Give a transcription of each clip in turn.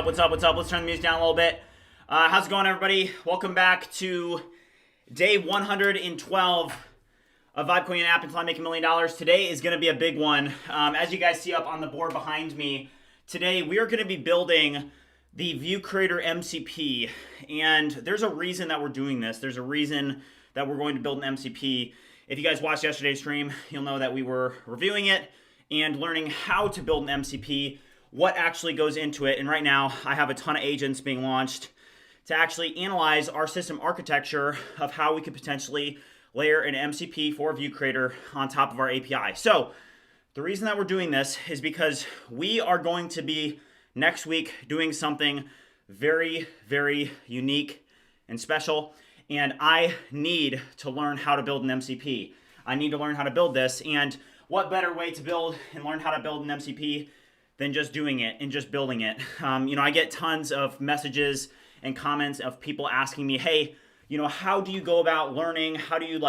What's up? Let's turn the music down a little bit. How's it going, everybody? Welcome back to day 112 of Vibe Coin app until I make $1 million. Today is going to be a big one. As you guys see up on the board behind me, today we are going to be building the ViewCreator MCP. And there's a reason that we're doing this. There's a reason that we're going to build an MCP. If you guys watched yesterday's stream, you'll know that we were reviewing it and learning how to build an MCP, what actually goes into it. And right now I have a ton of agents being launched to actually analyze our system architecture of how we could potentially layer an MCP for ViewCreator on top of our API. So the reason that we're doing this is because we are going to be next week doing something very, very unique and special. And I need to learn how to build an MCP. I need to learn how to build this. And what better way to build and learn how to build an MCP than just doing it and just building it. I get tons of messages and comments of people asking me, hey, how do you go about learning? How do you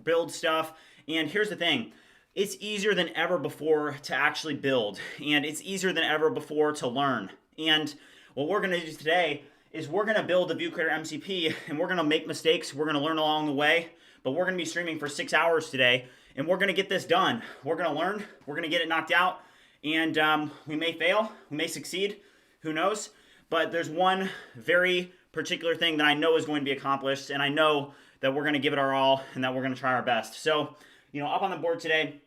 build stuff? And here's the thing. It's easier than ever before to actually build. And it's easier than ever before to learn. And what we're going to do today is we're going to build the ViewCreator MCP, and we're going to make mistakes. We're going to learn along the way. But we're going to be streaming for 6 hours today, and we're going to get this done. We're going to learn. We're going to get it knocked out. And we may fail, we may succeed, who knows? But there's one very particular thing that I know is going to be accomplished, and I know that we're going to give it our all and that we're going to try our best. So, up on the board today,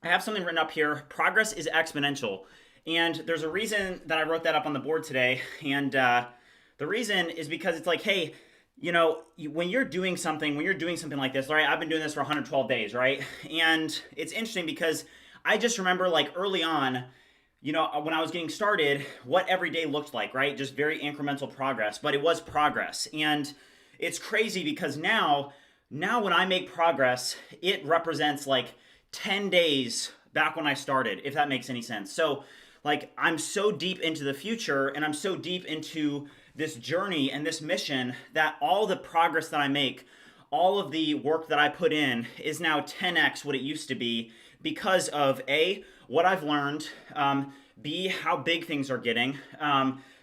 I have something written up here. Progress is exponential. And there's a reason that I wrote that up on the board today. And the reason is because it's like, hey, when you're doing something like this, right? I've been doing this for 112 days, right? And it's interesting because I just remember early on, when I was getting started, what every day looked like, right? Just very incremental progress, but it was progress. And it's crazy because now when I make progress, it represents 10 days back when I started, if that makes any sense. So I'm so deep into the future and I'm so deep into this journey and this mission that all the progress that I make, all of the work that I put in is now 10x what it used to be, because of A, what I've learned, B, how big things are getting,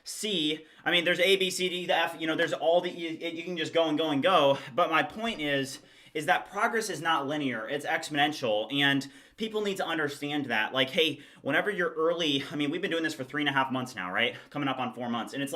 C, there's A, B, C, D, the F, there's all the, you can just go and go and go. But my point is that progress is not linear, it's exponential. And people need to understand that. Hey, whenever you're early, we've been doing this for 3.5 months now, right? Coming up on 4 months. And it's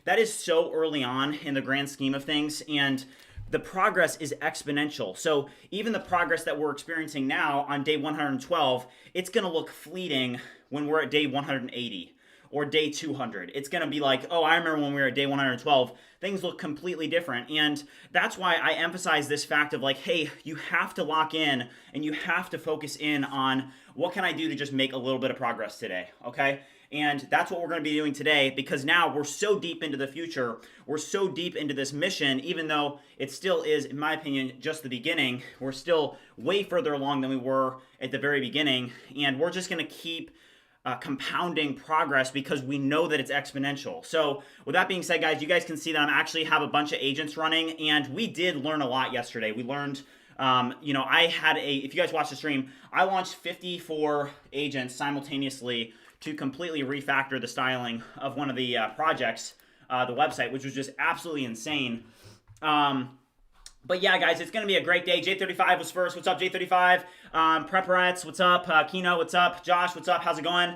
that is so early on in the grand scheme of things. And the progress is exponential. So even the progress that we're experiencing now on day 112, it's going to look fleeting when we're at day 180 or day 200. It's going to be oh, I remember when we were at day 112, things look completely different. And that's why I emphasize this fact of hey, you have to lock in and you have to focus in on what can I do to just make a little bit of progress today, okay? And that's what we're going to be doing today, because now we're so deep into the future. We're so deep into this mission, even though it still is, in my opinion, just the beginning. We're still way further along than we were at the very beginning. And we're just going to keep compounding progress because we know that it's exponential. So with that being said, guys, you guys can see that I actually have a bunch of agents running, and we did learn a lot yesterday. We learned, I had if you guys watched the stream, I launched 54 agents simultaneously to completely refactor the styling of one of the projects, the website, which was just absolutely insane. But yeah, guys, it's going to be a great day. J35 was first. What's up, J35? Preparets, what's up? Kino, what's up? Josh, what's up? How's it going?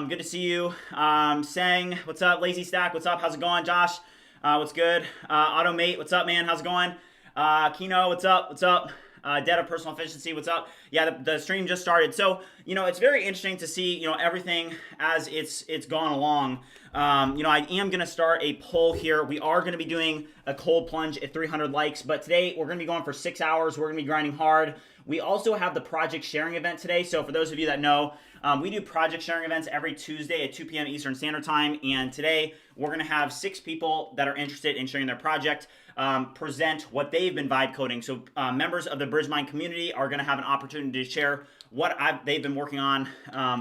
Good to see you. Sang, what's up? Lazy Stack, what's up? How's it going? Josh, what's good? Automate, what's up, man? How's it going? Kino, what's up? What's up? Dead of Personal Efficiency, what's up? Yeah, the stream just started. So, it's very interesting to see, everything as it's gone along. I am going to start a poll here. We are going to be doing a cold plunge at 300 likes, but today we're going to be going for 6 hours. We're going to be grinding hard. We also have the project sharing event today. So for those of you that know, we do project sharing events every Tuesday at 2 p.m. Eastern Standard Time. And today we're going to have 6 people that are interested in sharing their project present what they've been vibe coding. So members of the BridgeMind community are going to have an opportunity to share what they've been working on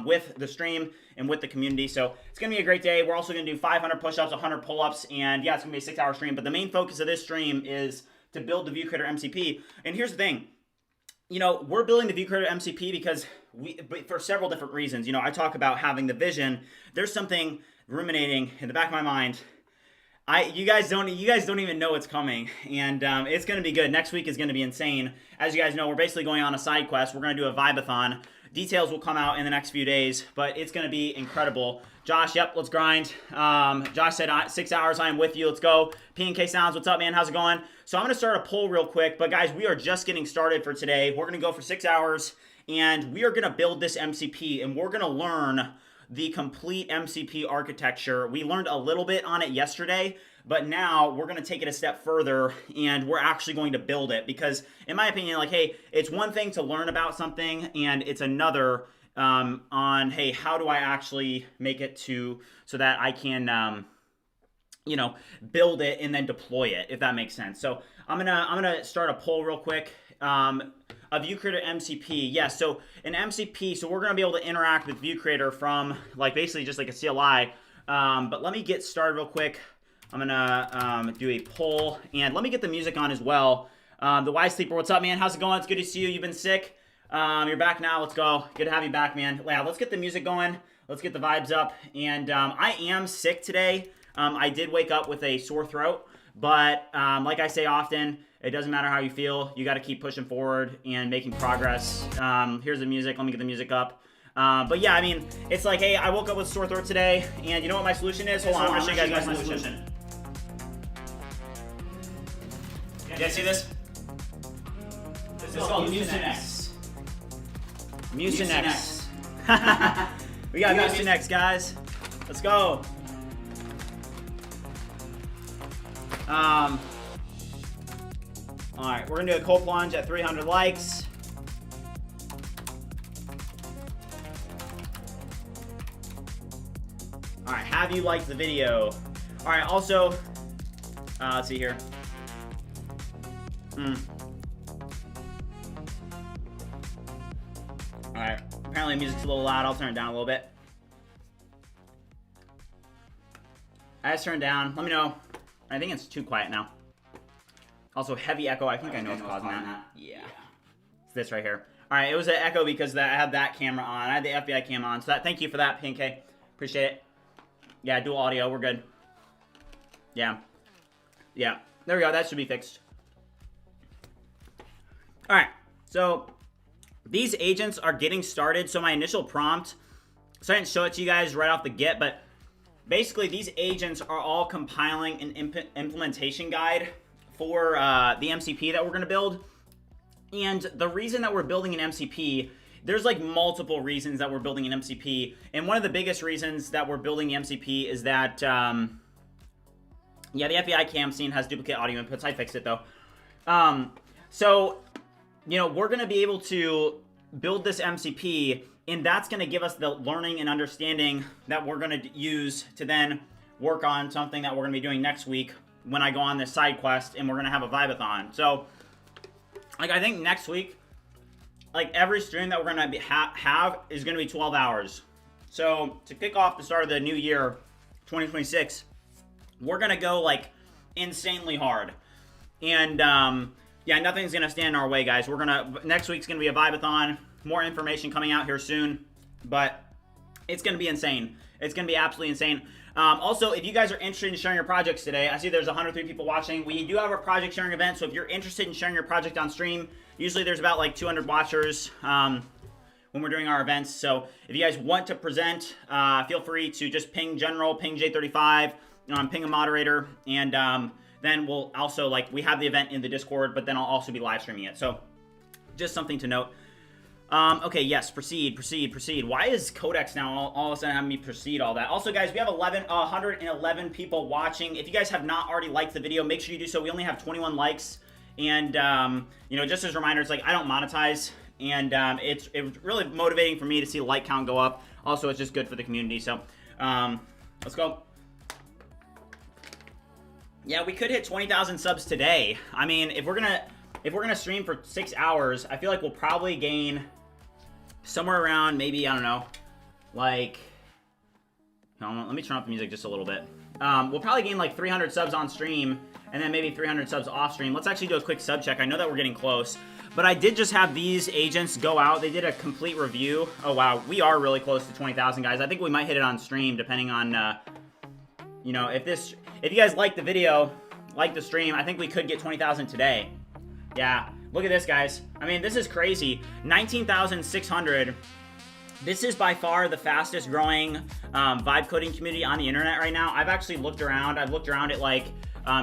with the stream and with the community. So it's going to be a great day. We're also going to do 500 push-ups, 100 pull-ups, and yeah, it's going to be a 6-hour stream. But the main focus of this stream is to build the ViewCreator MCP. And here's the thing. We're building the ViewCreator MCP because for several different reasons. I talk about having the vision. There's something ruminating in the back of my mind. You guys don't even know it's coming, and it's going to be good. Next week is going to be insane. As you guys know, we're basically going on a side quest. We're going to do a vibe-a-thon. Details will come out in the next few days, but it's going to be incredible. Josh, yep, let's grind. Josh said 6 hours. I am with you. Let's go. P&K Sounds, what's up, man? How's it going? So I'm going to start a poll real quick, but guys, we are just getting started for today. We're going to go for 6 hours, and we are going to build this MCP, and we're going to learn the complete MCP architecture. We learned a little bit on it yesterday, but now we're going to take it a step further and we're actually going to build it, because in my opinion, hey, it's one thing to learn about something and it's another on, hey, how do I actually make it so that I can, build it and then deploy it, if that makes sense. So I'm gonna start a poll real quick. A ViewCreator MCP, yes. So an MCP, so we're gonna be able to interact with ViewCreator from basically just like a CLI. But let me get started real quick. I'm gonna do a poll, and let me get the music on as well. The Wise Sleeper, what's up, man? How's it going? It's good to see you. You've been sick. You're back now. Let's go. Good to have you back, man. Yeah, let's get the music going. Let's get the vibes up. And I am sick today. I did wake up with a sore throat, but like I say often, it doesn't matter how you feel. You got to keep pushing forward and making progress. Here's the music. Let me get the music up. But yeah, it's like, hey, I woke up with a sore throat today, and you know what my solution is? Hold on, I'm going to show you guys my solution. You guys see this? This is called Mucinex. Mucinex. We got Mucinex, guys. Let's go. All right, we're gonna do a cold plunge at 300 likes. All right, have you liked the video? All right, also, let's see here. All right, apparently the music's a little loud. I'll turn it down a little bit. I just turned it down. Let me know. I think it's too quiet now. Also, heavy echo. I think I know what's causing that. Yeah. It's this right here. All right, it was an echo because I had that camera on. I had the FBI cam on. So thank you for that, PNK. Appreciate it. Yeah, dual audio. We're good. Yeah. Yeah. There we go. That should be fixed. All right. So these agents are getting started. So my initial prompt, so I didn't show it to you guys right off the get, but basically these agents are all compiling an implementation guide for the MCP that we're going to build. And the reason that we're building an MCP, there's multiple reasons that we're building an MCP. And one of the biggest reasons that we're building the MCP is that, yeah, the FBI cam scene has duplicate audio inputs. I fixed it though. So, we're going to be able to build this MCP, and that's going to give us the learning and understanding that we're going to use to then work on something that we're going to be doing next week when I go on this side quest, and we're going to have a vibe-a-thon. So, I think next week, every stream that we're going to have is going to be 12 hours. So, to kick off the start of the new year, 2026, we're going to go, insanely hard. And, yeah, nothing's going to stand in our way, guys. Next week's going to be a vibe-a-thon. More information coming out here soon, but it's going to be insane. It's going to be absolutely insane. Also, if you guys are interested in sharing your projects today, I see there's 103 people watching. We do have a project sharing event, so if you're interested in sharing your project on stream, usually there's about 200 watchers when we're doing our events. So if you guys want to present, feel free to just ping general, ping J35, ping a moderator, and then we'll also, like, we have the event in the Discord, but then I'll also be live streaming it. So just something to note. Okay, yes, proceed. Why is Codex now all of a sudden having me proceed all that? Also, guys, we have 111 people watching. If you guys have not already liked the video, make sure you do so. We only have 21 likes. And, you know, just as a reminder, it's like I don't monetize. And it's really motivating for me to see the like count go up. Also, it's just good for the community. So, let's go. Yeah, we could hit 20,000 subs today. I mean, if we're gonna stream for 6 hours, I feel like we'll probably gain somewhere around maybe, I don't know, like, let me turn up the music just a little bit. We'll probably gain like 300 subs on stream and then maybe 300 subs off stream. Let's actually do a quick sub check. I know that we're getting close, but I did just have these agents go out. They did a complete review. Oh wow, we are really close to 20,000 guys. I think we might hit it on stream depending on, you know, if you guys like the video, like the stream, I think we could get 20,000 today. Yeah, look at this, guys. I mean, this is crazy. 19,600. This is by far the fastest growing vibe coding community on the internet right now. I've actually looked around. I've looked around at, like,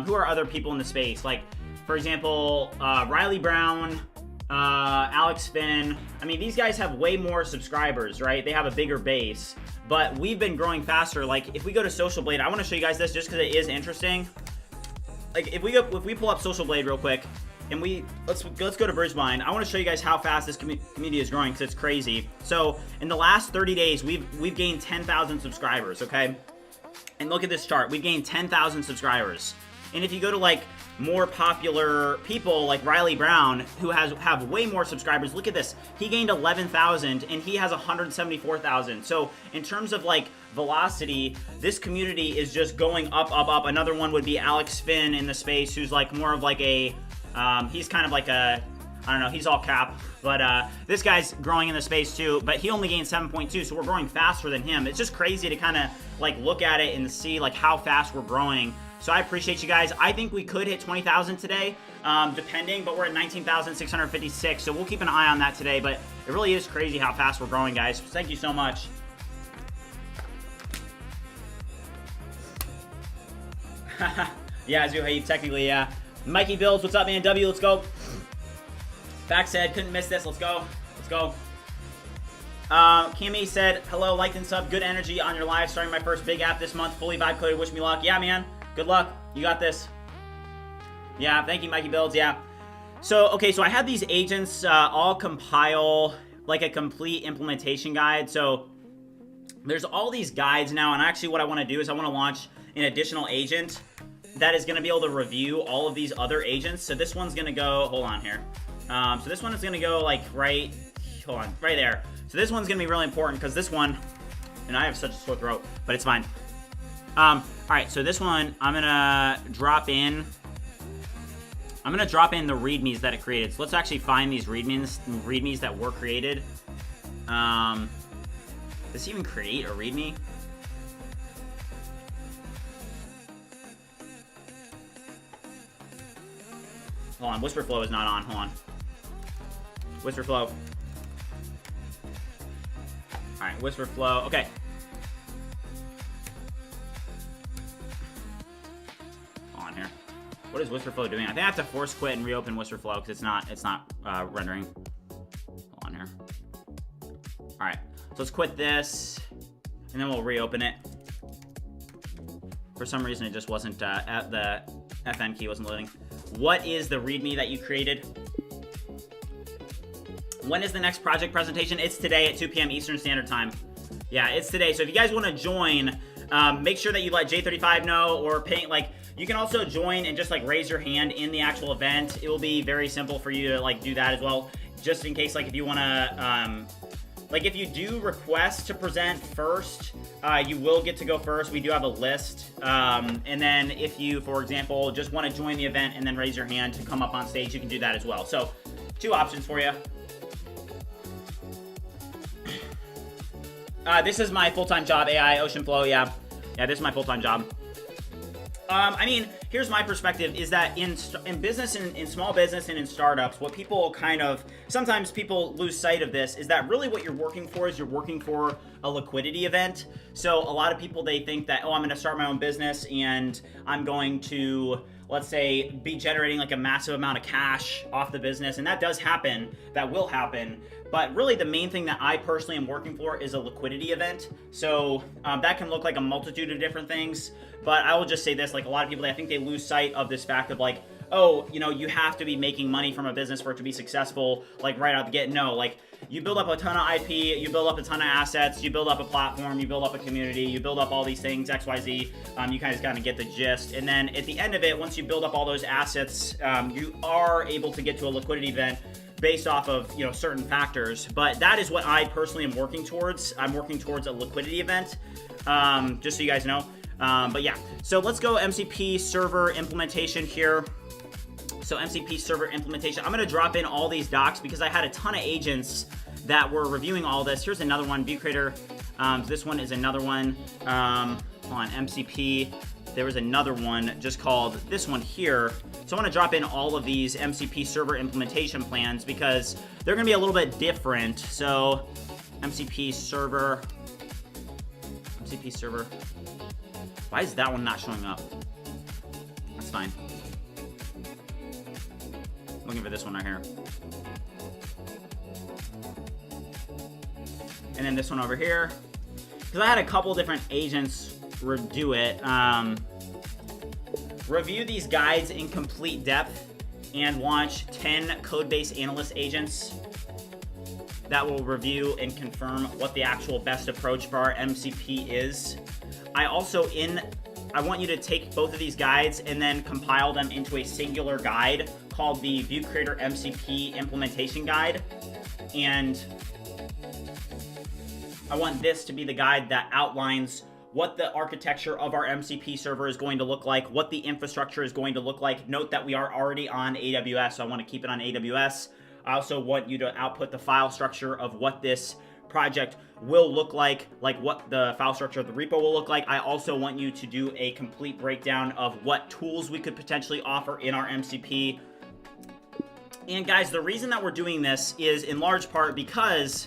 who are other people in the space? Like, for example, Riley Brown, Alex Finn. I mean, these guys have way more subscribers, right? They have a bigger base. But we've been growing faster. Like, if we go to Social Blade, I want to show you guys this just because it is interesting. Like, if we pull up Social Blade real quick, and let's go to BridgeMind. I want to show you guys how fast this community is growing because it's crazy. So in the last 30 days, we've gained 10,000 subscribers. Okay, and look at this chart. We've gained 10,000 subscribers. And if you go to, like, more popular people like Riley Brown, who have way more subscribers, look at this. He gained 11,000 and he has 174,000. So in terms of, like, velocity, this community is just going up. Another one would be Alex Finn in the space, who's like more of like a he's kind of like a, I don't know, he's all cap, but this guy's growing in the space too, but he only gained 7.2, so we're growing faster than him. It's just crazy to kind of, like, look at it and see, like, how fast we're growing. So I appreciate you guys. I think we could hit 20,000 today, depending, but we're at 19,656, so we'll keep an eye on that today. But it really is crazy how fast we're growing, guys. Thank you so much. Yeah, Zuhaib, technically, yeah. Mikey Builds, what's up, man? W, let's go. Back said, couldn't miss this. Let's go. Let's go. Kimmy said, hello, liked and sub. Good energy on your live. Starting my first big app this month. Fully vibe coded. Wish me luck. Yeah, man. Good luck. You got this. Yeah, thank you, Mikey Builds. Yeah. So, okay, so I had these agents all compile, like, a complete implementation guide. So there's all these guides now, and actually what I want to do is I want to launch an additional agent that is going to be able to review all of these other agents. So this one's going to go, hold on here. So this one is going to go, like, right there. So this one's going to be really important because this one, and I have such a sore throat, but it's fine. All right, so this one, I'm going to drop in the readmes that it created. So let's actually find these readmes that were created. Does this even create a readme? Hold on, Whisper Flow is not on. Hold on. Whisper Flow. Alright, Whisper Flow. Okay. Hold on here. What is Whisper Flow doing? I think I have to force quit and reopen Whisper Flow because it's not rendering. Hold on here. Alright. So let's quit this. And then we'll reopen it. For some reason it just wasn't at the FN key wasn't loading. What is the README that you created? When is the next project presentation? It's today at 2 p.m. Eastern Standard Time. Yeah, it's today. So if you guys want to join, make sure that you let J35 know, or pay, like, you can also join and just, like, raise your hand in the actual event. It will be very simple for you to, like, do that as well, just in case, like, if you want to, like, if you do request to present first, you will get to go first. We do have a list. And then if you, for example, just want to join the event and then raise your hand to come up on stage, you can do that as well. So 2 options for you. This is my full-time job, AI, Ocean Flow, yeah. Yeah, this is my full-time job. I mean, here's my perspective, is that in business, in small business and in startups, what people kind of, sometimes people lose sight of this, is that really what you're working for is you're working for a liquidity event. So a lot of people, they think that, oh, I'm going to start my own business and I'm going to, let's say, be generating like a massive amount of cash off the business. And that does happen, that will happen. But really the main thing that I personally am working for is a liquidity event. So that can look like a multitude of different things. But I will just say this, like a lot of people, I think they lose sight of this fact of like, oh, you know, you have to be making money from a business for it to be successful, like right out the gate. No, like you build up a ton of IP, you build up a ton of assets, you build up a platform, you build up a community, you build up all these things, XYZ, you kind of get the gist. And then at the end of it, once you build up all those assets, you are able to get to a liquidity event based off of, you know, certain factors. But that is what I personally am working towards. I'm working towards a liquidity event, just so you guys know. But yeah, so let's go MCP server implementation here. So MCP server implementation, I'm gonna drop in all these docs because I had a ton of agents that were reviewing all this. Here's another one, ViewCreator. This one is another one on MCP. There was another one just called this one here. So I wanna drop in all of these MCP server implementation plans because they're gonna be a little bit different. So MCP server. Why is that one not showing up? That's fine. Looking for this one right here. And then this one over here. Because I had a couple different agents do it. Review these guides in complete depth and launch 10 code-based analyst agents that will review and confirm what the actual best approach for our MCP is. I want you to take both of these guides and then compile them into a singular guide called the ViewCreator MCP implementation guide. And I want this to be the guide that outlines what the architecture of our MCP server is going to look like, what the infrastructure is going to look like. Note that we are already on AWS, so I want to keep it on AWS. I also want you to output the file structure of what this project will look like what the file structure of the repo will look like. I also want you to do a complete breakdown of what tools we could potentially offer in our MCP. And guys, the reason that we're doing this is in large part because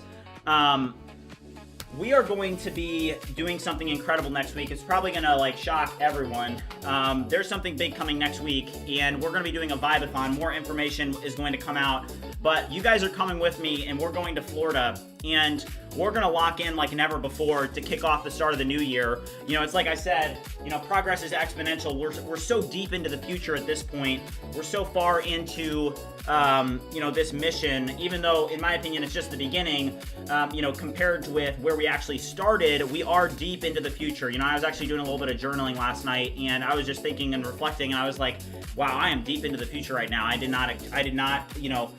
we are going to be doing something incredible next week. It's probably gonna like shock everyone. There's something big coming next week, and we're gonna be doing a Vibe-a-thon. More information is going to come out, but you guys are coming with me, and we're going to Florida, and we're gonna lock in like never before to kick off the start of the new year. You know, it's like I said, you know, progress is exponential. We're so deep into the future at this point. We're so far into you know, this mission, even though in my opinion it's just the beginning. You know, compared with where we actually started, we are deep into the future. You know, I was actually doing a little bit of journaling last night, and I was just thinking and reflecting, and I was like, wow, I am deep into the future right now. I did not you know,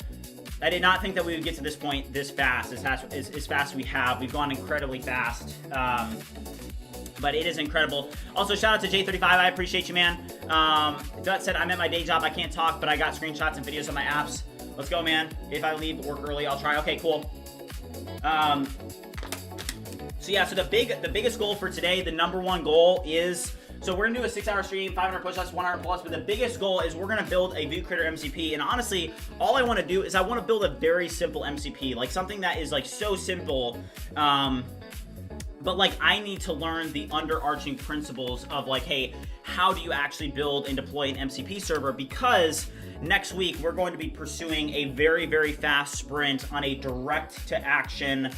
I did not think that we would get to this point this fast, as fast as we have. We've gone incredibly fast. But it is incredible. Also, shout out to J35. I appreciate you, man. That said, I'm at my day job. I can't talk, but I got screenshots and videos of my apps. Let's go, man. If I leave work early, I'll try. Okay, cool. So yeah, so the biggest goal for today, the number one goal is, so we're gonna do a 6-hour stream, 500 push-ups, 1 hour plus, but the biggest goal is we're gonna build a ViewCreator MCP. And honestly, all I wanna do is I wanna build a very simple MCP, like something that is like so simple, but like I need to learn the underarching principles of like, hey, how do you actually build and deploy an MCP server? Because next week we're going to be pursuing a very, very fast sprint on a direct to action.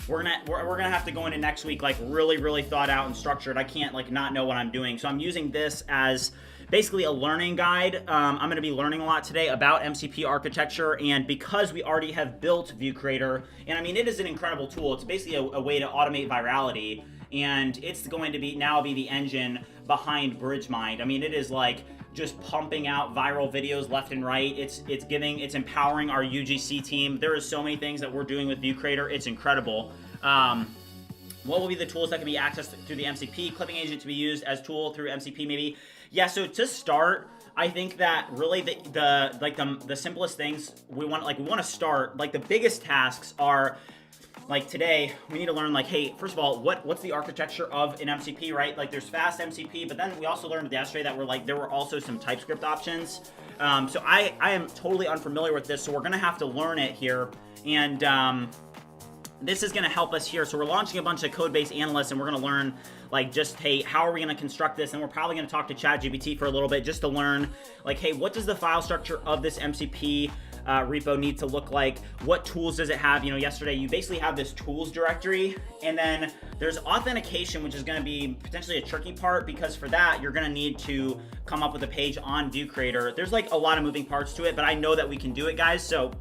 We're gonna have to go into next week like really, really thought out and structured. I can't like not know what I'm doing. So I'm using this as basically a learning guide. I'm going to be learning a lot today about MCP architecture, and because we already have built ViewCreator, and I mean, it is an incredible tool. It's basically a way to automate virality, and it's going to be the engine behind BridgeMind. I mean, it is like just pumping out viral videos left and right. It's empowering our UGC team. There are so many things that we're doing with ViewCreator. It's incredible. What will be the tools that can be accessed through the MCP? Clipping agent to be used as tool through MCP maybe. Yeah, so to start, I think that really the simplest things we want to start, like the biggest tasks are, like today, we need to learn like, hey, first of all, what's the architecture of an MCP, right? Like there's fast MCP, but then we also learned yesterday that there were also some TypeScript options. So I am totally unfamiliar with this, so we're gonna have to learn it here. And this is going to help us here. So we're launching a bunch of code-based analysts, and we're going to learn, like, just, hey, how are we going to construct this? And we're probably going to talk to ChatGPT for a little bit just to learn, like, hey, what does the file structure of this MCP repo need to look like? What tools does it have? You know, yesterday you basically have this tools directory, and then there's authentication, which is going to be potentially a tricky part, because for that you're going to need to come up with a page on ViewCreator. There's like a lot of moving parts to it, but I know that we can do it, guys. So,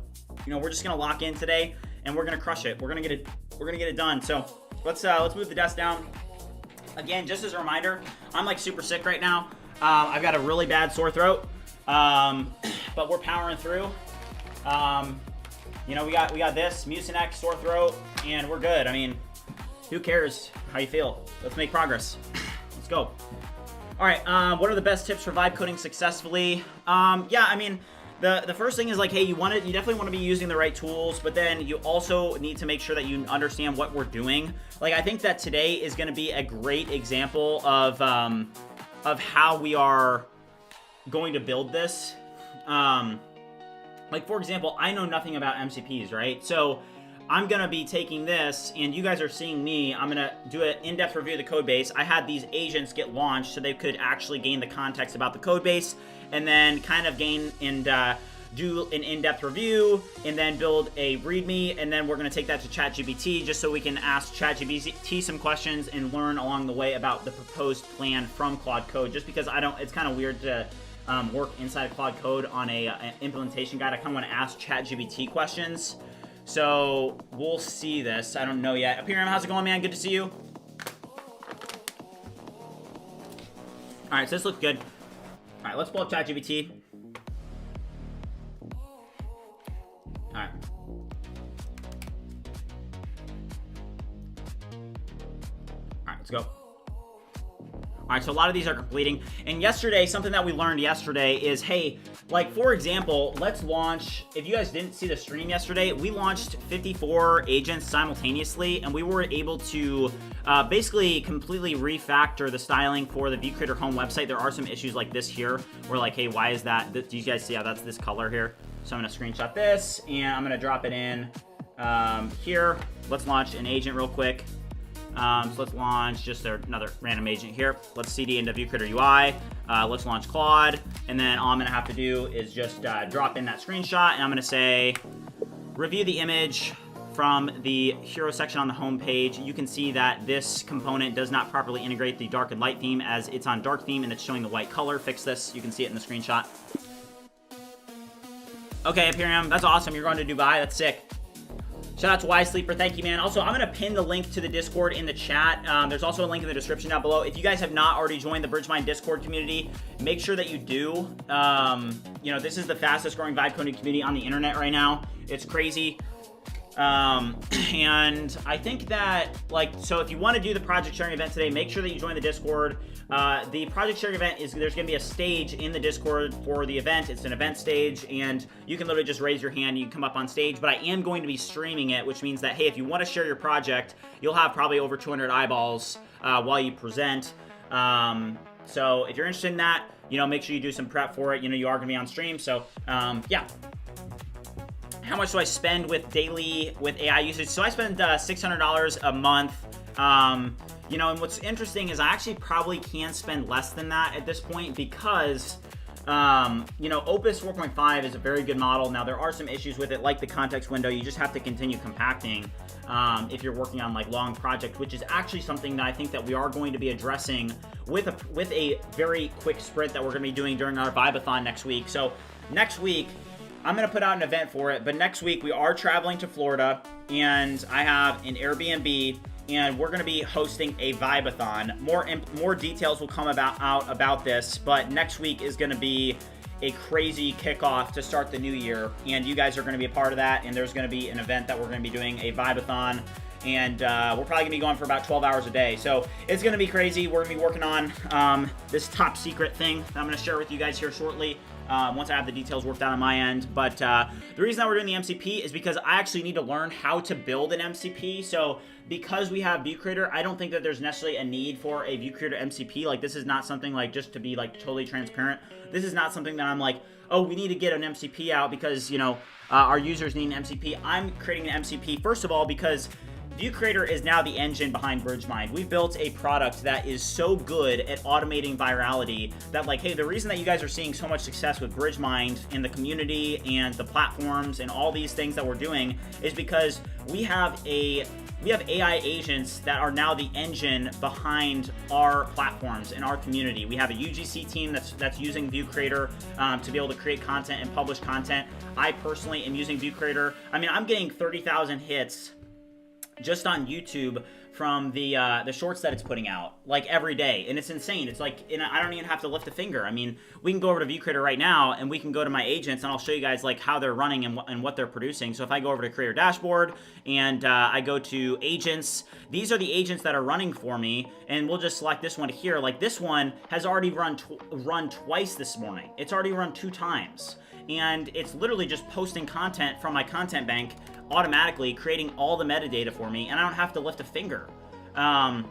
you know, we're just going to lock in today, and we're gonna crush it. We're gonna get it done. So let's move the desk down. Again, just as a reminder, I'm like super sick right now. I've got a really bad sore throat, but we're powering through. You know, we got this Mucinex, sore throat, and we're good. I mean, who cares how you feel? Let's make progress. Let's go. All right. What are the best tips for vibe coding successfully? Yeah, I mean, the first thing is, like, hey, you definitely want to be using the right tools, but then you also need to make sure that you understand what we're doing. Like, I think that today is going to be a great example of how we are going to build this. Like, for example, I know nothing about MCPs, right? So I'm going to be taking this, and you guys are seeing me. I'm going to do an in-depth review of the code base. I had these agents get launched so they could actually gain the context about the code base, and then kind of gain and do an in-depth review, and then build a README, and then we're going to take that to ChatGPT just so we can ask ChatGPT some questions and learn along the way about the proposed plan from Claude Code. Just because it's kind of weird to work inside of Claude Code on an implementation guide. I kind of want to ask ChatGPT questions. So we'll see this. I don't know yet. Apiriam, how's it going, man? Good to see you. All right, so this looks good. All right, let's pull up ChatGPT. All right. All right, let's go. All right, so a lot of these are completing. And yesterday, something that we learned yesterday is, hey, like, for example, let's launch, if you guys didn't see the stream yesterday, we launched 54 agents simultaneously, and we were able to basically completely refactor the styling for the ViewCreator home website. There are some issues like this here, where, like, hey, why is that? Do you guys see how that's this color here? So I'm gonna screenshot this, and I'm gonna drop it in here. Let's launch an agent real quick. So let's launch just another random agent here. Let's CD into ViewCreator UI. Let's launch Claude. And then all I'm going to have to do is just drop in that screenshot. And I'm going to say, review the image from the hero section on the home page. You can see that this component does not properly integrate the dark and light theme, as it's on dark theme and it's showing the white color. Fix this. You can see it in the screenshot. Okay, Imperium, that's awesome. You're going to Dubai. That's sick. Shout out to Wise Sleeper. Thank you, man. Also, I'm going to pin the link to the Discord in the chat. There's also a link in the description down below. If you guys have not already joined the BridgeMind Discord community, make sure that you do. You know, this is the fastest growing vibe coding community on the internet right now. It's crazy. And I think that, like, so if you want to do the project sharing event today, make sure that you join the Discord. The project sharing event there's going to be a stage in the Discord for the event. It's an event stage, and you can literally just raise your hand. You can come up on stage, but I am going to be streaming it, which means that, hey, if you want to share your project, you'll have probably over 200 eyeballs while you present. So if you're interested in that, you know, make sure you do some prep for it. You know, you are going to be on stream. So, yeah. How much do I spend with AI usage? So I spend $600 a month. You know, and what's interesting is I actually probably can spend less than that at this point, because you know, Opus 4.5 is a very good model. Now, there are some issues with it, like the context window. You just have to continue compacting if you're working on, like, long projects, which is actually something that I think that we are going to be addressing with a very quick sprint that we're going to be doing during our Vibe-a-thon next week. So next week, I'm going to put out an event for it, but next week we are traveling to Florida, and I have an Airbnb, and we're going to be hosting a Vibe-a-thon. More details will come about this, but next week is going to be a crazy kickoff to start the new year, and you guys are going to be a part of that, and there's going to be an event that we're going to be doing, a Vibe-a-thon, and we're probably going to be going for about 12 hours a day. So it's going to be crazy. We're going to be working on this top secret thing that I'm going to share with you guys here shortly. Once I have the details worked out on my end. But the reason that we're doing the MCP is because I actually need to learn how to build an MCP. So because we have ViewCreator, I don't think that there's necessarily a need for a ViewCreator MCP. Like, this is not something, like, just to be, like, totally transparent, this is not something that I'm, like, oh, we need to get an MCP out because, you know, our users need an MCP. I'm creating an MCP, first of all, because ViewCreator is now the engine behind BridgeMind. We built a product that is so good at automating virality that, like, hey, the reason that you guys are seeing so much success with BridgeMind in the community and the platforms and all these things that we're doing is because we have AI agents that are now the engine behind our platforms and our community. We have a UGC team that's using ViewCreator to be able to create content and publish content. I personally am using ViewCreator. I mean, I'm getting 30,000 hits just on YouTube from the shorts that it's putting out, like, every day, and it's insane. It's like, and I don't even have to lift a finger. I mean, we can go over to ViewCreator right now, and we can go to my agents, and I'll show you guys, like, how they're running and what they're producing. So if I go over to Creator Dashboard, and I go to Agents, these are the agents that are running for me, and we'll just select this one here. Like, this one has already run twice this morning. It's already run 2 times, and it's literally just posting content from my content bank automatically, creating all the metadata for me, and I don't have to lift a finger. I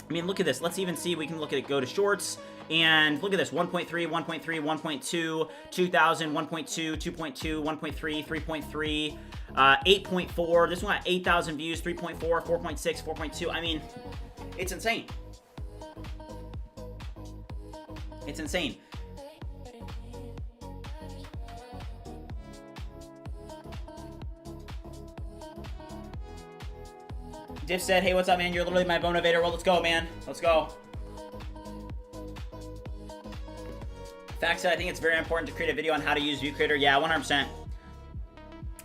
mean, look at this. Let's even see, we can look at it, go to shorts, and look at this, 1.3, 1.3, 1.2, 2000, 1.2, 2.2, 1.3, 3.3, 8.4, this one got 8,000 views, 3.4, 4.6, 4.2, I mean, it's insane. It's insane. Diff said, hey, what's up, man? You're literally my motivator. Well, let's go, man. Let's go. Fact said, I think it's very important to create a video on how to use ViewCreator. Yeah, 100%.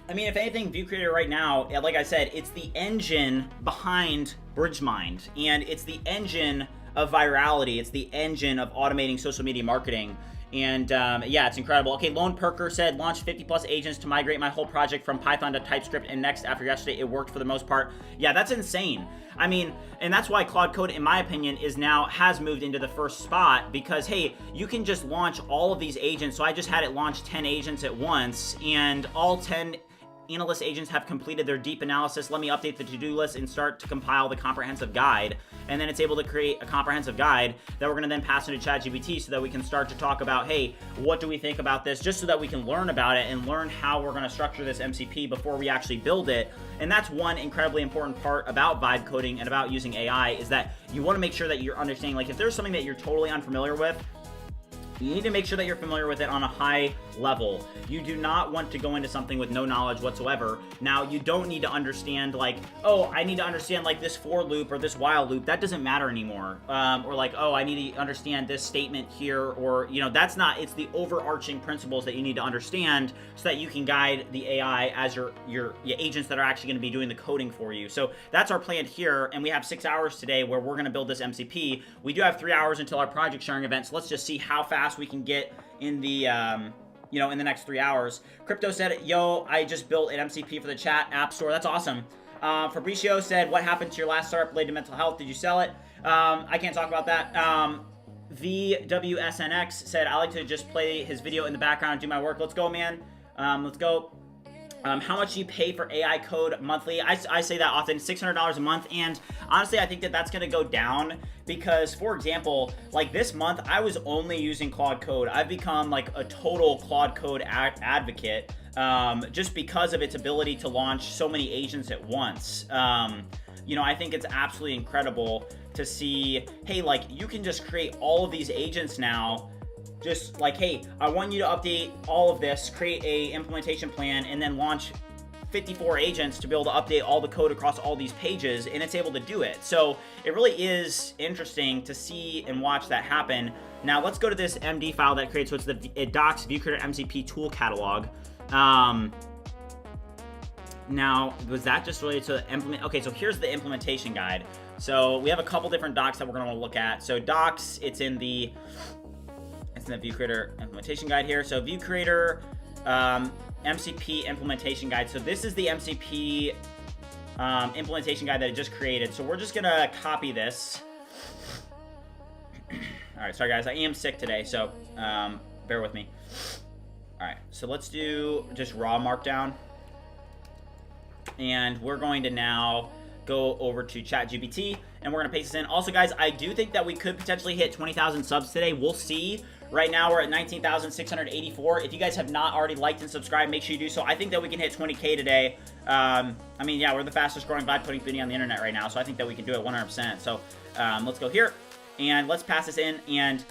I mean, if anything, ViewCreator right now, like I said, it's the engine behind BridgeMind, and it's the engine of virality. It's the engine of automating social media marketing. And yeah, it's incredible. Okay, Lone Perker said, launched 50+ agents to migrate my whole project from Python to TypeScript and Next after yesterday. It worked for the most part. Yeah, that's insane. I mean, and that's why Claude Code, in my opinion, has moved into the first spot, because, hey, you can just launch all of these agents. So I just had it launch 10 agents at once, and all 10 analyst agents have completed their deep analysis. Let me update the to-do list and start to compile the comprehensive guide. And then it's able to create a comprehensive guide that we're going to then pass into ChatGPT so that we can start to talk about, hey, what do we think about this? Just so that we can learn about it and learn how we're going to structure this MCP before we actually build it. And that's one incredibly important part about vibe coding and about using AI, is that you want to make sure that you're understanding, like, if there's something that you're totally unfamiliar with, you need to make sure that you're familiar with it on a high level. You do not want to go into something with no knowledge whatsoever. Now, you don't need to understand, like, oh, I need to understand, like, this for loop or this while loop. That doesn't matter anymore. Or like, oh, I need to understand this statement here, or, you know, that's not, it's the overarching principles that you need to understand so that you can guide the AI as your agents that are actually going to be doing the coding for you. So that's our plan here, and we have 6 hours today where we're going to build this MCP. We do have 3 hours until our project sharing event, so let's just see how fast we can get in the you know, in the next 3 hours. Crypto said, yo, I just built an MCP for the chat app store. That's awesome. Fabricio said, what happened to your last startup related to mental health? Did you sell it? I can't talk about that. VWSNX said, I like to just play his video in the background and do my work. Let's go, man. Let's go. How much do you pay for AI code monthly? I say that often, $600 a month, and honestly, I think that that's going to go down because, for example, like this month, I was only using Claude Code. I've become like a total Claude Code advocate just because of its ability to launch so many agents at once. You know, I think it's absolutely incredible to see, hey, like, you can just create all of these agents now. Just like, hey, I want you to update all of this, create a implementation plan, and then launch 54 agents to be able to update all the code across all these pages, and it's able to do it. So it really is interesting to see and watch that happen. Now let's go to this MD file that it creates. So it's it docs ViewCreator MCP tool catalog. Now, was that just related to implement? Okay, so here's the implementation guide. So we have a couple different docs that we're going to want to look at. So docs, it's in the ViewCreator implementation guide here. So ViewCreator MCP implementation guide. So this is the MCP implementation guide that I just created. So we're just gonna copy this. All right, sorry guys, I am sick today, so bear with me. All right, so let's do just raw markdown. And we're going to now go over to ChatGPT and we're gonna paste this in. Also guys, I do think that we could potentially hit 20,000 subs today. We'll see. Right now we're at 19,684. If you guys have not already liked and subscribed, make sure you do so. I think that we can hit 20K today. I mean, yeah, we're the fastest growing vibe coding community on the internet right now, so I think that we can do it 100%. So let's go here and let's pass this in. And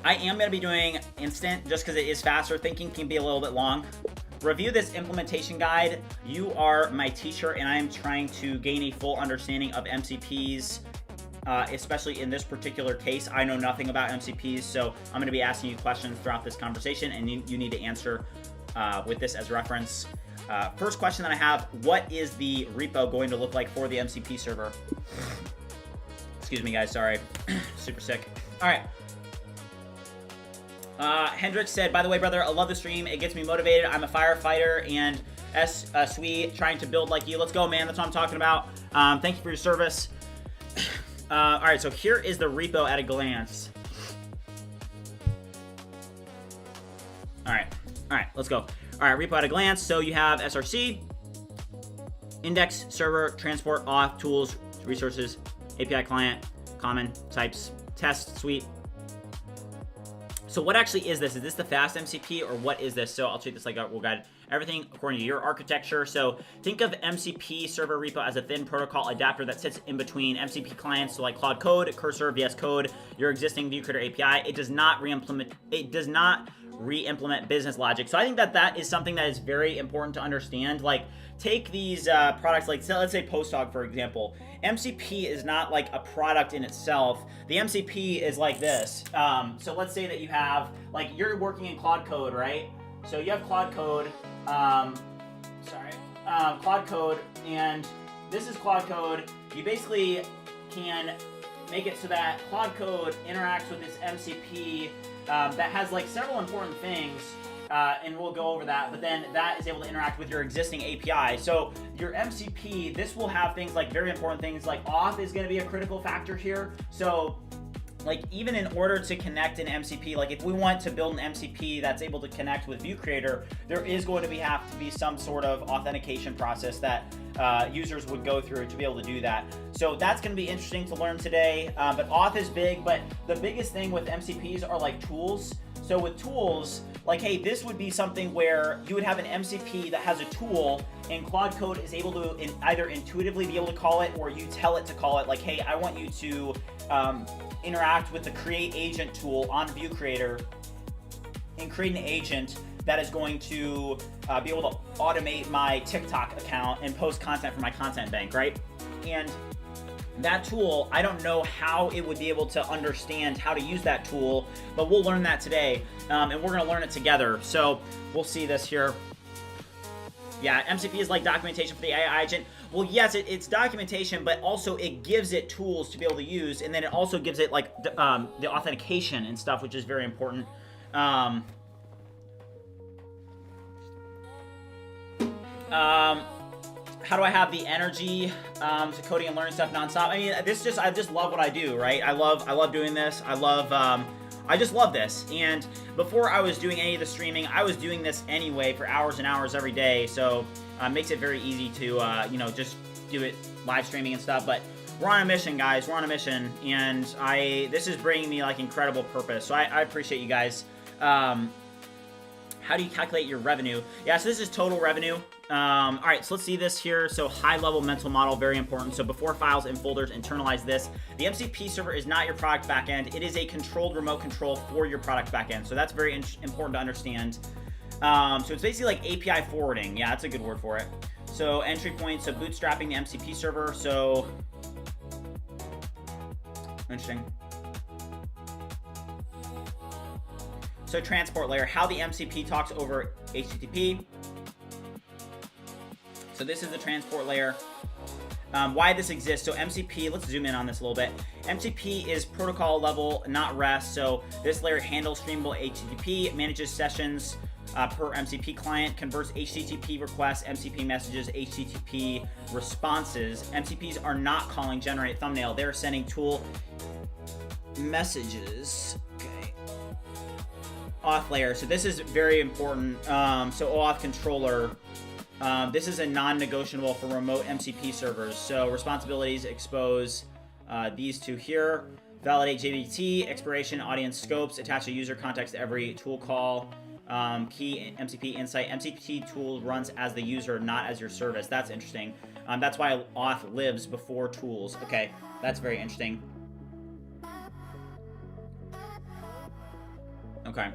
I am going to be doing instant just because it is faster. Thinking can be a little bit long. Review this implementation guide. You are my teacher, and I am trying to gain a full understanding of MCPs, especially in this particular case. I know nothing about MCPs, so I'm going to be asking you questions throughout this conversation, and you need to answer with this as reference. First question that I have, what is the repo going to look like for the MCP server? Excuse me, guys, sorry. Super sick. All right. Hendrix said, by the way, brother, I love the stream. It gets me motivated. I'm a firefighter and sweet, trying to build like you. Let's go, man. That's what I'm talking about. Thank you for your service. All right, so here is the repo at a glance. All right, let's go. All right, repo at a glance. So you have SRC, index, server, transport, auth, tools, resources, API client, common, types, test, suite. So what actually is this? Is this the fast MCP or what is this? So I'll treat this like a rule guide. Everything according to your architecture. So think of MCP server repo as a thin protocol adapter that sits in between MCP clients, so like Claude Code, Cursor, VS Code, your existing ViewCreator API. It does not re-implement business logic. So I think that that is something that is very important to understand. Like, take these products, like, so let's say Postdog, for example. MCP is not like a product in itself. The MCP is like this. So let's say that you have, like, you're working in Claude Code, right? So you have Claude Code, Claude Code, and this is Claude Code. You basically can make it so that Claude Code interacts with this MCP that has like several important things, and we'll go over that, but then that is able to interact with your existing API. So your MCP, this will have things like very important things like auth is going to be a critical factor here. So like, even in order to connect an MCP, like if we want to build an MCP that's able to connect with ViewCreator, there is going to have to be some sort of authentication process that users would go through to be able to do that. So that's going to be interesting to learn today. But auth is big, but the biggest thing with MCPs are like tools. So with tools, like, hey, this would be something where you would have an MCP that has a tool, and Claude Code is able to either intuitively be able to call it, or you tell it to call it, like, hey, I want you to interact with the create agent tool on ViewCreator and create an agent that is going to be able to automate my TikTok account and post content from my content bank, right? And that tool, I don't know how it would be able to understand how to use that tool, but we'll learn that today, and we're going to learn it together. So we'll see this here. Yeah, MCP is like documentation for the AI agent. Well, yes, it's documentation, but also it gives it tools to be able to use, and then it also gives it like the authentication and stuff, which is very important. How do I have the energy to coding and learning stuff nonstop? I mean, I just love what I do, right? I love doing this. I just love this. And before I was doing any of the streaming, I was doing this anyway for hours and hours every day. So it makes it very easy to, just do it live streaming and stuff. But we're on a mission, guys. We're on a mission. And this is bringing me like incredible purpose. So I appreciate you guys. How do you calculate your revenue? Yeah, so this is total revenue. All right, so let's see this here. So high-level mental model, very important. So before files and folders, internalize this. The MCP server is not your product backend. It is a controlled remote control for your product backend. So that's very important to understand. So it's basically like API forwarding. Yeah, that's a good word for it. So entry point, so bootstrapping the MCP server. So interesting. So transport layer, how the MCP talks over HTTP. So this is the transport layer. Why this exists. So MCP, let's zoom in on this a little bit. MCP is protocol level, not REST. So this layer handles streamable HTTP, manages sessions per MCP client, converts HTTP requests, MCP messages, HTTP responses. MCPs are not calling generate thumbnail. They're sending tool messages. Okay. Auth layer. So this is very important. So OAuth controller. This is a non-negotiable for remote MCP servers. So responsibilities expose these two here. validate JVT, expiration, audience scopes, attach a user context to every tool call, key MCP insight. MCP tool runs as the user, not as your service. That's interesting. That's why auth lives before tools. Okay, that's very interesting. Okay.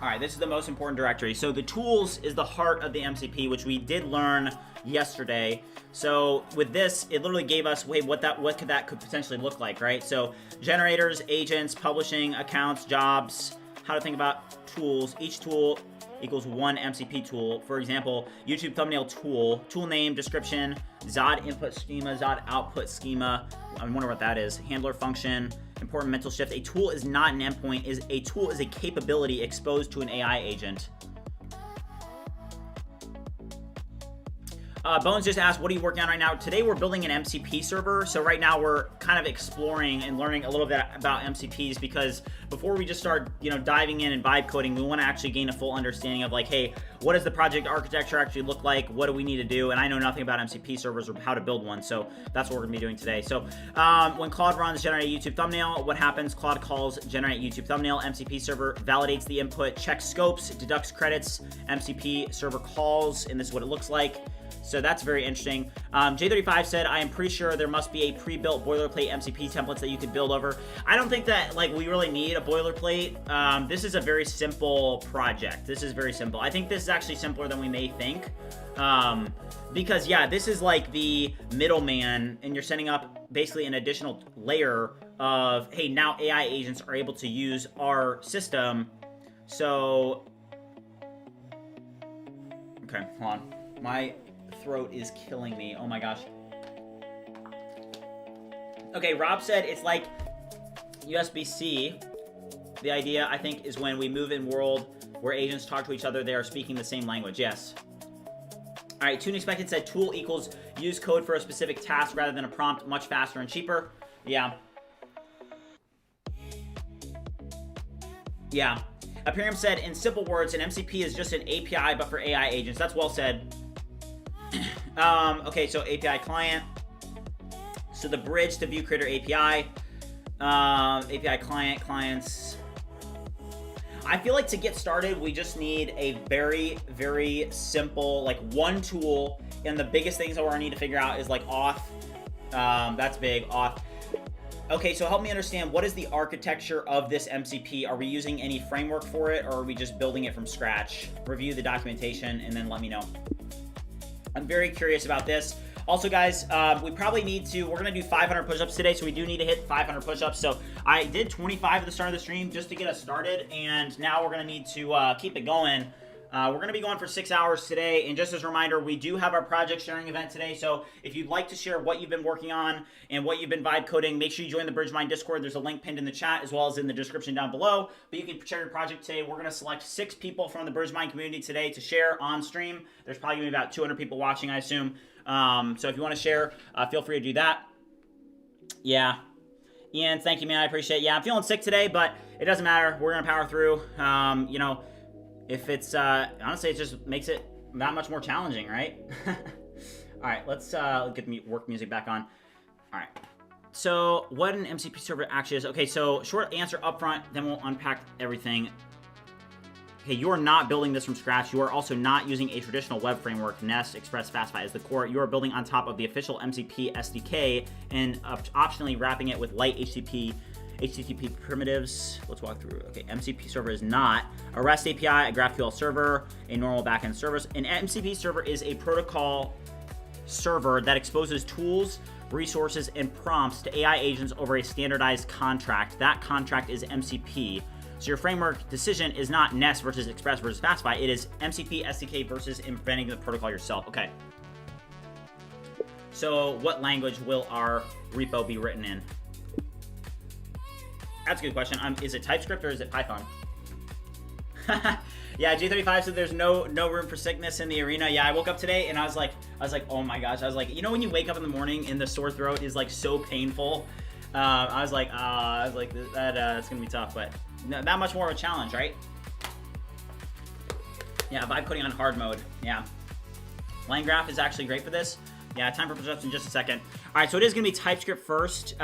All right, this is the most important directory. So the tools is the heart of the MCP, which we did learn yesterday. So with this, it literally gave us, wait, what could that potentially look like, right? So generators, agents, publishing, accounts, jobs, how to think about tools. Each tool equals one MCP tool. For example, YouTube thumbnail tool, tool name, description, Zod input schema, Zod output schema. I wonder what that is. Handler function, important mental shift. A tool is not an endpoint. A tool is a capability exposed to an AI agent. Bones just asked, what are you working on right now? Today we're building an MCP server. So right now we're kind of exploring and learning a little bit about MCPs, because before we just start, diving in and vibe coding, we want to actually gain a full understanding of like, hey, what does the project architecture actually look like? What do we need to do? And I know nothing about MCP servers or how to build one. So that's what we're gonna be doing today. So when Claude runs generate YouTube thumbnail, what happens? Claude calls generate YouTube thumbnail, MCP server validates the input, checks scopes, deducts credits, MCP server calls, and this is what it looks like. So that's very interesting. J35 said, I am pretty sure there must be a pre-built boilerplate MCP templates that you could build over. I don't think that we really need a boilerplate. This is a very simple project. This is very simple. I think this is actually simpler than we may think. Because yeah, this is like the middleman, and you're setting up basically an additional layer of, hey, now AI agents are able to use our system. So, okay, hold on. My throat is killing me. Oh my gosh. Okay, Rob said it's like USB-C. The idea, I think, is when we move in world where agents talk to each other, they are speaking the same language. Yes. All right, Tune Expected said tool equals use code for a specific task rather than a prompt, much faster and cheaper. Yeah. Yeah. Aperium said, in simple words, an MCP is just an API, but for AI agents. That's well said. Okay, so API client. So the bridge to ViewCreator API. API client, clients. I feel like to get started, we just need a very, very simple, one tool. And the biggest things that we're gonna need to figure out is auth. That's big, auth. Okay, so help me understand, what is the architecture of this MCP? Are we using any framework for it, or are we just building it from scratch? Review the documentation and then let me know. I'm very curious about this. Also, guys, we probably need to, we're gonna do 500 push-ups today, so we do need to hit 500 push-ups. So I did 25 at the start of the stream just to get us started, and now we're gonna need to keep it going. We're gonna be going for 6 hours today, and just as a reminder, we do have our project sharing event today, so if you'd like to share what you've been working on and what you've been vibe coding, make sure you join the BridgeMind Discord. There's a link pinned in the chat as well as in the description down below, but you can share your project today. We're gonna select 6 people from the BridgeMind community today to share on stream. There's probably gonna be about 200 people watching, I assume. So if you wanna share, feel free to do that. Yeah. Ian, thank you, man, I appreciate it. Yeah, I'm feeling sick today, but it doesn't matter. We're gonna power through. If it's, honestly, it just makes it that much more challenging, right? All right, let's get the work music back on. All right, so what an MCP server actually is. Okay, so short answer up front, then we'll unpack everything. Okay, you are not building this from scratch. You are also not using a traditional web framework. Nest, Express, Fastfy as the core. You are building on top of the official MCP SDK and optionally wrapping it with light HTTP primitives. Let's walk through. Okay, MCP server is not a REST API, a GraphQL server, a normal backend service. An MCP server is a protocol server that exposes tools, resources, and prompts to AI agents over a standardized contract. That contract is MCP. So your framework decision is not Nest versus Express versus Fastfy. It is MCP SDK versus inventing the protocol yourself. Okay. So what language will our repo be written in? That's a good question. Is it TypeScript or is it Python? Yeah, J35 said there's no room for sickness in the arena. Yeah, I woke up today and I was like, oh my gosh. I was like, when you wake up in the morning and the sore throat is so painful. I was like, that's gonna be tough, but not much more of a challenge, right? Yeah, vibe coding on hard mode. Yeah. Line graph is actually great for this. Yeah, time for Pushups in just a second. All right, so it is going to be TypeScript first.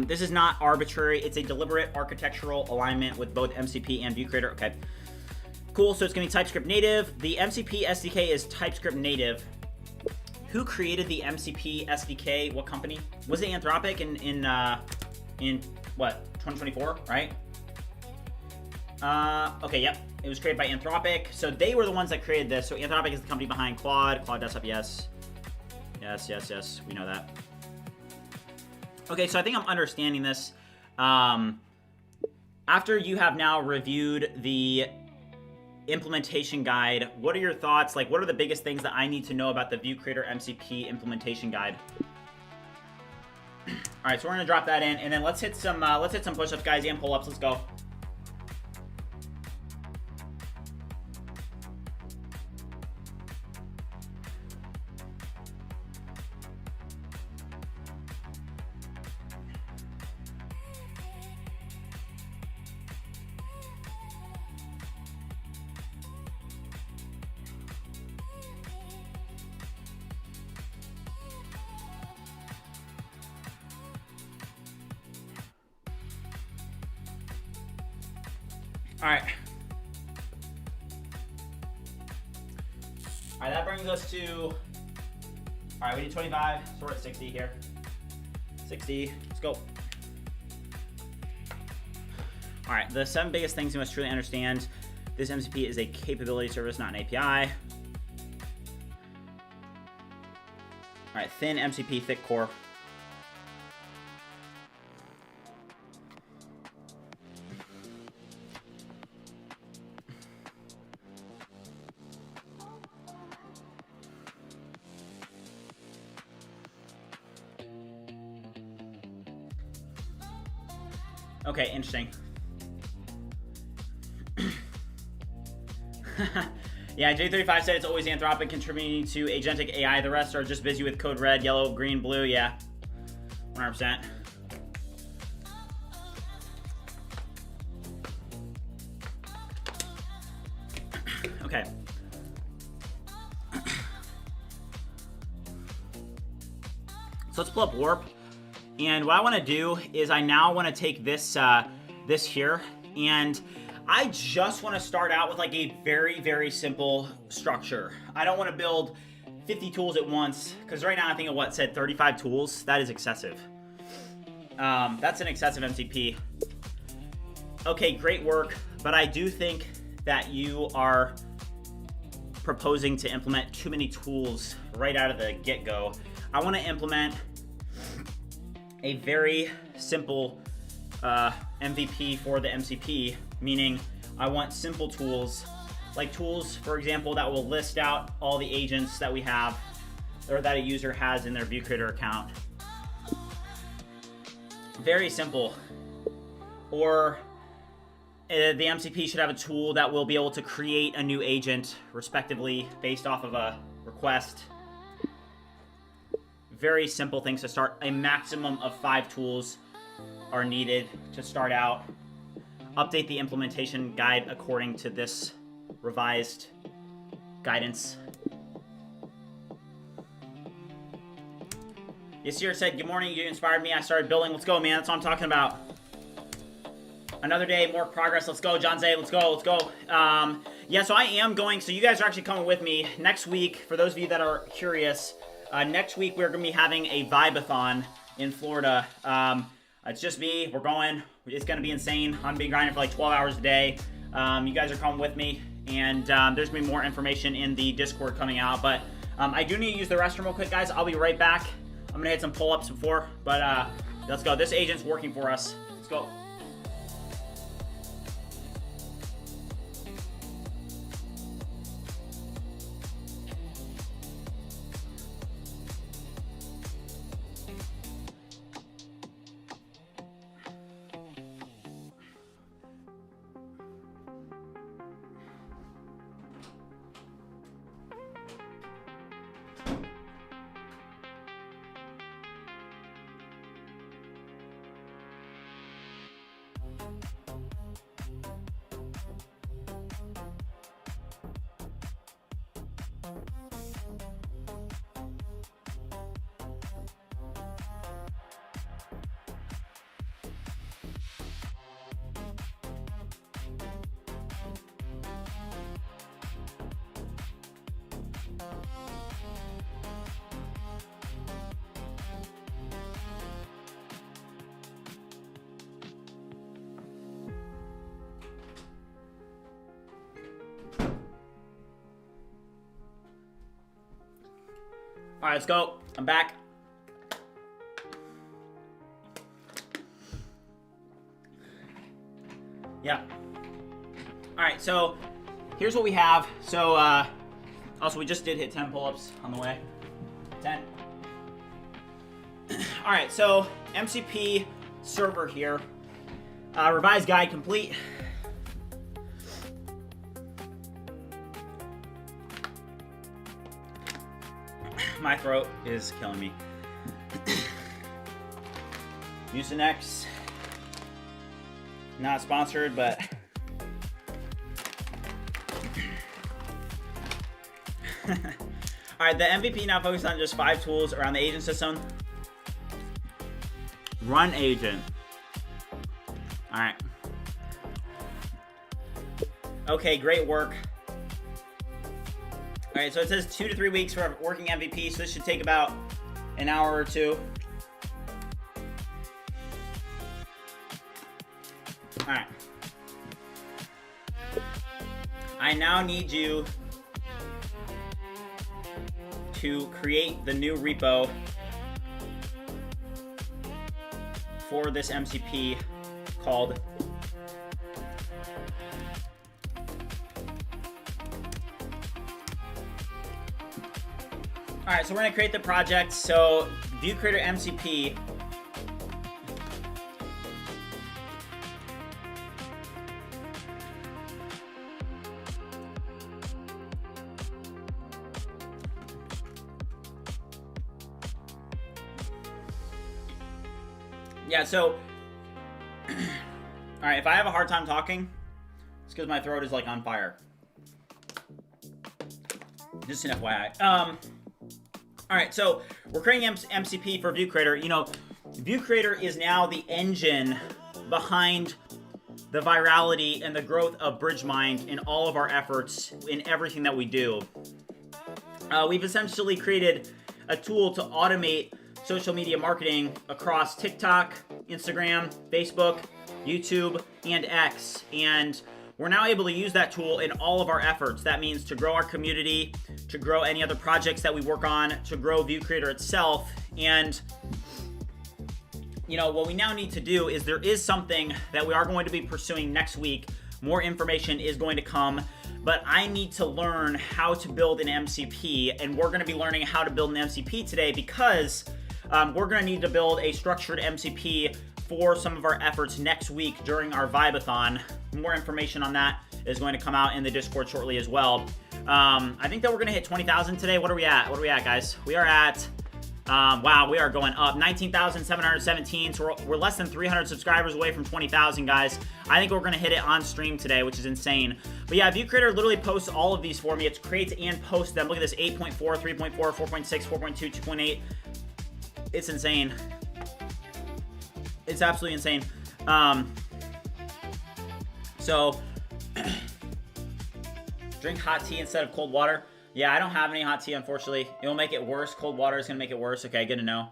This is not arbitrary. It's a deliberate architectural alignment with both MCP and ViewCreator. Okay, cool. So it's going to be TypeScript native. The MCP SDK is TypeScript native. Who created the MCP SDK? What company? Was it Anthropic in what, 2024, right? Okay, yep. It was created by Anthropic. So they were the ones that created this. So Anthropic is the company behind Claude Desktop, yes. Yes, we know that. Okay, so I think I'm understanding this. After you have now reviewed the implementation guide, what are your thoughts? Like, what are the biggest things that I need to know about the ViewCreator MCP implementation guide? All right, so we're gonna drop that in, and then let's hit some push-ups, guys, and pull-ups. Let's go. All right, that brings us to, all right, we did 25, so we're at 60 here. 60, let's go. All right, the 7 biggest things you must truly understand. This MCP is a capability service, not an API. All right, thin MCP, thick core. Okay, interesting. Yeah, J35 said it's always Anthropic contributing to agentic AI. The rest are just busy with code red, yellow, green, blue. Yeah, 100%. Okay. So let's pull up Warp. And what I want to do is I now want to take this this here, and I just want to start out with like a very, very simple structure. I don't want to build 50 tools at once, because right now I think of what said 35 tools. That is excessive. That's an excessive MCP. Okay, great work, but I do think that you are proposing to implement too many tools right out of the get-go. I want to implement a very simple MVP for the MCP, meaning I want simple tools, like tools, for example, that will list out all the agents that we have or that a user has in their ViewCreator account. Very simple. Or the MCP should have a tool that will be able to create a new agent, respectively, based off of a request. Very simple things to start. A maximum of 5 tools are needed to start out. Update the implementation guide according to this revised guidance. Yasir said, good morning, you inspired me. I started building. Let's go, man. That's what I'm talking about. Another day, more progress. Let's go, John Zay. Let's go, let's go. Yeah, so I am going. So you guys are actually coming with me next week. For those of you that are curious, next week, we're going to be having a Vibe-a-thon in Florida. It's just me. We're going. It's going to be insane. I'm going to be grinding for like 12 hours a day. You guys are coming with me. And there's going to be more information in the Discord coming out. But I do need to use the restroom real quick, guys. I'll be right back. I'm going to hit some pull-ups before. But let's go. This agent's working for us. Let's go. All right, let's go. I'm back. Yeah. All right, so here's what we have. So also we just did hit 10 pull-ups on the way. 10. All right, so MCP server here. Revised guide complete. My throat is killing me. Mucinex. Not sponsored, but all right, the MVP now focuses on just 5 tools around the agent system. Run agent. All right. Okay, great work. All right, so it says 2 to 3 weeks for working MVP, so this should take about an hour or 2. All right. I now need you to create the new repo for this MCP called all right, so we're gonna create the project. So ViewCreator MCP. Yeah, so all right, if I have a hard time talking, it's because my throat is like on fire. Just an FYI. All right, so we're creating MCP for ViewCreator. You know, ViewCreator is now the engine behind the virality and the growth of BridgeMind in all of our efforts in everything that we do. We've essentially created a tool to automate social media marketing across TikTok, Instagram, Facebook, YouTube, and X. And we're now able to use that tool in all of our efforts. That means to grow our community, to grow any other projects that we work on, to grow ViewCreator itself. And you know, what we now need to do is there is something that we are going to be pursuing next week. More information is going to come, but I need to learn how to build an MCP, and we're going to be learning how to build an MCP today because we're going to need to build a structured MCP for some of our efforts next week during our Vibe-a-thon. More information on that is going to come out in the Discord shortly as well. I think that we're going to hit 20,000 today. What are we at? What are we at, guys? We are at, wow, we are going up. 19,717, so we're less than 300 subscribers away from 20,000, guys. I think we're going to hit it on stream today, which is insane. But yeah, ViewCreator literally posts all of these for me. It creates and posts them. Look at this, 8.4, 3.4, 4.6, 4.2, 2.8. It's insane. It's absolutely insane. So, drink hot tea instead of cold water. Yeah, I don't have any hot tea, unfortunately. It will make it worse. Cold water is going to make it worse. Okay, good to know.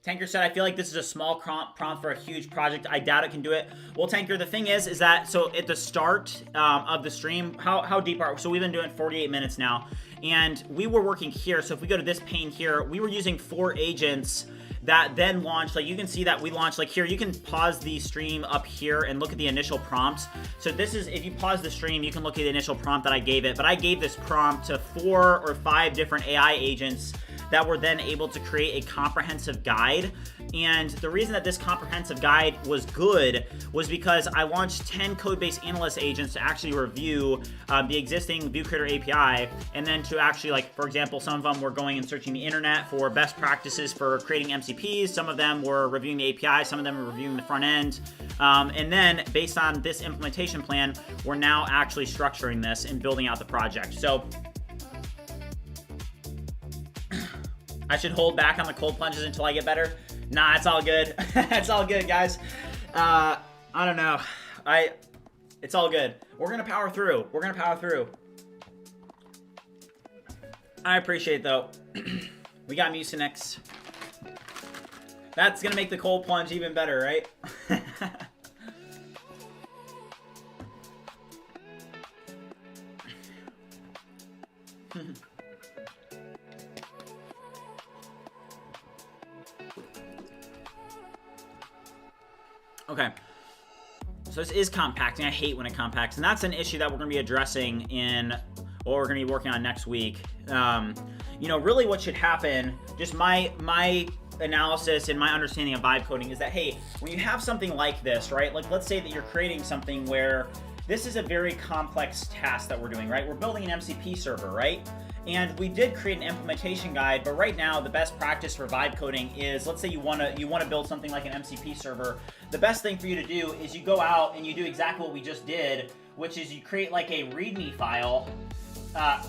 Tanker said, I feel like this is a small prompt for a huge project. I doubt it can do it. Well, Tanker, the thing is that, so at the start of the stream, how deep are we? So we've been doing 48 minutes now, and we were working here. So if we go to this pane here, we were using 4 agents that then launched. Like you can see that we launched, like here, you can pause the stream up here and look at the initial prompts. So this is, if you pause the stream, you can look at the initial prompt that I gave it, but I gave this prompt to 4 or 5 different AI agents that were then able to create a comprehensive guide. And the reason that this comprehensive guide was good was because I launched 10 code-based analyst agents to actually review the existing ViewCreator API, and then to actually, like, for example, some of them were going and searching the internet for best practices for creating MCPs, some of them were reviewing the API, some of them were reviewing the front end, and then based on this implementation plan, we're now actually structuring this and building out the project. So I should hold back on the cold plunges until I get better. Nah, it's all good. It's all good, guys. I don't know. It's all good. We're gonna power through. We're gonna power through. I appreciate it, though. We got Mucinex. That's gonna make the cold plunge even better, right? Okay. So this is compacting. I hate when it compacts, and that's an issue that we're going to be addressing in what we're going to be working on next week. You know, really what should happen, just my analysis and my understanding of vibe coding is that, hey, when you have something like this, right? Like, let's say that you're creating something where this is a very complex task that we're doing, right? We're building an MCP server, right? And we did create an implementation guide, but right now the best practice for vibe coding is, let's say you want to build something like an MCP server. The best thing for you to do is you go out and you do exactly what we just did, which is you create like a README file.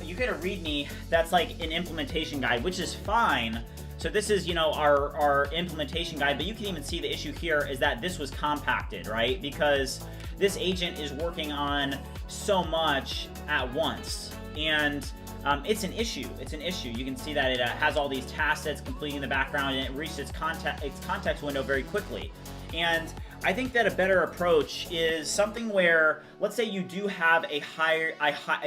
You get a README that's like an implementation guide, which is fine. So this is, you know, our implementation guide, but you can even see the issue here is that this was compacted, right? Because this agent is working on so much at once, and it's an issue. It's an issue. You can see that it has all these tasks that's completing in the background, and it reaches its context window very quickly. And I think that a better approach is something where, let's say you do have a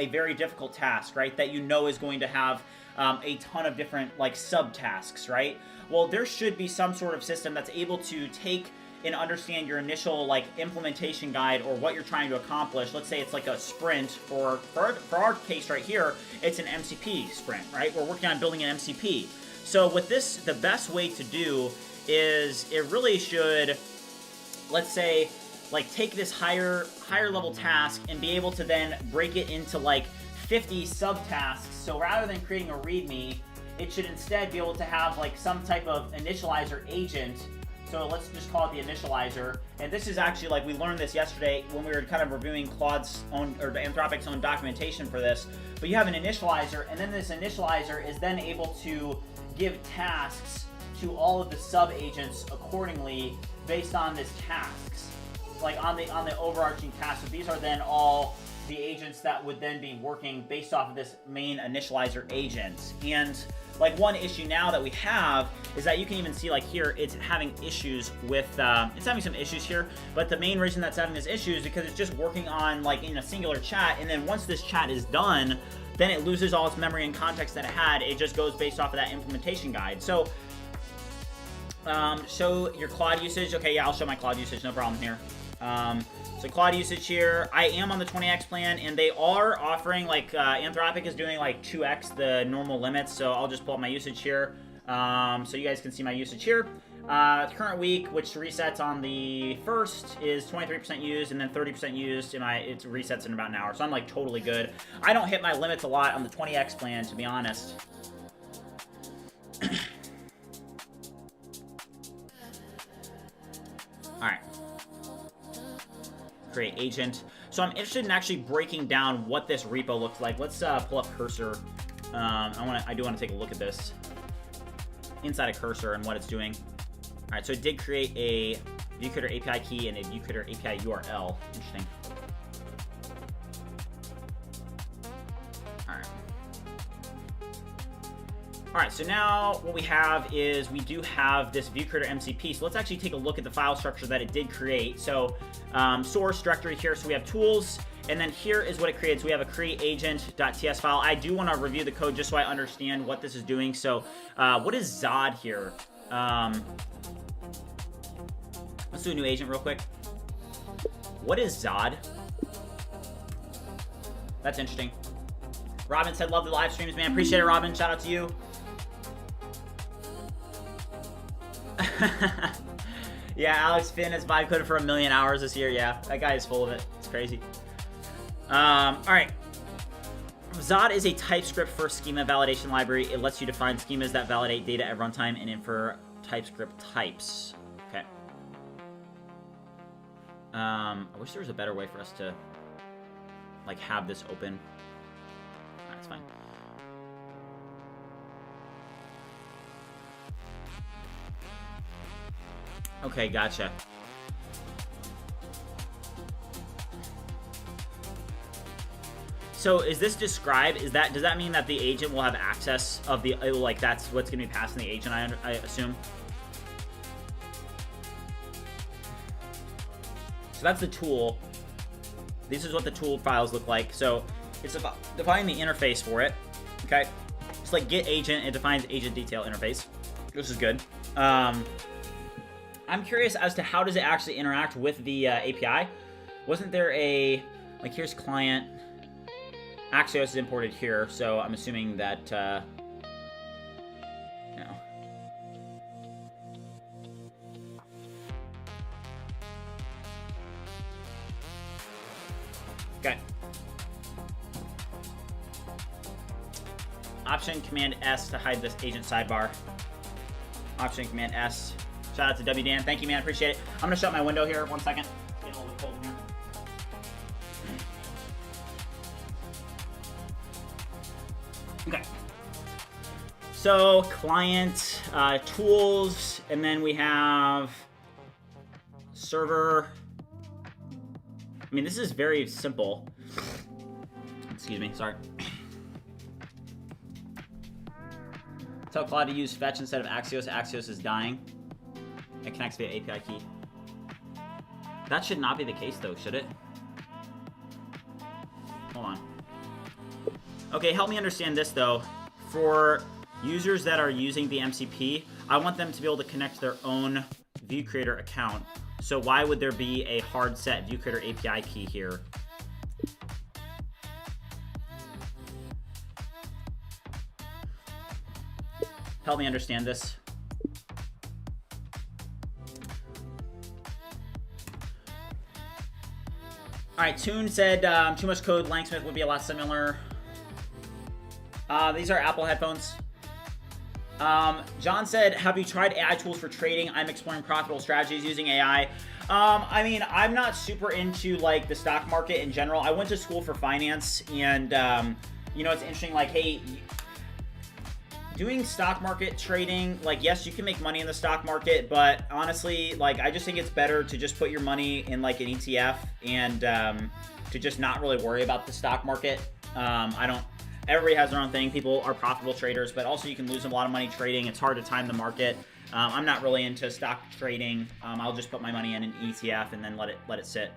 very difficult task, right? That you know is going to have a ton of different like subtasks, right? Well, there should be some sort of system that's able to take and understand your initial like implementation guide or what you're trying to accomplish. Let's say it's like a sprint, or for our case right here, it's an MCP sprint, right? We're working on building an MCP. So with this, the best way to do is it really should, let's say, like take this higher level task and be able to then break it into like 50 subtasks. So rather than creating a README, it should instead be able to have like some type of initializer agent. So let's just call it the initializer. And this is actually, like, we learned this yesterday when we were kind of reviewing Claude's own, or Anthropic's own documentation for this. But you have an initializer, and then this initializer is then able to give tasks to all of the sub-agents accordingly based on this tasks, like on the overarching task. So these are then all the agents that would then be working based off of this main initializer agent. And like one issue now that we have is that you can even see like here, it's having issues with, it's having some issues here, but the main reason that's having this issue is because it's just working on like in a singular chat, and then once this chat is done, then it loses all its memory and context that it had. It just goes based off of that implementation guide. So, show your Claude usage. Okay, yeah, I'll show my Claude usage, no problem here. So Claude usage here, I am on the 20x plan, and they are offering, like, Anthropic is doing like 2x the normal limits, so I'll just pull up my usage here, so you guys can see my usage here. Current week, which resets on the 1st, is 23% used, and then 30% used, and it resets in about an hour, so I'm like totally good. I don't hit my limits a lot on the 20x plan, to be honest. Alright. Create agent. So I'm interested in actually breaking down what this repo looks like. Let's pull up Cursor. I do want to take a look at this inside of Cursor and what it's doing. All right, so it did create a ViewCreator API key and a ViewCreator API URL. Interesting. All right, so now what we have is we do have this ViewCreator MCP. So let's actually take a look at the file structure that it did create. So source directory here, so we have tools, and then here is what it creates. We have a create agent.ts file. I do want to review the code just so I understand what this is doing. So what is Zod here? Let's do a new agent real quick. What is Zod? That's interesting. Robin said, love the live streams, man. Appreciate it, Robin. Shout out to you. Yeah, Alex Finn has vibe coded for 1 million hours this year. Yeah, that guy is full of it. It's crazy. All right. Zod is a TypeScript first schema validation library. It lets you define schemas that validate data at runtime and infer TypeScript types. Okay. I wish there was a better way for us to like have this open. That's fine. Okay, gotcha. So is this described? Does that mean that the agent will have access of the, like that's what's going to be passing the agent, I assume? So that's the tool. This is what the tool files look like. So it's about defining the interface for it. Okay. It's like get agent, it defines agent detail interface. This is good. I'm curious as to how does it actually interact with the API. Wasn't there a, like, here's client. Axios is imported here, so I'm assuming that, no. Okay. Option Command S to hide this agent sidebar. Option Command S. Shout out to W Dan. Thank you, man. Appreciate it. I'm gonna shut my window here. 1 second. It's getting a little bit cold in here. Okay. So client tools, and then we have server. I mean, this is very simple. Excuse me. Sorry. Tell Claude to use fetch instead of Axios. Axios is dying. It connects via API key. That should not be the case, though, should it? Hold on. Okay, help me understand this, though. For users that are using the MCP, I want them to be able to connect their own ViewCreator account. So why would there be a hard set ViewCreator API key here? Help me understand this. All right, Toon said too much code. Langsmith would be a lot similar. These are Apple headphones. John said, have you tried AI tools for trading? I'm exploring profitable strategies using AI. I mean, I'm not super into like the stock market in general. I went to school for finance, and you know, it's interesting. Like, hey, doing stock market trading, like, yes, you can make money in the stock market, but honestly, like, I just think it's better to just put your money in like an ETF and to just not really worry about the stock market. Everybody has their own thing. People are profitable traders, but also you can lose a lot of money trading. It's hard to time the market. I'm not really into stock trading. I'll just put my money in an ETF and then let it sit.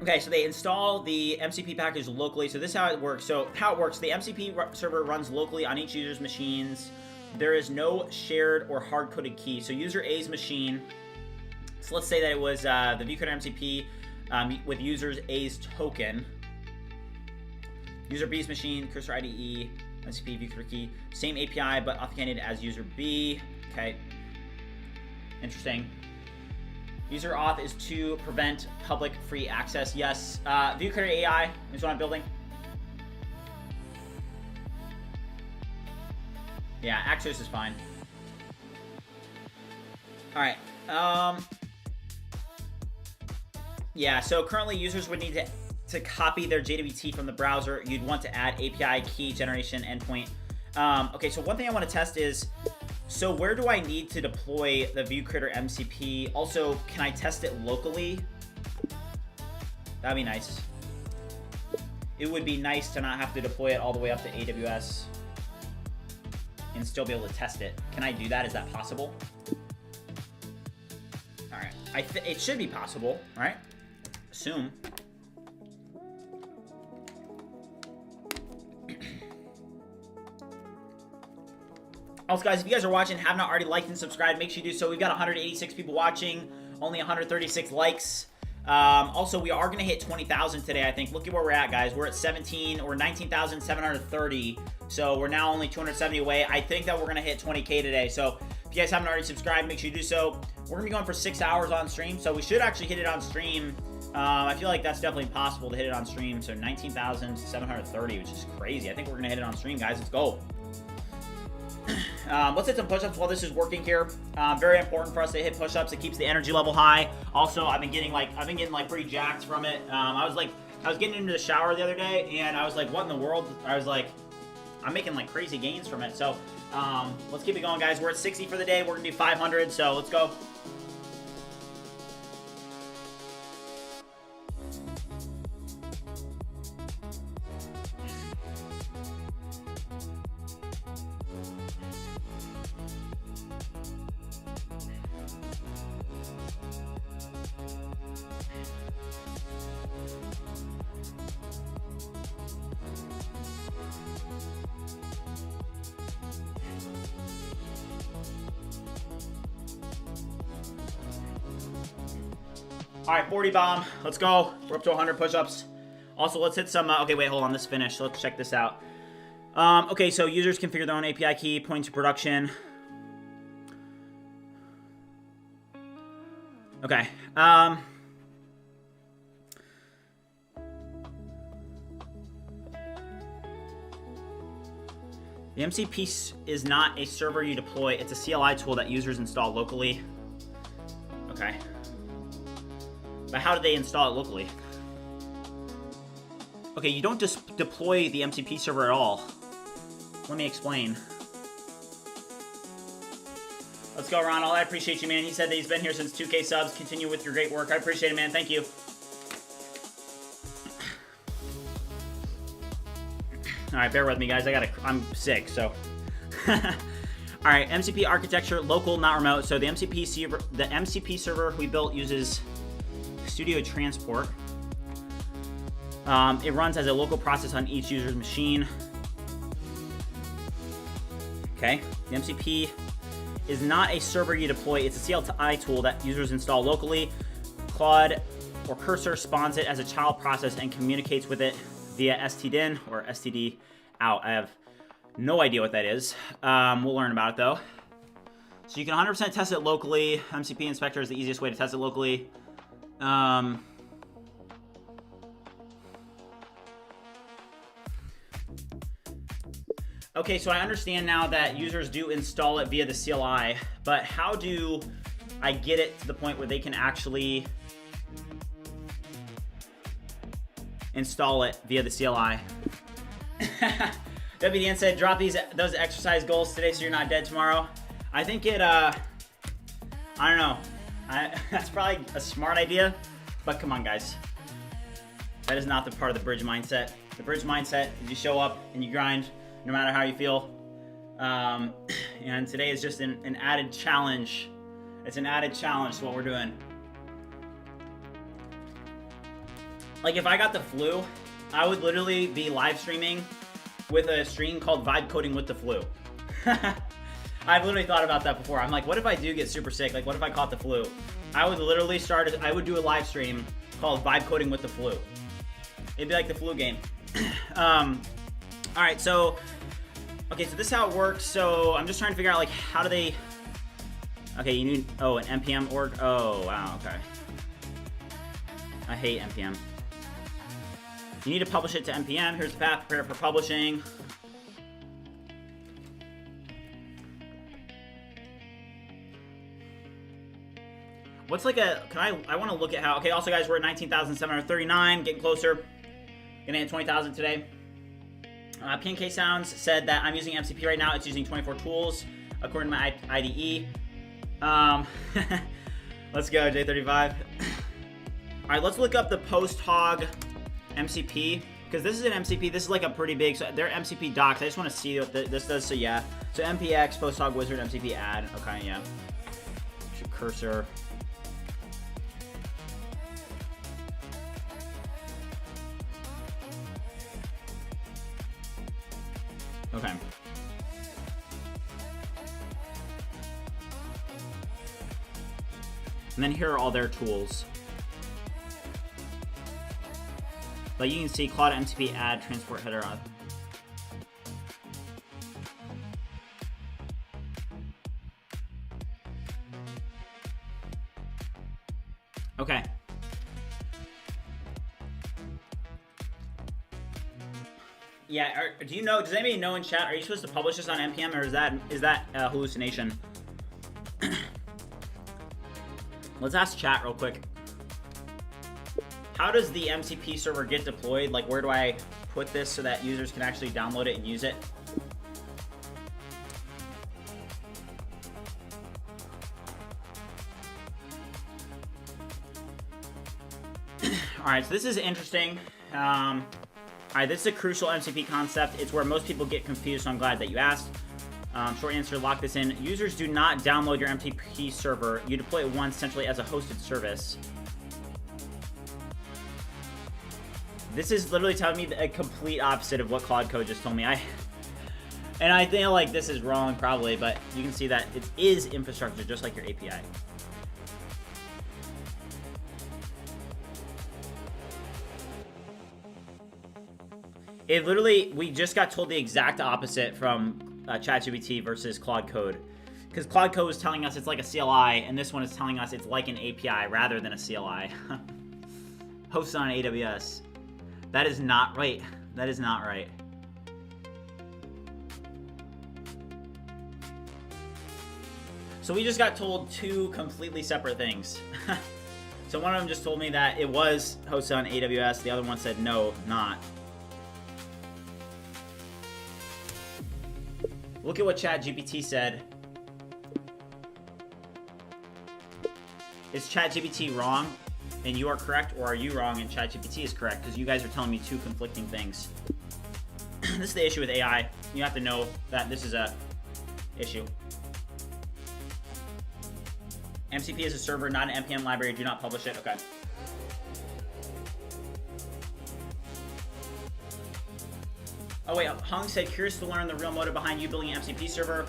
Okay, so they install the MCP package locally. So this is how it works. So how it works, the MCP server runs locally on each user's machines. There is no shared or hard-coded key. So user A's machine, so let's say that it was the ViewCreator MCP with users A's token. User B's machine, cursor IDE, MCP ViewCreator key. Same API, but authenticated as user B. Okay, interesting. User auth is to prevent public free access. Yes. ViewCreator AI is what I'm building. Yeah, Axios is fine. All right. Yeah, so currently users would need to copy their JWT from the browser. You'd want to add API key generation endpoint. Okay, so one thing I want to test is, so where do I need to deploy the ViewCreator MCP? Also, can I test it locally? That'd be nice. It would be nice to not have to deploy it all the way up to AWS and still be able to test it. Can I do that? Is that possible? All right. It should be possible, right? Assume. Also, guys, if you guys are watching, have not already liked and subscribed, make sure you do so. We've got 186 people watching, only 136 likes. Also, we are going to hit 20,000 today, I think. Look at where we're at, guys. We're at 19,730. So we're now only 270 away. I think that we're going to hit 20K today. So if you guys haven't already subscribed, make sure you do so. We're going to be going for 6 hours on stream, so we should actually hit it on stream. I feel like that's definitely possible to hit it on stream. So 19,730, which is crazy. I think we're going to hit it on stream, guys. Let's go. Let's hit some push-ups while this is working here. Very important for us to hit push-ups. It keeps the energy level high. Also, I've been getting pretty jacked from it. I was getting into the shower the other day, and I was like, what in the world? I was like, I'm making like crazy gains from it. So let's keep it going, guys. We're at 60 for the day. We're gonna do 500. So let's go. All right, 40 bomb. Let's go. We're up to 100 push-ups. Also, let's hit some... okay, wait, hold on. This is finished. Let's check this out. Okay, so users configure their own API key, pointing to production. Okay. The MCP is not a server you deploy. It's a CLI tool that users install locally. Okay. But how do they install it locally? Okay, you don't just deploy the MCP server at all. Let me explain. Let's go, Ronald. I appreciate you, man. He said that he's been here since 2K subs. Continue with your great work. I appreciate it, man. Thank you. All right, bear with me, guys. I'm sick, so. All right, MCP architecture, local, not remote. So the MCP server we built uses Studio Transport. It runs as a local process on each user's machine. Okay, the MCP is not a server you deploy. It's a CLI tool that users install locally. Claude or Cursor spawns it as a child process and communicates with it via stdin or std out. I have no idea what that is. We'll learn about it though. So you can 100% test it locally. MCP inspector is the easiest way to test it locally. Okay, so I understand now that users do install it via the CLI, but how do I get it to the point where they can actually install it via the CLI? WDN said, drop those exercise goals today so you're not dead tomorrow. I think it, I don't know. That's probably a smart idea, but come on, guys. That is not the part of the bridge mindset. The bridge mindset is you show up and you grind no matter how you feel. And today is just an added challenge. It's an added challenge to what we're doing. Like if I got the flu, I would literally be live streaming with a stream called Vibe Coding with the Flu. I've literally thought about that before. I'm like, what if I do get super sick? Like, what if I caught the flu? I would literally I would do a live stream called Vibe Coding with the Flu. It'd be like the flu game. All right, so, okay, so this is how it works. So I'm just trying to figure out, like, how do they, okay, you need, oh, an NPM org. Oh, wow, okay. I hate NPM. You need to publish it to NPM. Here's the path, prepare for publishing. What's like a, I want to look at how, okay, also guys, we're at 19,739, getting closer. Gonna hit 20,000 today. PNK Sounds said that I'm using MCP right now. It's using 24 tools, according to my IDE. Let's go, J35. All right, let's look up the post-hog MCP, because this is an MCP. This is like a pretty big, so they're MCP docs. I just want to see what this does, so yeah. So MPX, post-hog wizard, MCP add. Okay, yeah. Cursor. Okay. And then here are all their tools. Like you can see, Claude MCP add transport header on. Okay. Yeah, do you know, does anybody know in chat, are you supposed to publish this on NPM, or is that a hallucination? Let's ask chat real quick. How does the MCP server get deployed? Like, where do I put this so that users can actually download it and use it? All right, so this is interesting. All right, this is a crucial MCP concept. It's where most people get confused, so I'm glad that you asked. Short answer, lock this in. Users do not download your MCP server. You deploy it once, essentially as a hosted service. This is literally telling me a complete opposite of what Claude Code just told me. And I think like this is wrong probably, but you can see that it is infrastructure just like your API. It literally, we just got told the exact opposite from ChatGPT versus Claude Code. Because Claude Code was telling us it's like a CLI, and this one is telling us it's like an API rather than a CLI. Hosted on AWS. That is not right. That is not right. So we just got told two completely separate things. So one of them just told me that it was hosted on AWS. The other one said no, not. Look at what ChatGPT said. Is ChatGPT wrong and you are correct, or are you wrong and ChatGPT is correct? Because you guys are telling me two conflicting things. This is the issue with AI. You have to know that this is a issue. MCP is a server, not an NPM library. Do not publish it. Okay. Oh wait, Hung said, curious to learn the real motive behind you building an MCP server.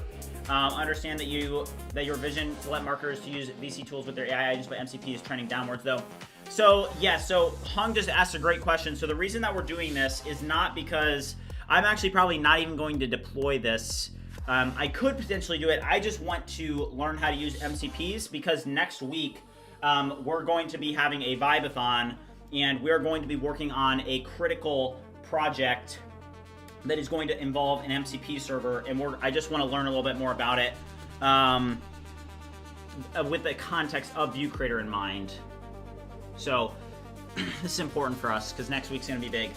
Understand that your vision to let marketers to use VC tools with their AI agents, but MCP is trending downwards though. So yeah, so Hung just asked a great question. So the reason that we're doing this is not because I'm actually probably not even going to deploy this. I could potentially do it. I just want to learn how to use MCPs because next week we're going to be having a Vibe-a-thon and we're going to be working on a critical project that is going to involve an MCP server, and I just want to learn a little bit more about it with the context of ViewCreator in mind. So this is important for us because next week's going to be big.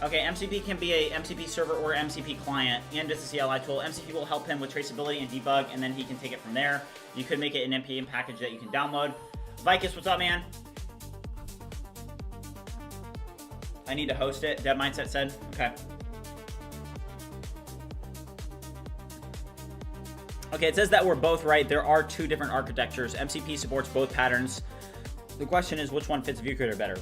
Okay, MCP can be a MCP server or MCP client and just a CLI tool. MCP will help him with traceability and debug, and then he can take it from there. You could make it an NPM package that you can download. Vicus, what's up, man? I need to host it, Dev Mindset said. Okay. Okay, it says that we're both right. There are two different architectures. MCP supports both patterns. The question is, which one fits ViewCreator better?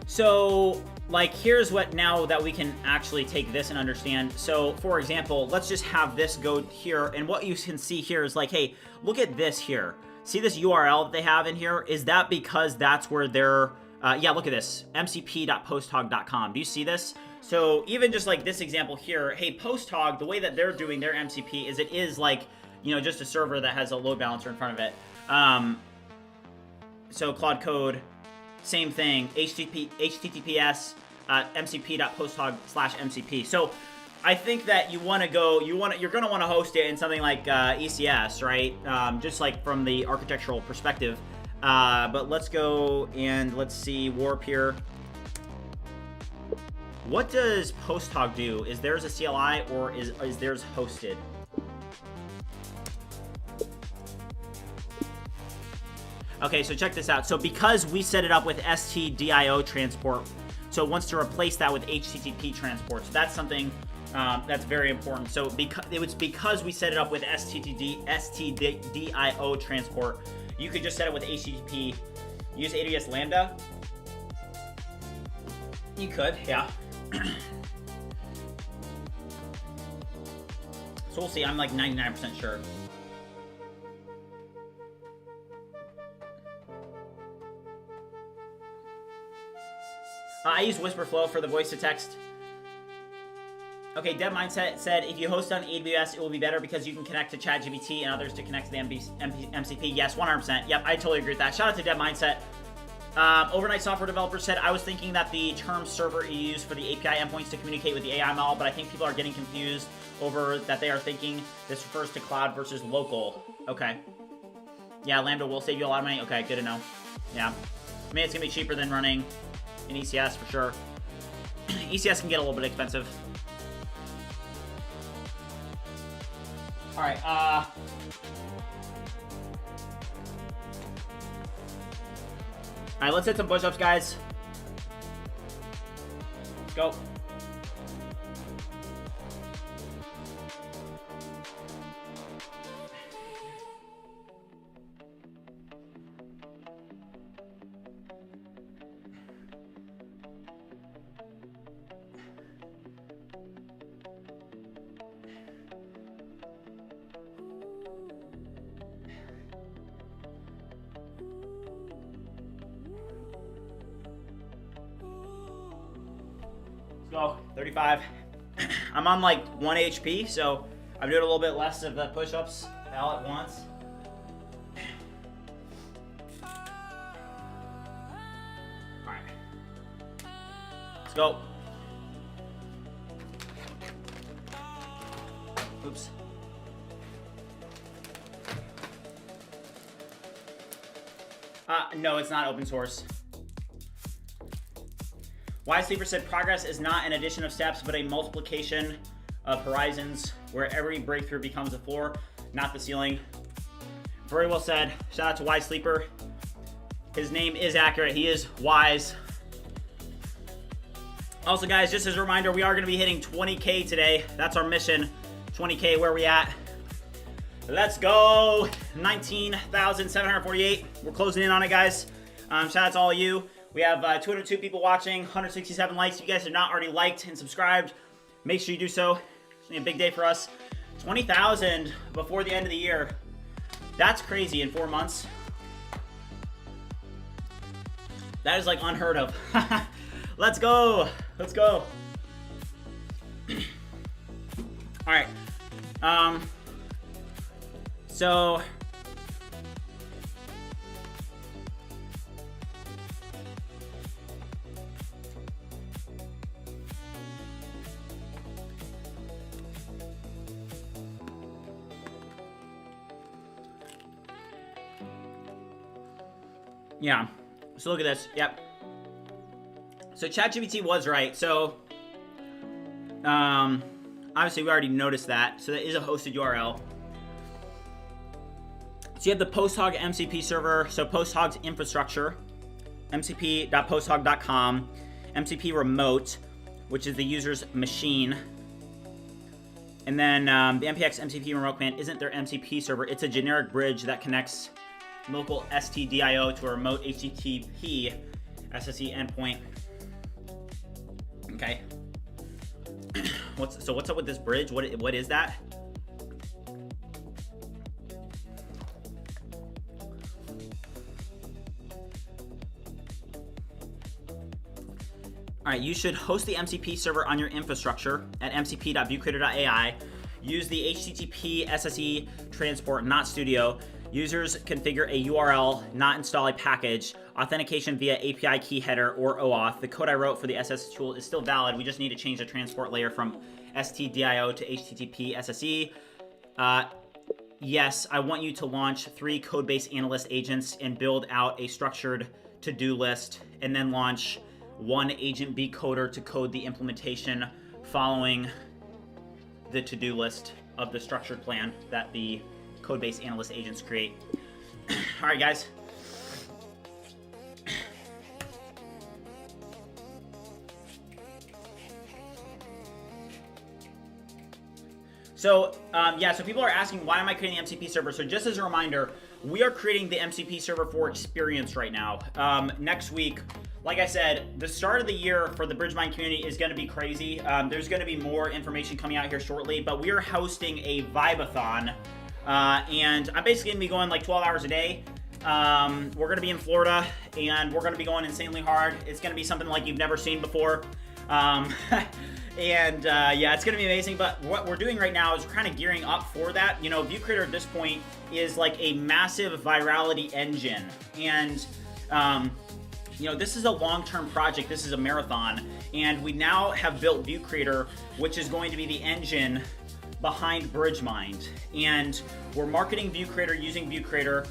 So, like, here's what now that we can actually take this and understand. So, for example, let's just have this go here. And what you can see here is like, hey, look at this here. See this URL that they have in here? Is that because that's where they're... yeah, look at this, mcp.posthog.com. Do you see this? So even just like this example here, hey, Posthog, the way that they're doing their MCP is it is like, you know, just a server that has a load balancer in front of it. So Claude Code, same thing, https mcp.posthog/mcp. So I think that you're gonna want to host it in something like ECS, right? Just like from the architectural perspective. But let's go and let's see Warp here. What does Posthog do? Is theirs a CLI or is theirs hosted? Okay, so check this out. So because we set it up with stdio transport, so it wants to replace that with HTTP transport. So that's something that's very important. So because we set it up with stdio transport, you could just set it with HTTP. Use AWS Lambda. You could, yeah. So we'll see. I'm like 99% sure. I use Whisperflow for the voice to text. Okay, Dev Mindset said, if you host on AWS, it will be better because you can connect to ChatGPT and others to connect to the MCP. Yes, 100%. Yep, I totally agree with that. Shout out to Dev Mindset. Overnight Software Developer said, I was thinking that the term server is used for the API endpoints to communicate with the AI model, but I think people are getting confused over that they are thinking this refers to cloud versus local. Okay. Yeah, Lambda will save you a lot of money. Okay, good to know. Yeah. I mean, it's going to be cheaper than running in ECS for sure. ECS can get a little bit expensive. All right, all right, let's hit some push-ups, guys. Let's go. go. 35. I'm on like 1 HP, so I'm doing a little bit less of the push-ups all at once. All right. Let's go. Oops. No, it's not open source. Wise Sleeper said progress is not an addition of steps, but a multiplication of horizons where every breakthrough becomes a floor, not the ceiling. Very well said. Shout out to Wise Sleeper. His name is accurate. He is wise. Also, guys, just as a reminder, we are going to be hitting 20K today. That's our mission. 20K, where we at? Let's go. 19,748. We're closing in on it, guys. Shout out to all of you. We have 202 people watching, 167 likes. If you guys have not already liked and subscribed, make sure you do so. It's gonna be a big day for us. 20,000 before the end of the year. That's crazy in 4 months. That is like unheard of. Let's go. Let's go. All right. So yeah, so look at this. Yep. So ChatGPT was right. So obviously we already noticed that. So that is a hosted URL. So you have the PostHog MCP server. So PostHog's infrastructure, mcp.posthog.com, MCP remote, which is the user's machine. And then the npx MCP remote command isn't their MCP server. It's a generic bridge that connects local STDIO to a remote HTTP SSE endpoint. Okay. What's up with this bridge? What is that? All right, you should host the MCP server on your infrastructure at mcp.viewcreator.ai. Use the HTTP SSE transport, not Studio. Users configure a URL, not install a package. Authentication via API key header or OAuth. The code I wrote for the SSE tool is still valid. We just need to change the transport layer from STDIO to HTTP SSE. Yes, I want you to launch 3 code-based analyst agents and build out a structured to-do list, and then launch 1 agent B coder to code the implementation following the to-do list of the structured plan that the code-based analyst agents create. All right, guys. So, yeah, so people are asking, why am I creating the MCP server? So just as a reminder, we are creating the MCP server for experience right now. Next week, like I said, the start of the year for the BridgeMind community is going to be crazy. There's going to be more information coming out here shortly, but we are hosting a Vibe-a-thon, and I'm basically going to be going like 12 hours a day. We're going to be in Florida, and we're going to be going insanely hard. It's going to be something like you've never seen before. And yeah, it's going to be amazing. But what we're doing right now is we're kind of gearing up for that. You know, ViewCreator at this point is like a massive virality engine. And, you know, this is a long-term project. This is a marathon. And we now have built ViewCreator, which is going to be the engine behind BridgeMind. And we're marketing ViewCreator using ViewCreator.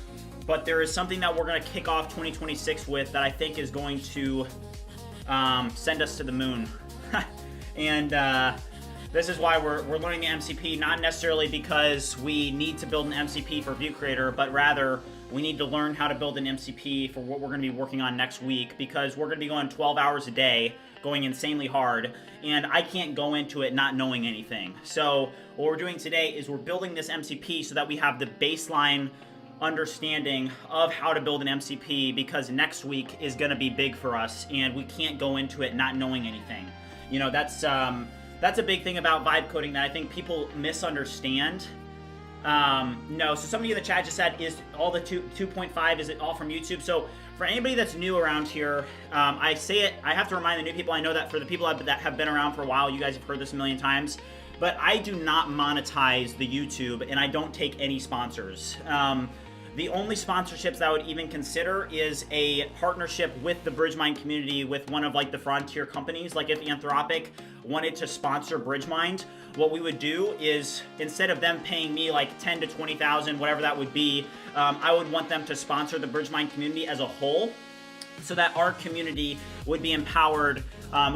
But there is something that we're going to kick off 2026 with that I think is going to send us to the moon. And this is why we're learning the MCP, not necessarily because we need to build an MCP for ViewCreator, but rather we need to learn how to build an MCP for what we're going to be working on next week, because we're going to be going 12 hours a day, going insanely hard, and I can't go into it not knowing anything. So what we're doing today is we're building this MCP so that we have the baseline understanding of how to build an MCP, because next week is going to be big for us, and we can't go into it not knowing anything. You know, that's a big thing about vibe coding that I think people misunderstand. No, so somebody in the chat just said, is all the 2.5, is it all from YouTube? So for anybody that's new around here, I say it, I have to remind the new people, I know that for the people that have been around for a while, you guys have heard this a million times, but I do not monetize the YouTube, and I don't take any sponsors. The only sponsorships that I would even consider is a partnership with the BridgeMind community with one of like the frontier companies. Like if Anthropic wanted to sponsor BridgeMind, what we would do is instead of them paying me like 10 to 20,000, whatever that would be, I would want them to sponsor the BridgeMind community as a whole, so that our community would be empowered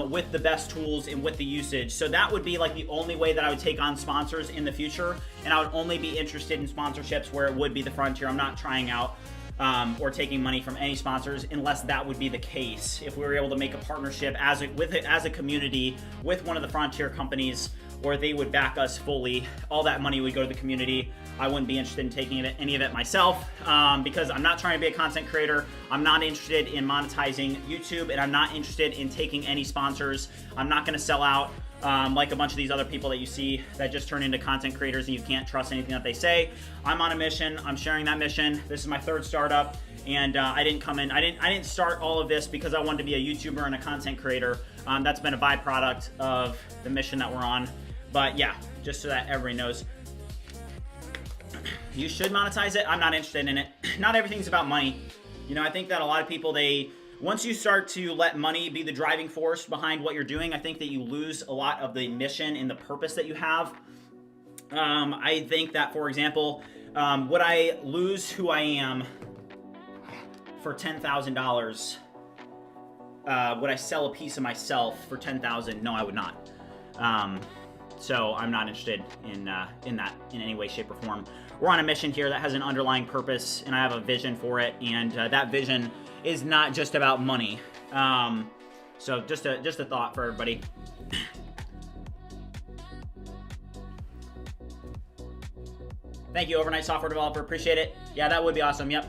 with the best tools and with the usage. So that would be like the only way that I would take on sponsors in the future, and I would only be interested in sponsorships where it would be the frontier. I'm not trying out or taking money from any sponsors unless that would be the case. If we were able to make a partnership as a community with one of the frontier companies, where they would back us fully, all that money would go to the community. I wouldn't be interested in taking any of it myself because I'm not trying to be a content creator. I'm not interested in monetizing YouTube, and I'm not interested in taking any sponsors. I'm not gonna sell out like a bunch of these other people that you see that just turn into content creators and you can't trust anything that they say. I'm on a mission, I'm sharing that mission. This is my third startup, and I didn't start all of this because I wanted to be a YouTuber and a content creator. That's been a byproduct of the mission that we're on. But yeah, just so that everybody knows, you should monetize it. I'm not interested in it. Not everything's about money. You know, I think that a lot of people, once you start to let money be the driving force behind what you're doing, I think that you lose a lot of the mission and the purpose that you have. I think that, for example, would I lose who I am for $10,000? Would I sell a piece of myself for $10,000? No, I would not. So I'm not interested in that in any way, shape, or form. We're on a mission here that has an underlying purpose, and I have a vision for it, and that vision is not just about money. So just a thought for everybody. Thank you, Overnight Software Developer. Appreciate it. Yeah, that would be awesome. Yep.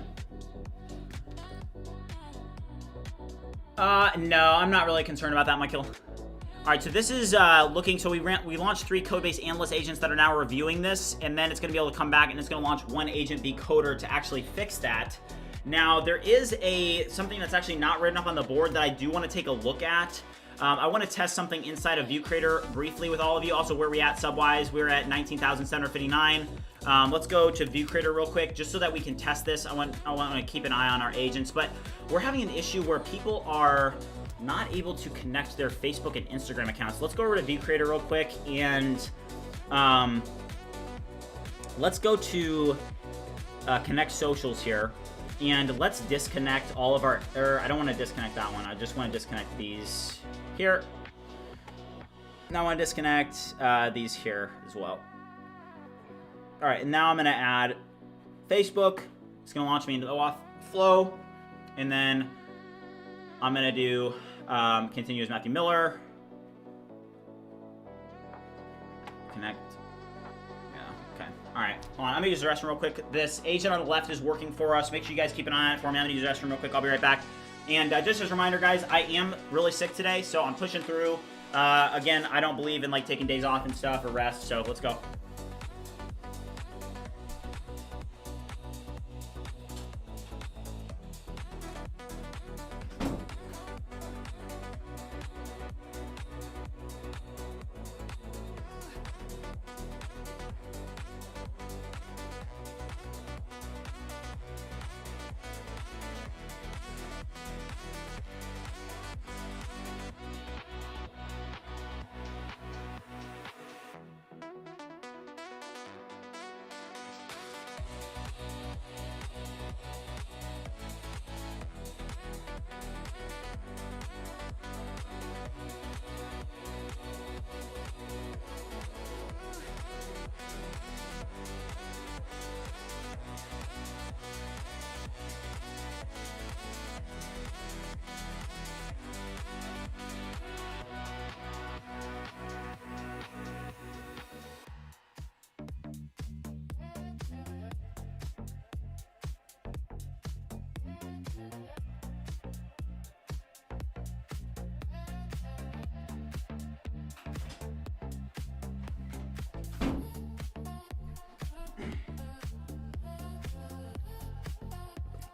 No, I'm not really concerned about that, Michael. All right, so this is looking, so we launched 3 code-based analyst agents that are now reviewing this, and then it's gonna be able to come back and it's gonna launch one agent B coder to actually fix that. Now, there is something that's actually not written up on the board that I do wanna take a look at. I wanna test something inside of ViewCreator briefly with all of you. Also, where we at sub-wise, we're at 19,759. Let's go to ViewCreator real quick, just so that we can test this. I want to keep an eye on our agents, but we're having an issue where people are not able to connect their Facebook and Instagram accounts. Let's go over to ViewCreator real quick, and let's go to Connect Socials here, and let's disconnect all of our, I don't want to disconnect that one. I just want to disconnect these here. Now I want to disconnect these here as well. All right, and now I'm going to add Facebook. It's going to launch me into the auth flow, and then I'm going to do continue as Matthew Miller. Connect. Yeah, okay. All right, hold on. I'm going to use the restroom real quick. This agent on the left is working for us. Make sure you guys keep an eye on it for me. I'm going to use the restroom real quick. I'll be right back. And just as a reminder, guys, I am really sick today, so I'm pushing through. Again, I don't believe in like taking days off and stuff or rest, so let's go.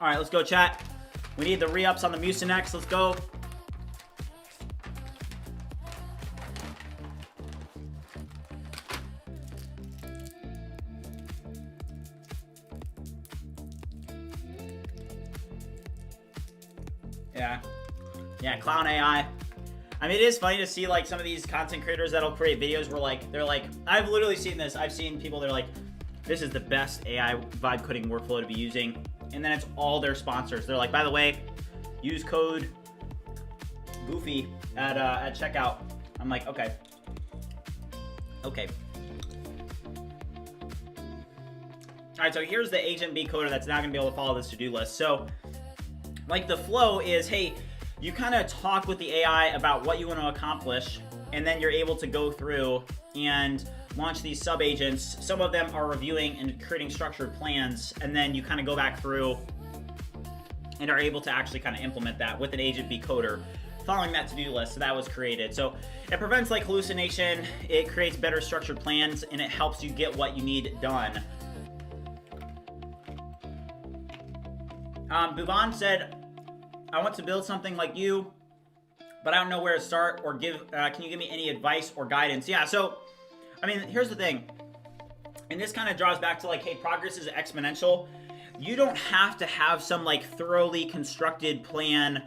All right, let's go, chat. We need the re-ups on the Mucinex. Let's go. Yeah, Clown AI. I mean, it is funny to see like some of these content creators that'll create videos where like they're like, I've literally seen this. I've seen people that are like, this is the best AI vibe coding workflow to be using, and then it's all their sponsors. They're like, by the way, use code Goofy at checkout. I'm like, okay. All right, so here's the agent B coder that's now gonna be able to follow this to-do list. So, like the flow is, hey, you kind of talk with the AI about what you want to accomplish, and then you're able to go through and launch these sub-agents. Some of them are reviewing and creating structured plans, and then you kind of go back through and are able to actually kind of implement that with an agent B coder following that to-do list. So that was created. So it prevents like hallucination, it creates better structured plans, and it helps you get what you need done. Buvan said, I want to build something like you, but I don't know where to start or give, can you give me any advice or guidance? Yeah, so, I mean, here's the thing. And this kind of draws back to like, hey, progress is exponential. You don't have to have some like thoroughly constructed plan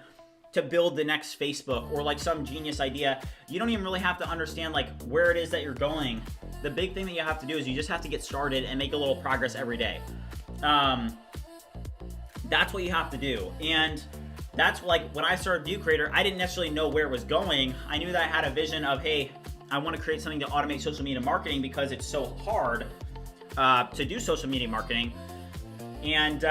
to build the next Facebook or like some genius idea. You don't even really have to understand like where it is that you're going. The big thing that you have to do is you just have to get started and make a little progress every day. That's what you have to do. And that's like when I started ViewCreator, I didn't necessarily know where it was going. I knew that I had a vision of, hey, I want to create something to automate social media marketing because it's so hard to do social media marketing. And,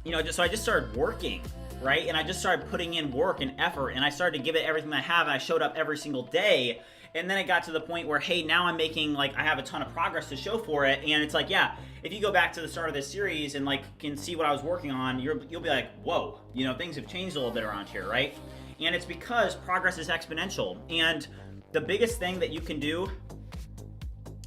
you know, so I just started working, right? And I just started putting in work and effort, and I started to give it everything I have, and I showed up every single day. And then it got to the point where, hey, now I'm making, like, I have a ton of progress to show for it. And it's like, yeah, if you go back to the start of this series and, like, can see what I was working on, you'll be like, whoa, you know, things have changed a little bit around here, right? And it's because progress is exponential. And the biggest thing that you can do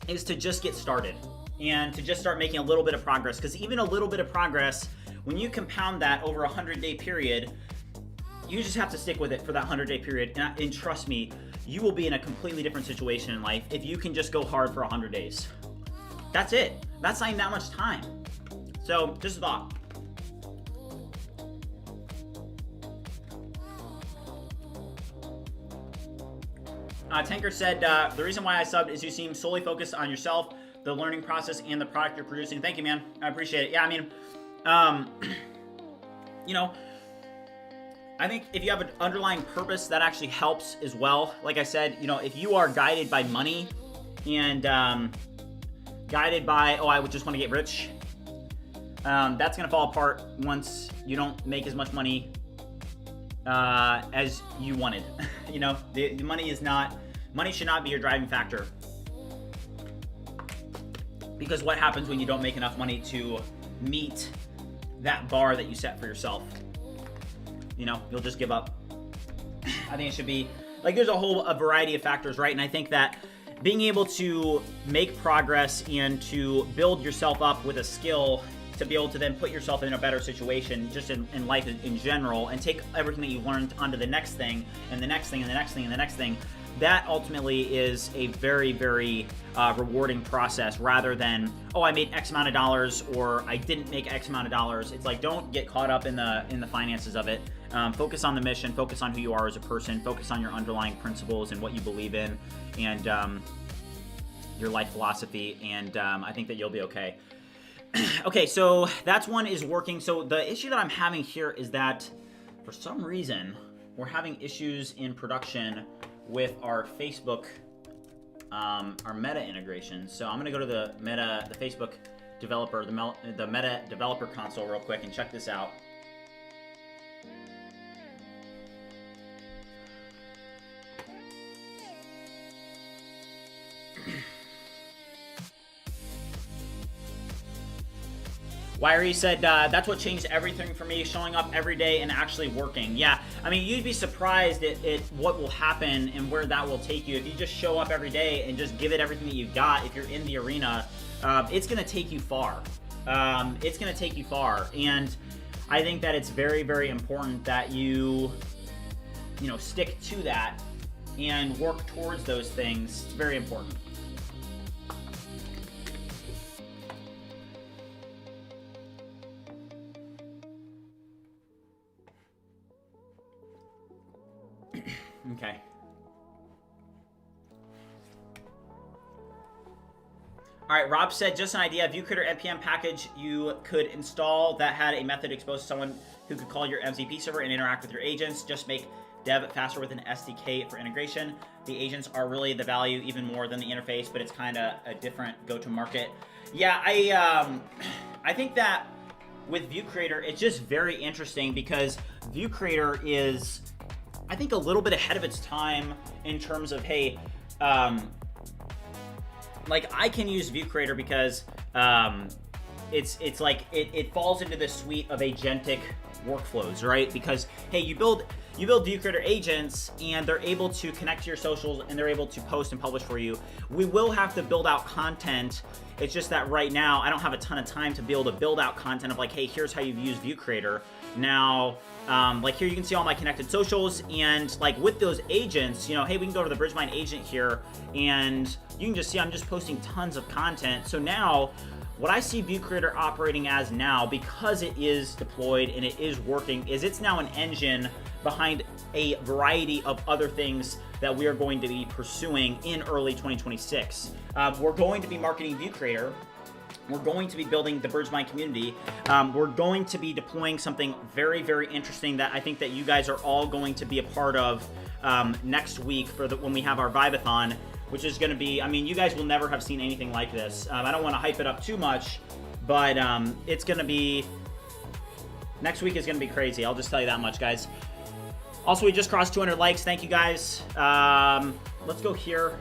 is to just get started and to just start making a little bit of progress. Because even a little bit of progress, when you compound that over a 100-day period, you just have to stick with it for that 100-day period. And trust me, you will be in a completely different situation in life if you can just go hard for 100 days. That's it. That's not even that much time. So, just a thought. Tanker said, the reason why I subbed is you seem solely focused on yourself, the learning process, and the product you're producing. Thank you, man. I appreciate it. Yeah, I mean, you know, I think if you have an underlying purpose, that actually helps as well. Like I said, you know, if you are guided by money and guided by, oh, I would just want to get rich, that's going to fall apart once you don't make as much money as you wanted. You know, the money should not be your driving factor. Because what happens when you don't make enough money to meet that bar that you set for yourself? You know, you'll just give up. I think it should be, like, there's a variety of factors, right? And I think that being able to make progress and to build yourself up with a skill to be able to then put yourself in a better situation just in life in general, and take everything that you've learned onto the next thing and the next thing and the next thing and the next thing, that ultimately is a very, very rewarding process, rather than, oh, I made X amount of dollars or I didn't make X amount of dollars. It's like, don't get caught up in the finances of it. Focus on the mission, focus on who you are as a person, focus on your underlying principles and what you believe in, and your life philosophy, and I think that you'll be okay. Okay, so that's one is working. So the issue that I'm having here is that for some reason we're having issues in production with our Facebook, our Meta integration. So I'm gonna go to the Facebook developer, the Meta developer console real quick and check this out. Wiry said, that's what changed everything for me, showing up every day and actually working. Yeah, I mean, you'd be surprised at what will happen and where that will take you. If you just show up every day and just give it everything that you've got, if you're in the arena, it's gonna take you far. It's gonna take you far. And I think that it's very, very important that you know, stick to that and work towards those things. It's very important. Okay. All right, Rob said, just an idea, ViewCreator NPM package you could install that had a method exposed to someone who could call your MCP server and interact with your agents. Just make dev faster with an SDK for integration. The agents are really the value even more than the interface, but it's kind of a different go-to-market. Yeah, I think that with ViewCreator, it's just very interesting because ViewCreator is, I think, a little bit ahead of its time in terms of, hey, like, I can use ViewCreator because it's like it falls into this suite of agentic workflows, right? Because, hey, you build ViewCreator agents and they're able to connect to your socials and they're able to post and publish for you. We will have to build out content. It's just that right now I don't have a ton of time to be able to build out content of like, hey, here's how you use ViewCreator. Now, like here you can see all my connected socials, and like with those agents, you know, hey, we can go to the BridgeMind agent here and you can just see I'm just posting tons of content. So now what I see ViewCreator operating as now, because it is deployed and it is working, is it's now an engine behind a variety of other things that we are going to be pursuing in early 2026. We're going to be marketing ViewCreator. We're going to be building the BridgeMind community. We're going to be deploying something very, very interesting that I think that you guys are all going to be a part of next week for when we have our Vibe-a-thon, which is going to be, I mean, you guys will never have seen anything like this. I don't want to hype it up too much, but it's going to be, next week is going to be crazy. I'll just tell you that much, guys. Also, we just crossed 200 likes. Thank you, guys. Let's go here.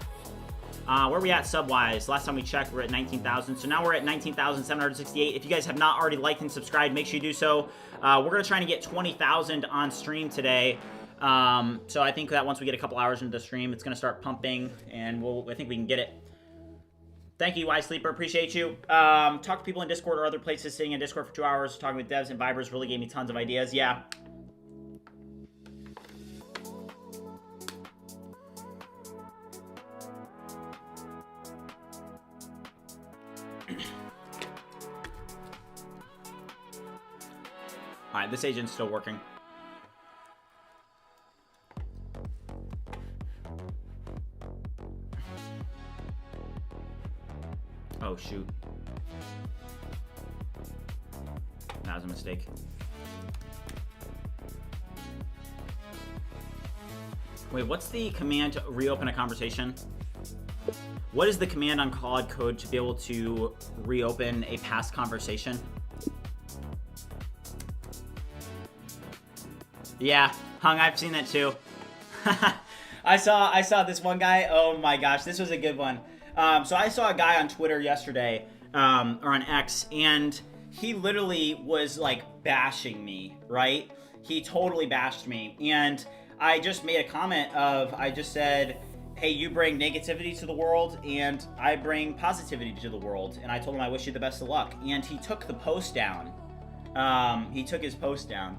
Where are we at sub-wise? Last time we checked, we're at 19,000. So now we're at 19,768. If you guys have not already liked and subscribed, make sure you do so. We're going to try to get 20,000 on stream today. So I think that once we get a couple hours into the stream, it's going to start pumping, and I think we can get it. Thank you, Wise Sleeper. Appreciate you. Talk to people in Discord or other places. Sitting in Discord for 2 hours, talking with devs and vibers really gave me tons of ideas. Yeah. All right, this agent's still working. Oh, shoot. That was a mistake. Wait, what's the command to reopen a conversation? What is the command on Claude Code to be able to reopen a past conversation? Yeah, Hung, I've seen that too. I saw this one guy. Oh my gosh, this was a good one. So I saw a guy on Twitter yesterday, or on X, and he literally was like bashing me, right? He totally bashed me. And I just made a comment of, I just said, hey, you bring negativity to the world and I bring positivity to the world. And I told him I wish you the best of luck. And he took the post down. He took his post down.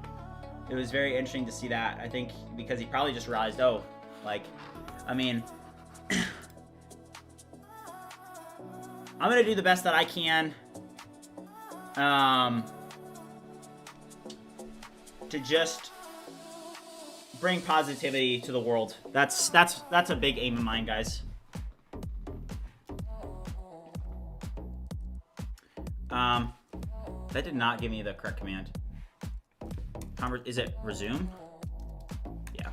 It was very interesting to see that. I think because he probably just realized, oh, like, I mean, I'm going to do the best that I can to just bring positivity to the world. That's a big aim of mine, guys. That did not give me the correct command. Is it resume? Yeah.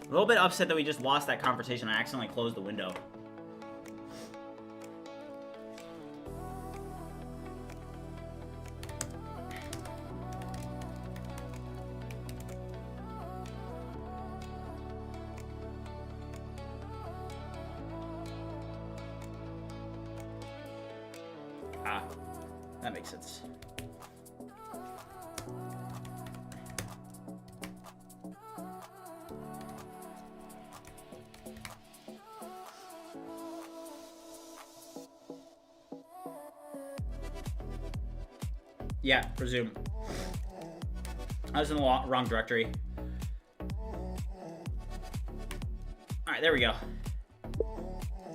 A little bit upset that we just lost that conversation. I accidentally closed the window. Ah, that makes sense. Yeah, resume. I was in the wrong directory. Alright, there we go.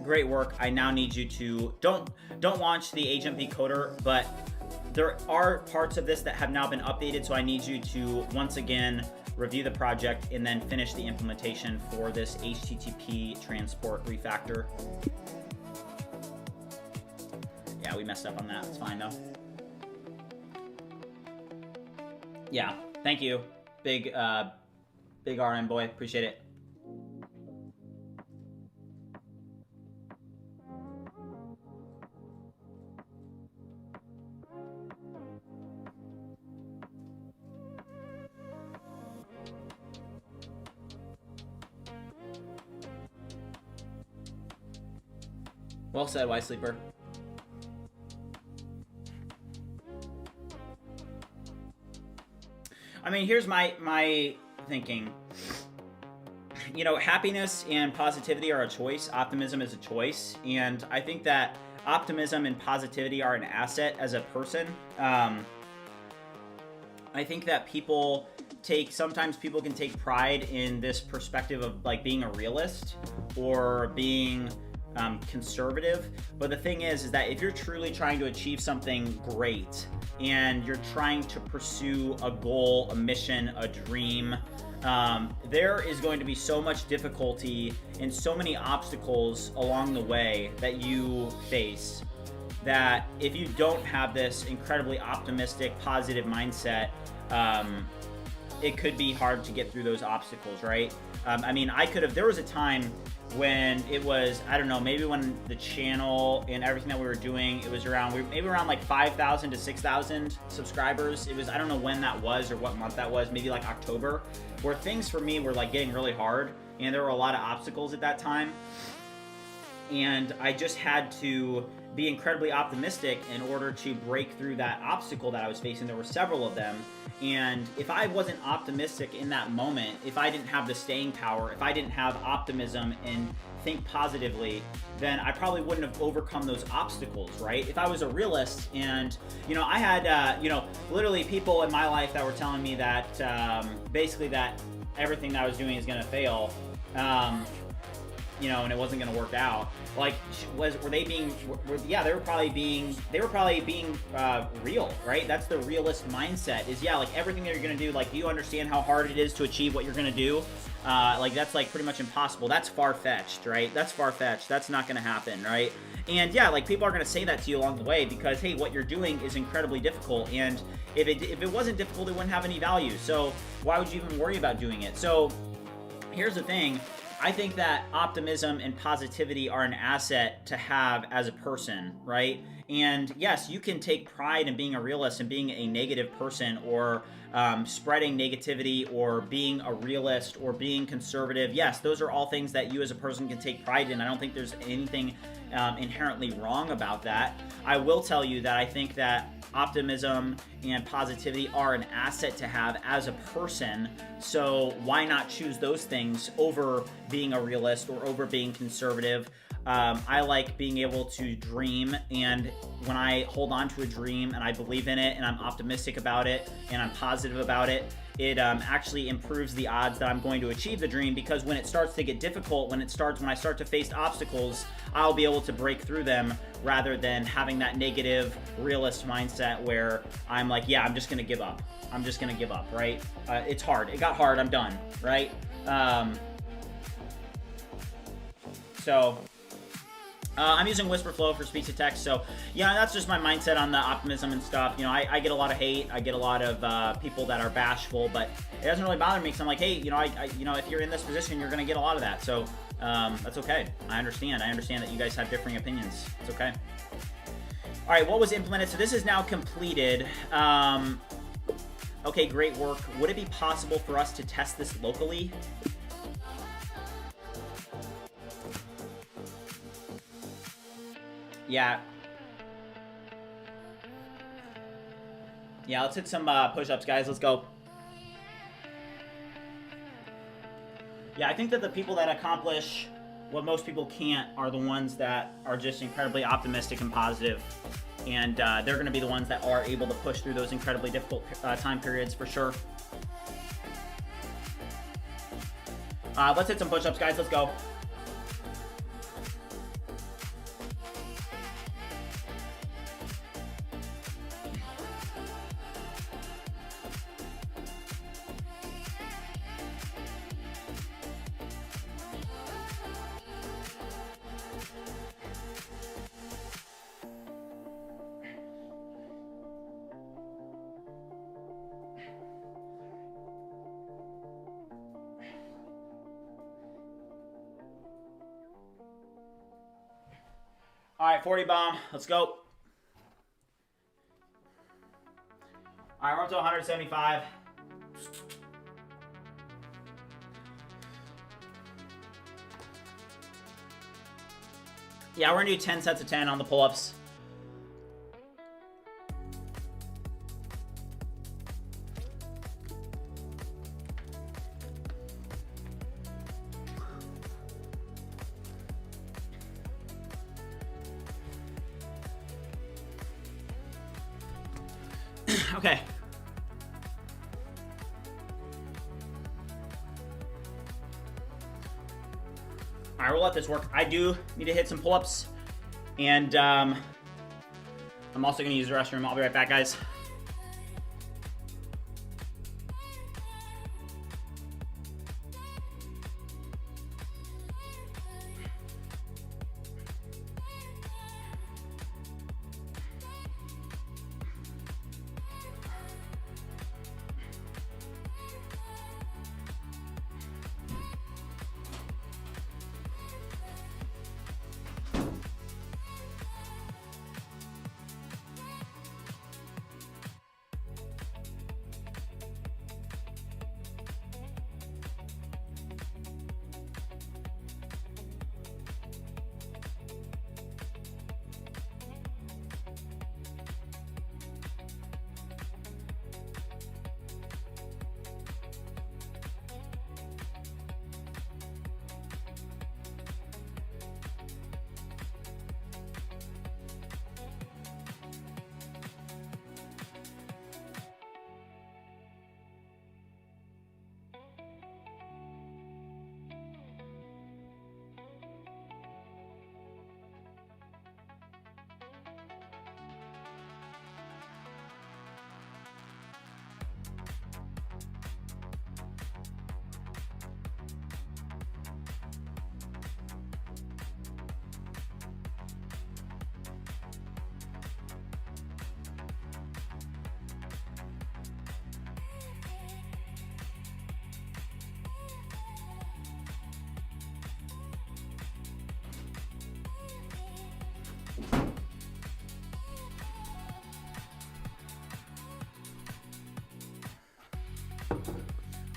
Great work. I now need you to don't launch the agent encoder, but there are parts of this that have now been updated, so I need you to once again review the project and then finish the implementation for this HTTP transport refactor. Yeah, we messed up on that. It's fine though. Yeah, thank you. Big RN boy, appreciate it. Well said, Wise Sleeper. I mean, here's my thinking. You know, happiness and positivity are a choice. Optimism is a choice. And I think that optimism and positivity are an asset as a person. I think that sometimes people can take pride in this perspective of like being a realist or being conservative. But the thing is that if you're truly trying to achieve something great and you're trying to pursue a goal, a mission, a dream, there is going to be so much difficulty and so many obstacles along the way that you face that if you don't have this incredibly optimistic, positive mindset, it could be hard to get through those obstacles, right? I mean, there was a time when it was, I don't know, maybe when the channel and everything that we were doing, it was maybe around like 5,000 to 6,000 subscribers. It was, I don't know when that was or what month that was, maybe like October, where things for me were like getting really hard and there were a lot of obstacles at that time. And I just had to be incredibly optimistic in order to break through that obstacle that I was facing. There were several of them. And if I wasn't optimistic in that moment, if I didn't have the staying power, if I didn't have optimism and think positively, then I probably wouldn't have overcome those obstacles, right? If I was a realist and, you know, I had, you know, literally people in my life that were telling me that basically that everything that I was doing is going to fail, you know, and it wasn't going to work out. Like, were they being? Yeah, they were probably being real, right? That's the realist mindset. Is yeah, like everything that you're going to do. Like, do you understand how hard it is to achieve what you're going to do? Like that's like pretty much impossible. That's far-fetched, right? That's far-fetched. That's not going to happen, right? And yeah, like people are going to say that to you along the way because hey, what you're doing is incredibly difficult, and if it wasn't difficult, it wouldn't have any value. So why would you even worry about doing it? So here's the thing. I think that optimism and positivity are an asset to have as a person, right? And yes, you can take pride in being a realist and being a negative person or spreading negativity or being a realist or being conservative. Yes, those are all things that you as a person can take pride in. I don't think there's anything inherently wrong about that. I will tell you that I think that optimism and positivity are an asset to have as a person, so why not choose those things over being a realist or over being conservative? I like being able to dream, and when I hold on to a dream and I believe in it and I'm optimistic about it and I'm positive about it, it actually improves the odds that I'm going to achieve the dream, because when it starts to get difficult, when I start to face obstacles, I'll be able to break through them rather than having that negative realist mindset where I'm like, yeah, I'm just going to give up. I'm just going to give up, right? It's hard. It got hard. I'm done, right? I'm using Whisperflow for speech to text, so yeah, that's just my mindset on the optimism and stuff. You know, I get a lot of hate, I get a lot of people that are bashful, but it doesn't really bother me because I'm like, hey, you know, you know, if you're in this position, you're gonna get a lot of that, so that's okay. I understand that you guys have differing opinions. It's okay. All right, what was implemented? So this is now completed. Okay, great work. Would it be possible for us to test this locally? Yeah. Yeah, let's hit some push-ups, guys. Let's go. Yeah, I think that the people that accomplish what most people can't are the ones that are just incredibly optimistic and positive. And they're going to be the ones that are able to push through those incredibly difficult time periods for sure. Let's hit some push-ups, guys. Let's go. All right, 40 bomb. Let's go. All right, we're up to 175. Yeah, we're going to do 10 sets of 10 on the pull-ups. Okay. All right, we'll let this work. I do need to hit some pull-ups, and I'm also going to use the restroom. I'll be right back, guys.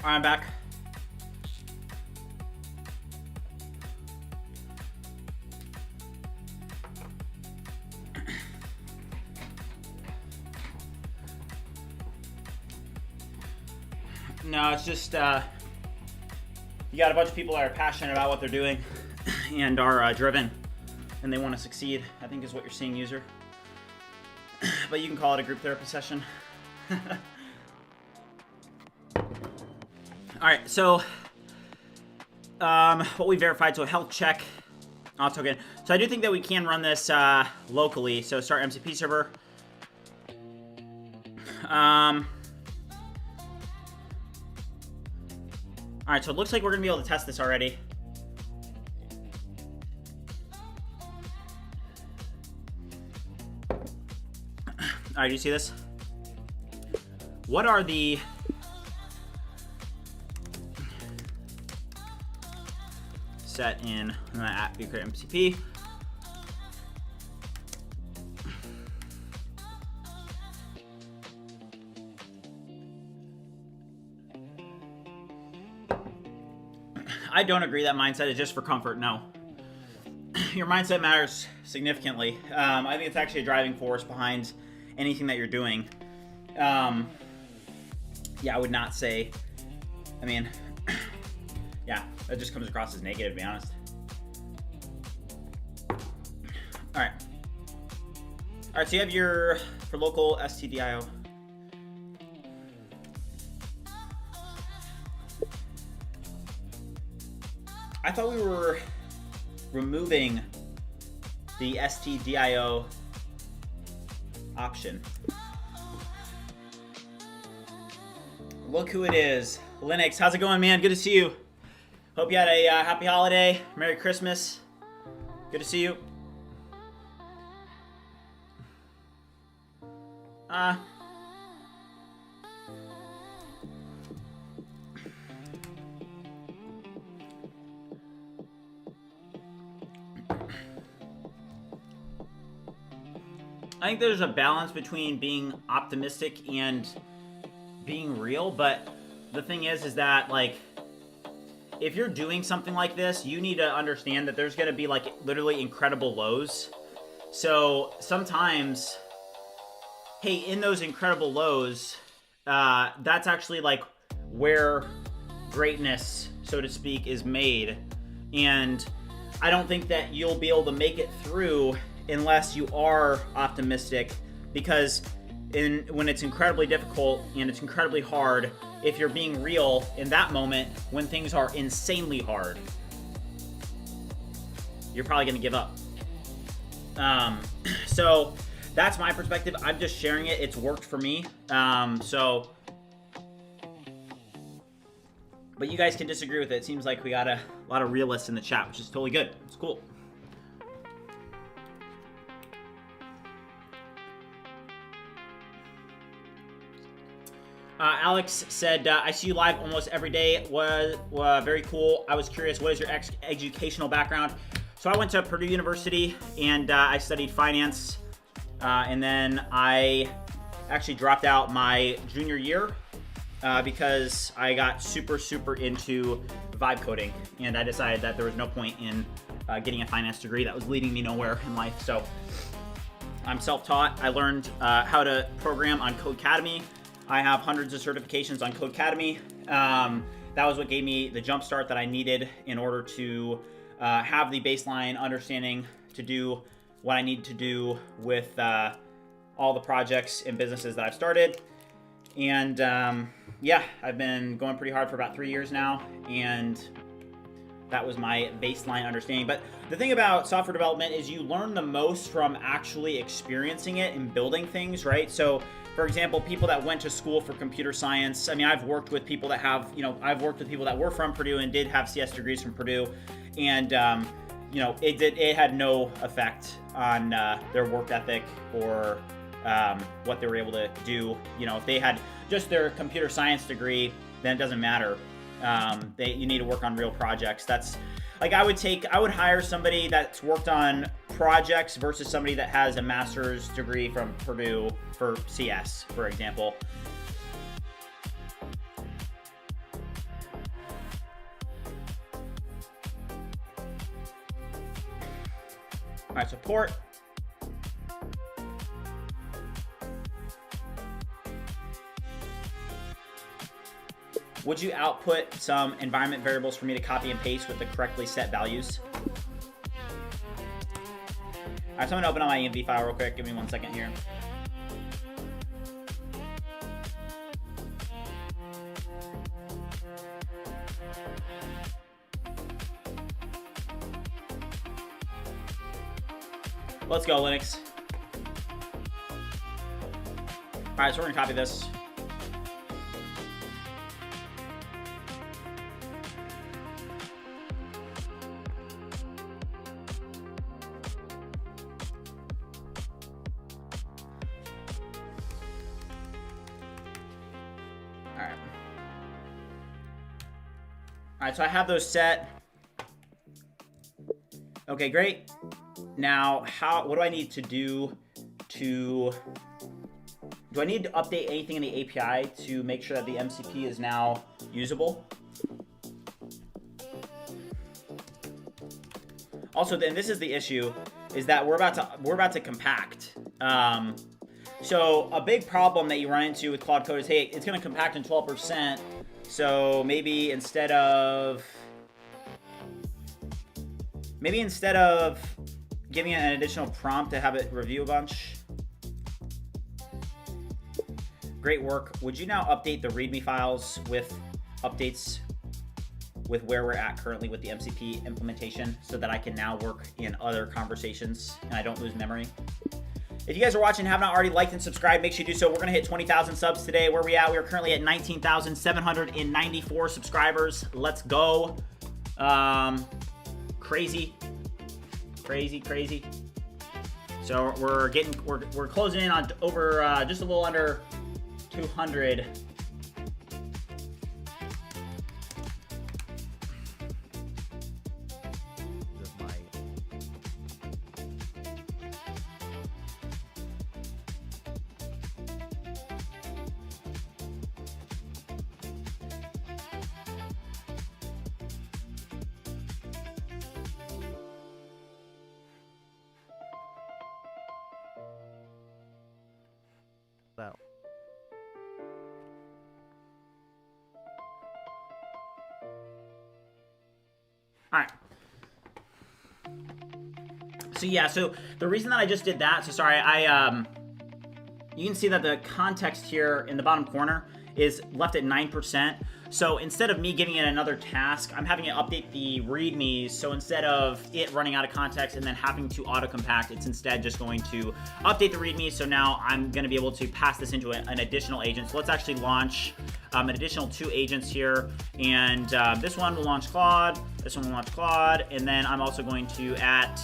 All right, I'm back. No, it's just you got a bunch of people that are passionate about what they're doing and are driven, and they want to succeed, I think is what you're seeing, user. But you can call it a group therapy session. All right, so what we verified, so a health check auth token. So I do think that we can run this locally. So start MCP server. All right, so it looks like we're gonna be able to test this already. All right, do you see this? What are the set in at ViewCreator MCP? I don't agree that mindset is just for comfort. No. Your mindset matters significantly. I think it's actually a driving force behind anything that you're doing. Yeah, I would not say, I mean, yeah, that just comes across as negative, to be honest. All right. All right, so you have your, for local STDIO. I thought we were removing the STDIO option. Look who it is. Linux, how's it going, man? Good to see you. Hope you had a happy holiday. Merry Christmas. Good to see you. I think there's a balance between being optimistic and being real, but the thing is that, like, if you're doing something like this, you need to understand that there's going to be, like, literally incredible lows. So sometimes, hey, in those incredible lows, that's actually, like, where greatness, so to speak, is made. And I don't think that you'll be able to make it through unless you are optimistic, because when it's incredibly difficult and it's incredibly hard, if you're being real in that moment when things are insanely hard, you're probably going to give up. So that's my perspective. I'm just sharing it. It's worked for me. But you guys can disagree with it. It seems like we got a lot of realists in the chat, which is totally good. It's cool. Alex said, I see you live almost every day. Was very cool. I was curious, what is your educational background? So I went to Purdue University and I studied finance. And then I actually dropped out my junior year because I got super into vibe coding. And I decided that there was no point in getting a finance degree that was leading me nowhere in life. So I'm self-taught. I learned how to program on Codecademy. I have hundreds of certifications on Codecademy. That was what gave me the jump start that I needed in order to have the baseline understanding to do what I need to do with all the projects and businesses that I've started. And yeah, I've been going pretty hard for about 3 years now, and that was my baseline understanding. But the thing about software development is you learn the most from actually experiencing it and building things, right? So for example, people that went to school for computer science, I mean, I've worked with people that have, I've worked with people that were from Purdue and did have CS degrees from Purdue, and it had no effect on their work ethic or what they were able to do. If they had just their computer science degree, then it doesn't matter. You need to work on real projects. That's like, I would hire somebody that's worked on projects versus somebody that has a master's degree from Purdue for CS, for example. All right, support. Would you output some environment variables for me to copy and paste with the correctly set values? All right, so I'm gonna open up my env file real quick. Give me 1 second here. Let's go, Linux. All right, so we're gonna copy this. All right, so I have those set. Okay, great. Now, what do I need to do do I need to update anything in the API to make sure that the MCP is now usable? Also, then this is the issue, is that we're about to compact. So a big problem that you run into with Claude Code is, hey, it's going to compact in 12%. So maybe instead of giving it an additional prompt to have it review a bunch. Great work. Would you now update the README files with updates with where we're at currently with the MCP implementation so that I can now work in other conversations and I don't lose memory? If you guys are watching and have not already liked and subscribed, make sure you do so. We're going to hit 20,000 subs today. Where are we at? We are currently at 19,794 subscribers. Let's go. Crazy. So we're closing in on over just a little under 200. Out. All right. So yeah, so the reason that I just did that, so sorry, you can see that the context here in the bottom corner is left at 9%. So instead of me giving it another task, I'm having it update the readmes. So instead of it running out of context and then having to auto compact, it's instead just going to update the readme. So now I'm going to be able to pass this into an additional agent. So let's actually launch an additional 2 agents here. And this one will launch Claude. This one will launch Claude. And then I'm also going to add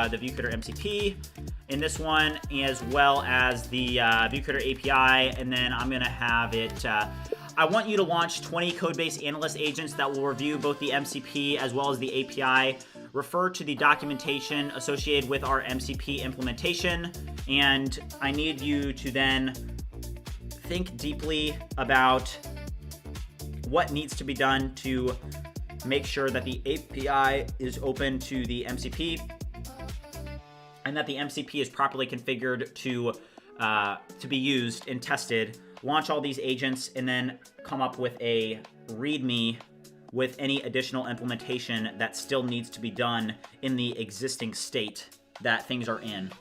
the ViewCreator MCP in this one, as well as the ViewCreator API. And then I'm going to have it... I want you to launch 20 code-based analyst agents that will review both the MCP as well as the API. Refer to the documentation associated with our MCP implementation. And I need you to then think deeply about what needs to be done to make sure that the API is open to the MCP and that the MCP is properly configured to be used and tested. Launch all these agents and then come up with a README with any additional implementation that still needs to be done in the existing state that things are in.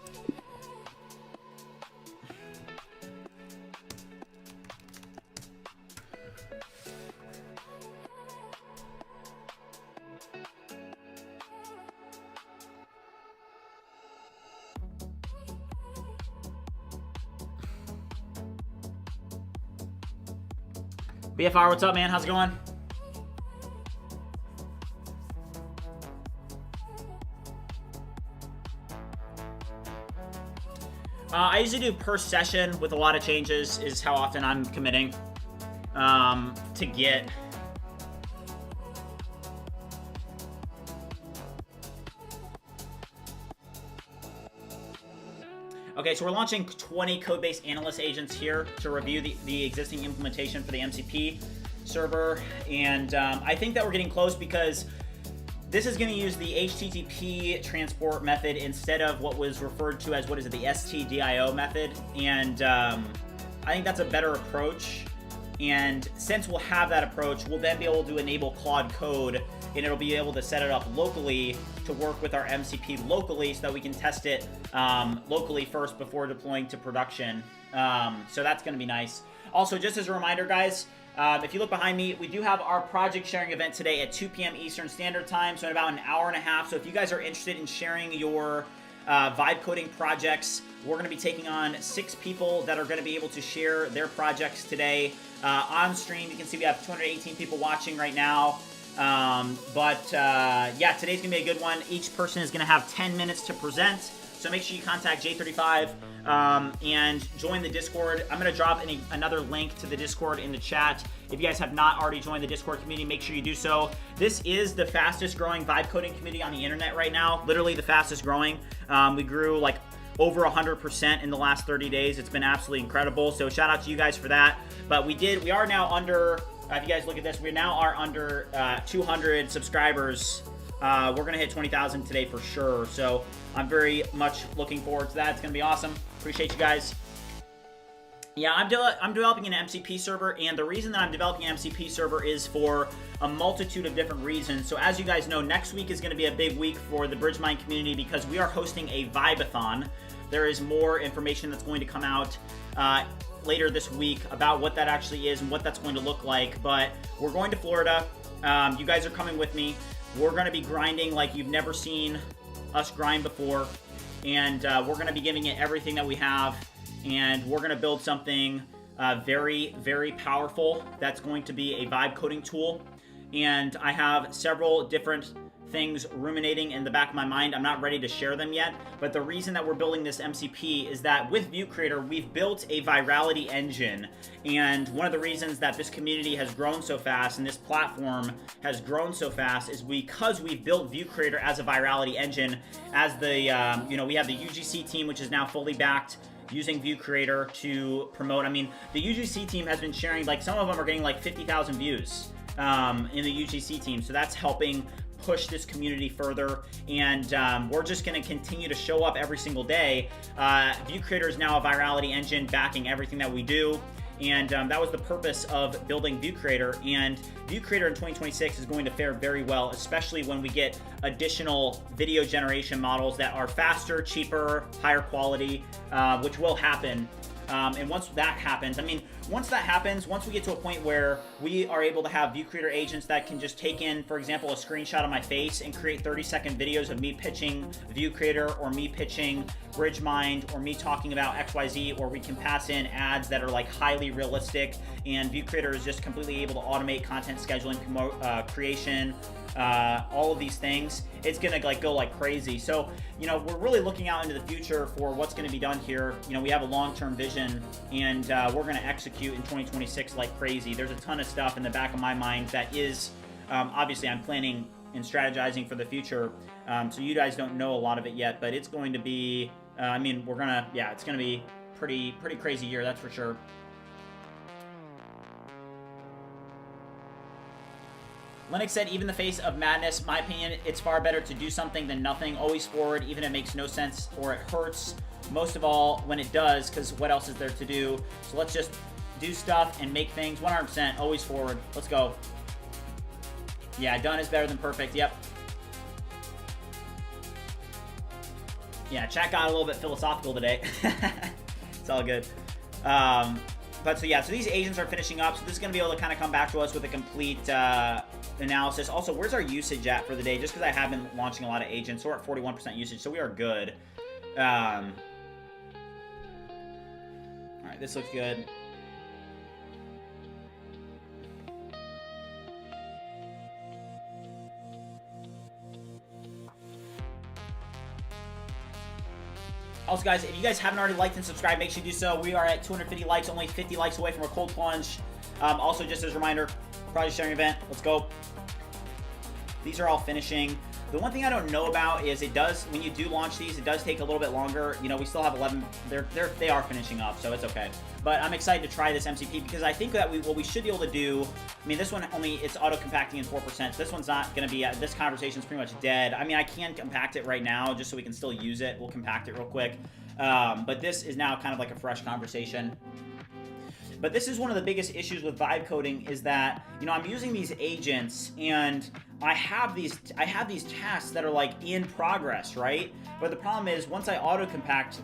BFR, what's up, man? How's it going? I usually do per session with a lot of changes is how often I'm committing to get. Okay, so we're launching 20 code-based analyst agents here to review the existing implementation for the MCP server. And I think that we're getting close because this is going to use the HTTP transport method instead of what was referred to as, what is it, the STDIO method. And I think that's a better approach. And since we'll have that approach, we'll then be able to enable Claude Code, and it'll be able to set it up locally to work with our MCP locally so that we can test it locally first before deploying to production. So that's going to be nice. Also, just as a reminder, guys, if you look behind me, we do have our project sharing event today at 2 p.m. Eastern Standard Time, so in about an hour and a half. So if you guys are interested in sharing your vibe coding projects, we're going to be taking on 6 people that are going to be able to share their projects today on stream. You can see we have 218 people watching right now. Yeah, today's going to be a good one. Each person is going to have 10 minutes to present. So make sure you contact J35 and join the Discord. I'm going to drop another link to the Discord in the chat. If you guys have not already joined the Discord community, make sure you do so. This is the fastest growing vibe coding community on the internet right now. Literally the fastest growing. We grew like over 100% in the last 30 days. It's been absolutely incredible. So shout out to you guys for that. But we are now under, if you guys look at this, we now are under 200 subscribers. We're going to hit 20,000 today for sure. So I'm very much looking forward to that. It's going to be awesome. Appreciate you guys. Yeah, I'm developing an MCP server, and the reason that I'm developing an MCP server is for a multitude of different reasons. So as you guys know, next week is going to be a big week for the BridgeMind community because we are hosting a Vibe-a-thon. There is more information that's going to come out later this week about what that actually is and what that's going to look like. But we're going to Florida. You guys are coming with me. We're going to be grinding like you've never seen us grind before, and we're going to be giving it everything that we have. And we're going to build something very, very powerful that's going to be a vibe coding tool. And I have several different things ruminating in the back of my mind. I'm not ready to share them yet, but the reason that we're building this MCP is that with ViewCreator, we've built a virality engine. And one of the reasons that this community has grown so fast and this platform has grown so fast is because we've built ViewCreator as a virality engine. As the, we have the UGC team, which is now fully backed, using ViewCreator to promote. I mean, the UGC team has been sharing, like, some of them are getting like 50,000 views in the UGC team. So that's helping push this community further. And we're just going to continue to show up every single day. ViewCreator is now a virality engine backing everything that we do. And that was the purpose of building ViewCreator. And ViewCreator in 2026 is going to fare very well, especially when we get additional video generation models that are faster, cheaper, higher quality, which will happen. And once that happens, once we get to a point where we are able to have ViewCreator agents that can just take in, for example, a screenshot of my face and create 30-second videos of me pitching ViewCreator or me pitching BridgeMind or me talking about XYZ, or we can pass in ads that are like highly realistic, and ViewCreator is just completely able to automate content scheduling, creation, all of these things. It's gonna go like crazy. So, we're really looking out into the future for what's gonna be done here. We have a long-term vision, and we're gonna execute in 2026 like crazy. There's a ton of stuff in the back of my mind that is, obviously I'm planning and strategizing for the future. So you guys don't know a lot of it yet, but it's going to be, it's gonna be pretty crazy year, that's for sure. Lennox said, even in the face of madness, my opinion, it's far better to do something than nothing. Always forward, even if it makes no sense or it hurts. Most of all, when it does, because what else is there to do? So let's just do stuff and make things 100%. Always forward. Let's go. Yeah, done is better than perfect. Yep. Yeah, chat got a little bit philosophical today. It's all good. But so these agents are finishing up. So this is going to be able to kind of come back to us with a complete analysis. Also, where's our usage at for the day? Just because I have been launching a lot of agents. So we're at 41% usage, so we are good. All right, this looks good. Also, guys, if you guys haven't already liked and subscribed, make sure you do so. We are at 250 likes, only 50 likes away from our Cold Plunge. Also, just as a reminder, project sharing event. Let's go. These are all finishing. The one thing I don't know about is it does, when you do launch these, it does take a little bit longer. We still have 11. They are finishing up, so it's okay. But I'm excited to try this MCP because I think that what we should be able to do, this one it's auto compacting in 4%. So this one's not going to be, this conversation is pretty much dead. I can compact it right now just so we can still use it. We'll compact it real quick. But this is now kind of like a fresh conversation. But this is one of the biggest issues with vibe coding is that, I'm using these agents and I have these tasks that are like in progress, right? But the problem is once I auto compact,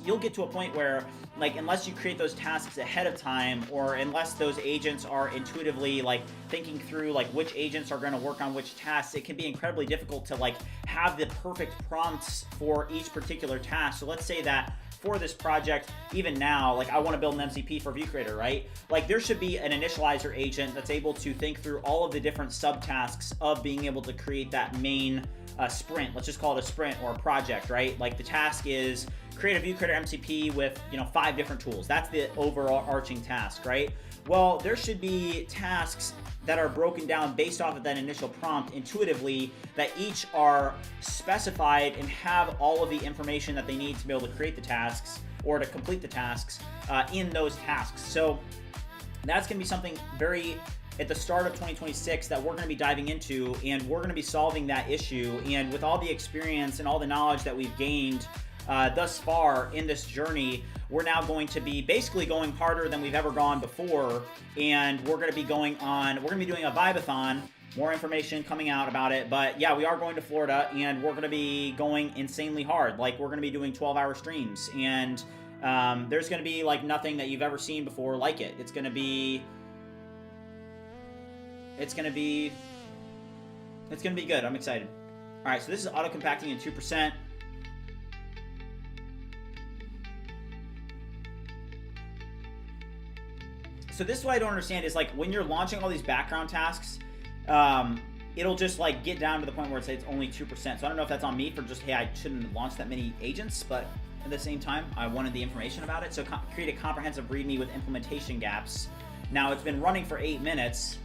you'll get to a point where unless you create those tasks ahead of time, or unless those agents are intuitively thinking through which agents are going to work on which tasks, it can be incredibly difficult to have the perfect prompts for each particular task. So let's say that for this project, even now, I want to build an MCP for ViewCreator, right? There should be an initializer agent that's able to think through all of the different subtasks of being able to create that main sprint. Let's just call it a sprint or a project, right? The task is create a ViewCreator MCP with 5 different tools. That's the overarching task, right? Well, there should be tasks that are broken down based off of that initial prompt intuitively, that each are specified and have all of the information that they need to be able to create the tasks or to complete the tasks in those tasks. So that's going to be something very at the start of 2026 that we're going to be diving into, and we're going to be solving that issue. And with all the experience and all the knowledge that we've gained thus far in this journey, we're now going to be basically going harder than we've ever gone before, and we're going to be doing a Vibe-a-thon. More information coming out about it, but yeah, we are going to Florida, and we're going to be going insanely hard. Like, we're going to be doing 12-hour streams, and there's going to be like nothing that you've ever seen before like it. It's going to be good. I'm excited. All right, so this is auto compacting in 2%. So this is what I don't understand is, like, when you're launching all these background tasks, it'll just like get down to the point where it's only 2%. So I don't know if that's on me for just, hey, I shouldn't launch that many agents, but at the same time, I wanted the information about it. So create a comprehensive README with implementation gaps. Now it's been running for 8 minutes.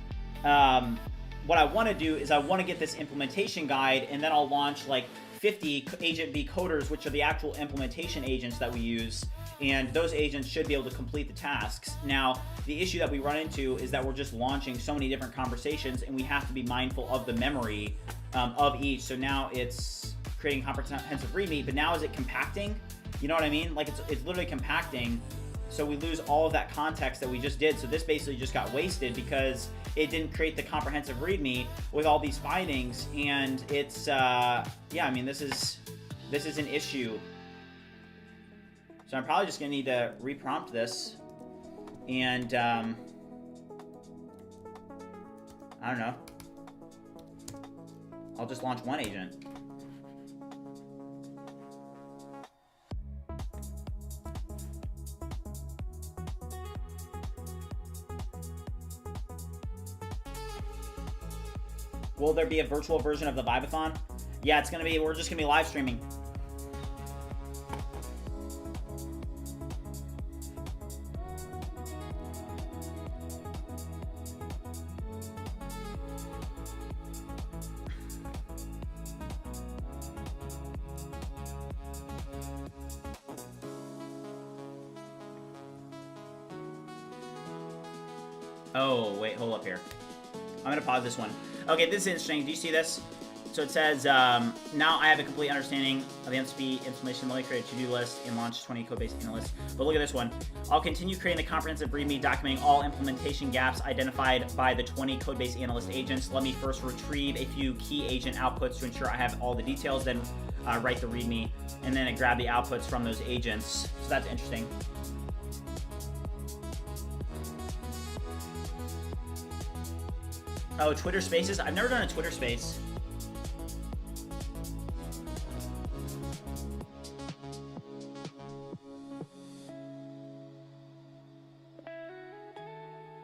What I want to do is I want to get this implementation guide, and then I'll launch like 50 agent B coders, which are the actual implementation agents that we use. And those agents should be able to complete the tasks. Now, the issue that we run into is that we're just launching so many different conversations, and we have to be mindful of the memory of each. So now it's creating comprehensive README, but now is it compacting? You know what I mean? Like, it's literally compacting, so we lose all of that context that we just did. So this basically just got wasted because it didn't create the comprehensive README with all these findings, and it's yeah, I mean, this is an issue. So I'm probably just gonna need to reprompt this, and I don't know. I'll just launch one agent. Will there be a virtual version of the Vibe-a-thon? Yeah, it's gonna be. We're just gonna be live streaming. Oh, wait, hold up here. I'm going to pause this one. Okay, this is interesting. Do you see this? So it says, now I have a complete understanding of the MCP implementation. Let me create a to-do list and launch 20 code-based analysts. But look at this one. I'll continue creating the comprehensive README documenting all implementation gaps identified by the 20 code-based analyst agents. Let me first retrieve a few key agent outputs to ensure I have all the details, then write the README, and then grab the outputs from those agents. So that's interesting. Oh, Twitter Spaces? I've never done a Twitter Space.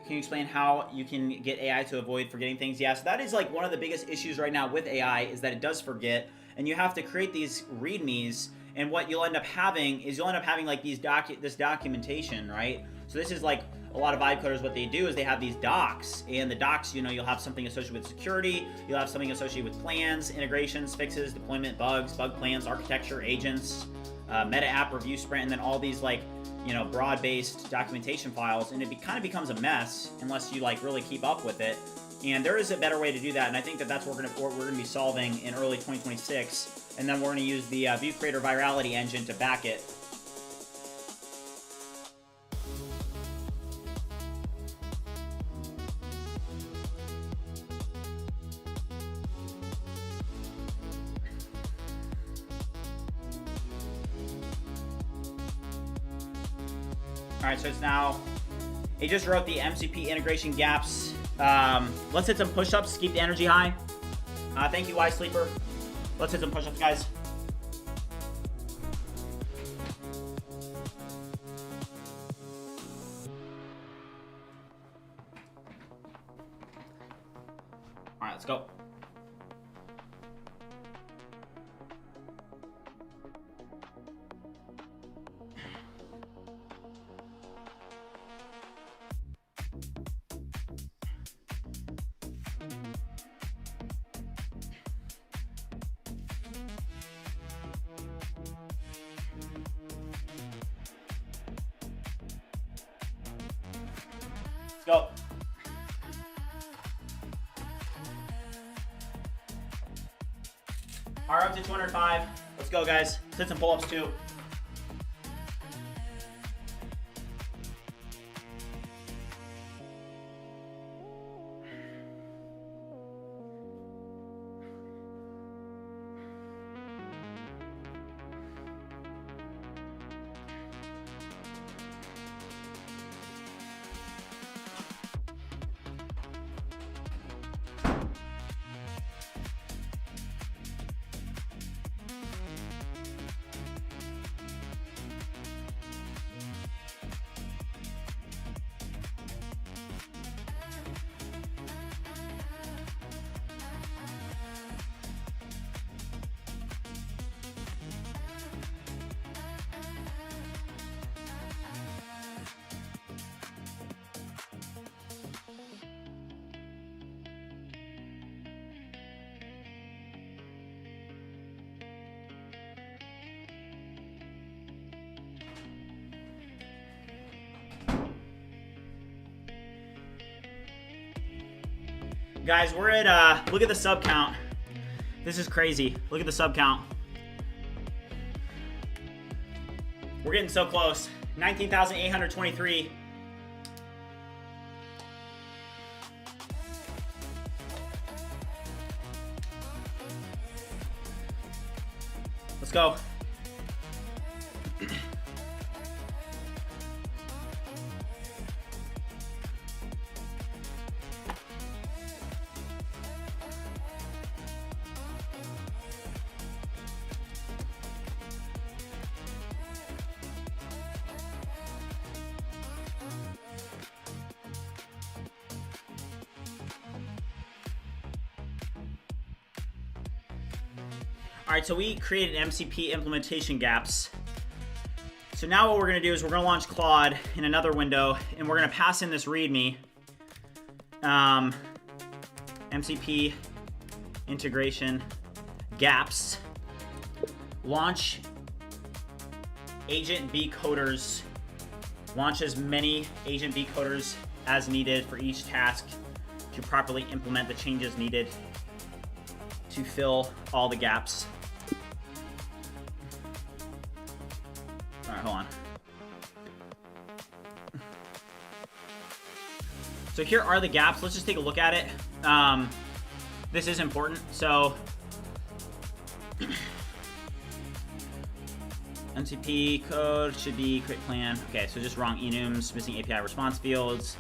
Can you explain how you can get AI to avoid forgetting things? Yeah, so that is like one of the biggest issues right now with AI, is that it does forget, and you have to create these READMEs, and what you'll end up having is like this documentation, right? So this is like a lot of vibe coders, what they do is they have these docs, and the docs, you know, you'll have something associated with security, you'll have something associated with plans, integrations, fixes, deployment, bugs, bug plans, architecture, agents, meta app review sprint, and then all these like, you know, broad-based documentation files, and it kind of becomes a mess unless you like really keep up with it. And there is a better way to do that, and I think that that's what we're gonna be solving in early 2026, and then we're gonna use the ViewCreator virality engine to back it. All right, so it's now, it just wrote the MCP integration gaps. Let's hit some push-ups, keep the energy high. Thank you, Wise Sleeper. Let's hit some push-ups, guys. All right, let's go. Let's go. Are up to 205. Let's go, guys. Let's hit some pull-ups too. Guys, we're at, look at the sub count. This is crazy. Look at the sub count. We're getting so close. 19,823. Let's go. All right, so we created MCP implementation gaps. So now what we're gonna do is we're gonna launch Claude in another window, and we're gonna pass in this README. MCP integration gaps. Launch agent B coders. Launch as many agent B coders as needed for each task to properly implement the changes needed to fill all the gaps. All right, hold on. So here are the gaps. Let's just take a look at it. This is important. So MCP code should be create plan. Okay, so just wrong enums, missing API response fields,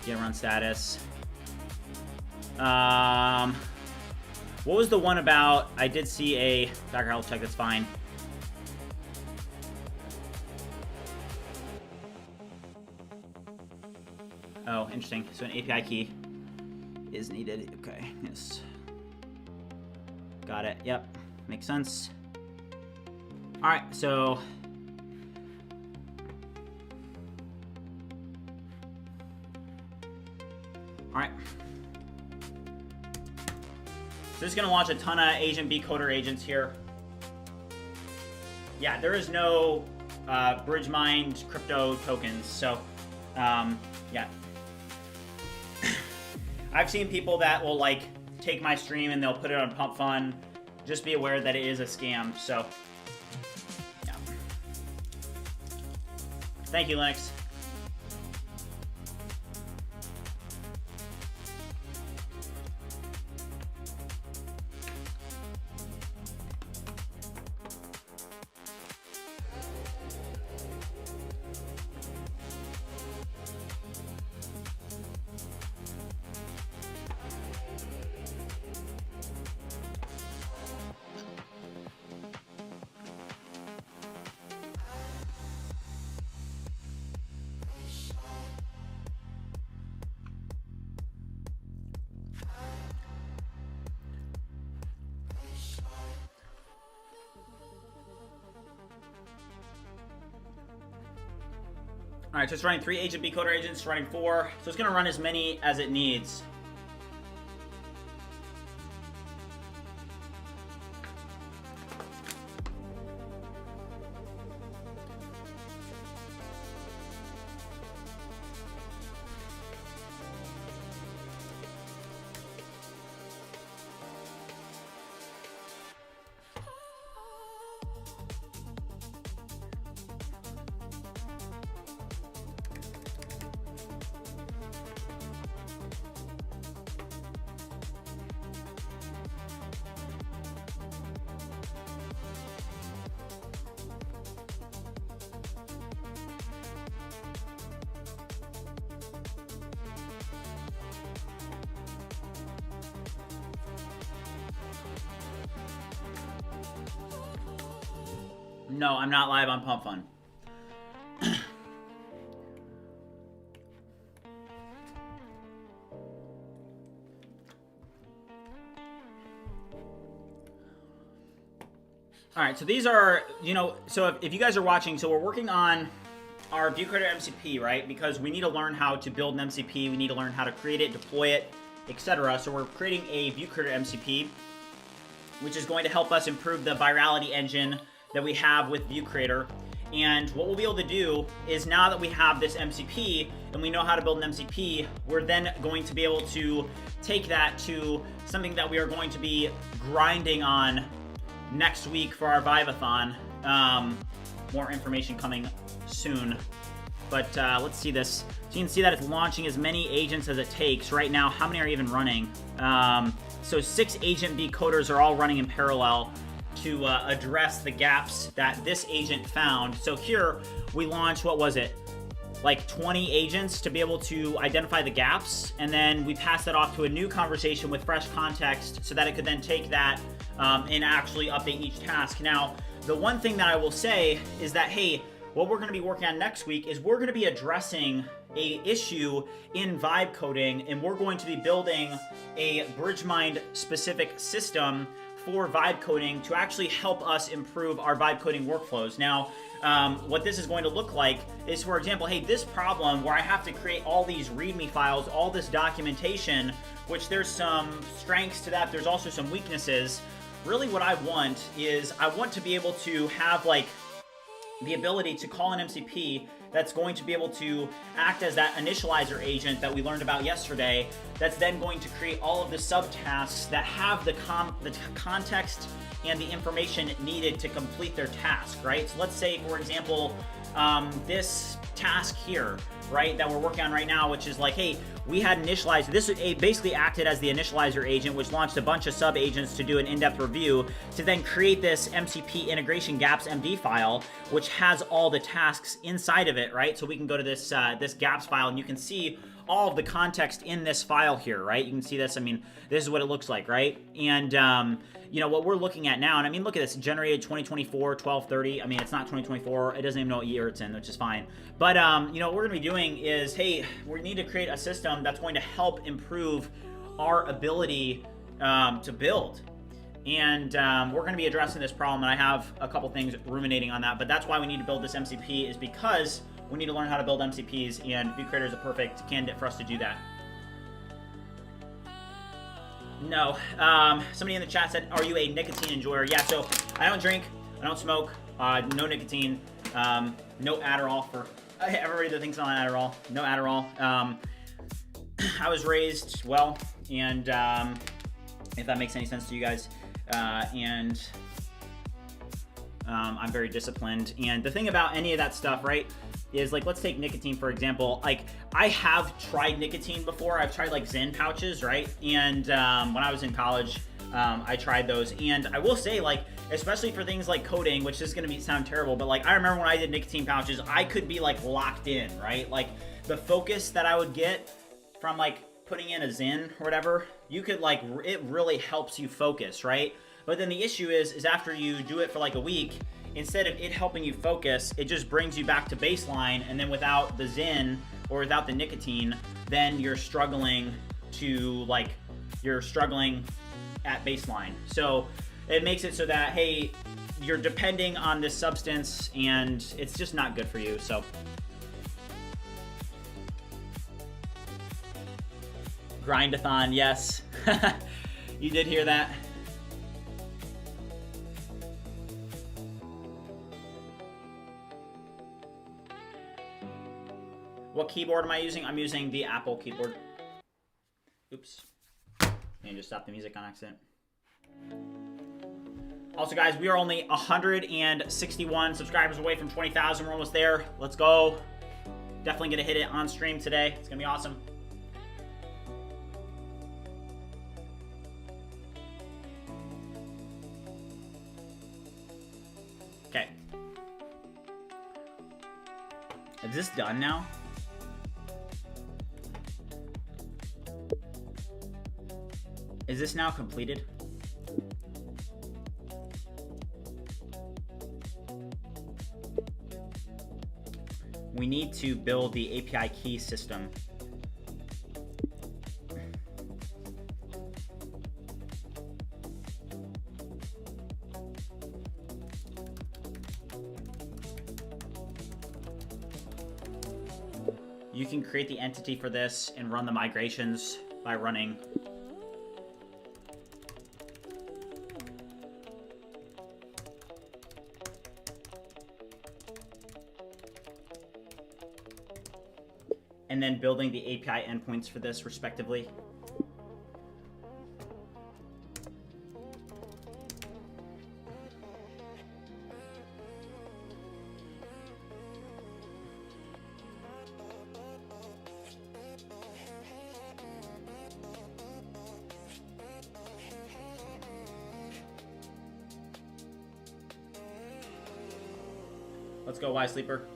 get run status. What was the one about? I did see a Docker health check. That's fine. Oh, interesting. So an API key is needed. Okay, yes. Got it. Yep, makes sense. All right, so all right. So this is going to launch a ton of agent B coder agents here. Yeah, there is no BridgeMind crypto tokens. So, yeah. I've seen people that will like take my stream and they'll put it on Pump Fund. Just be aware that it is a scam. So, yeah. Thank you, Linux. All right, so it's running 3 agent B coder agents, running 4. So it's going to run as many as it needs. No, I'm not live on Pump Fun. All right, so these are, so if you guys are watching, so we're working on our ViewCreator MCP, right? Because we need to learn how to build an MCP, we need to learn how to create it, deploy it, etc. So we're creating a ViewCreator MCP, which is going to help us improve the virality engine that we have with ViewCreator. And what we'll be able to do is, now that we have this MCP and we know how to build an MCP, we're then going to be able to take that to something that we are going to be grinding on next week for our Vivathon. More information coming soon. But let's see this. So you can see that it's launching as many agents as it takes. Right now, how many are even running? So 6 agent B coders are all running in parallel to address the gaps that this agent found. So here we launched, what was it? Like 20 agents to be able to identify the gaps, and then we pass that off to a new conversation with fresh context so that it could then take that and actually update each task. Now, the one thing that I will say is that, hey, what we're going to be working on next week is we're going to be addressing a issue in vibe coding, and we're going to be building a BridgeMind specific system for vibe coding to actually help us improve our vibe coding workflows. Now, what this is going to look like is, for example, hey, this problem where I have to create all these README files, all this documentation, which there's some strengths to that, there's also some weaknesses. Really what I want is I want to be able to have like the ability to call an MCP that's going to be able to act as that initializer agent that we learned about yesterday, that's then going to create all of the subtasks that have the context and the information needed to complete their task, right? So let's say, for example, this task here, right, that we're working on right now, which is like, hey, we had initialized, this basically acted as the initializer agent, which launched a bunch of sub agents to do an in-depth review to then create this MCP integration gaps MD file, which has all the tasks inside of it, right? So we can go to this this gaps file, and you can see all of the context in this file here, right? You can see this. I mean, this is what it looks like, right? And what we're looking at now, and I mean, look at this, generated 2024, 12/30. I mean, it's not 2024. It doesn't even know what year it's in, which is fine. But what we're gonna be doing is, hey, we need to create a system that's going to help improve our ability to build. And we're going to be addressing this problem, and I have a couple things ruminating on that, but that's why we need to build this MCP, is because we need to learn how to build MCPs, and ViewCreator is a perfect candidate for us to do that. No. Somebody in the chat said, are you a nicotine enjoyer? Yeah, so I don't drink, I don't smoke, no nicotine, no Adderall for everybody that thinks I'm on Adderall, no Adderall. I was raised well, and if that makes any sense to you guys, and I'm very disciplined. And the thing about any of that stuff, right, is like, let's take nicotine for example. Like, I have tried nicotine before. I've tried like Zen pouches, right? And when I was in college, I tried those, and I will say, like, especially for things like coding, which is going to sound terrible, but like, I remember when I did nicotine pouches, I could be like locked in, right? Like, the focus that I would get from like putting in a Zen or whatever, you could like, it really helps you focus, right? But then the issue is after you do it for like a week, instead of it helping you focus, it just brings you back to baseline, and then without the Zen or without the nicotine, then you're struggling at baseline. So it makes it so that, hey, you're depending on this substance, and it's just not good for you. So Grindathon, yes. You did hear that. What keyboard am I using? I'm using the Apple keyboard. Oops. And just stop the music on accident. Also, guys, we are only 161 subscribers away from 20,000. We're almost there. Let's go. Definitely gonna hit it on stream today. It's gonna be awesome. Okay. Is this done now? Is this now completed? we need to build the API key system. You can create the entity for this and run the migrations by running and then building the API endpoints for this respectively. Let's go, Y Sleeper.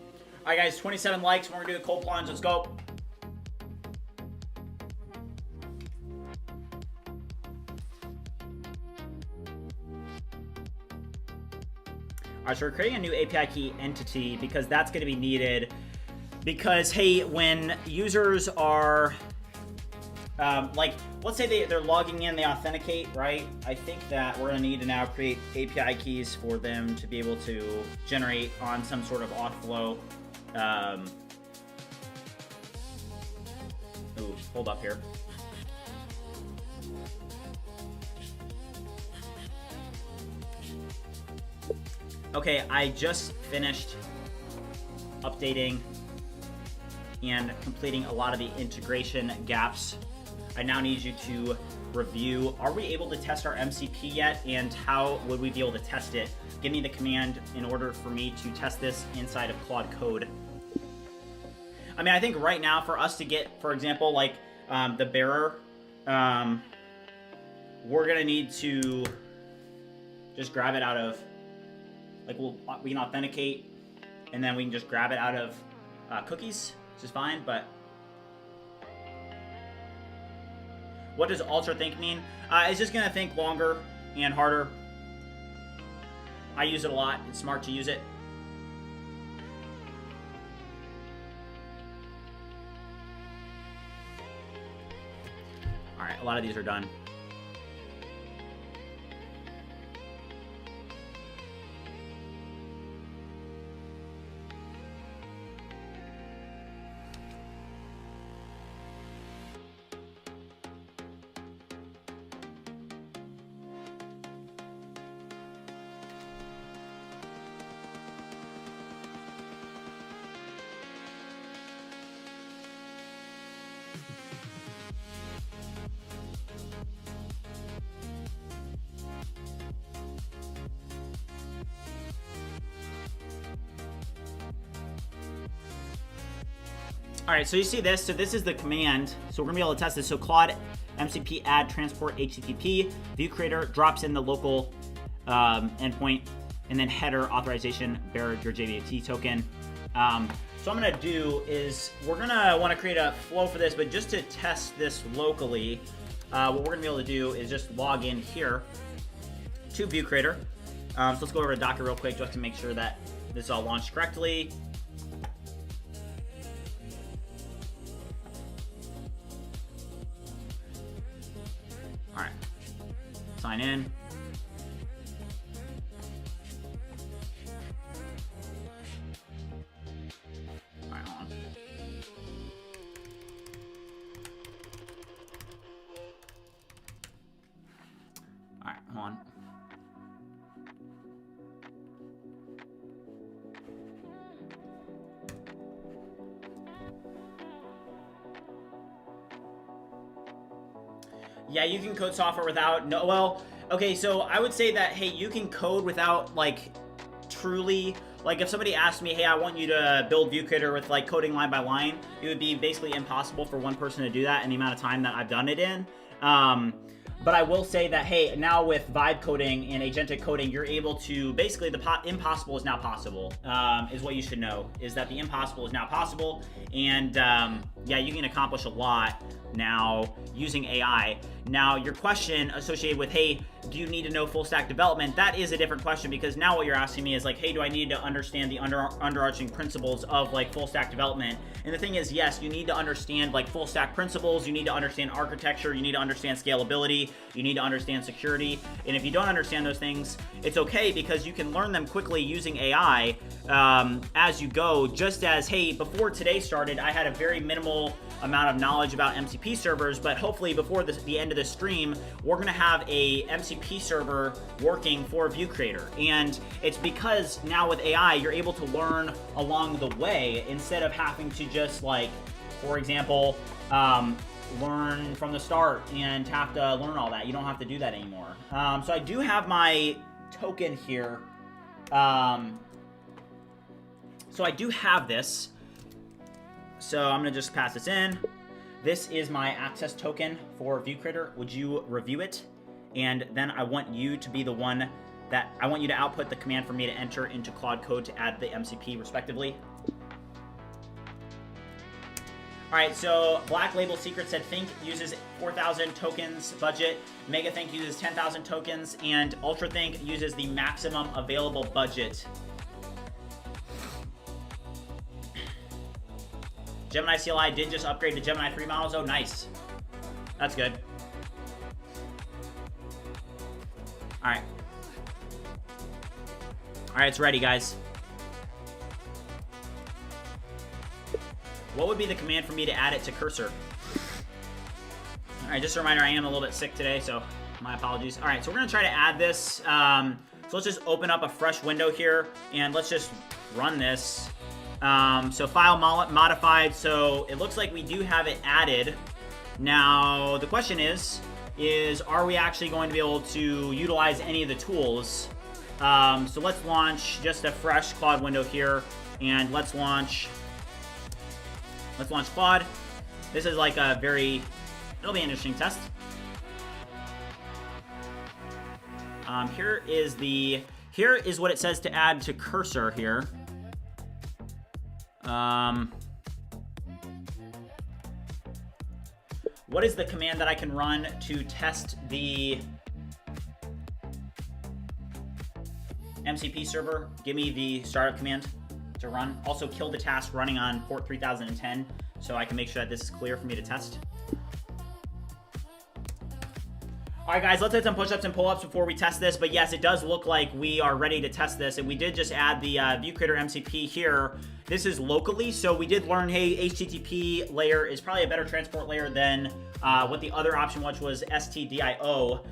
All right, guys, 27 likes. We're gonna do a cold plunge. Let's go. All right, so we're creating a new API key entity because that's going to be needed. Because, hey, when users are, like, let's say they're logging in, they authenticate, right? I think that we're going to need to now create API keys for them to be able to generate on some sort of auth flow. Ooh, hold up here. Okay, I just finished updating and completing a lot of the integration gaps. I now need you to review, are we able to test our MCP yet, and how would we be able to test it? Give me the command in order for me to test this inside of Claude Code. I mean, I think right now for us to get, for example, like the bearer, we're gonna need to just grab it out of, like we can authenticate, and then we can just grab it out of cookies, which is fine, but what does ultra think mean? It's just gonna think longer and harder. I use it a lot. It's smart to use it. All right, a lot of these are done. All right, so you see this. So this is the command. So we're gonna be able to test this. So Claude MCP add transport HTTP. ViewCreator drops in the local endpoint, and then header authorization bearer your JVT token. So what I'm gonna do is we're gonna want to create a flow for this, but just to test this locally, what we're gonna be able to do is just log in here to ViewCreator. So let's go over to Docker real quick just to make sure that this is all launched correctly. All right, sign in. All right, hold on. All right, hold on. Yeah, you can code software without, no, well, okay, so I would say that, hey, you can code without, like, truly, like, if somebody asked me, hey, I want you to build ViewCreator with, like, coding line by line, it would be basically impossible for one person to do that in the amount of time that I've done it in. But I will say that, hey, now with vibe coding and agentic coding, you're able to, basically, the impossible is now possible, is what you should know, is that the impossible is now possible, and, yeah, you can accomplish a lot now using AI. Now, your question associated with, hey, do you need to know full stack development? That is a different question, because now what you're asking me is like, hey, do I need to understand the underarching principles of like full stack development? And the thing is, yes, you need to understand like full stack principles. You need to understand architecture. You need to understand scalability. You need to understand security. And if you don't understand those things, it's okay, because you can learn them quickly using AI as you go. Just as, hey, before today started, I had a very minimal amount of knowledge about MCP servers, but hopefully before the end of the stream, we're gonna have a MCP server working for ViewCreator. And it's because now with AI, you're able to learn along the way instead of having to just like, for example, learn from the start and have to learn all that. You don't have to do that anymore. So I do have my token here. So I do have this. So I'm gonna just pass this in. This is my access token for ViewCreator. Would you review it? And then I want you to be the one that, I want you to output the command for me to enter into Claude Code to add the MCP respectively. All right, so Black Label Secret said Think uses 4,000 tokens budget, Mega Think uses 10,000 tokens, and Ultra Think uses the maximum available budget. Gemini CLI did just upgrade to Gemini 3 models. Oh, nice. That's good. All right. All right, it's ready, guys. What would be the command for me to add it to cursor? All right, just a reminder, I am a little bit sick today, so my apologies. All right, so we're gonna try to add this. So let's just open up a fresh window here, and let's just run this. So file modified, so it looks like we do have it added. Now, the question is are we actually going to be able to utilize any of the tools? So let's launch just a fresh Claude window here, and let's launch Claude. This is like a it'll be an interesting test. Here is what it says to add to cursor here. What is the command that I can run to test the MCP server? Give me the startup command to run. Also kill the task running on port 3010 so I can make sure that this is clear for me to test. All right, guys, let's hit some push-ups and pull-ups before we test this. But yes, it does look like we are ready to test this. And we did just add the ViewCreator MCP here. This is locally, so we did learn, hey, HTTP layer is probably a better transport layer than what the other option was STDIO.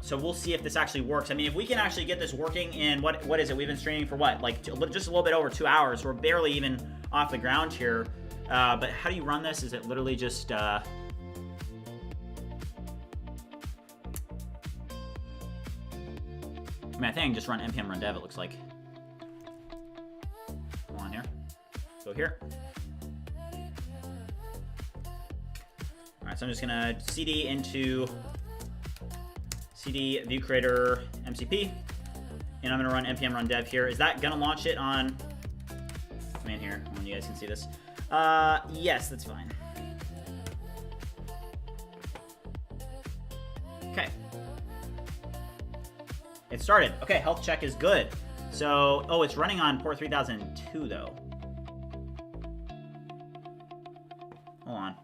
So we'll see if this actually works. I mean, if we can actually get this working in, what is it? We've been streaming for what? Like just a little bit over 2 hours. We're barely even off the ground here. But how do you run this? Is it literally just... I mean, I think I can just run npm run dev, it looks like. Come on here. Go here. All right, so I'm just gonna cd into cd ViewCreator MCP, and I'm gonna run npm run dev here. Is that gonna launch it on command here? I don't know if you guys can see this. Yes, that's fine. Okay. It started. Okay, health check is good. So, oh, it's running on port 3002 though. Hold on.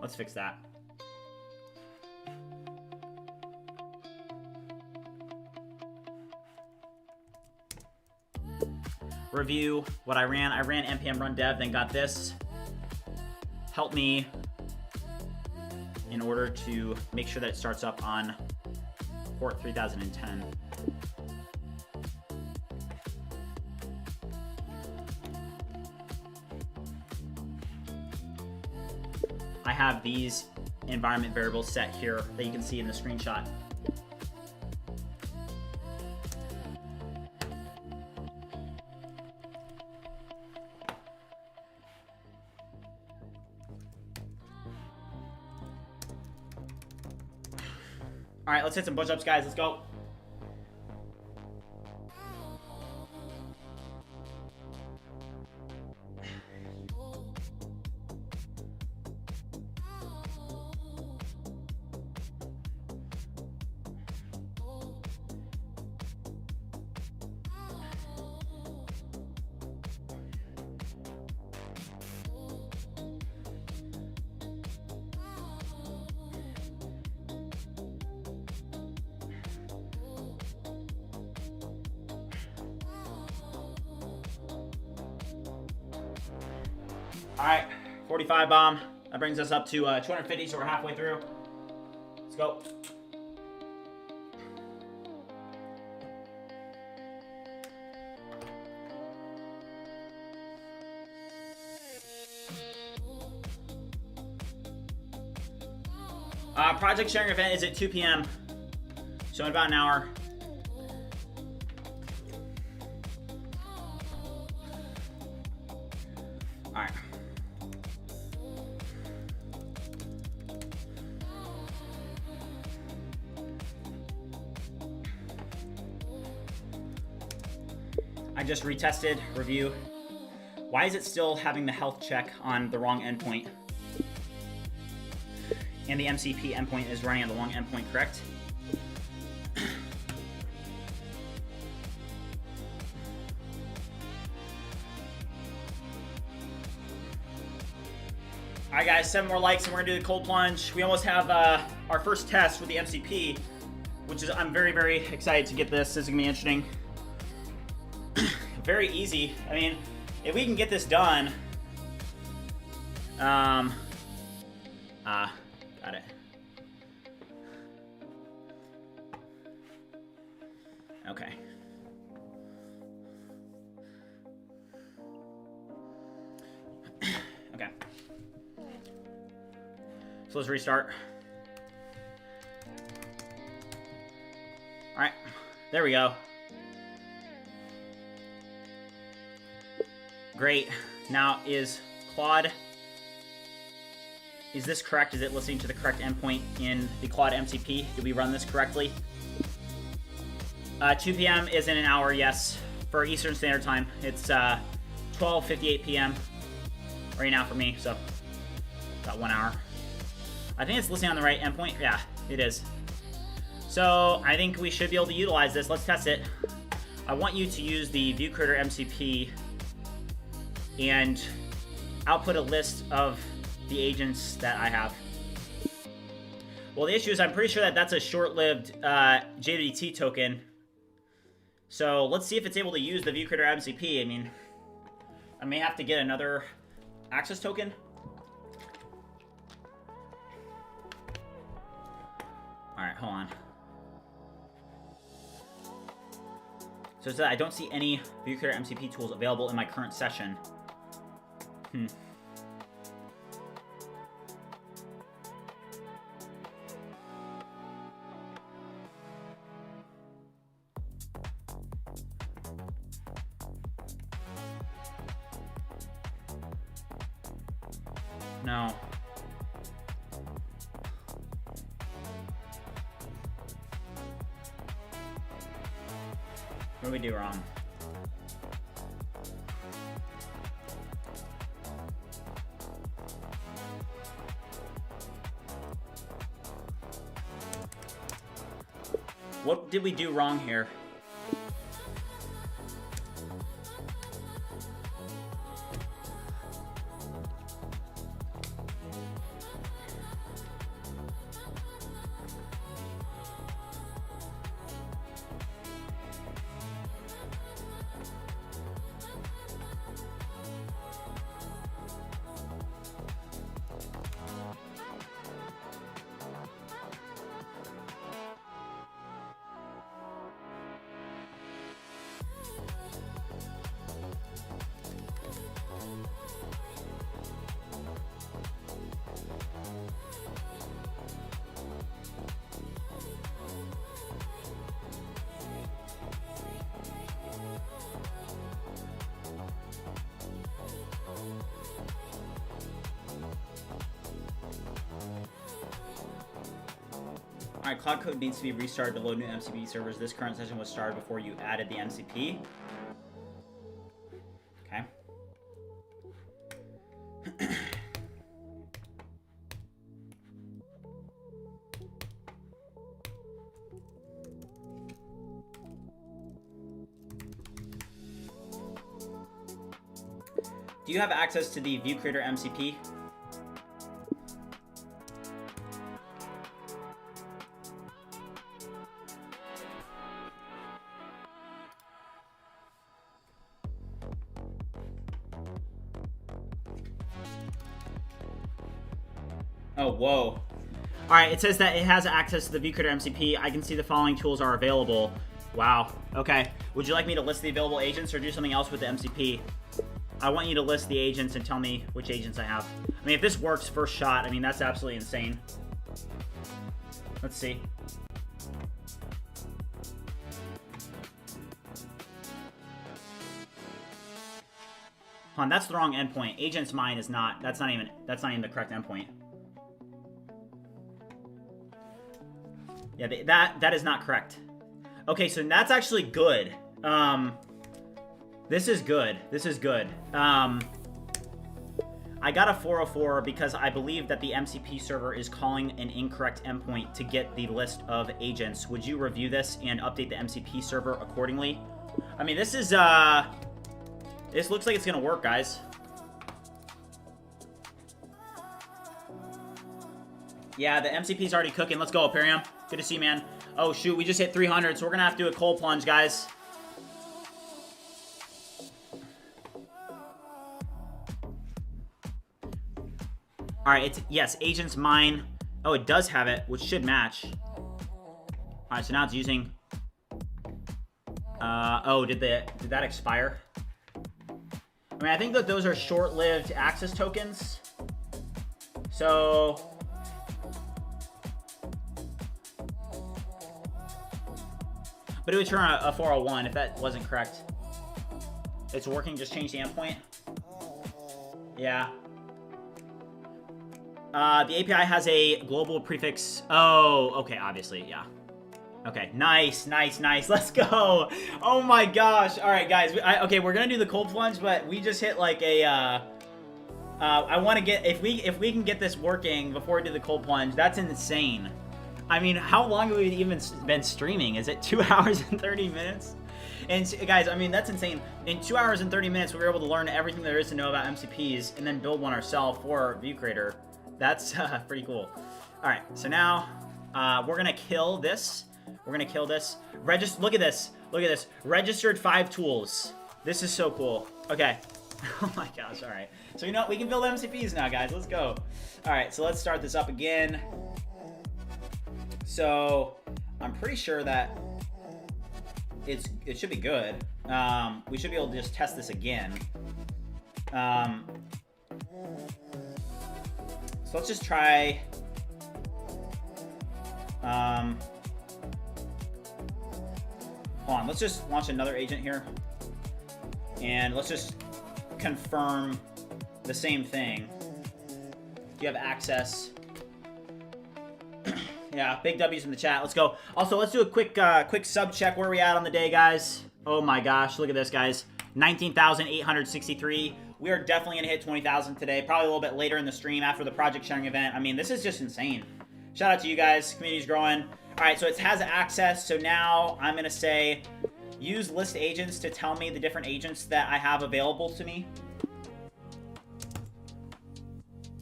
Let's fix that. Review what I ran. I ran npm run dev, then got this. Help me in order to make sure that it starts up on port 3010. I have these environment variables set here that you can see in the screenshot. All right, let's hit some push-ups, guys. Let's go. All right, 45 bomb. That brings us up to 250, so we're halfway through. Let's go. Project sharing event is at 2 p.m. So in about an hour. All right. I just retested review. Why is it still having the health check on the wrong endpoint? And the MCP endpoint is running on the wrong endpoint, correct? Alright guys, 7 more likes and we're gonna do the cold plunge. We almost have our first test with the MCP, which is, I'm very, very excited to get this. This is gonna be interesting. Very easy. I mean, if we can get this done, got it. Okay. Okay. So let's restart. All right, there we go. Great. Now is Claude, is this correct? Is it listening to the correct endpoint in the Claude MCP? Did we run this correctly? 2 p.m. is in an hour, yes, for Eastern Standard Time. It's 12:58 p.m. right now for me, so about 1 hour. I think it's listening on the right endpoint. Yeah, it is. So I think we should be able to utilize this. Let's test it. I want you to use the ViewCreator MCP and output a list of the agents that I have. Well, the issue is I'm pretty sure that that's a short-lived JWT token. So let's see if it's able to use the ViewCreator MCP. I mean, I may have to get another access token. All right, hold on. So it says I don't see any ViewCreator MCP tools available in my current session. No. What did we do wrong? What did we do wrong here? Alright, Claude Code needs to be restarted to load new MCP servers. This current session was started before you added the MCP. Okay. Do you have access to the ViewCreator MCP? Oh, whoa. All right, it says that it has access to the ViewCreator MCP. I can see the following tools are available. Wow. Okay. Would you like me to list the available agents or do something else with the MCP? I want you to list the agents and tell me which agents I have. I mean, if this works first shot, I mean, that's absolutely insane. Let's see. Hold on, that's the wrong endpoint. Agents mine is not. That's not even the correct endpoint. Yeah, that is not correct. Okay, so that's actually good. This is good. This is good. I got a 404 because I believe that the MCP server is calling an incorrect endpoint to get the list of agents. Would you review this and update the MCP server accordingly? I mean, this is, this looks like it's gonna work, guys. Yeah, the MCP's already cooking. Let's go, Imperium. Good to see you, man. Oh, shoot, we just hit 300, so we're gonna have to do a cold plunge, guys. All right, it's, yes, agents mine. Oh, it does have it, which should match. All right, so now it's using, oh, did that expire? I mean, I think that those are short-lived access tokens. So, but it would turn a 401 if that wasn't correct. It's working, just change the endpoint. Yeah. The API has a global prefix. Oh, okay, obviously, yeah. Okay, nice, nice, nice. Let's go. Oh my gosh. All right, guys. Okay, we're gonna do the cold plunge, but we just hit like a. I want to get if we can get this working before we do the cold plunge. That's insane. I mean, how long have we even been streaming? Is it 2 hours and 30 minutes? And guys, I mean, that's insane. In 2 hours and 30 minutes, we were able to learn everything there is to know about MCPs and then build one ourselves for ViewCreator. That's pretty cool. All right, so now we're gonna kill this. We're gonna kill this. Look at this. Look at this. Registered 5 tools. This is so cool. Okay. Oh my gosh. All right. So you know we can build MCPs now, guys. Let's go. All right. So let's start this up again. So I'm pretty sure that it should be good. We should be able to just test this again. So let's just try. Hold on, let's just launch another agent here. And let's just confirm the same thing. Do you have access? Yeah, big W's in the chat. Let's go. Also, let's do a quick sub check. Where are we at on the day, guys? Oh my gosh, look at this, guys. 19,863. We are definitely gonna hit 20,000 today. Probably a little bit later in the stream after the project sharing event. I mean, this is just insane. Shout out to you guys. Community's growing. All right, so it has access. So now I'm gonna say, use list agents to tell me the different agents that I have available to me.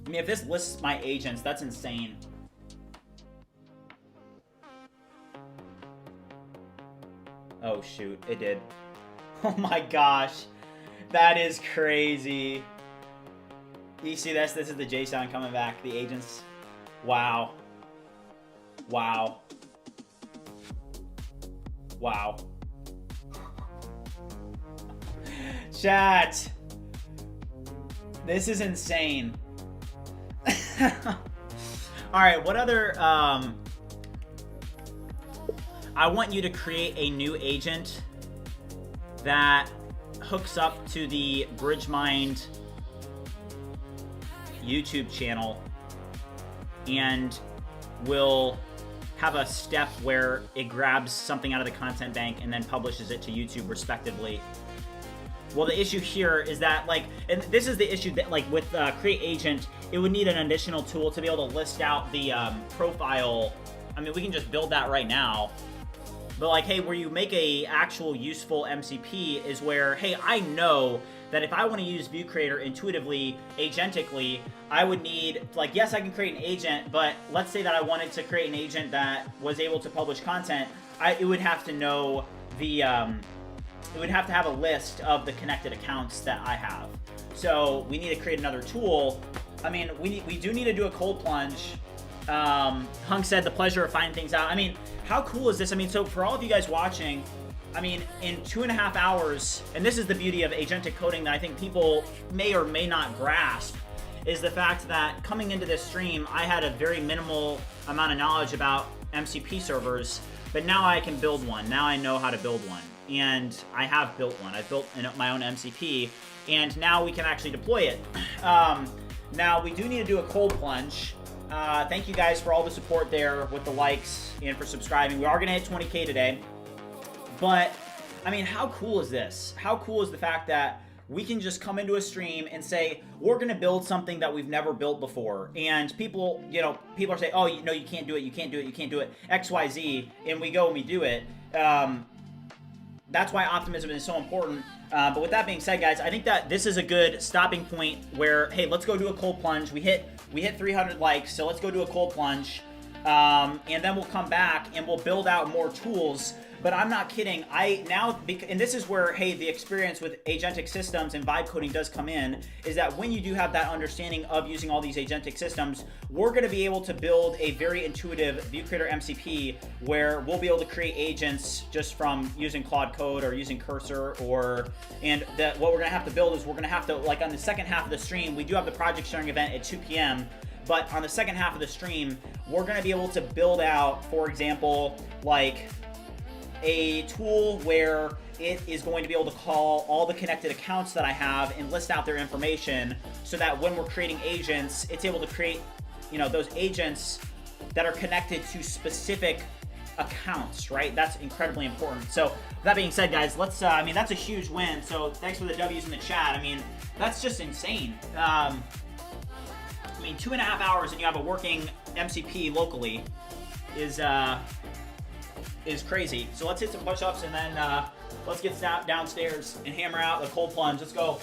I mean, if this lists my agents, that's insane. Oh shoot, it did. Oh my gosh. That is crazy. You see this? This is the JSON coming back, the agents. Wow. Wow. Wow. Chat. This is insane. Alright, what other, I want you to create a new agent that hooks up to the BridgeMind YouTube channel and will have a step where it grabs something out of the content bank and then publishes it to YouTube respectively. Well, the issue here is that, like, and this is the issue that, like, with Create Agent, it would need an additional tool to be able to list out the profile. I mean, we can just build that right now. But, like, hey, where you make a actual useful MCP is where, hey, I know that if I want to use ViewCreator intuitively, agentically, I would need, like, yes, I can create an agent, but let's say that I wanted to create an agent that was able to publish content, it would have to know the, it would have to have a list of the connected accounts that I have. So we need to create another tool I mean, we do need to do a cold plunge. Hung said the pleasure of finding things out. I mean, how cool is this? I mean, so for all of you guys watching, I mean, in 2.5 hours, and this is the beauty of agentic coding that I think people may or may not grasp, is the fact that coming into this stream, I had a very minimal amount of knowledge about MCP servers, but now I can build one. Now I know how to build one, and I have built one. I've built my own MCP, and now we can actually deploy it. Now, we do need to do a cold plunge. Thank you guys for all the support there with the likes and for subscribing. We are going to hit 20K today. But, I mean, how cool is this? How cool is the fact that we can just come into a stream and say, we're going to build something that we've never built before. And people, you know, people are saying, oh, no, you can't do it, you can't do it, you can't do it, X, Y, Z, and we go and we do it. That's why optimism is so important. But with that being said, guys, I think that this is a good stopping point where, hey, let's go do a cold plunge. We hit 300 likes, so let's go do a cold plunge. And then we'll come back and we'll build out more tools. But I'm not kidding. And this is where, hey, the experience with agentic systems and vibe coding does come in, is that when you do have that understanding of using all these agentic systems, we're going to be able to build a very intuitive ViewCreator MCP where we'll be able to create agents just from using Claude Code or using Cursor and what we're going to have to build is we're going to have to, like on the second half of the stream, we do have the project sharing event at 2 p.m., but on the second half of the stream, we're going to be able to build out, for example, like a tool where it is going to be able to call all the connected accounts that I have and list out their information so that when we're creating agents, it's able to create, you know, those agents that are connected to specific accounts, right? That's incredibly important. So that being said, guys, let's, I mean, that's a huge win. So thanks for the W's in the chat. I mean, that's just insane. I mean, 2.5 hours and you have a working MCP locally is crazy. So let's hit some push-ups and then let's get downstairs and hammer out the cold plunge. Let's go.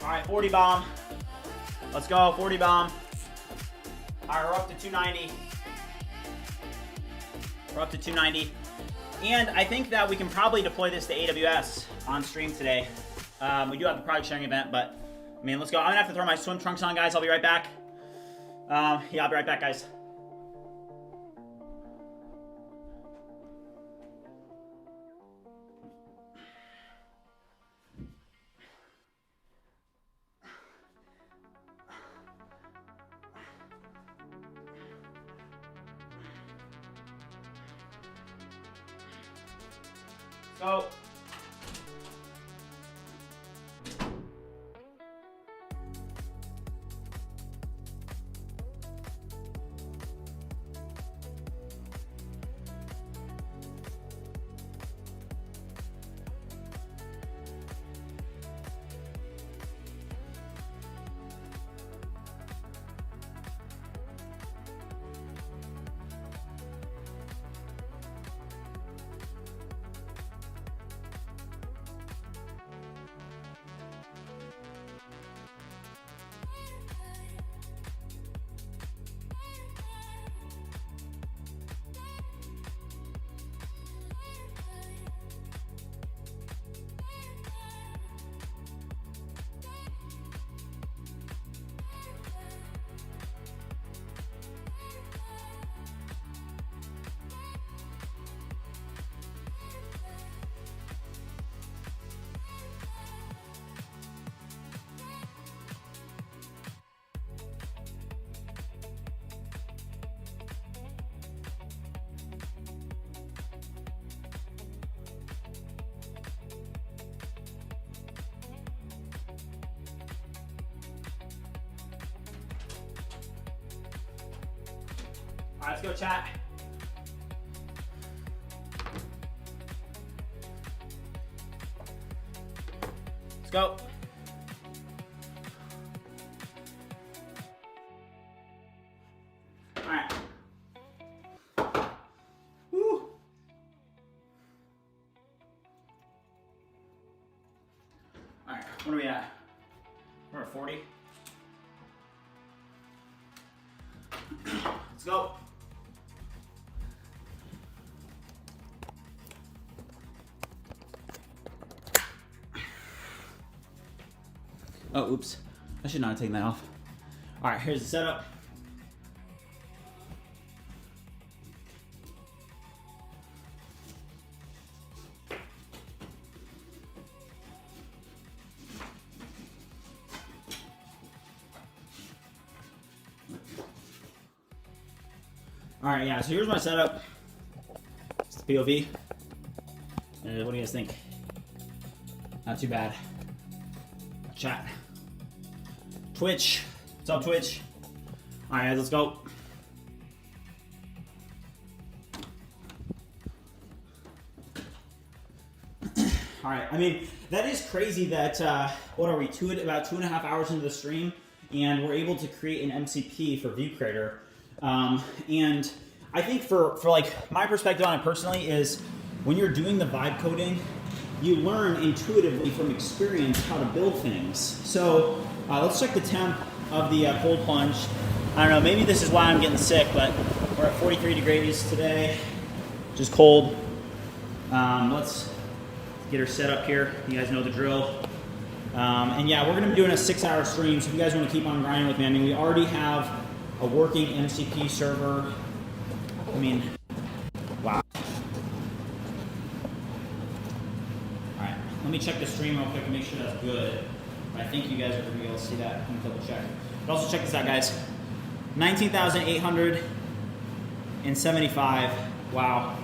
All right, 40 bomb. Let's go, 40 bomb. All right, we're up to 290. We're up to 290. And I think that we can probably deploy this to AWS on stream today. We do have the project sharing event, but I mean, let's go. I'm gonna have to throw my swim trunks on, guys. I'll be right back. Yeah, I'll be right back, guys. So, all right, let's go, chat. Let's go. right. Woo. All right, what are we at? We're at 40. Let's go. Oh, oops. I should not have taken that off. All right, here's the setup. All right, yeah, so here's my setup. It's the POV. What do you guys think? Not too bad. Chat. Twitch. What's up, Twitch? All right, let's go. All right, I mean, that is crazy that, what are we, about 2.5 hours into the stream, and we're able to create an MCP for ViewCreator. And I think for like my perspective on it personally is when you're doing the vibe coding, you learn intuitively from experience how to build things. So let's check the temp of the Cold Plunge. I don't know, maybe this is why I'm getting sick, but we're at 43 degrees today, which is cold. Let's get her set up here. You guys know the drill. And yeah, we're gonna be doing a 6-hour stream, so if you guys wanna keep on grinding with me, I mean, we already have a working MCP server. I mean, wow. All right, let me check the stream real quick and make sure that's good. I think you guys are gonna be able to see that. Let me double check. But also check this out, guys. 19,875. Wow.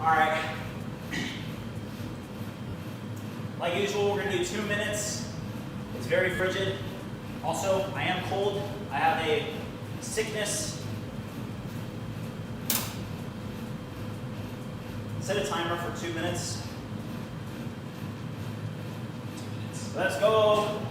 All right. Like usual, we're gonna do 2 minutes. It's very frigid. Also, I am cold. I have a sickness. Set a timer for 2 minutes. Let's go.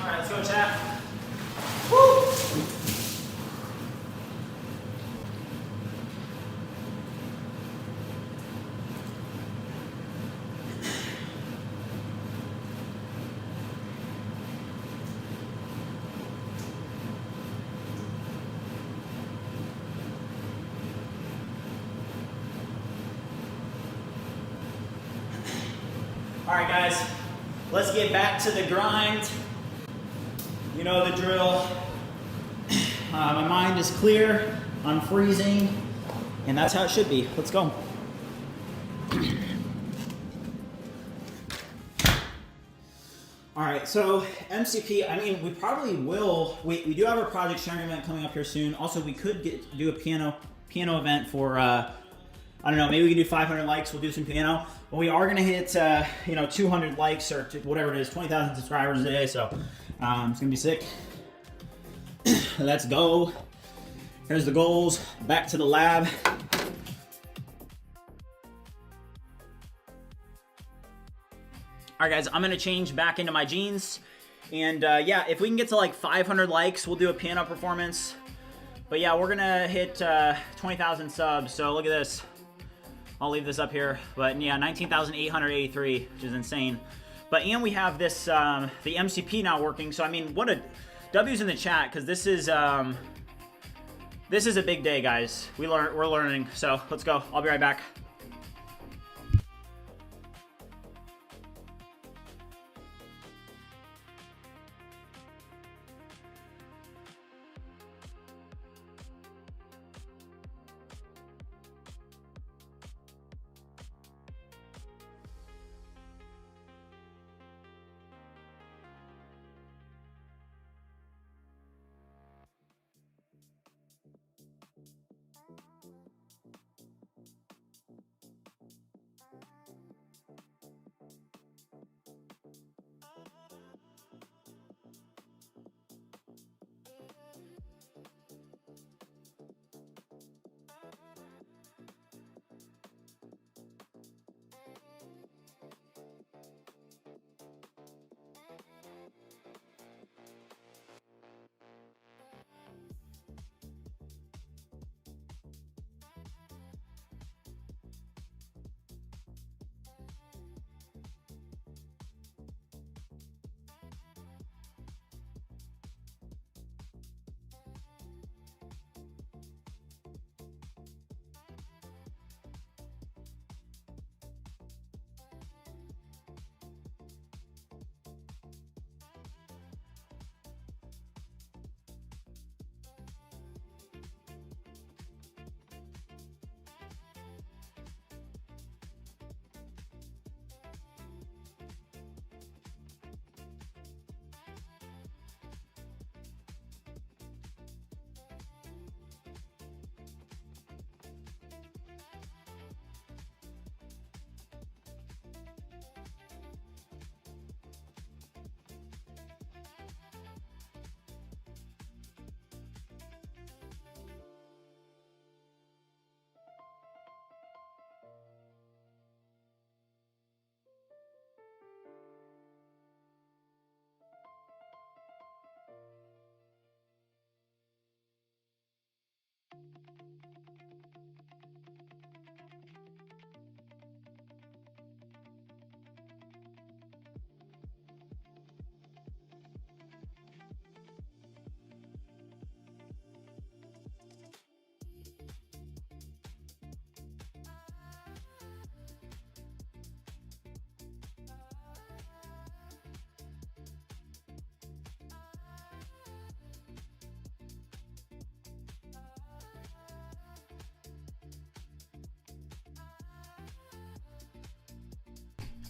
All right, let's go, chat. Woo! All right, guys, let's get back to the grind. You know the drill. My mind is clear. I'm freezing, and that's how it should be. Let's go. All right, so MCP, I mean, we probably will. We do have our project sharing event coming up here soon. Also, we could do a piano event for, I don't know, maybe we can do 500 likes. We'll do some piano. But we are going to hit, 200 likes or whatever it is, 20,000 subscribers a day. So it's going to be sick. Let's go. Here's the goals. Back to the lab. All right, guys, I'm going to change back into my jeans. And yeah, if we can get to like 500 likes, we'll do a piano performance. But yeah, we're going to hit 20,000 subs. So look at this. I'll leave this up here. But yeah, 19,883, which is insane. But and we have this, the MCP now working. So I mean, what a W's in the chat, because this is a big day, guys. We're learning. So let's go. I'll be right back.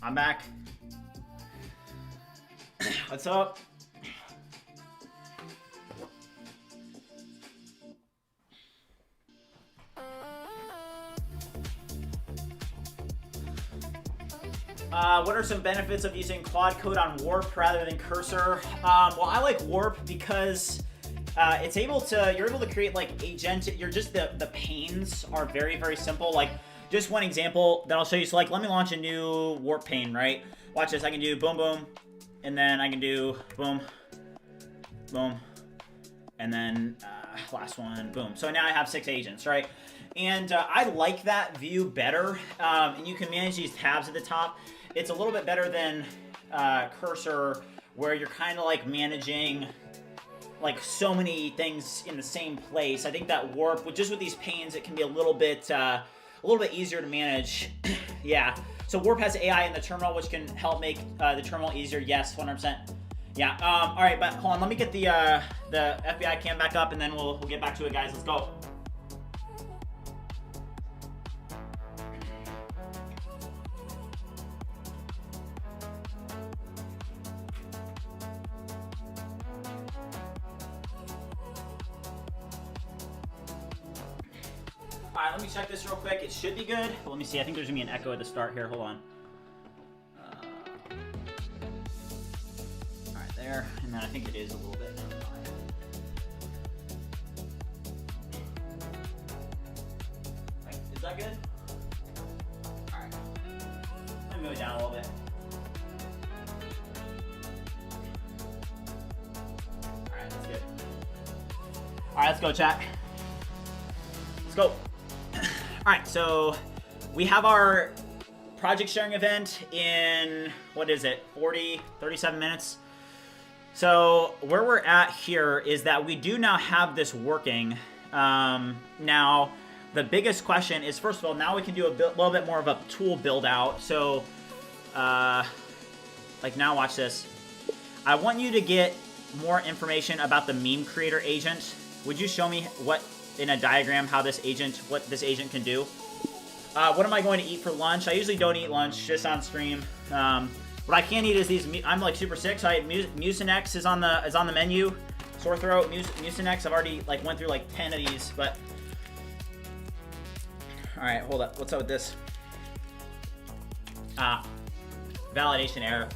I'm back. What's up? What are some benefits of using Claude Code on Warp rather than Cursor? Well, I like Warp because it's able to, you're able to create like agentic, the panes are very, very simple. Like just one example that I'll show you. So like, let me launch a new Warp pane, right? Watch this, I can do boom, boom, and then I can do boom, boom, and then last one, boom. So now I have 6 agents, right? And I like that view better. And you can manage these tabs at the top. It's a little bit better than Cursor, where you're kind of like managing like so many things in the same place. I think that Warp, just with these panes, it can be a little bit easier to manage. Yeah. So Warp has AI in the terminal, which can help make the terminal easier. Yes, 100%. Yeah. All right, but hold on. Let me get the FBI cam back up, and then we'll get back to it, guys. Let's go. All right, let me check this real quick. It should be good. Let me see. I think there's gonna be an echo at the start here. Hold on. All right, there. And then I think it is a little bit. Right, is that good? All right. Let me move it down a little bit. All right, that's good. All right, let's go, chat. Let's go. All right, so we have our project sharing event in, what is it, 37 minutes. So where we're at here is that we do now have this working. Now, the biggest question is, first of all, now we can do a little bit more of a tool build out. So, like now watch this. I want you to get more information about the meme creator agent. Would you show me what, in a diagram, how this agent, what this agent can do? What am I going to eat for lunch? I usually don't eat lunch, just on stream. What I can eat is these. I'm like super sick, so Mucinex is on the menu. Sore throat, Mucinex. I've already like went through like 10 of these, but all right, hold up. What's up with this? Validation error.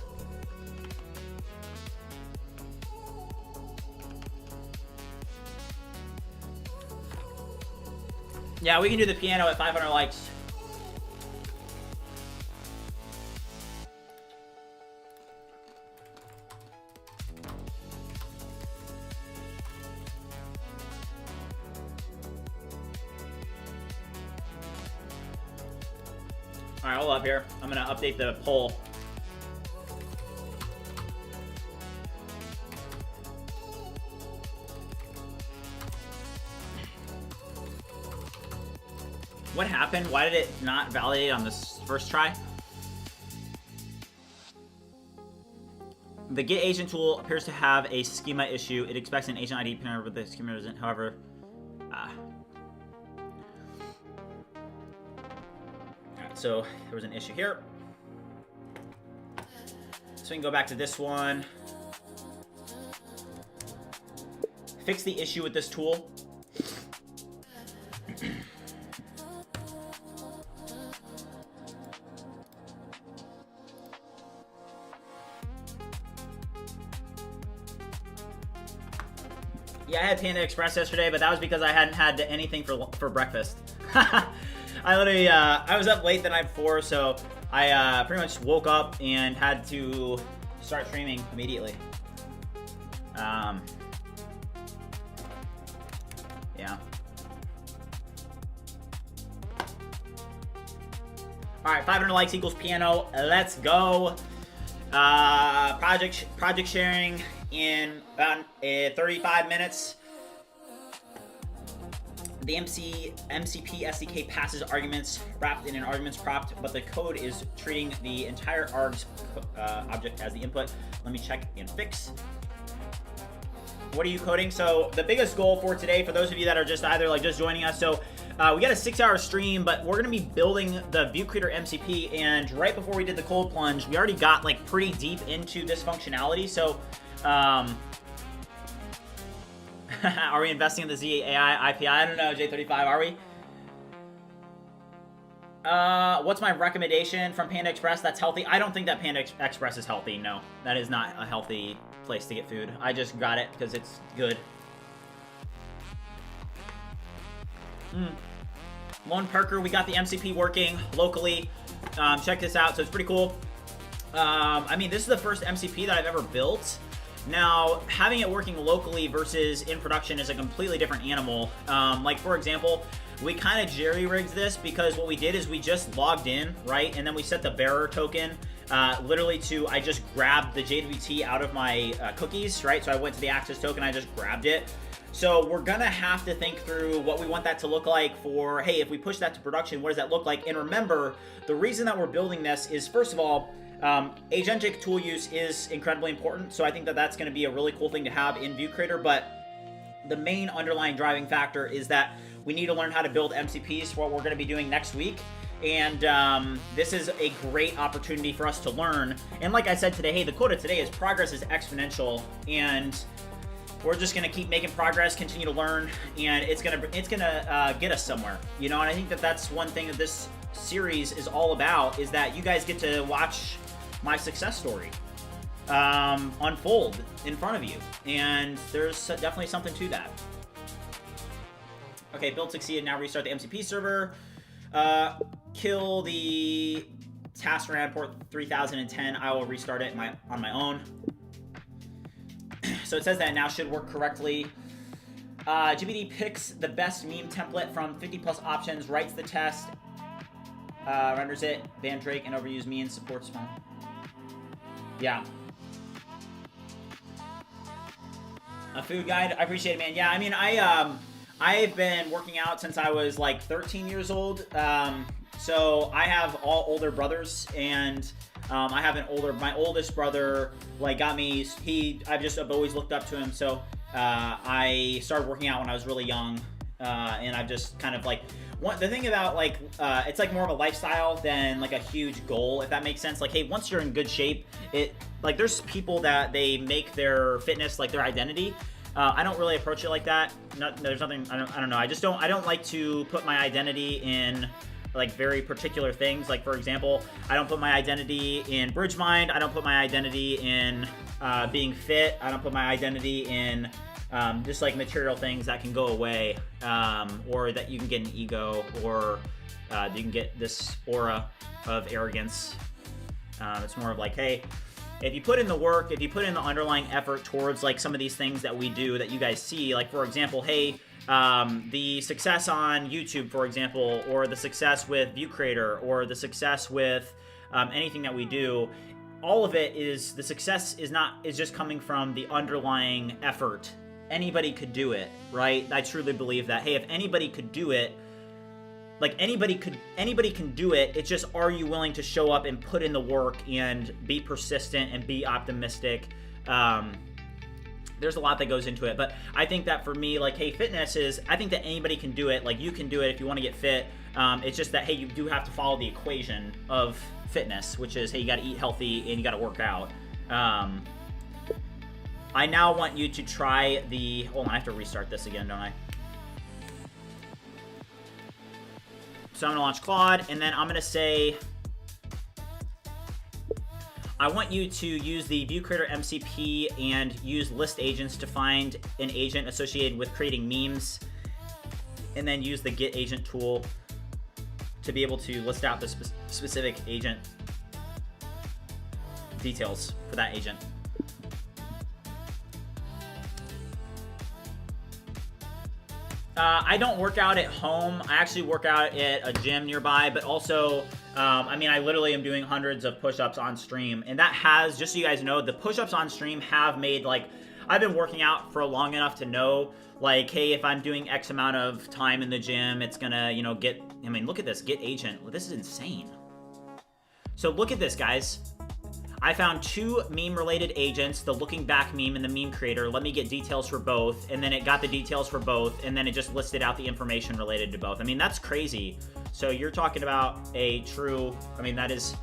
Yeah, we can do the piano at 500 likes. All right, hold up here. I'm gonna update the poll. What happened? Why did it not validate on this first try? The get agent tool appears to have a schema issue. It expects an agent ID paired with the schema isn't, however. Alright, so there was an issue here. So we can go back to this one. Fix the issue with this tool. Yeah, I had Panda Express yesterday, but that was because I hadn't had anything for breakfast. I literally, I was up late the night before, so I pretty much woke up and had to start streaming immediately. Yeah. All right, 500 likes equals piano. Let's go. Project sharing in about 35 minutes. The MCP SDK passes arguments wrapped in an arguments prompt, but the code is treating the entire args object as the input. Let me check and fix. What are you coding? So the biggest goal for today, for those of you that are just either like just joining us, so we got a 6-hour stream, but we're gonna be building the ViewCreator MCP, and right before we did the Cold Plunge, we already got like pretty deep into this functionality. So are we investing in the ZAI IPI? I don't know, J35, are we? What's my recommendation from Panda Express that's healthy? I don't think that Panda Express is healthy. No, that is not a healthy place to get food. I just got it because it's good. Lone Parker, we got the MCP working locally. Check this out. So it's pretty cool. I mean, this is the first MCP that I've ever built. Now, having it working locally versus in production is a completely different animal. Like, for example, we kind of jerry-rigged this because what we did is we just logged in, right? And then we set the bearer token literally I just grabbed the JWT out of my cookies, right? So I went to the access token, I just grabbed it. So we're gonna have to think through what we want that to look like for, hey, if we push that to production, what does that look like? And remember, the reason that we're building this is, first of all, agentic tool use is incredibly important. So I think that that's gonna be a really cool thing to have in ViewCreator, but the main underlying driving factor is that we need to learn how to build MCPs for what we're gonna be doing next week. And this is a great opportunity for us to learn. And like I said today, hey, the quote of today is progress is exponential, and we're just gonna keep making progress, continue to learn, and it's gonna get us somewhere, you know. And I think that that's one thing that this series is all about, is that you guys get to watch my success story unfold in front of you, and there's definitely something to that. Okay, build succeeded. Now restart the MCP server. Kill the task ran port 3010. I will restart it on my own. So it says that it now should work correctly. GPT picks the best meme template from 50 plus options, writes the test, renders it, ban Drake and overuse memes, supports fine. Yeah. A food guide, I appreciate it, man. Yeah, I mean, I've been working out since I was like 13 years old. So I have all older brothers, and I have my oldest brother, like, got me, I've always looked up to him. So I started working out when I was really young, and I've just kind of like, the thing about, like, it's like more of a lifestyle than like a huge goal, if that makes sense. Like, hey, once you're in good shape, like, there's people that they make their fitness like their identity. I don't really approach it like that. There's nothing, I don't know. I don't like to put my identity in like very particular things. Like, for example, I don't put my identity in BridgeMind. I don't put my identity in being fit. I don't put my identity in just like material things that can go away, or that you can get an ego, or you can get this aura of arrogance. It's more of like, hey, if you put in the work, if you put in the underlying effort towards like some of these things that we do that you guys see, like, for example, hey, the success on YouTube, for example, or the success with ViewCreator, or the success with anything that we do, all of it is, the success is just coming from the underlying effort. Anybody could do it, right? I truly believe that. Hey, if anybody could do it, like, anybody can do it. It's just, are you willing to show up and put in the work and be persistent and be optimistic? There's a lot that goes into it, but I think that for me, like, hey, fitness is, I think that anybody can do it. Like, you can do it if you want to get fit. It's just that, hey, you do have to follow the equation of fitness, which is, hey, you got to eat healthy and you got to work out. I now want you to try hold on, I have to restart this again, don't I? So I'm gonna launch Claude, and then I'm gonna say, I want you to use the ViewCreator MCP and use list agents to find an agent associated with creating memes, and then use the get agent tool to be able to list out the specific agent details for that agent. I don't work out at home. I actually work out at a gym nearby, but also, I mean, I literally am doing hundreds of push-ups on stream, and that has, just so you guys know, the push-ups on stream have made, like, I've been working out for long enough to know, like, hey, if I'm doing X amount of time in the gym, it's gonna, you know, I mean, look at this, get agent. This is insane. So look at this, guys. I found 2 meme-related agents, the looking back meme and the meme creator. Let me get details for both, and then it got the details for both, and then it just listed out the information related to both. I mean, that's crazy. So you're talking about a true, I mean, this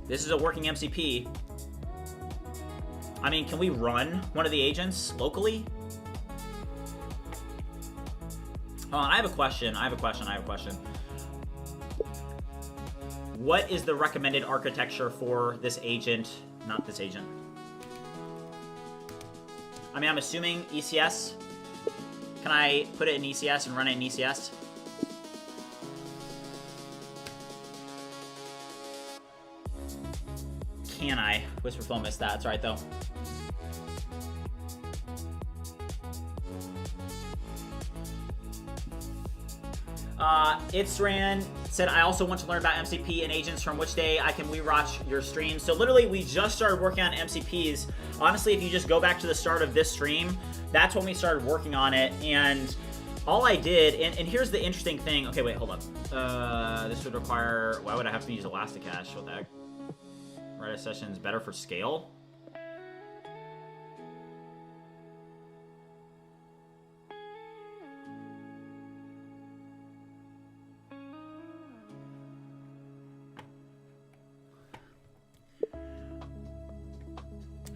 is a working MCP. I mean, can we run one of the agents locally? I have a question. What is the recommended architecture for this agent? Not this agent. I mean, I'm assuming ECS. Can I put it in ECS and run it in ECS? Can I? Whisperflow missed that. That's right, though. It's ran said, I also want to learn about MCP and agents. From which day I can rewatch your stream? So literally, we just started working on MCPs. Honestly, if you just go back to the start of this stream, that's when we started working on it. And all I did, and here's the interesting thing. Okay, wait, hold up. This would require, why would I have to use Elasticache? What the heck? Redis sessions better for scale?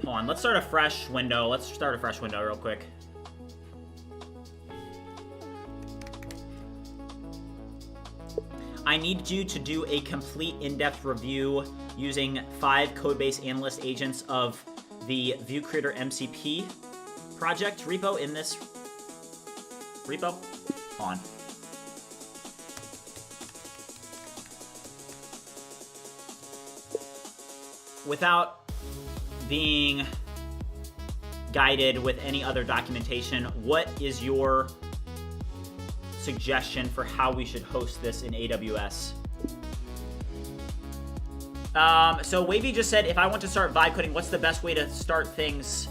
Hold on, let's start a fresh window. Let's start a fresh window real quick. I need you to do a complete in-depth review using 5 code-based analyst agents of the ViewCreator MCP project repo in this repo. Hold on. Without being guided with any other documentation, what is your suggestion for how we should host this in AWS? So Wavy just said, if I want to start vibe coding, what's the best way to start things?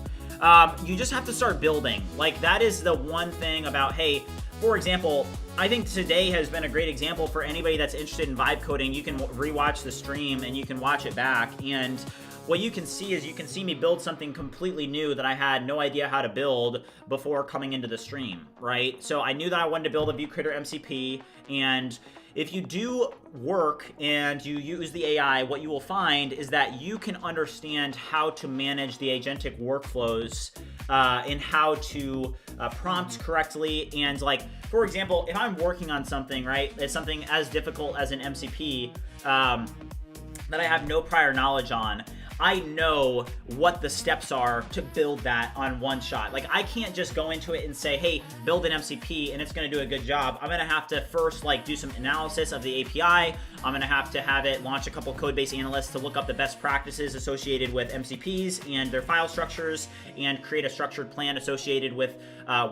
You just have to start building. Like, that is the one thing about, hey, for example, I think today has been a great example for anybody that's interested in vibe coding. You can rewatch the stream and you can watch it back, and what you can see is you can see me build something completely new that I had no idea how to build before coming into the stream, right? So I knew that I wanted to build a ViewCreator MCP, and if you do work and you use the AI, what you will find is that you can understand how to manage the agentic workflows and how to prompt correctly. And like, for example, if I'm working on something, right, it's something as difficult as an MCP that I have no prior knowledge on, I know what the steps are to build that on one shot. Like, I can't just go into it and say, hey, build an MCP and it's gonna do a good job. I'm gonna have to first like do some analysis of the API. I'm gonna have to have it launch a couple code-based analysts to look up the best practices associated with MCPs and their file structures, and create a structured plan associated with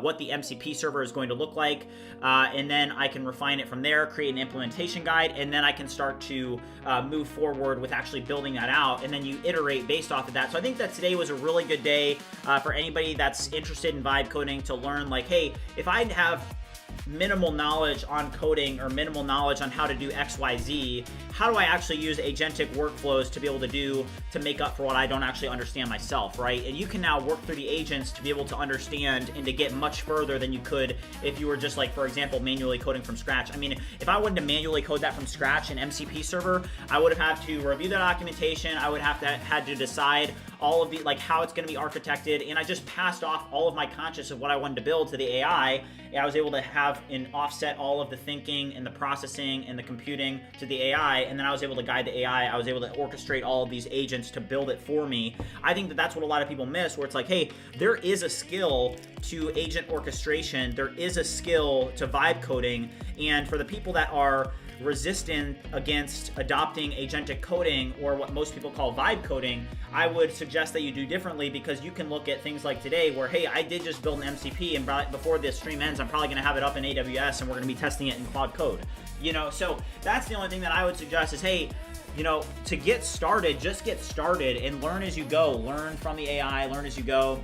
what the MCP server is going to look like. And then I can refine it from there, create an implementation guide, and then I can start to move forward with actually building that out. And then you iterate based off of that. So I think that today was a really good day for anybody that's interested in vibe coding to learn, like, hey, if I have minimal knowledge on coding or minimal knowledge on how to do XYZ, how do I actually use agentic workflows to be able to make up for what I don't actually understand myself, right? And you can now work through the agents to be able to understand and to get much further than you could if you were just like, for example, manually coding from scratch. I mean, if I wanted to manually code that from scratch in MCP server, I would have had to review the documentation. I would have had to decide all of the, like, how it's going to be architected, and I just passed off all of my conscious of what I wanted to build to the AI. And I was able to have and offset all of the thinking and the processing and the computing to the AI, and then I was able to guide the AI. I was able to orchestrate all of these agents to build it for me. I think that that's what a lot of people miss, where it's like, hey, there is a skill to agent orchestration, there is a skill to vibe coding, and for the people that are resistant against adopting agentic coding, or what most people call vibe coding, I would suggest that you do differently, because you can look at things like today where, hey, I did just build an MCP, and before this stream ends, I'm probably going to have it up in AWS and we're going to be testing it in Claude Code. You know, so that's the only thing that I would suggest is, hey, you know, to get started, just get started and learn as you go. Learn from the AI, learn as you go.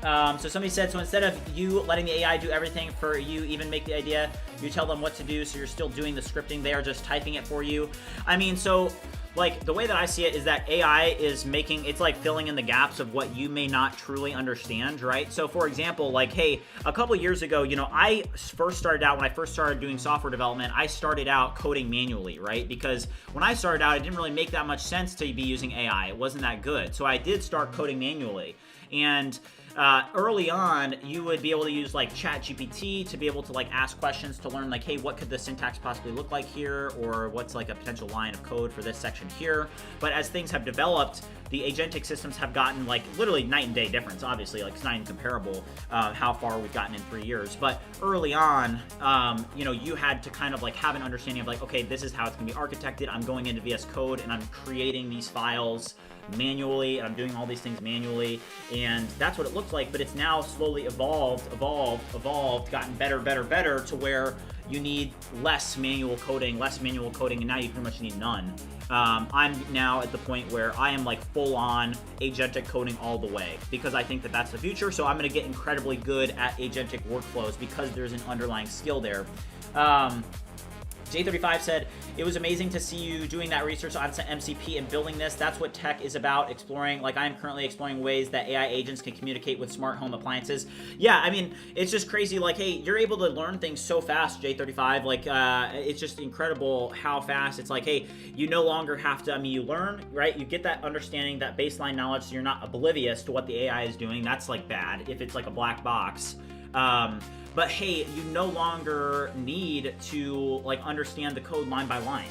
So somebody said, so instead of you letting the AI do everything for you, even make the idea, you tell them what to do, so you're still doing the scripting, they are just typing it for you. I mean, so like the way that I see it is that AI is making, it's like filling in the gaps of what you may not truly understand, right? So for example, like, hey, a couple years ago, you know, I first started out, when I first started doing software development, I started out coding manually, right? Because when I started out, it didn't really make that much sense to be using AI. It wasn't that good. So I did start coding manually. And early on, you would be able to use like ChatGPT to be able to like ask questions to learn like, hey, what could the syntax possibly look like here, or what's like a potential line of code for this section here. But as things have developed, the agentic systems have gotten like literally night and day difference. Obviously, like it's not even comparable how far we've gotten in 3 years. But early on, you know, you had to kind of like have an understanding of like, okay, this is how it's gonna be architected. I'm going into VS Code and I'm creating these files manually, and I'm doing all these things manually, and that's what it looks like. But it's now slowly evolved, gotten better to where you need less manual coding, and now you pretty much need none. I'm now at the point where I am like full on agentic coding all the way, because I think that that's the future. So I'm going to get incredibly good at agentic workflows because there's an underlying skill there. J35 said, it was amazing to see you doing that research on MCP and building this. That's what tech is about, exploring. Like, I'm currently exploring ways that AI agents can communicate with smart home appliances. Yeah, I mean, it's just crazy. Like, hey, you're able to learn things so fast, J35. Like, it's just incredible how fast. It's like, hey, you no longer have to, I mean, you learn, right? You get that understanding, that baseline knowledge, so you're not oblivious to what the AI is doing. That's, like, bad if it's, like, a black box. But hey, you no longer need to like understand the code line by line.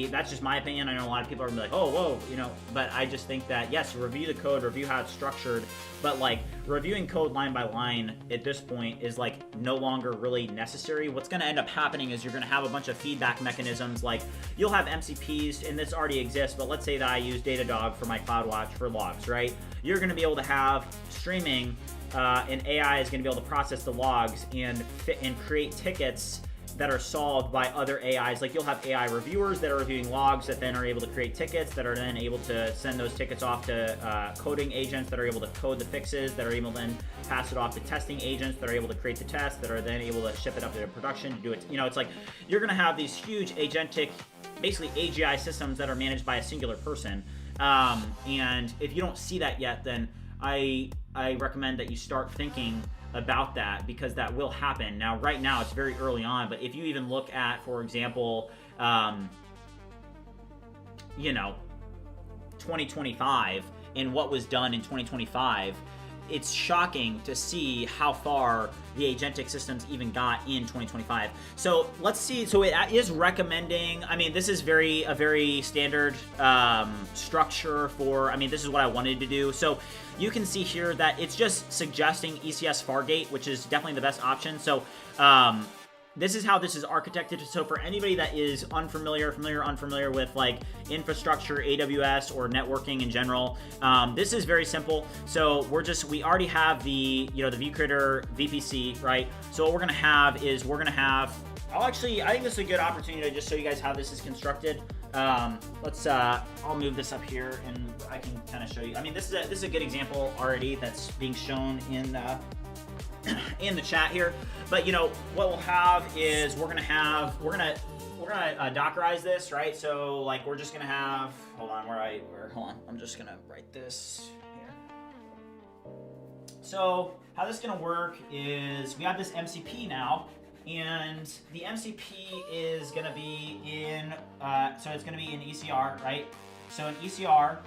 That's just my opinion. I know a lot of people are gonna be like, oh, whoa, you know, but I just think that yes, review the code, review how it's structured, but like reviewing code line by line at this point is like no longer really necessary. What's gonna end up happening is you're gonna have a bunch of feedback mechanisms. Like you'll have MCPs, and this already exists, but let's say that I use Datadog for my CloudWatch for logs, right? You're gonna be able to have streaming, and AI is going to be able to process the logs and create tickets that are solved by other AIs. Like you'll have AI reviewers that are reviewing logs that then are able to create tickets that are then able to send those tickets off to coding agents that are able to code the fixes, that are able to then pass it off to testing agents that are able to create the tests, that are then able to ship it up to production to do it. You know, it's like you're going to have these huge agentic, basically AGI systems that are managed by a singular person. And if you don't see that yet, then I recommend that you start thinking about that, because that will happen. Now, right now, it's very early on, but if you even look at, for example, you know, 2025 and what was done in 2025, it's shocking to see how far the agentic systems even got in 2025. So let's see. So it is recommending, I mean, this is a very standard structure for, I mean, this is what I wanted to do. So you can see here that it's just suggesting ECS Fargate, which is definitely the best option. So this is how this is architected. So for anybody that is unfamiliar with like infrastructure, AWS, or networking in general, this is very simple. So we already have the, you know, the ViewCreator VPC, right? So what we're gonna have is I think this is a good opportunity to just show you guys how this is constructed. I'll move this up here and I can kind of show you. I mean, this is a good example already that's being shown in the chat here. But you know what we'll have is we're gonna Dockerize this, right? So like we're just gonna have, hold on, I'm just gonna write this here. So how this is gonna work is we have this MCP now, and the MCP is gonna be in so it's gonna be in ECR, right? So in ECR,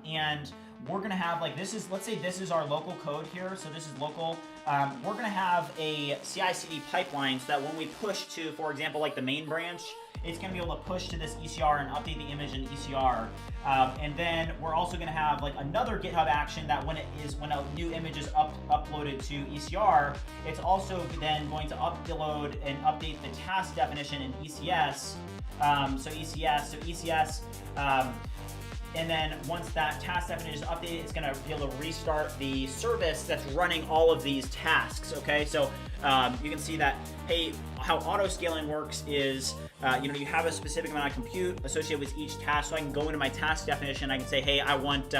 and we're gonna have like let's say this is our local code here. So this is local. We're gonna have a CI/CD pipeline so that when we push to, for example, like the main branch, it's gonna be able to push to this ECR and update the image in ECR. And then we're also gonna have like another GitHub action that when a new image is uploaded to ECR, it's also then going to upload and update the task definition in ECS. So ECS. And then once that task definition is updated, it's going to be able to restart the service that's running all of these tasks, okay? So you can see that, hey, how auto-scaling works is, you have a specific amount of compute associated with each task, so I can go into my task definition, I can say, hey, I want,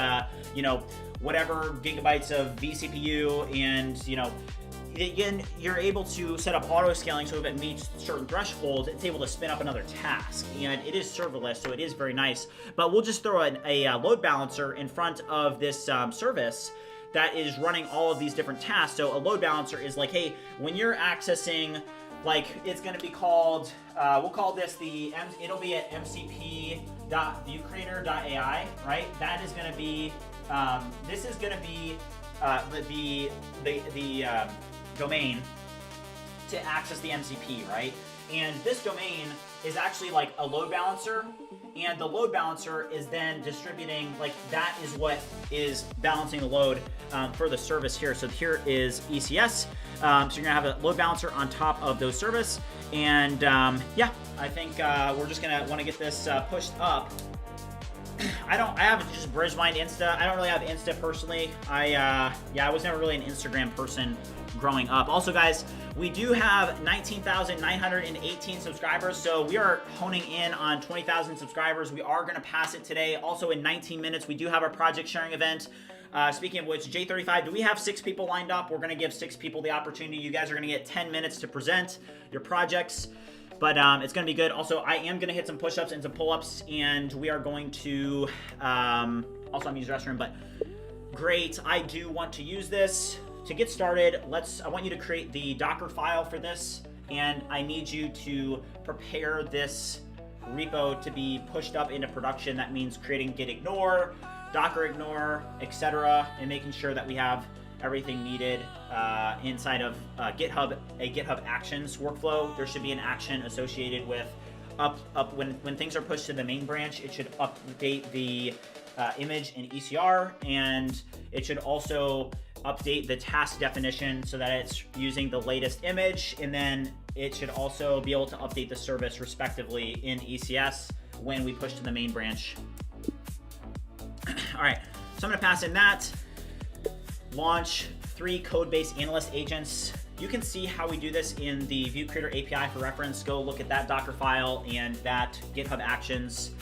whatever gigabytes of vCPU, and, again, you're able to set up auto-scaling so if it meets certain thresholds, it's able to spin up another task. And it is serverless, so it is very nice. But we'll just throw a load balancer in front of this service that is running all of these different tasks. So a load balancer is like, hey, when you're accessing, like, it's going to be called, we'll call this it'll be at mcp.viewcreator.ai, right? That is going to be, this is going to be the domain to access the MCP, right? And this domain is actually like a load balancer, and the load balancer is then distributing, like that is what is balancing the load for the service here. So here is ECS. So you're gonna have a load balancer on top of those service, and yeah, I think we're just gonna want to get this pushed up. I have just BridgeMind Insta. I don't really have Insta personally. I was never really an Instagram person growing up. Also, guys, we do have 19,918 subscribers, so we are honing in on 20,000 subscribers. We are going to pass it today. Also, in 19 minutes, we do have our project sharing event. Speaking of which, J35, do we have 6 people lined up? We're going to give 6 people the opportunity. You guys are going to get 10 minutes to present your projects. But it's going to be good. Also, I am going to hit some push-ups and some pull-ups, and we are going to also, I'm going to use the restroom, but great. I do want to use this. To get started, I want you to create the Docker file for this, and I need you to prepare this repo to be pushed up into production. That means creating git ignore, Docker ignore, etc., and making sure that we have everything needed inside of GitHub, a GitHub Actions workflow. There should be an action associated with when things are pushed to the main branch. It should update the image in ECR, and it should also update the task definition so that it's using the latest image, and then it should also be able to update the service respectively in ECS when we push to the main branch. All right, so I'm gonna pass in that. Launch 3 code-based analyst agents. You can see how we do this in the ViewCreator API for reference. Go look at that Docker file and that GitHub Actions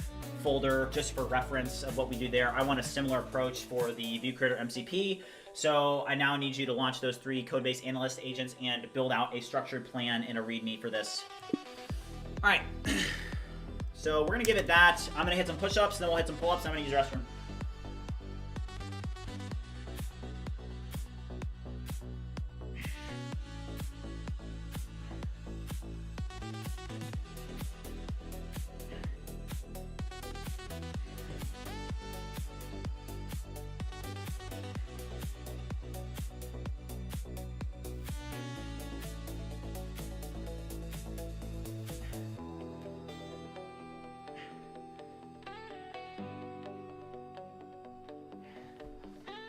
folder just for reference of what we do there. I want a similar approach for the ViewCreator MCP. So I now need you to launch those 3 code-based analyst agents and build out a structured plan and a README for this. All right, so we're gonna give it that. I'm gonna hit some push-ups, then we'll hit some pull-ups, and I'm gonna use the restroom.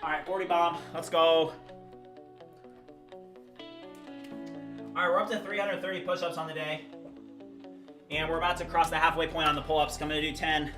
All right, 40 bomb, let's go. All right, we're up to 330 push-ups on the day. And we're about to cross the halfway point on the pull-ups. I'm gonna do 10.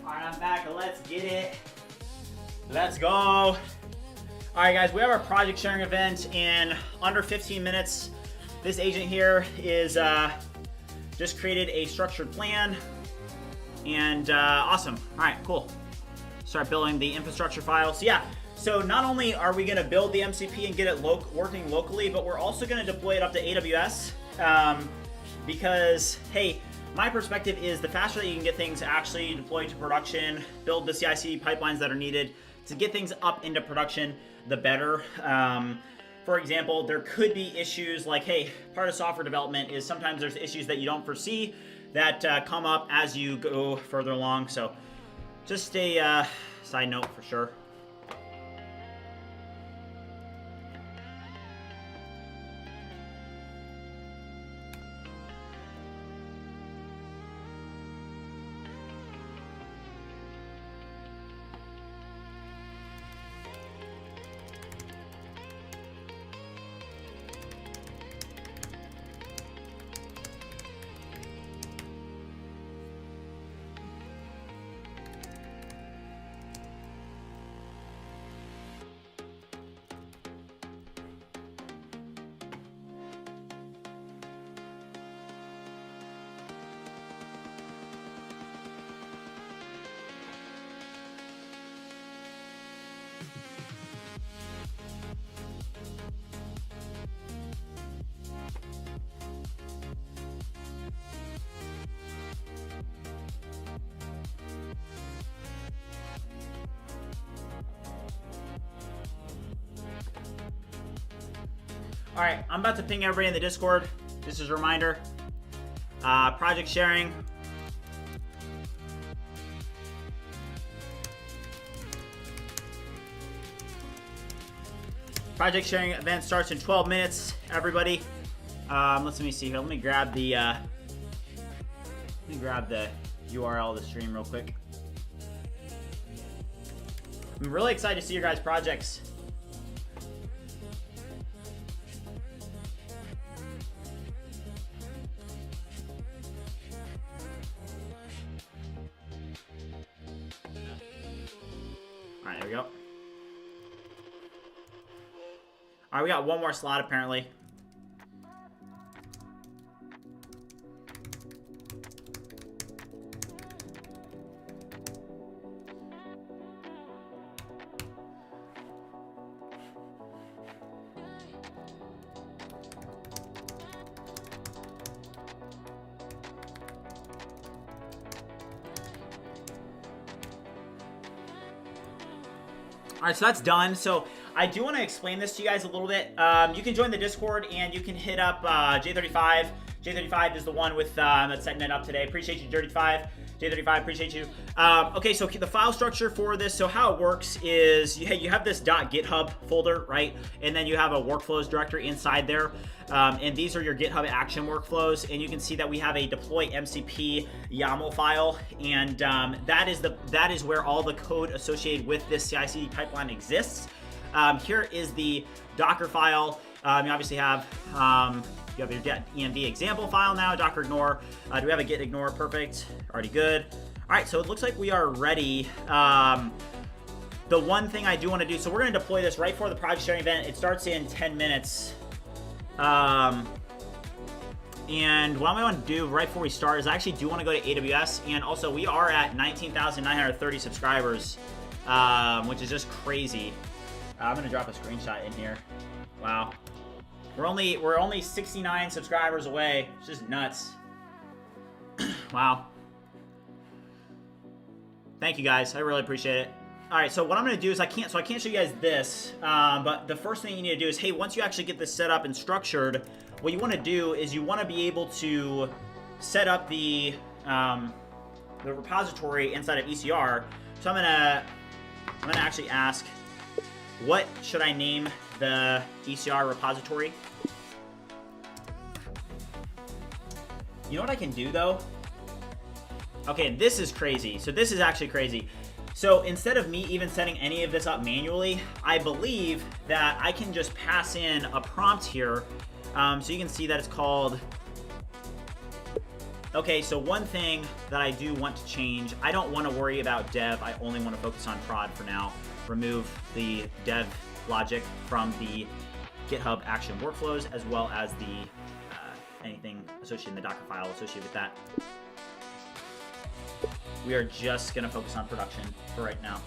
All right, I'm back. Let's get it. Let's go. All right, guys, we have our project sharing event in under 15 minutes. This agent here is just created a structured plan, and awesome. All right, cool. Start building the infrastructure file. So yeah, so not only are we going to build the MCP and get it working locally, but we're also going to deploy it up to AWS because, hey, my perspective is the faster that you can get things actually deployed to production, build the CI/CD pipelines that are needed to get things up into production, the better. For example, there could be issues like, hey, part of software development is sometimes there's issues that you don't foresee that come up as you go further along. So just a side note for sure. All right, I'm about to ping everybody in the Discord. This is a reminder. Project sharing. Project sharing event starts in 12 minutes, everybody. Let me see here. Let me grab the URL of the stream real quick. I'm really excited to see your guys' projects. All right, there we go. All right, we got one more slot apparently. All right, so that's done. So I do want to explain this to you guys a little bit. You can join the Discord and you can hit up J35. J35 is the one with that's setting it up today. Appreciate you, J35. J35, appreciate you. Okay, so the file structure for this, so how it works is you have this .github folder, right? And then you have a workflows directory inside there. And these are your GitHub action workflows. And you can see that we have a deploy MCP YAML file. And that is where all the code associated with this CI/CD pipeline exists. Here is the Docker file. You obviously have you have your get env example file now, docker ignore. Do we have a git ignore? Perfect, already good. All right, so it looks like we are ready. The one thing I do want to do, so we're going to deploy this right before the project sharing event. It starts in 10 minutes. And what I want to do right before we start is I actually do want to go to AWS, and also we are at 19,930 subscribers, which is just crazy. I'm going to drop a screenshot in here. Wow. We're only 69 subscribers away. It's just nuts. Wow. Thank you guys. I really appreciate it. All right, so what I'm going to do is I can't show you guys this, but the first thing you need to do is, hey, once you actually get this set up and structured, what you want to do is you want to be able to set up the repository inside of ECR. So I'm gonna actually ask, what should I name the ECR repository? You know what I can do though? Okay, this is crazy. So this is actually crazy. So instead of me even setting any of this up manually, I believe that I can just pass in a prompt here. So you can see that it's called, okay, so one thing that I do want to change, I don't want to worry about dev, I only want to focus on prod for now. Remove the dev logic from the GitHub action workflows as well as the anything associated in the Docker file associated with that. We are just going to focus on production for right now.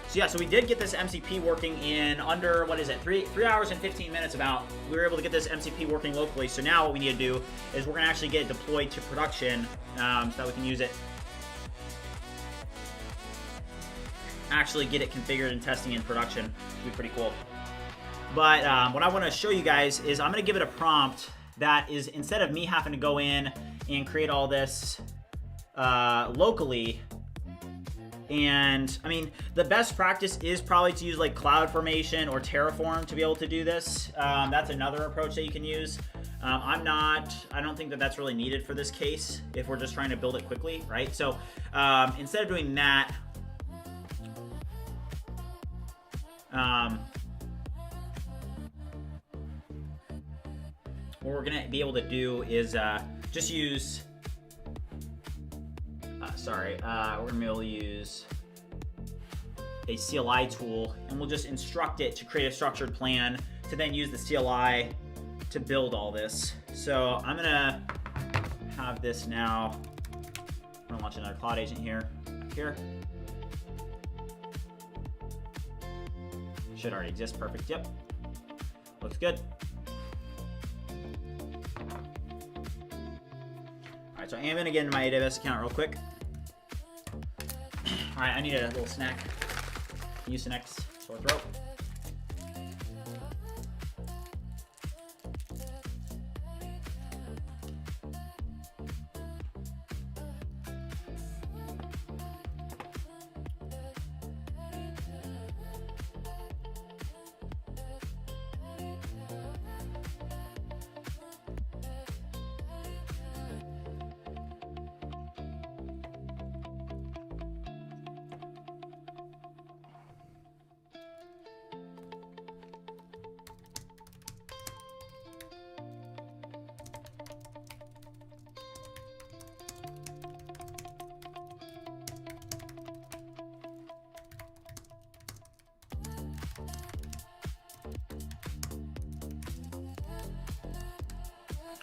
So yeah, so we did get this MCP working in under, what is it, 3 hours and 15 minutes about. We were able to get this MCP working locally. So now what we need to do is we're going to actually get it deployed to production so that we can use it. Actually get it configured and testing in production. It'd be pretty cool. But what I want to show you guys is I'm going to give it a prompt that is, instead of me having to go in and create all this locally. And I mean, the best practice is probably to use like CloudFormation or Terraform to be able to do this. That's another approach that you can use. I don't think that that's really needed for this case if we're just trying to build it quickly, right? So instead of doing that, what we're gonna be able to do is just use, we're gonna be able to use a CLI tool, and we'll just instruct it to create a structured plan to then use the CLI to build all this. So I'm gonna have this now. I'm gonna launch another Claude agent here. Should already exist. Perfect. Yep. Looks good. All right, so I am gonna get into my AWS account real quick. All right, I need a little snack. Mucinex, sore throat.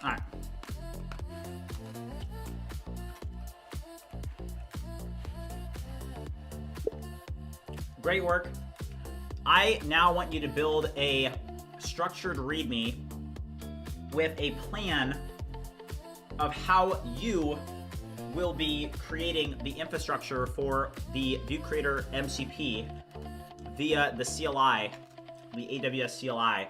All right. Great work. I now want you to build a structured README with a plan of how you will be creating the infrastructure for the ViewCreator MCP via the CLI, the AWS CLI.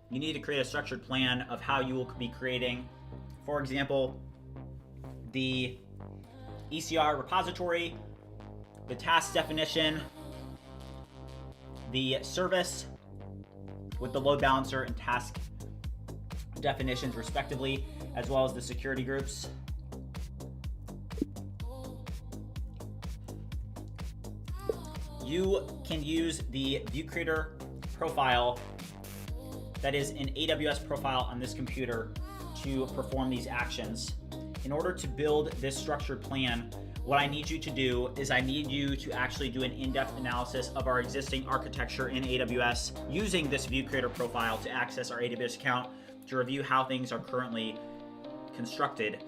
You need to create a structured plan of how you will be creating, for example, the ECR repository, the task definition, the service with the load balancer and task definitions respectively, as well as the security groups. You can use the ViewCreator profile that is an AWS profile on this computer to perform these actions. In order to build this structured plan, what I need you to do is I need you to actually do an in-depth analysis of our existing architecture in AWS using this ViewCreator profile to access our AWS account to review how things are currently constructed.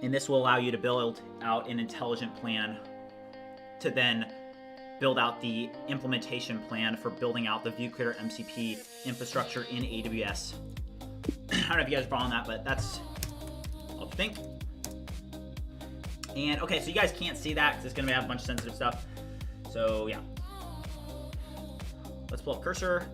And this will allow you to build out an intelligent plan to then build out the implementation plan for building out the ViewCreator MCP infrastructure in AWS. I don't know if you guys are following that, but that's what I think. And okay, so you guys can't see that because it's gonna have a bunch of sensitive stuff. So yeah. Let's pull up cursor.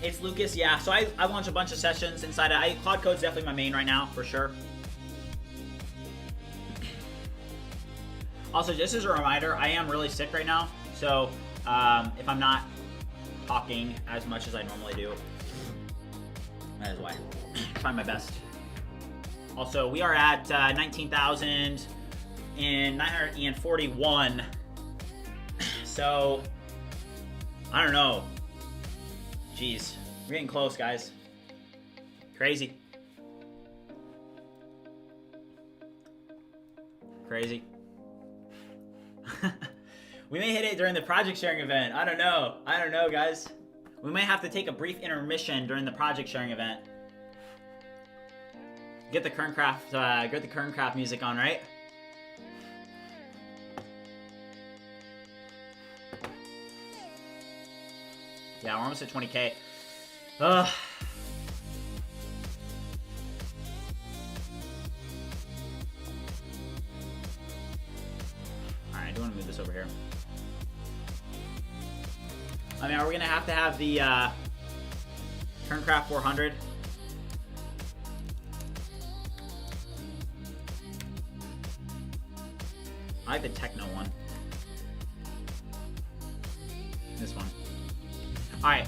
It's Lucas, yeah. So I launched a bunch of sessions inside of Claude Code's definitely my main right now, for sure. Also, just as a reminder, I am really sick right now. So if I'm not talking as much as I normally do, that is why. Trying my best. Also, we are at 19,941. So, I don't know. Jeez. We're getting close, guys. Crazy. Crazy. We may hit it during the project sharing event. I don't know. I don't know, guys. We may have to take a brief intermission during the project sharing event. Get the Kerncraft music on, right? Yeah, we're almost at 20K. Ugh. Alright, I do want to move this over here. I mean, are we going to have the Kerncraft 400? I like the techno one. This one. Alright.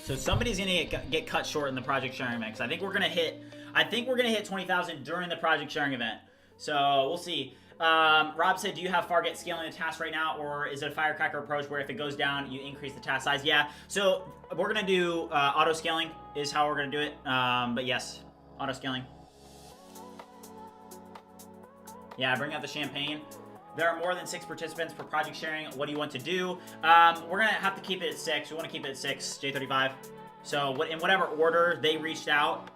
So somebody's gonna get cut short in the project sharing event, because I think we're gonna hit 20,000 during the project sharing event. So we'll see. Rob said, do you have Fargate scaling the task right now, or is it a firecracker approach where if it goes down, you increase the task size? Yeah. So we're gonna do auto scaling is how we're gonna do it. But yes, auto scaling. Yeah, bring out the champagne. There are more than 6 participants per project sharing. What do you want to do? We're going to have to keep it at 6. We want to keep it at 6, J35. So in whatever order they reached out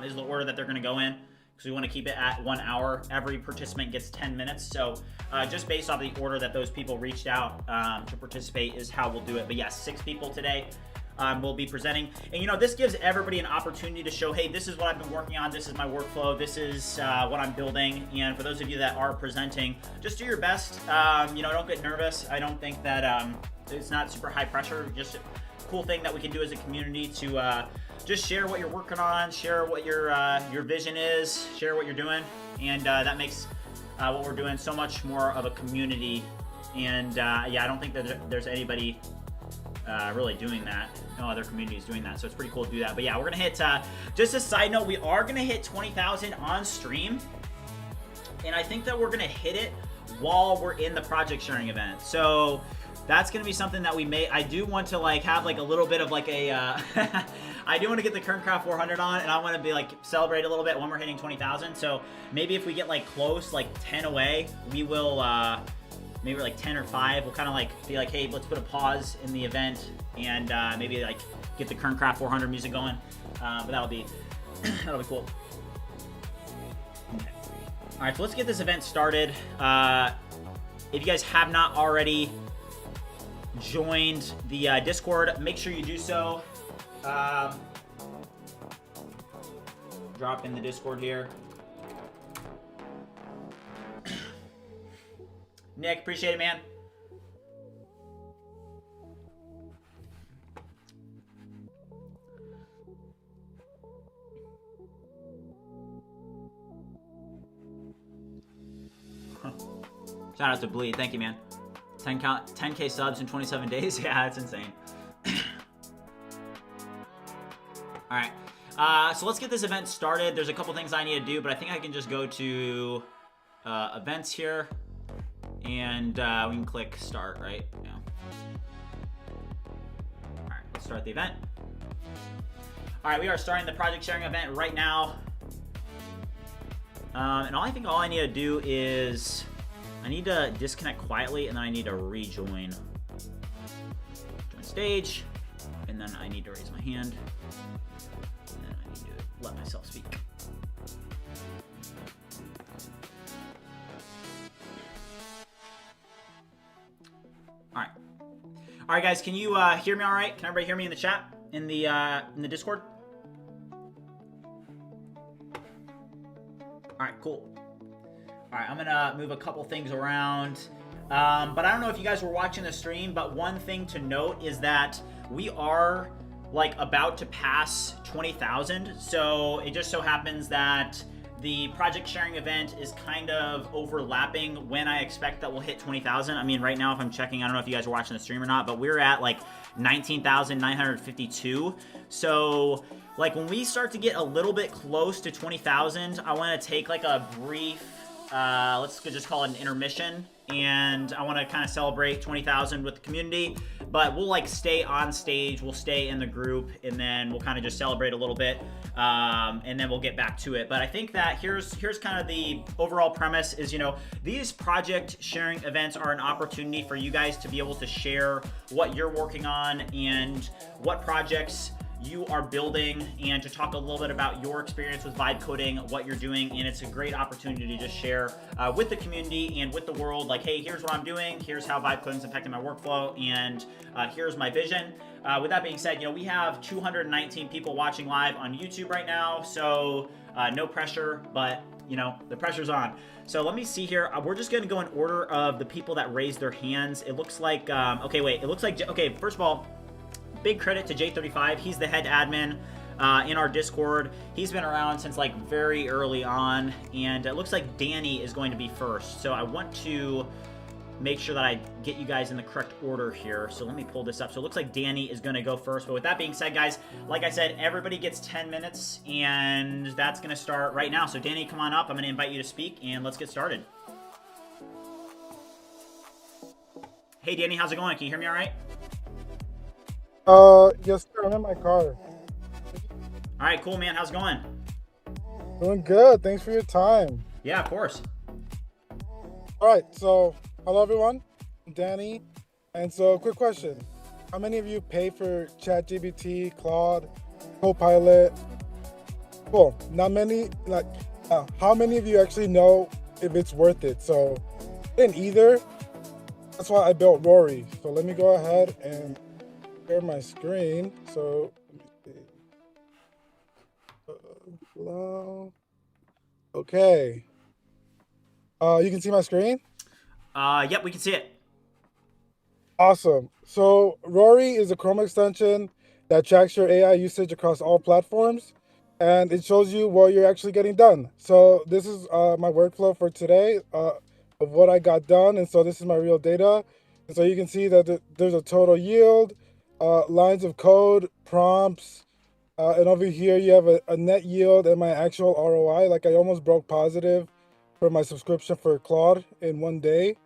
is the order that they're going to go in. Because we want to keep it at 1 hour. Every participant gets 10 minutes. So just based off the order that those people reached out to participate is how we'll do it. But yes, 6 people today. Will be presenting. And, you know, this gives everybody an opportunity to show, hey, this is what I've been working on. This is my workflow. This is what I'm building. And for those of you that are presenting, just do your best. You know, don't get nervous. I don't think that it's not super high pressure. Just a cool thing that we can do as a community to just share what you're working on, share what your vision is, share what you're doing. And that makes what we're doing so much more of a community. And yeah, I don't think that there's anybody really doing that. No other communities doing that, so it's pretty cool to do that. But yeah, we're gonna hit just a side note, we are gonna hit 20,000 on stream, and I think that we're gonna hit it while we're in the project sharing event. So that's gonna be something that we may, I do want to like have like a little bit of like a I do want to get the Kerncraft 400 on, and I want to be like celebrate a little bit when we're hitting 20,000. So maybe if we get like close, like 10 away, we will maybe like 10 or 5, we'll kind of like be like, hey, let's put a pause in the event and maybe like get the Kerncraft 400 music going. But that'll be cool. Okay. All right, so let's get this event started. If you guys have not already joined the Discord, make sure you do so. Drop in the Discord here. Nick, appreciate it, man. Shout out to Bleed. Thank you, man. 10K subs in 27 days. Yeah, that's insane. All right. So let's get this event started. There's a couple things I need to do, but I think I can just go to events here. And we can click start, right? Yeah. All right, let's start the event. All right, we are starting the project sharing event right now. And I think all I need to do is I need to disconnect quietly, and then I need to rejoin. Join stage, and then I need to raise my hand, and then I need to let myself speak. All right, guys, can you hear me all right? Can everybody hear me in the chat, in the Discord? All right, cool. All right, I'm gonna move a couple things around. But I don't know if you guys were watching the stream, but one thing to note is that we are like about to pass 20,000. So it just so happens that the project sharing event is kind of overlapping when I expect that we'll hit 20,000. I mean, right now, if I'm checking, I don't know if you guys are watching the stream or not, but we're at like 19,952. So like when we start to get a little bit close to 20,000, I want to take like a brief let's just call it an intermission, and I want to kind of celebrate 20,000 with the community, but we'll like stay on stage, we'll stay in the group, and then we'll kind of just celebrate a little bit, and then we'll get back to it. But I think that here's kind of the overall premise is, you know, these project sharing events are an opportunity for you guys to be able to share what you're working on and what projects you are building, and to talk a little bit about your experience with vibe coding, what you're doing. And it's a great opportunity to just share with the community and with the world, like, hey, here's what I'm doing, here's how vibe coding is affecting my workflow, and here's my vision. With that being said, you know, we have 219 people watching live on YouTube right now, so no pressure, but you know, the pressure's on. So let me see here. We're just gonna go in order of the people that raised their hands. It looks like, okay, wait, it looks like, okay, first of all, big credit to J35. He's the head admin in our Discord. He's been around since like very early on, and it looks like Danny is going to be first. So I want to make sure that I get you guys in the correct order here. So let me pull this up. So it looks like Danny is going to go first. But with that being said, guys, like I said, everybody gets 10 minutes, and that's going to start right now. So Danny, come on up. I'm going to invite you to speak, and let's get started. Hey, Danny, how's it going? Can you hear me all right? Yes, sir. I'm in my car. All right, cool, man. How's it going? Doing good. Thanks for your time. Yeah, of course. All right. So, hello, everyone. I'm Danny. And so, quick question. How many of you pay for ChatGPT, Claude, Copilot? Cool. Not many. Like, how many of you actually know if it's worth it? So, I didn't either. That's why I built Rory. So, let me go ahead and share my screen. So hello. Okay. You can see my screen? Yep, we can see it. Awesome. So Rory is a Chrome extension that tracks your AI usage across all platforms, and it shows you what you're actually getting done. So this is my workflow for today of what I got done. And so this is my real data. And so you can see that there's a total yield, lines of code, prompts, and over here you have a net yield and my actual ROI. Like I almost broke positive for my subscription for Claude in one day.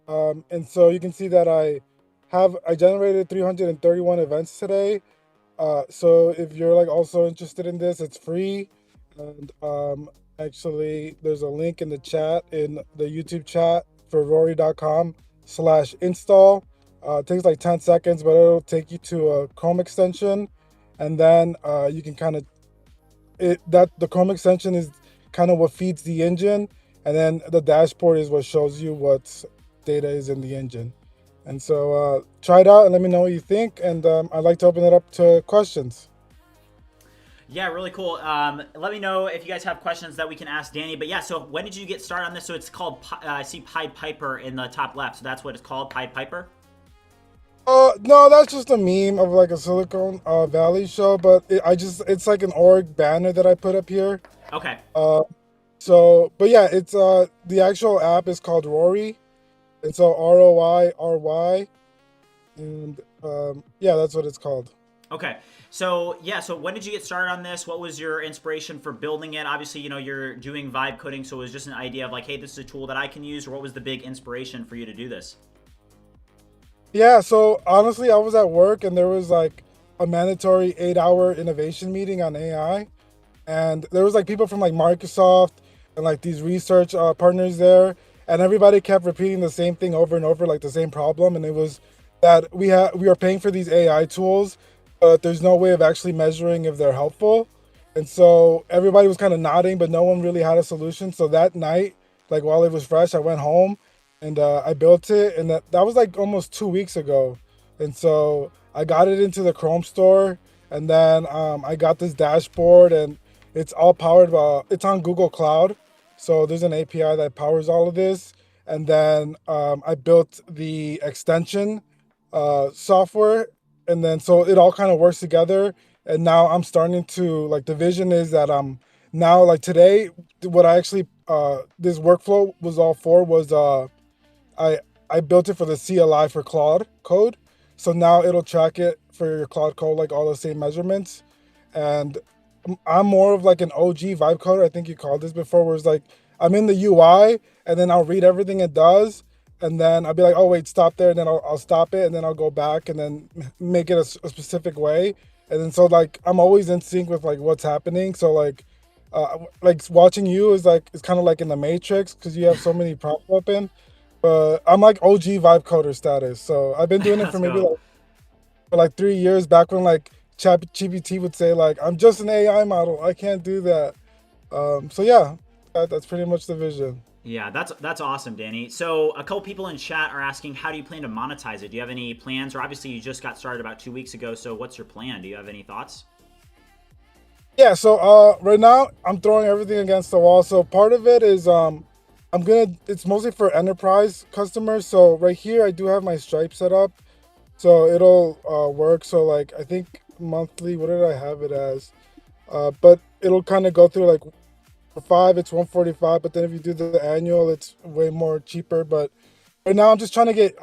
And so you can see that I generated 331 events today. So if you're like also interested in this, it's free. And actually there's a link in the chat, in the YouTube chat, for rory.com/install. It takes like 10 seconds, but it'll take you to a Chrome extension, and then you can kind of the Chrome extension is kind of what feeds the engine, and then the dashboard is what shows you what data is in the engine. And so try it out and let me know what you think, and I'd like to open it up to questions. Yeah, really cool. Let me know if you guys have questions that we can ask Danny. But yeah, so when did you get started on this? So it's called, I see Pied Piper in the top left. So that's what it's called, Pied Piper? No, that's just a meme of like a Silicon Valley show, but it's like an org banner that I put up here. Okay. So, but yeah, it's the actual app is called Rory, and so ROYRY, and yeah, that's what it's called. Okay. So yeah, so when did you get started on this? What was your inspiration for building it? Obviously, you know, you're doing vibe coding, so it was just an idea of like, hey, this is a tool that I can use, or what was the big inspiration for you to do this? Yeah, so honestly, I was at work and there was like a mandatory 8-hour innovation meeting on AI. And there was like people from like Microsoft and like these research partners there. And everybody kept repeating the same thing over and over, like the same problem. And it was that we are paying for these AI tools, but there's no way of actually measuring if they're helpful. And so everybody was kind of nodding, but no one really had a solution. So that night, like while it was fresh, I went home and I built it, and that was like almost 2 weeks ago. And so I got it into the Chrome store, and then I got this dashboard, and it's all powered by, it's on Google Cloud. So there's an API that powers all of this. And then I built the extension software, and then so it all kind of works together. And now I'm starting to, like, the vision is that now, like today, what I actually, this workflow was all for was, I built it for the CLI for Claude Code. So now it'll track it for your Claude Code, like all the same measurements. And I'm more of like an OG vibe coder. I think you called this before, where it's like, I'm in the UI, and then I'll read everything it does, and then I'll be like, oh wait, stop there, and then I'll stop it, and then I'll go back and then make it a specific way, and then so like I'm always in sync with like what's happening. So like watching you is like it's kind of like in the Matrix because you have so many prompts open. But I'm like OG vibe coder status. So I've been doing it for Let's maybe go. like for like 3 years back when like Chat GPT would say like I'm just an AI model. I can't do that. So yeah, that's pretty much the vision. Yeah, that's awesome, Danny. So a couple people in chat are asking, how do you plan to monetize it? Do you have any plans? Or obviously you just got started about 2 weeks ago. So what's your plan? Do you have any thoughts? Yeah, so right now I'm throwing everything against the wall. So part of it is it's mostly for enterprise customers. So right here I do have my Stripe set up. So it'll work. So like I think monthly, what did I have it as? But it'll kind of go through like for 5 it's 145, but then if you do the annual it's way more cheaper. But right now I'm just trying to get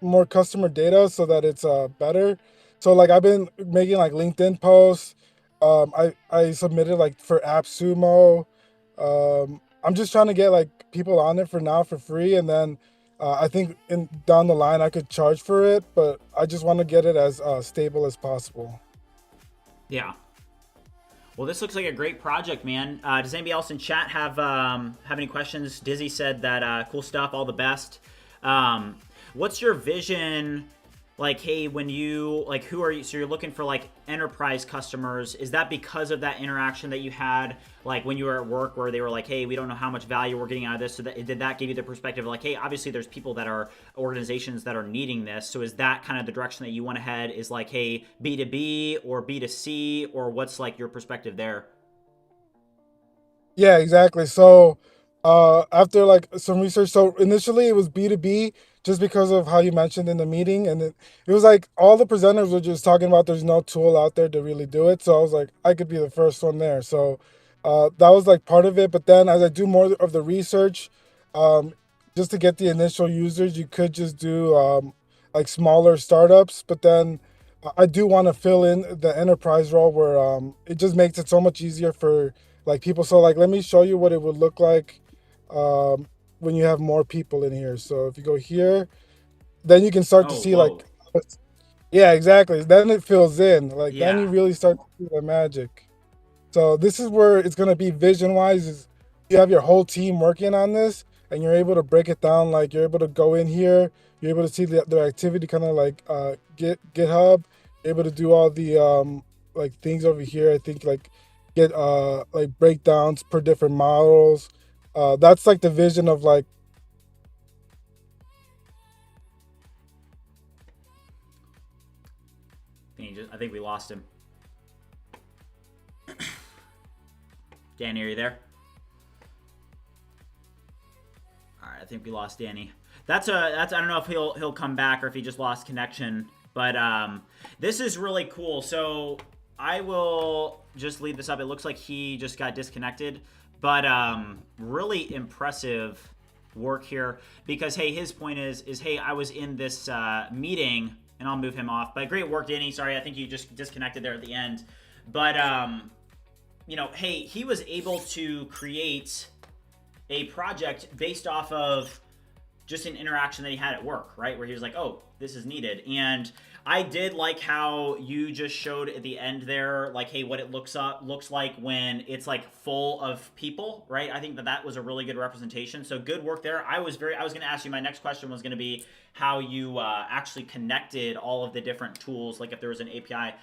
more customer data so that it's better. So like I've been making like LinkedIn posts. I submitted like for AppSumo. I'm just trying to get like people on it for now for free, and then I think in down the line I could charge for it, but I just want to get it as stable as possible. Yeah. Well, this looks like a great project, man. Does anybody else in chat have any questions? Dizzy said that cool stuff, all the best. What's your vision? Like, hey, when you like, who are you? So you're looking for like enterprise customers. Is that because of that interaction that you had, like when you were at work, where they were like, hey, we don't know how much value we're getting out of this? So did that give you the perspective of like, hey, obviously there's people that are organizations that are needing this. So is that kind of the direction that you want to head? Is like, hey, B2B or B2C, or what's like your perspective there? Yeah, exactly. So after like some research, so initially it was B2B just because of how you mentioned in the meeting. And it was like all the presenters were just talking about there's no tool out there to really do it. So I was like, I could be the first one there. So that was like part of it. But then as I do more of the research, um, just to get the initial users, you could just do like smaller startups. But then I do want to fill in the enterprise role where it just makes it so much easier for like people. So like let me show you what it would look like um, when you have more people in here. So if you go here, then you can start to Oh, see like whoa. yeah, exactly. Then it fills in. Like then Yeah. you really start to see the magic. So this is where it's gonna be vision wise is you have your whole team working on this and you're able to break it down. Like you're able to go in here, you're able to see the activity kind of like GitHub, you're able to do all the like things over here. I think like get like breakdowns per different models. That's like the vision of like I think we lost him. Danny, are you there? All right, I think we lost Danny. That's I don't know if he'll come back or if he just lost connection. But this is really cool. So I will just leave this up. It looks like he just got disconnected, but really impressive work here because hey, his point is hey, I was in this meeting and I'll move him off. But great work, Danny. Sorry, I think you just disconnected there at the end. But you know, hey, he was able to create a project based off of just an interaction that he had at work, right? Where he was like, oh, this is needed. And I did like how you just showed at the end there, like, hey, what it looks like when it's like full of people, right? I think that was a really good representation. So good work there. I was going to ask you, my next question was going to be how you actually connected all of the different tools, like if there was an API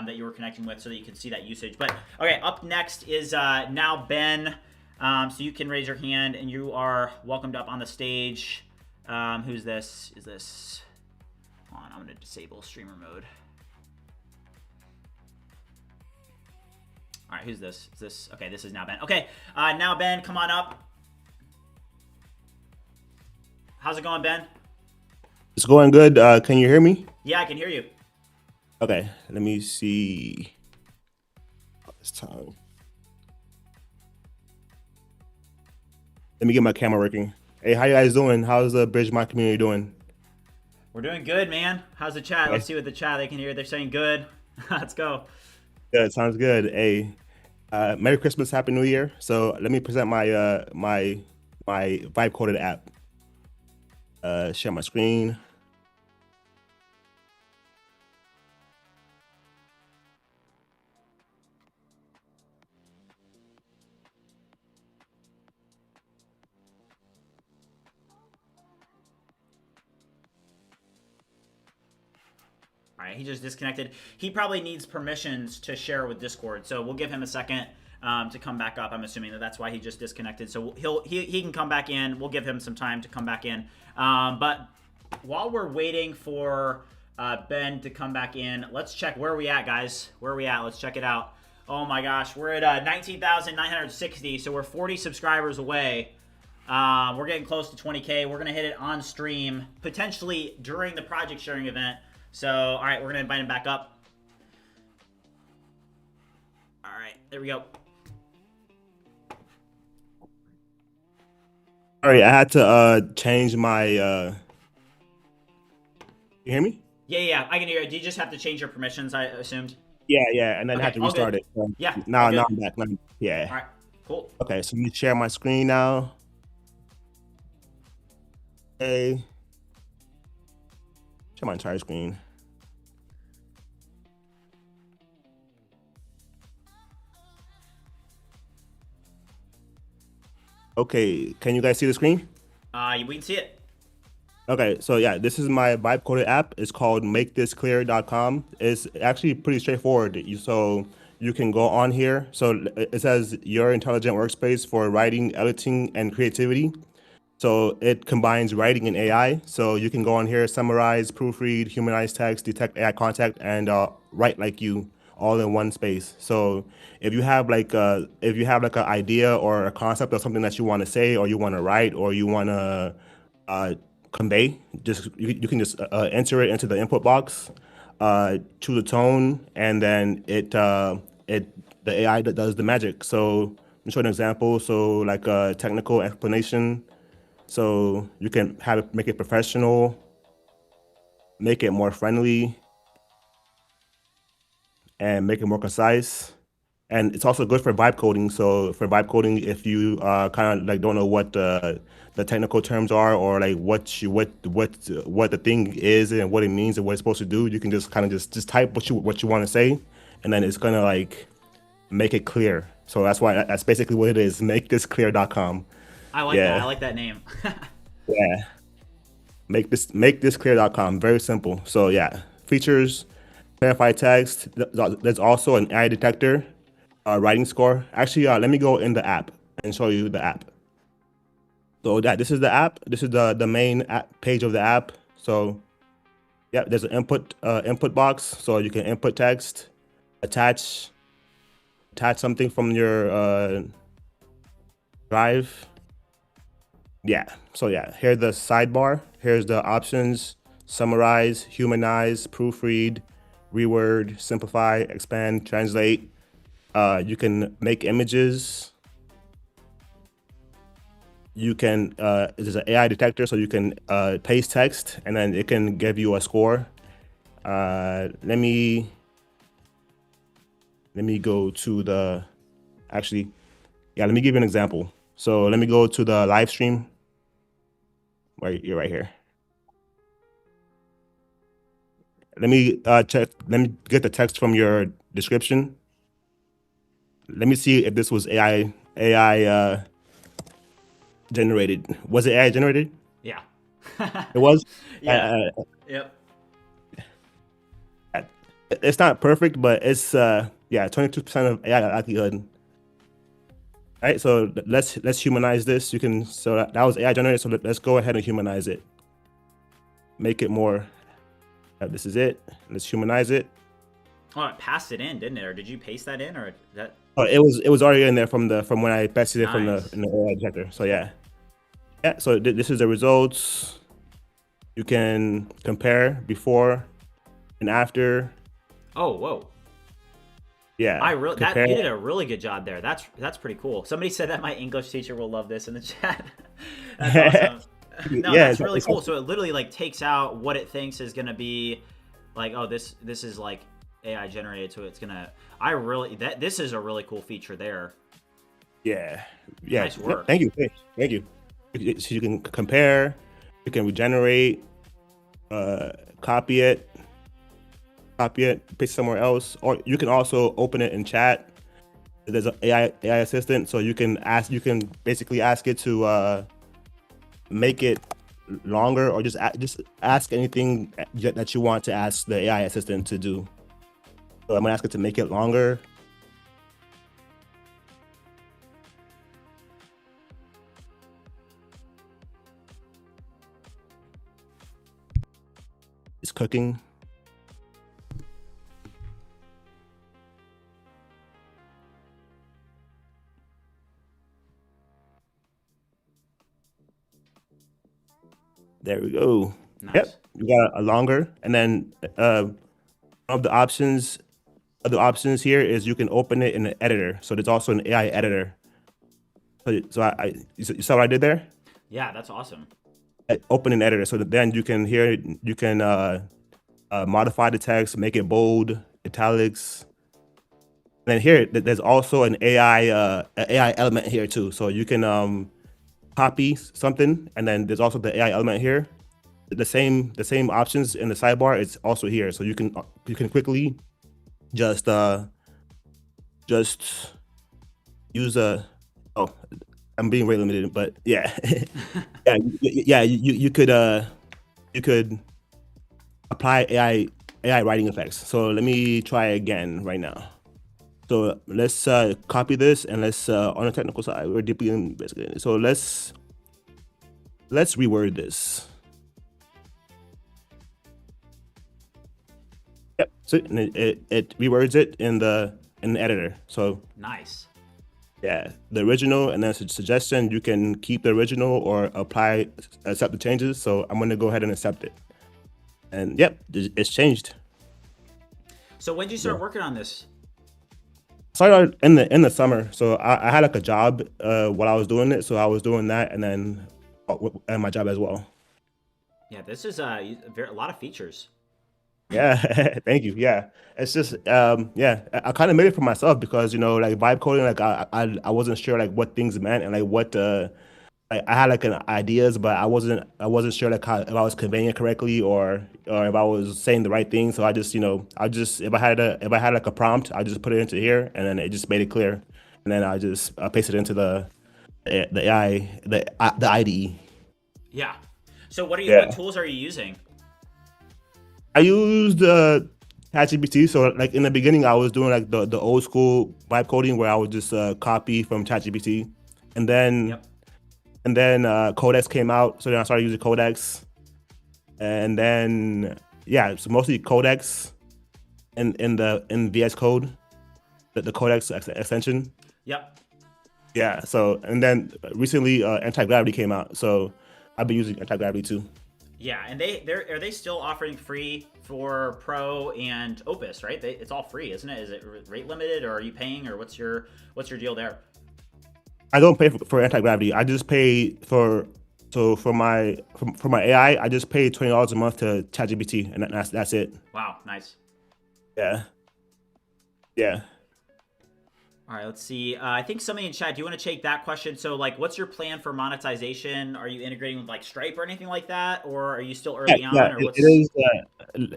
that you were connecting with so that you could see that usage. But okay, up next is now Ben. So you can raise your hand and you are welcomed up on the stage. Who's this? Is this? Hold on, I'm gonna disable streamer mode. All right, who's this? Is this? Okay, this is now Ben. Okay, now Ben, come on up. How's it going, Ben? It's going good. Can you hear me? Yeah, I can hear you. Okay, let me see. This time. Let me get my camera working. Hey, how you guys doing? How's the BridgeMind community doing? We're doing good, man. How's the chat? Okay. Let's see what the chat they can hear. They're saying good. Let's go. Good, sounds good. Hey, Merry Christmas, Happy New Year. So let me present my my vibe coded app. Share my screen. All right, he just disconnected. He probably needs permissions to share with Discord, so we'll give him a second to come back up. I'm assuming that's why he just disconnected. So he can come back in. We'll give him some time to come back in. But while we're waiting for Ben to come back in, let's check where are we at, guys. Where are we at? Let's check it out. Oh my gosh, we're at 19,960, so we're 40 subscribers away. We're getting close to 20K. We're gonna hit it on stream, potentially during the project sharing event. So, all right, we're going to invite him back up. All right, there we go. Sorry, I had to change my... You hear me? Yeah, I can hear you. Do you just have to change your permissions, I assumed? Yeah, and then I had to all restart good. it. So Yeah, now all good. I'm back. Yeah. All right, cool. Okay, so let me share my screen now. Okay. Share my entire screen. Okay, can you guys see the screen? We can see it. Okay, so yeah, this is my vibe coded app. It's called makethisclear.com. It's actually pretty straightforward. So you can go on here. So it says your intelligent workspace for writing, editing, and creativity. So it combines writing and AI. So you can go on here, summarize, proofread, humanize text, detect AI contact, and write like you, all in one space. So if you have like an idea or a concept of something that you want to say, or you want to write, or you want to convey, just you can just enter it into the input box, choose a tone, and then the AI that does the magic. So let me show an example. So like a technical explanation. So you can have it, make it professional, make it more friendly, and make it more concise. And it's also good for vibe coding. So for vibe coding, if you kind of like don't know what the technical terms are, or like what the thing is and what it means and what it's supposed to do, you can just kind of just type what you want to say, and then it's gonna like make it clear. So that's basically what it is. Makethisclear.com. I like that. I like that name. Yeah. Makethisclear.com. Very simple. So yeah, features, clarify text. There's also an AI detector, writing score. Actually, let me go in the app and show you the app. So this is the app. This is the main app page of the app. So yeah, there's an input box, so you can input text, attach something from your drive. Yeah, so yeah, here's the sidebar. Here's the options: summarize, humanize, proofread, reword, simplify, expand, translate. You can make images. You can, there's an AI detector, so you can paste text, and then it can give you a score. Let me go to the, actually, yeah, let me give you an example. So let me go to the live stream. You're right here. Let me check. Let me get the text from your description. Let me see if this was AI generated. Was it AI generated? Yeah. It was. Yeah. Yep. It's not perfect, but it's yeah, 22% of AI likelihood. All right, so let's humanize this. You can, so that was AI generated. So let's go ahead and humanize it. Make it more. This is it. Let's humanize it. Oh, it passed it in, didn't it? Or did you paste that in, or that? Oh, it was already in there from when I pasted it from Nice. in the AI detector. So yeah. So this is the results. You can compare before and after. Oh, whoa. Yeah. You did a really good job there. That's pretty cool. Somebody said that my English teacher will love this in the chat. That's awesome. No, Yeah, that's really cool. So it literally like takes out what it thinks is gonna be like, oh, this is like AI generated, so it's gonna. This is a really cool feature there. Yeah. Nice work. Thank you. So you can compare, you can regenerate, copy it, paste somewhere else, or you can also open it in chat. There's an AI assistant, so you can basically ask it to make it longer, or just ask anything that you want to ask the AI assistant to do. So I'm gonna ask it to make it longer. It's cooking. There we go. Nice. Yep, you got a longer, and then of the options here is you can open it in an editor. So there's also an AI editor. So you saw what I did there? Yeah, that's awesome. Open an editor, so that then you can modify the text, make it bold, italics. And then here, there's also an AI element here too. So you can copy something, and then there's also the AI element here. The same options in the sidebar. It's also here, so you can quickly just use a. Oh, I'm being rate limited, but yeah, you could apply AI writing effects. So let me try again right now. So let's copy this, and let's on the technical side, we're deeply in basically. So let's reword this. Yep. So it rewords it in the editor. So nice. Yeah, the original, and then suggestion, you can keep the original or accept the changes. So I'm gonna go ahead and accept it. And yep, it's changed. So when did you start working on this? Started in the summer. So I had like a job while I was doing it. So I was doing that, and then my job as well. Yeah, this is a lot of features. Yeah, thank you. Yeah, it's just I kind of made it for myself because like vibe coding, like I wasn't sure like what things meant and like what like I had like an ideas, but I wasn't sure like if I was conveying it correctly or if I was saying the right thing. So I just if I had like a prompt, I just put it into here, and then it just made it clear, and then I just pasted it into the AI the IDE. Yeah. So what tools are you using? I used ChatGPT. So like in the beginning, I was doing like the old school vibe coding where I would just copy from ChatGPT, and then Codex came out. So then I started using Codex, and then so mostly Codex in VS Code, the Codex extension. Yep. Yeah. So and then recently anti-gravity came out. So I've been using anti-gravity too. Yeah, and are they still offering free for Pro and Opus, right? It's all free, isn't it? Is it rate limited, or are you paying, or what's your deal there? I don't pay for anti-gravity. I just pay for my AI. I just pay $20 a month to ChatGPT, and that's it. Wow, nice. Yeah. All right, let's see. I think somebody in chat, do you want to take that question? So, like, what's your plan for monetization? Are you integrating with like Stripe or anything like that, or are you still early on? Or what's... It is.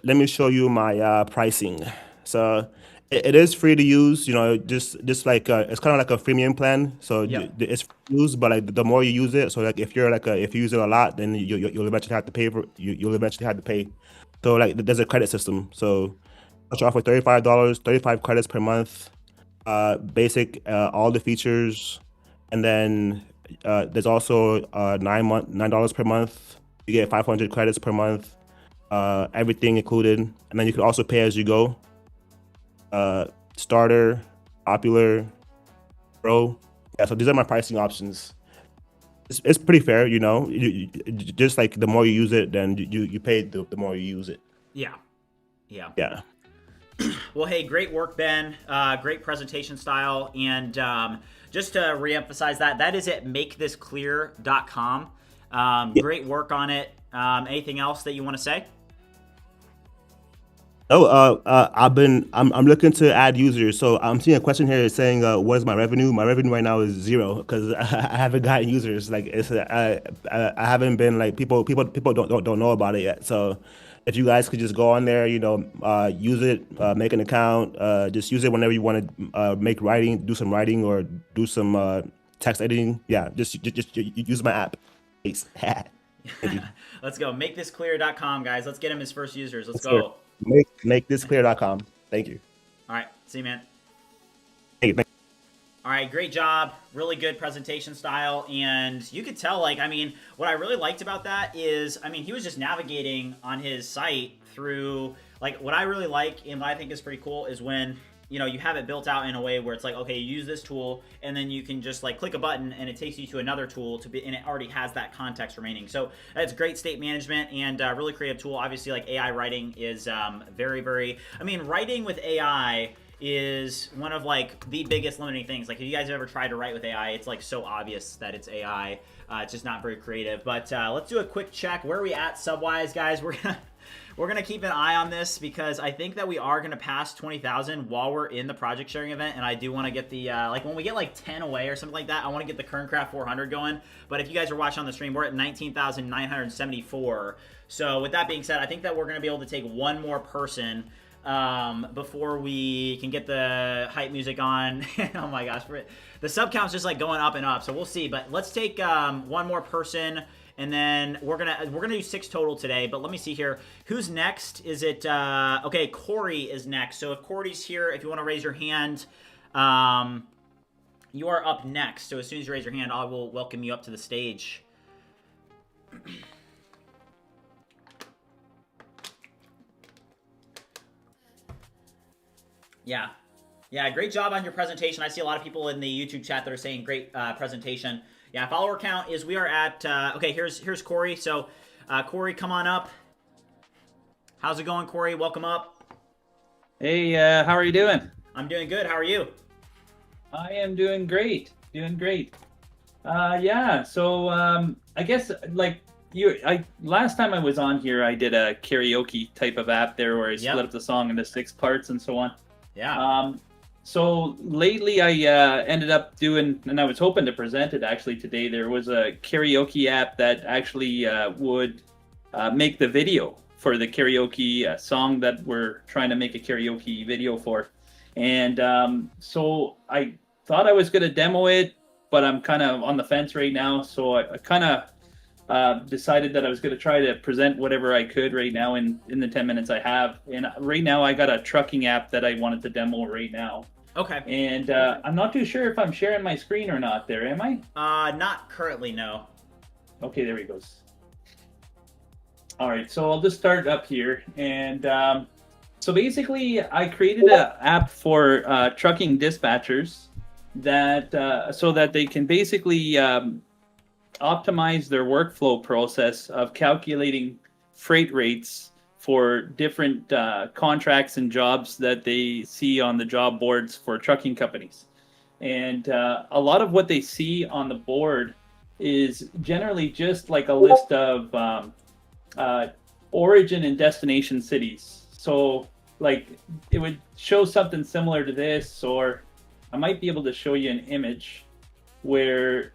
Let me show you my pricing. So it is free to use. Just like it's kind of like a freemium plan. So it's free to use, but like the more you use it, so like if you use it a lot, then you'll eventually have to pay you'll eventually have to pay. So like there's a credit system. So I'll offer $35, 35 credits per month. Basic, all the features, and then there's also $9 per month. You get 500 credits per month, everything included, and then you can also pay as you go. Starter, popular, pro. Yeah, so these are my pricing options. It's pretty fair, You just like the more you use it, then you pay the more you use it. Yeah. Well, hey, great work, Ben. Great presentation style. And just to reemphasize that is at makethisclear.com. Great work on it. Anything else that you want to say? Oh, I'm looking to add users. So I'm seeing a question here saying, what is my revenue? My revenue right now is 0 because I haven't gotten users. Like it's I haven't been like people don't know about it yet. So if you guys could just go on there, use it, make an account, just use it whenever you want to make writing, do some writing or do some text editing. Yeah, just use my app. Thanks. Thank you. Let's go. MakeThisClear.com, guys. Let's get him his first users. Let's Yes, sir. go. Makethisclear.com. Thank you. All right. See you, man. Thank you. All right, great job. Really good presentation style. And you could tell, like, I mean, what I really liked about that is, I mean, he was just navigating on his site through, like, what I really like and what I think is pretty cool is when, you have it built out in a way where it's like, okay, you use this tool and then you can just like click a button and it takes you to another tool and it already has that context remaining. So that's great state management and really creative tool. Obviously, like AI writing is very, very, I mean, writing with AI is one of like the biggest limiting things. Like if you guys have ever tried to write with AI, it's like so obvious that it's AI. It's just not very creative. But let's do a quick check. Where are we at subwise, guys? We're gonna keep an eye on this because I think that we are gonna pass 20,000 while we're in the project sharing event, and I do want to get the like when we get like 10 away or something like that, I want to get the Kerncraft 400 going. But if you guys are watching on the stream, we're at 19,974. So with that being said, I think that we're gonna be able to take one more person before we can get the hype music on. Oh my gosh, the sub count's just like going up and up, so we'll see. But let's take one more person. And then we're gonna do 6 total today, but let me see here. Who's next? Is it okay? Corey is next. So if Corey's here, if you want to raise your hand, you are up next. So as soon as you raise your hand, I will welcome you up to the stage. Yeah, great job on your presentation. I see a lot of people in the YouTube chat that are saying great presentation. Yeah, follower count is we are at, okay, here's Corey. So, Corey, come on up. How's it going, Corey? Welcome up. Hey, how are you doing? I'm doing good. How are you? I am doing great. Yeah, so I guess like last time I was on here, I did a karaoke type of app there where I split up the song into 6 parts and so on. Yeah. So lately I ended up doing, and I was hoping to present it actually today, there was a karaoke app that actually would make the video for the karaoke song that we're trying to make a karaoke video for. And so I thought I was going to demo it, but I'm kind of on the fence right now. So I kind of decided that I was going to try to present whatever I could right now in the 10 minutes I have. And right now I got a trucking app that I wanted to demo right now. Okay. And I'm not too sure if I'm sharing my screen or not there, am I? Not currently, no. Okay, there he goes. All right, so I'll just start up here. And so basically, I created an app for trucking dispatchers that so that they can basically optimize their workflow process of calculating freight rates for different contracts and jobs that they see on the job boards for trucking companies. And a lot of what they see on the board is generally just like a list of origin and destination cities. So like it would show something similar to this, or I might be able to show you an image where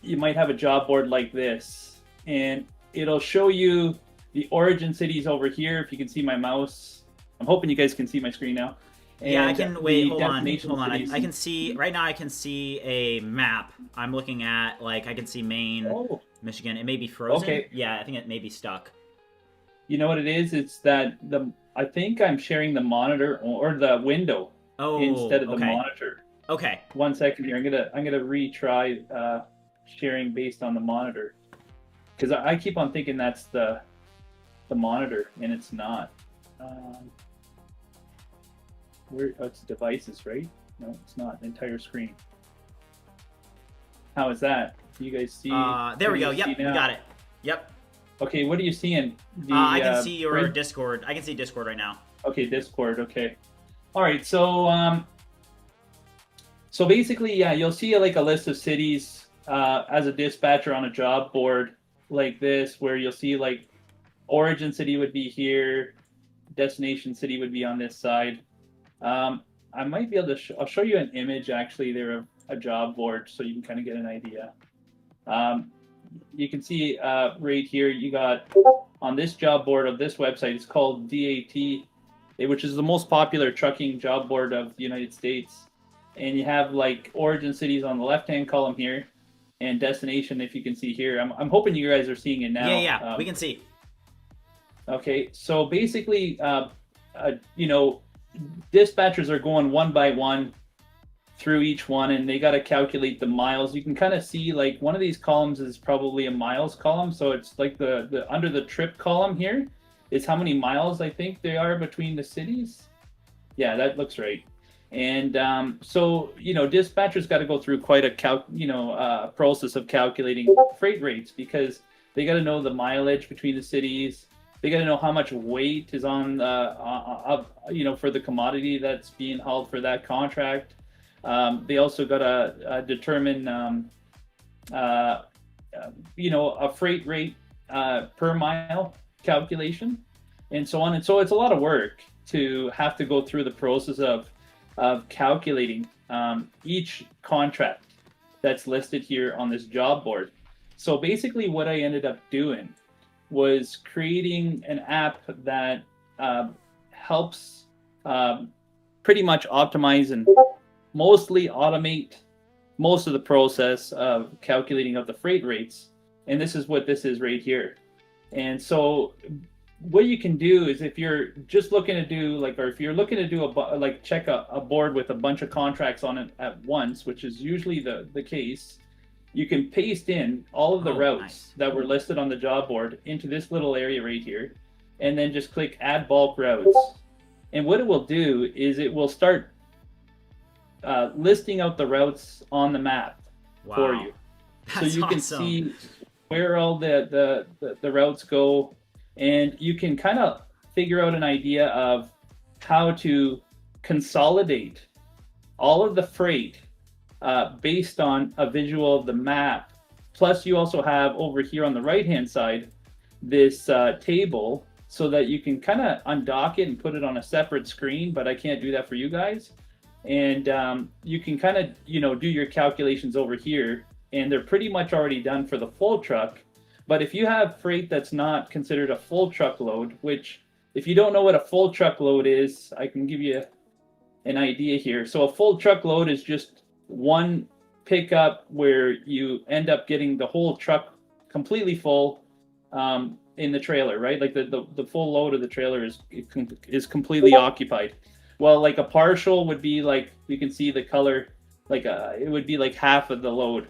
you might have a job board like this, and it'll show you the origin cities over here. If you can see my mouse, I'm hoping you guys can see my screen now. And yeah, I can wait. Hold on. cities. I can see right now. I can see a map. I'm looking at like I can see Maine, Michigan. It may be frozen. Okay. Yeah, I think it may be stuck. You know what it is? It's that I think I'm sharing the monitor or the window instead of the monitor. Okay. 1 second here. I'm gonna retry sharing based on the monitor, because I keep on thinking that's the monitor and it's not. It's devices, right? No, it's not. Entire screen. How is that? Do you guys see? There we go. Yep, we got it. Yep. Okay, what are you seeing? I can see your Discord. I can see Discord right now. Okay, Discord. Okay. All right. So so basically, yeah, you'll see like a list of cities as a dispatcher on a job board like this, where you'll see like origin city would be here, destination city would be on this side. I might be able to, I'll show you an image actually there of a job board so you can kind of get an idea. You can see right here, you got on this job board of this website, it's called DAT, which is the most popular trucking job board of the United States. And you have like origin cities on the left-hand column here and destination, if you can see here. I'm hoping you guys are seeing it now. Yeah, we can see. Okay, so basically, you know, dispatchers are going one by one through each one, and they got to calculate the miles. You can kind of see like one of these columns is probably a miles column, so it's like the under the trip column here is how many miles I think they are between the cities. Yeah, that looks right. And so you know, dispatchers got to go through quite a process of calculating freight rates, because they got to know the mileage between the cities. They got to know how much weight is on you know, for the commodity that's being hauled for that contract. They also got to determine, you know, a freight rate per mile calculation, and so on. And so it's a lot of work to have to go through the process of calculating each contract that's listed here on this job board. So basically what I ended up doing was creating an app that helps pretty much optimize and mostly automate most of the process of calculating of the freight rates. And this is what this is right here. And so what you can do is, if you're just looking to do like, or if you're looking to do check a board with a bunch of contracts on it at once, which is usually the case, you can paste in all of the routes that were listed on the job board into this little area right here, and then just click add bulk routes. And what it will do is it will start listing out the routes on the map for you. So you can see where all the routes go, and you can kind of figure out an idea of how to consolidate all of the freight based on a visual of the map. Plus you also have over here on the right hand side this table, so that you can kind of undock it and put it on a separate screen, but I can't do that for you guys. And you can kind of, you know, do your calculations over here, and they're pretty much already done for the full truck. But if you have freight that's not considered a full truckload, which if you don't know what a full truckload is, I can give you an idea here. So a full truckload is just one pickup where you end up getting the whole truck completely full in the trailer, right? Like the full load of the trailer is completely occupied. Well, like a partial would be like, you can see the color, like it would be like half of the load.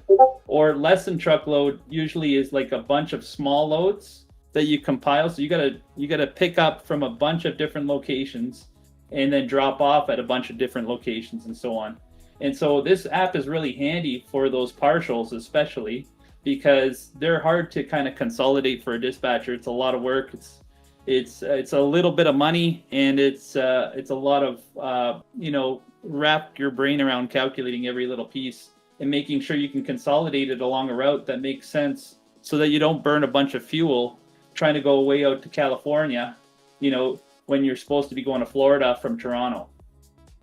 Or less than truckload usually is like a bunch of small loads that you compile. So you gotta pick up from a bunch of different locations and then drop off at a bunch of different locations and so on. And so this app is really handy for those partials, especially because they're hard to kind of consolidate for a dispatcher. It's a lot of work. It's a little bit of money, and it's a lot of you know, wrap your brain around calculating every little piece and making sure you can consolidate it along a route that makes sense, so that you don't burn a bunch of fuel trying to go way out to California, you know, when you're supposed to be going to Florida from Toronto.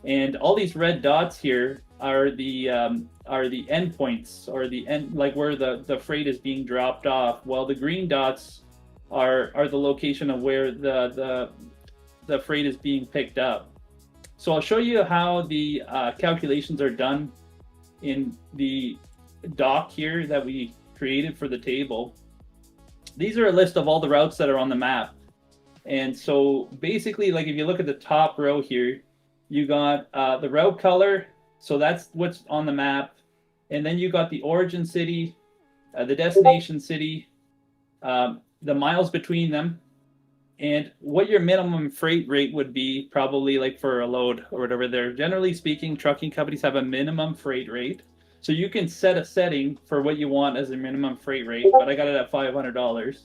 And all these red dots here are the endpoints, or the end, like where the freight is being dropped off. While the green dots are the location of where the freight is being picked up. So I'll show you how the calculations are done in the doc here that we created for the table. These are a list of all the routes that are on the map. And so basically, like if you look at the top row here, you got the route color. So that's what's on the map. And then you got the origin city, the destination city, the miles between them, and what your minimum freight rate would be, probably like for a load or whatever. There, generally speaking, trucking companies have a minimum freight rate. So you can set a setting for what you want as a minimum freight rate, but I got it at $500.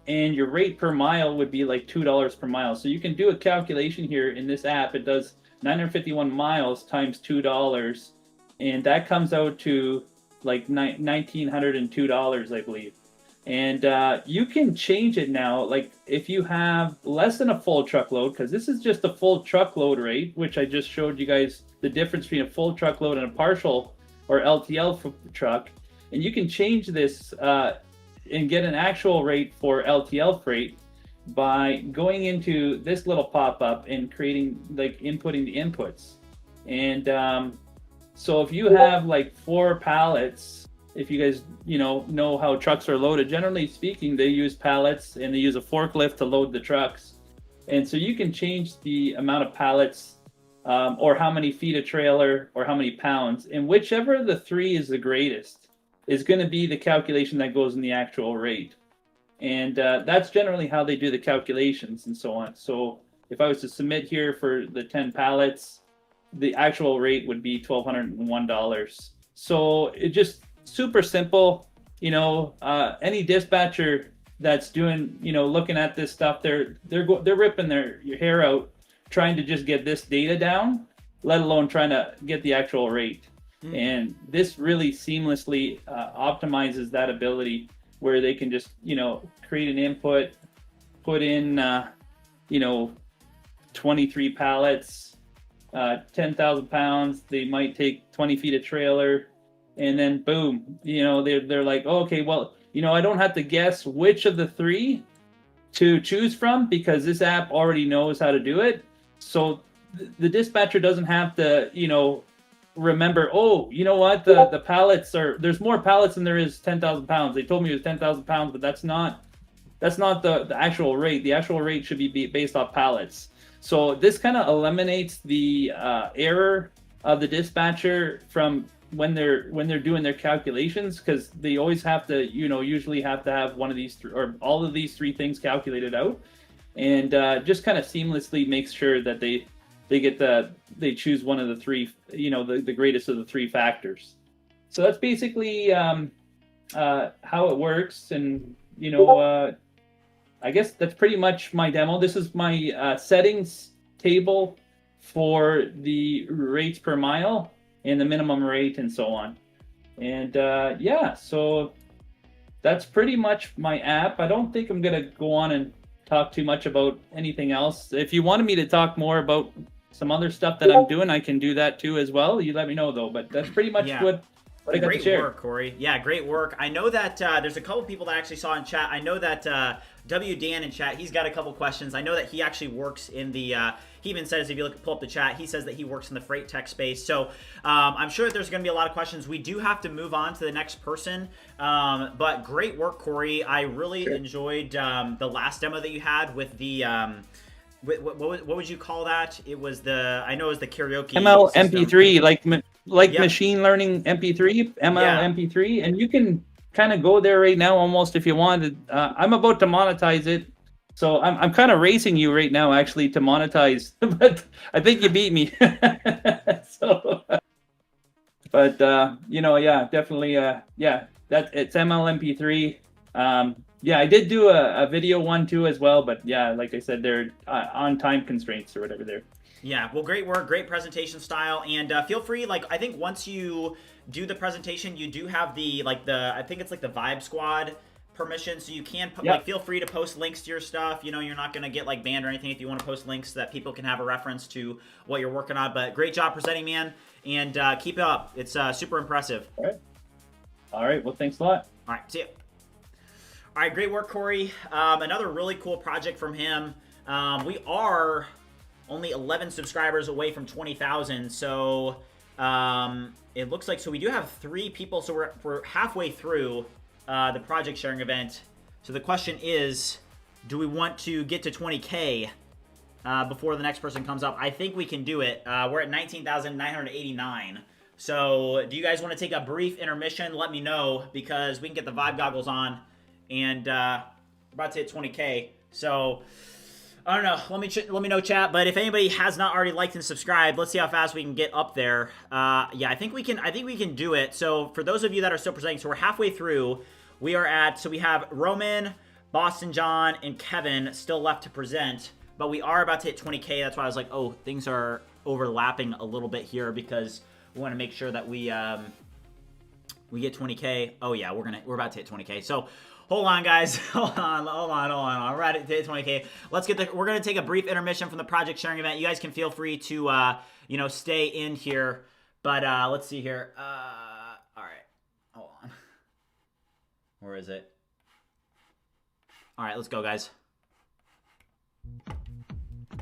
And your rate per mile would be like $2 per mile. So you can do a calculation here in this app. It does 951 miles times $2, and that comes out to like $1,902, I believe. And you can change it now. Like if you have less than a full truckload, because this is just a full truckload rate, which I just showed you guys the difference between a full truckload and a partial or LTL truck. And you can change this and get an actual rate for LTL freight by going into this little pop-up and creating, like, inputting the inputs. And so if you have like 4 pallets, if you guys know how trucks are loaded, generally speaking, they use pallets and they use a forklift to load the trucks. And so you can change the amount of pallets or how many feet a trailer or how many pounds, and whichever of the 3 is the greatest is going to be the calculation that goes in the actual rate. And that's generally how they do the calculations and so on. So if I was to submit here for the 10 pallets, the actual rate would be $1,201. So it just super simple. Any dispatcher that's doing, looking at this stuff, they're ripping their hair out trying to just get this data down, let alone trying to get the actual rate. And this really seamlessly optimizes that ability where they can just, create an input, put in, 23 pallets, 10,000 pounds. They might take 20 feet of trailer, and then boom, they're like, oh, okay, well, I don't have to guess which of the 3 to choose from because this app already knows how to do it. So the dispatcher doesn't have to, remember, oh, you know what, the pallets there's more pallets than there is 10,000 pounds. They told me it was 10,000 pounds, but that's not the actual rate. The actual rate should be based off pallets. So this kind of eliminates the error of the dispatcher from when they're doing their calculations, because they always have to, usually have to have one of these or all of these 3 things calculated out, and just kind of seamlessly makes sure that they choose one of the 3, the greatest of the 3 factors. So that's basically how it works. And, I guess that's pretty much my demo. This is my settings table for the rates per mile and the minimum rate and so on. And so that's pretty much my app. I don't think I'm going to go on and talk too much about anything else. If you wanted me to talk more about some other stuff that I'm doing, I can do that too as well. You let me know though, but that's pretty much what I got to share. Great work, Corey. Yeah, great work. I know that there's a couple people that actually saw in chat. I know that W. Dan in chat, he's got a couple questions. I know that he actually works in the, he even says, if you pull up the chat, he says that he works in the freight tech space. So I'm sure that there's going to be a lot of questions. We do have to move on to the next person. But great work, Corey. I really enjoyed the last demo that you had with the, what would you call that? It was I know it was the karaoke ML system. MP3, like machine learning MP3, ML MP3, and you can kind of go there right now almost if you wanted. I'm about to monetize it, so I'm kind of racing you right now actually to monetize, but I think you beat me. So, but definitely, it's ML MP3. I did do a video one too as well, but like I said, they're on time constraints or whatever there. Yeah, well, great work, great presentation style, and feel free, I think once you do the presentation, you do have I think it's the Vibe Squad permission, so you can, feel free to post links to your stuff. You're not going to get, banned or anything if you want to post links so that people can have a reference to what you're working on, but great job presenting, man, and keep it up. It's super impressive. All right, well, thanks a lot. All right, see ya. All right, great work, Corey. Another really cool project from him. We are only 11 subscribers away from 20,000, so it looks like, so we do have 3 people, so we're halfway through the project sharing event. So the question is, do we want to get to 20K before the next person comes up? I think we can do it. We're at 19,989. So do you guys want to take a brief intermission? Let me know, because we can get the Vibe goggles on, and we're about to hit 20K. So I don't know. Let me know, chat. But if anybody has not already liked and subscribed, let's see how fast we can get up there. I think we can do it. So for those of you that are still presenting, so we're halfway through. We have Roman, Boston John, and Kevin still left to present, but we are about to hit 20K. That's why I was like, oh, things are overlapping a little bit here, because we want to make sure that we get 20K. Oh yeah, we're about to hit 20K. So Hold on, guys. Hold on. We're at 20K. We're gonna take a brief intermission from the project sharing event. You guys can feel free to, stay in here. But let's see here. All right. Hold on. Where is it? All right, let's go, guys.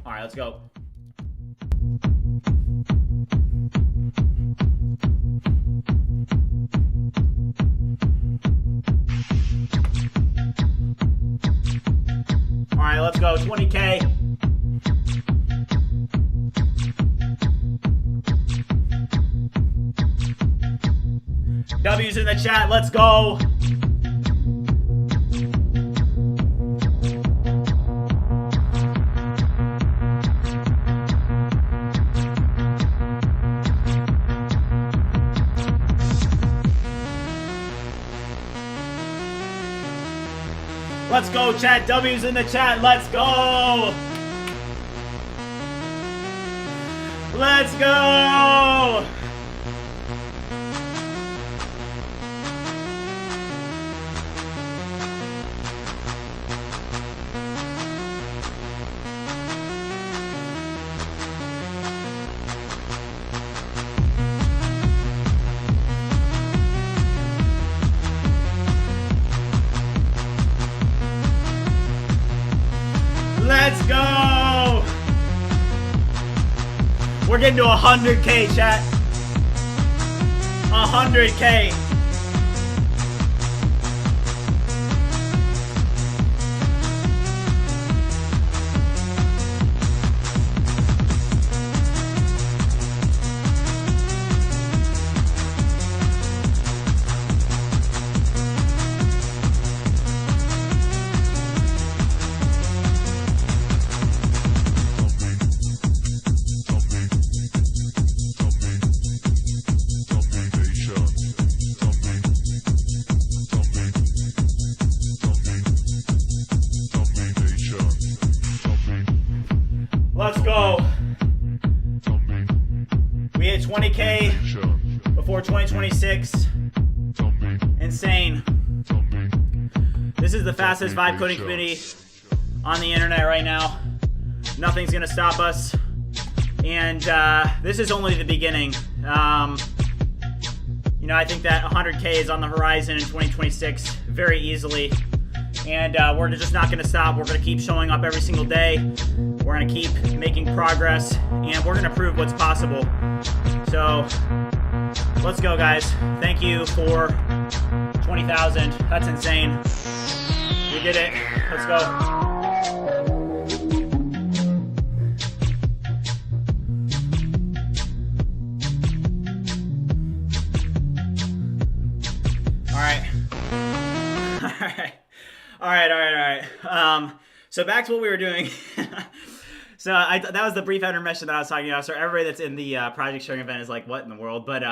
All right, let's go. All right, let's go. 20K. W's in the chat. Let's go. Let's go, chat. W's in the chat. Let's go. Let's go. Let's go! We're getting to 100K, chat. 100K. Let's go. We hit 20K before 2026. Insane. This is the fastest vibe coding community on the internet right now. Nothing's gonna stop us. And this is only the beginning. I think that 100K is on the horizon in 2026 very easily. And we're just not going to stop. We're going to keep showing up every single day. We're going to keep making progress. And we're going to prove what's possible. So, let's go, guys. Thank you for 20,000. That's insane. We did it. Let's go. All right. So back to what we were doing. So that was the brief intermission that I was talking about. So everybody that's in the project sharing event is like, what in the world? But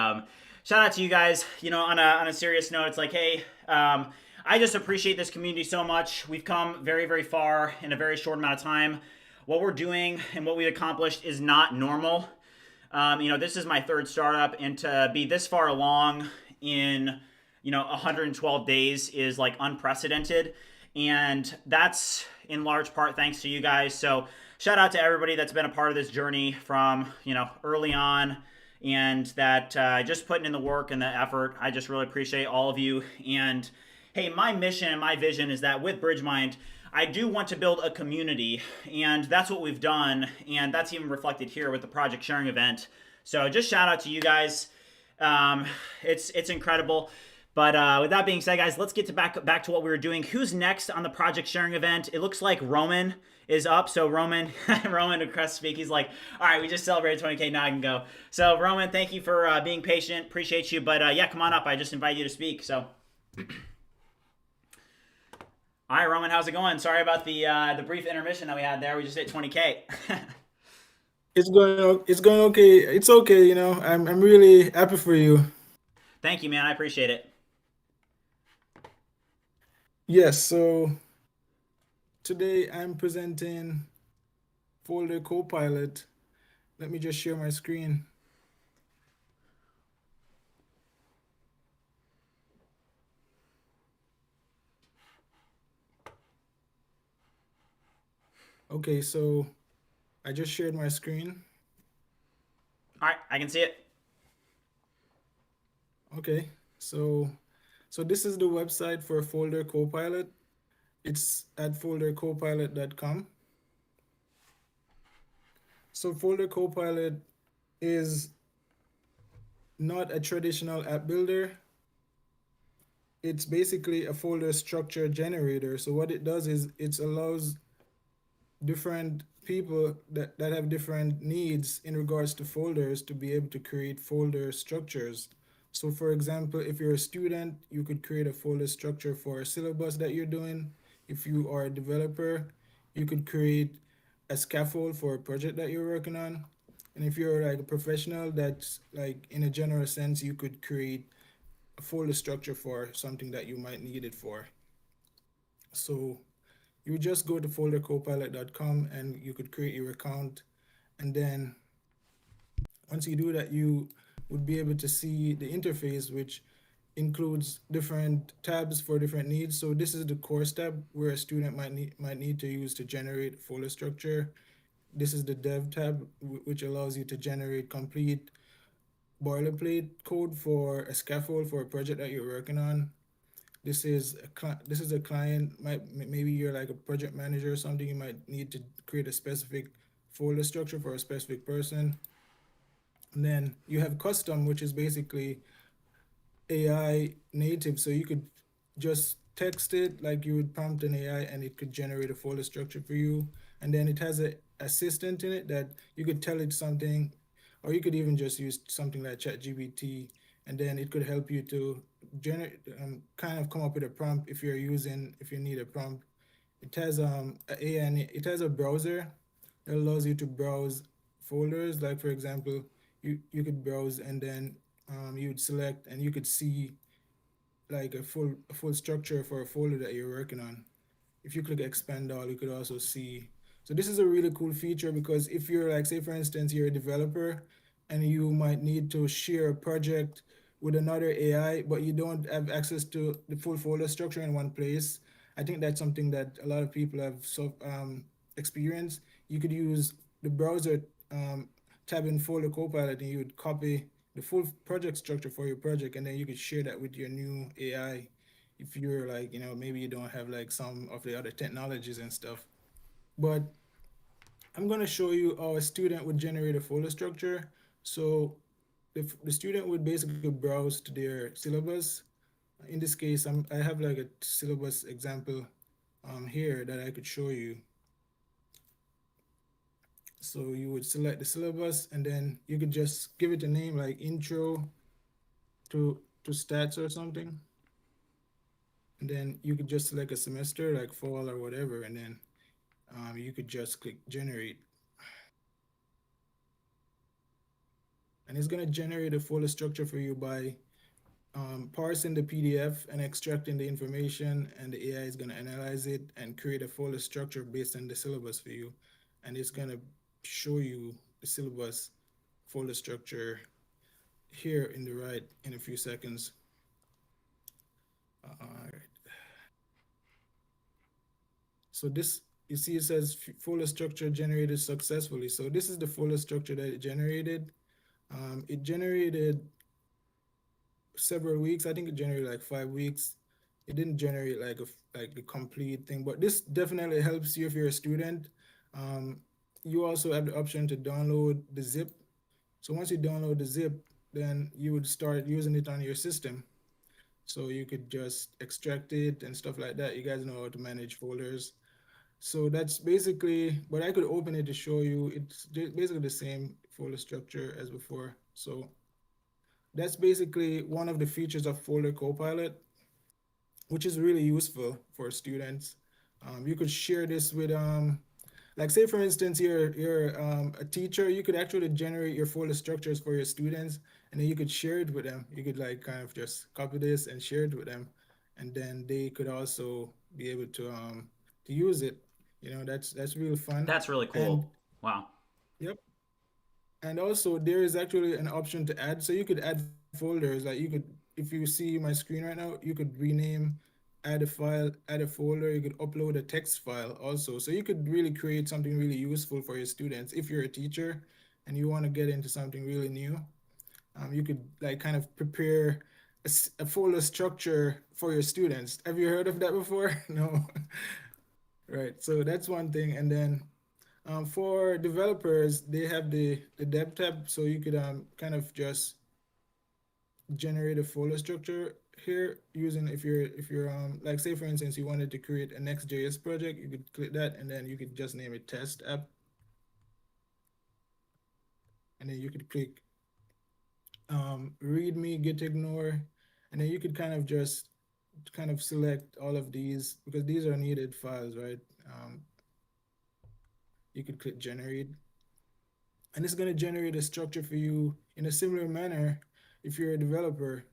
shout out to you guys. On a serious note, it's like, hey, I just appreciate this community so much. We've come very, very far in a very short amount of time. What we're doing and what we've accomplished is not normal. This is my third startup, and to be this far along in 112 days is like unprecedented. And that's in large part thanks to you guys. So shout out to everybody that's been a part of this journey from, early on, and that just putting in the work and the effort. I just really appreciate all of you. And hey, my mission and my vision is that with BridgeMind, I do want to build a community, and that's what we've done. And that's even reflected here with the project sharing event. So just shout out to you guys. It's incredible. But with that being said, guys, let's get to back to what we were doing. Who's next on the project sharing event? It looks like Roman is up. So Roman requests speak. He's like, all right, we just celebrated 20K. Now I can go. So Roman, thank you for being patient. Appreciate you. But yeah, come on up. I just invited you to speak. So, all right, Roman, how's it going? Sorry about the brief intermission that we had there. We just hit 20K. It's going okay. It's okay. I'm really happy for you. Thank you, man. I appreciate it. Yes, so today I'm presenting Folder Copilot. Let me just share my screen. Okay, so I just shared my screen. All right, I can see it. Okay, so this is the website for Folder Copilot. It's at foldercopilot.com. So Folder Copilot is not a traditional app builder. It's basically a folder structure generator. So what it does is it allows different people that have different needs in regards to folders to be able to create folder structures. So for example, if you're a student, you could create a folder structure for a syllabus that you're doing. If you are a developer, you could create a scaffold for a project that you're working on. And if you're like a professional, that's like in a general sense, you could create a folder structure for something that you might need it for. So you would just go to foldercopilot.com and you could create your account. And then once you do that, you would be able to see the interface, which includes different tabs for different needs. So this is the course tab where a student might need to use to generate folder structure. This is the dev tab, which allows you to generate complete boilerplate code for a scaffold for a project that you're working on. This is a client. Maybe you're like a project manager or something. You might need to create a specific folder structure for a specific person. And then you have custom, which is basically AI native. So you could just text it like you would prompt an AI and it could generate a folder structure for you. And then it has a assistant in it that you could tell it something, or you could even just use something like ChatGPT, and then it could help you to generate kind of come up with a prompt if you need a prompt. It has it has a browser that allows you to browse folders. Like for example, you could browse and then you would select and you could see like a full structure for a folder that you're working on. If you click expand all, you could also see. So this is a really cool feature because if you're like, say for instance, you're a developer and you might need to share a project with another AI, but you don't have access to the full folder structure in one place. I think that's something that a lot of people have experienced. You could use the browser tab in Folder Copilot and you would copy the full project structure for your project, and then you could share that with your new AI if you're like, maybe you don't have like some of the other technologies and stuff. But I'm going to show you how a student would generate a folder structure. So the student would basically browse to their syllabus. In this case, I have like a syllabus example here that I could show you. So you would select the syllabus and then you could just give it a name like intro to stats or something. And then you could just select a semester like fall or whatever, and then you could just click generate. And it's going to generate a folder structure for you by parsing the PDF and extracting the information, and the AI is going to analyze it and create a folder structure based on the syllabus for you. And it's going to show you the syllabus folder structure here in the right in a few seconds. All right. So this, you see it says folder structure generated successfully. So this is the folder structure that it generated. It generated several weeks. I think it generated like 5 weeks. It didn't generate like the complete thing, but this definitely helps you if you're a student. You also have the option to download the zip. So once you download the zip, then you would start using it on your system. So you could just extract it and stuff like that. You guys know how to manage folders. So that's basically, but I could open it to show you. It's basically the same folder structure as before. So that's basically one of the features of Folder Copilot, which is really useful for students. You could share this with, like say for instance, you're a teacher, you could actually generate your folder structures for your students, and then you could share it with them. You could like kind of just copy this and share it with them, and then they could also be able to use it. That's really fun. That's really cool. And Wow. yep. And also there is actually an option to add. So you could add folders. Like you could, if you see my screen right now, you could rename add a file, add a folder. You could upload a text file also. So you could really create something really useful for your students. If you're a teacher and you want to get into something really new, you could like kind of prepare a folder structure for your students. Have you heard of that before? No. Right. So that's one thing. And then for developers, they have the dev tab, so you could kind of just generate a folder structure here using if you're like say for instance you wanted to create a Next.js project, you could click that and then you could just name it test app, and then you could click readme git ignore, and then you could kind of just kind of select all of these because these are needed files, right? You could click generate, and it's going to generate a structure for you in a similar manner if you're a developer.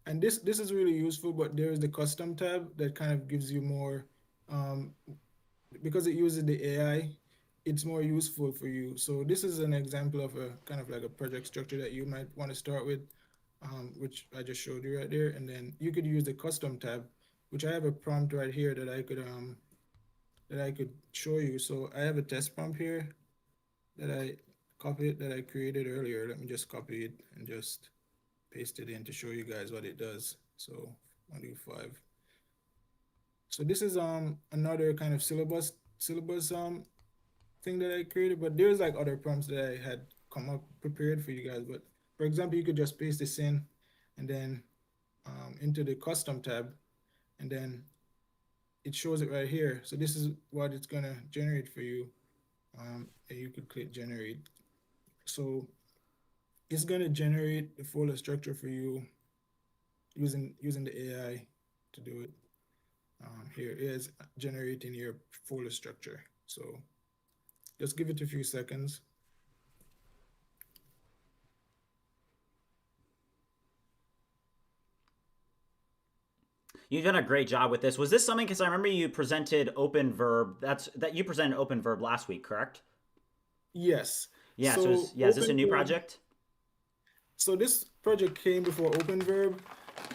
And this is really useful, but there is the custom tab that kind of gives you more, because it uses the AI, it's more useful for you. So this is an example of a kind of like a project structure that you might want to start with, which I just showed you right there. And then you could use the custom tab, which I have a prompt right here that I could show you. So I have a test prompt here that I copied, that I created earlier. Let me just copy it and just paste it in to show you guys what it does. So 1do5. So this is another kind of syllabus thing that I created, but there's like other prompts that I had come up prepared for you guys. But for example, you could just paste this in and then into the custom tab, and then it shows it right here. So this is what it's gonna generate for you. And you could click generate. So it's gonna generate the folder structure for you using the AI to do it. Here is generating your folder structure. So just give it a few seconds. You've done a great job with this. Was this something, because I remember you presented Open Verb, you presented Open Verb last week, correct? Yes. Yeah, So is this a new OpenVerb- project? So this project came before OpenVerb,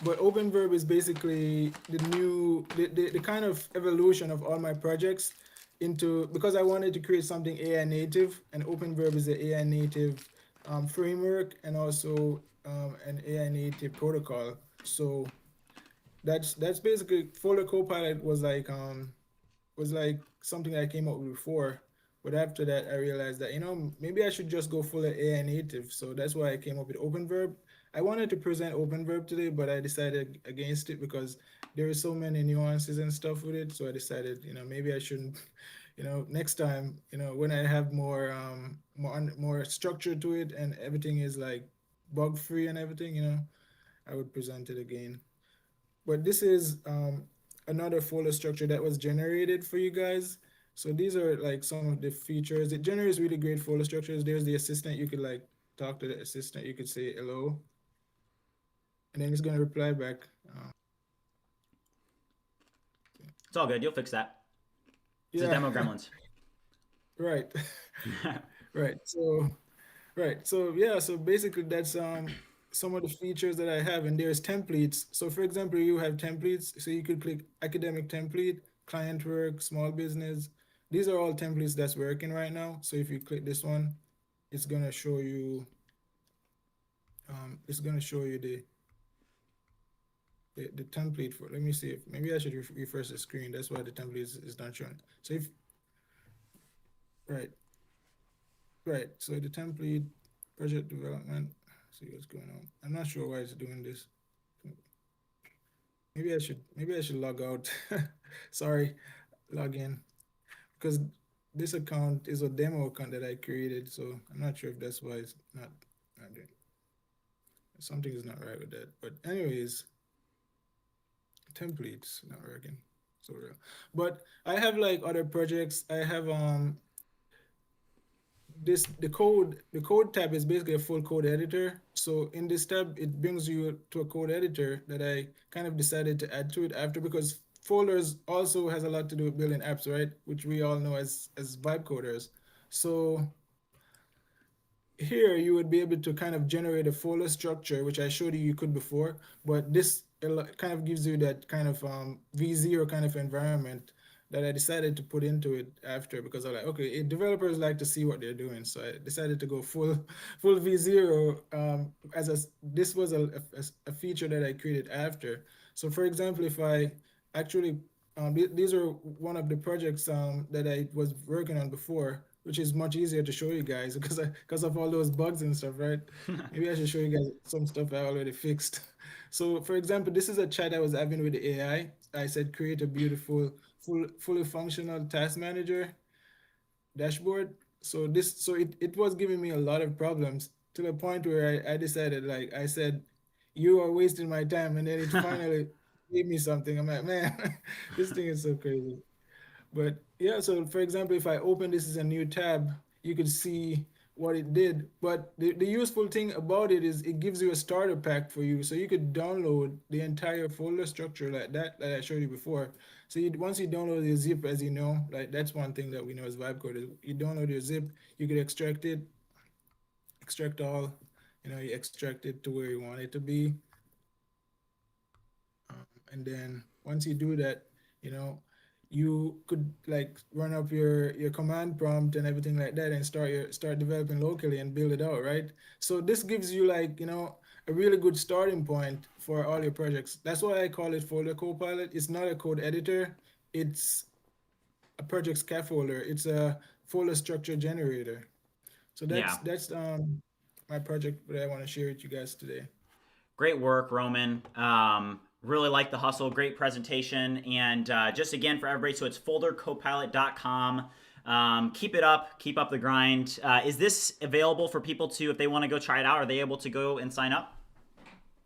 but OpenVerb is basically the kind of evolution of all my projects into, because I wanted to create something AI native, and OpenVerb is the AI native framework and also an AI native protocol. So that's basically Folder Copilot was like something I came up with before, but after that I realized that maybe I should just go full AI native. So that's why I came up with OpenVerb. I wanted to present OpenVerb today, but I decided against it because there are so many nuances and stuff with it. So I decided maybe I shouldn't. Next time, when I have more structure to it and everything is like bug free and everything, I would present it again. But this is another folder structure that was generated for you guys. So these are like some of the features. It generates really great folder structures. There's the assistant. You could like talk to the assistant. You could say hello, and then it's gonna reply back. It's all good. You'll fix that. It's a Yeah, demo gremlins. right, right. So yeah. So basically, that's some of the features that I have, and there's templates. So for example, you have templates. So you could click academic template, client work, small business. These are all templates that's working right now. So if you click this one, it's gonna show you. It's gonna show you the template for. Let me see if maybe I should refresh the screen. That's why the template is not showing. So if right, right. So the template project development. See what's going on. I'm not sure why it's doing this. Maybe I should log out. Sorry, log in, because this account is a demo account that I created, so I'm not sure if that's why it's not doing. Something is not right with that. But anyways, templates not working. So real. But I have like other projects. I have the code tab is basically a full code editor. So in this tab, it brings you to a code editor that I kind of decided to add to it after, because folders also has a lot to do with building apps, right? Which we all know as vibe coders. So here you would be able to kind of generate a folder structure, which I showed you could before, but this kind of gives you that kind of V0 kind of environment that I decided to put into it after, because I'm like, okay, developers like to see what they're doing, so I decided to go full V0 this was a feature that I created after. So for example, if I actually these are one of the projects that I was working on before, which is much easier to show you guys because of all those bugs and stuff, right? Maybe I should show you guys some stuff I already fixed. So for example, this is a chat I was having with the AI. I said create a beautiful fully functional task manager dashboard. So it was giving me a lot of problems to the point where I decided, like I said, you are wasting my time, and then it finally gave me something. I'm like, man, this thing is so crazy. But yeah, so for example, if I open this as a new tab, you could see what it did. But the useful thing about it is it gives you a starter pack for you. So you could download the entire folder structure like that I showed you before. So once you download your zip, as you know, like that's one thing that we know as vibe code is you download your zip, you could extract it, extract all, you extract it to where you want it to be. And then once you do that, you know, you could like run up your command prompt and everything like that and start developing locally and build it out, right? So this gives you like, a really good starting point for all your projects. That's why I call it Folder Copilot. It's not a code editor, it's a project scaffolder. It's a folder structure generator. So Yeah. that's my project that I want to share with you guys today. Great work, Roman. Really like the hustle. Great presentation. And just again for everybody, so it's foldercopilot.com. Keep it up. Keep up the grind. Is this available for people to, if they want to go try it out, are they able to go and sign up?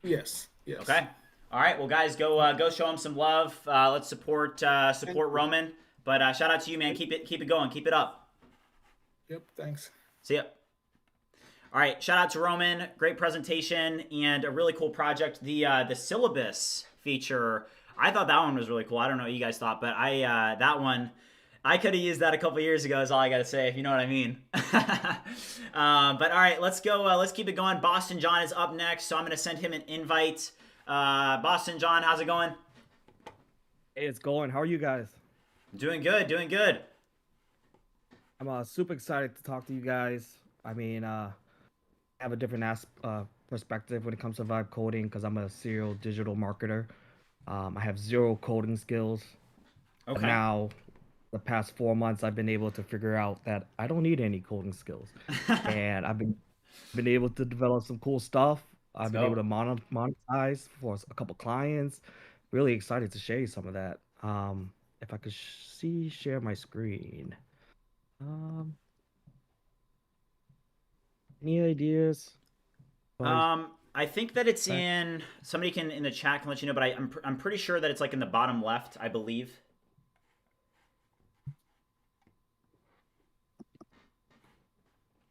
Yes. Yes. Okay. All right. Well, guys, go show them some love. Let's support Roman. But shout out to you, man. Keep it going. Keep it up. Yep. Thanks. See ya. All right, shout out to Roman. Great presentation and a really cool project. The syllabus feature, I thought that one was really cool. I don't know what you guys thought, but that one, I could have used that a couple years ago is all I got to say, if you know what I mean. But all right, let's go. Let's keep it going. Boston John is up next, so I'm going to send him an invite. Boston John, how's it going? Hey, it's going. How are you guys? Doing good, doing good. I'm super excited to talk to you guys. I mean, I have a different perspective when it comes to vibe coding because I'm a serial digital marketer. I have zero coding skills. But Okay. now, the past 4 months, I've been able to figure out that I don't need any coding skills, and I've been able to develop some cool stuff. I've been go. able to monetize for a couple clients. Really excited to share you some of that. If I could share my screen. Any ideas? I think that it's in. Somebody can in the chat can let you know, but I'm pretty sure that it's like in the bottom left, I believe.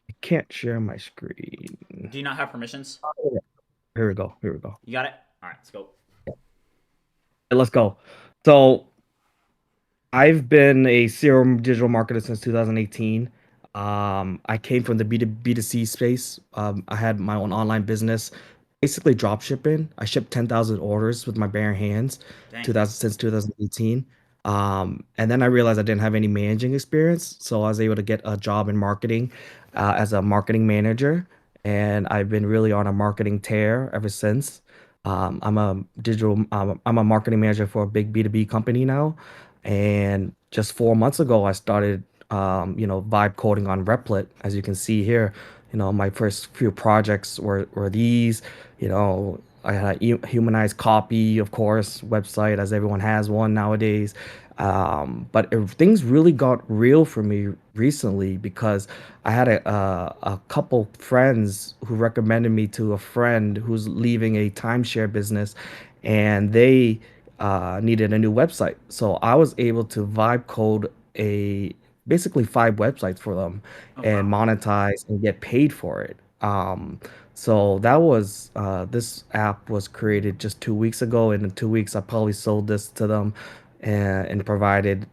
I can't share my screen. Do you not have permissions? Here we go. Here we go. You got it. All right, let's go. Let's go. So, I've been a serial digital marketer since 2018. I came from the B2C space. I had my own online business, basically drop shipping. I shipped 10,000 orders with my bare hands Dang. since 2018. And then I realized I didn't have any managing experience. So I was able to get a job in marketing as a marketing manager. And I've been really on a marketing tear ever since. I'm a marketing manager for a big B2B company now. And just 4 months ago, I started, vibe coding on Replit. As you can see here, my first few projects were these, I had a humanized copy, of course, website, as everyone has one nowadays. But things really got real for me recently because I had a couple friends who recommended me to a friend who's leaving a timeshare business, and they needed a new website. So I was able to vibe code basically 5 websites for them and monetize and get paid for it. So that was this app was created just 2 weeks ago, and in 2 weeks I probably sold this to them and provided,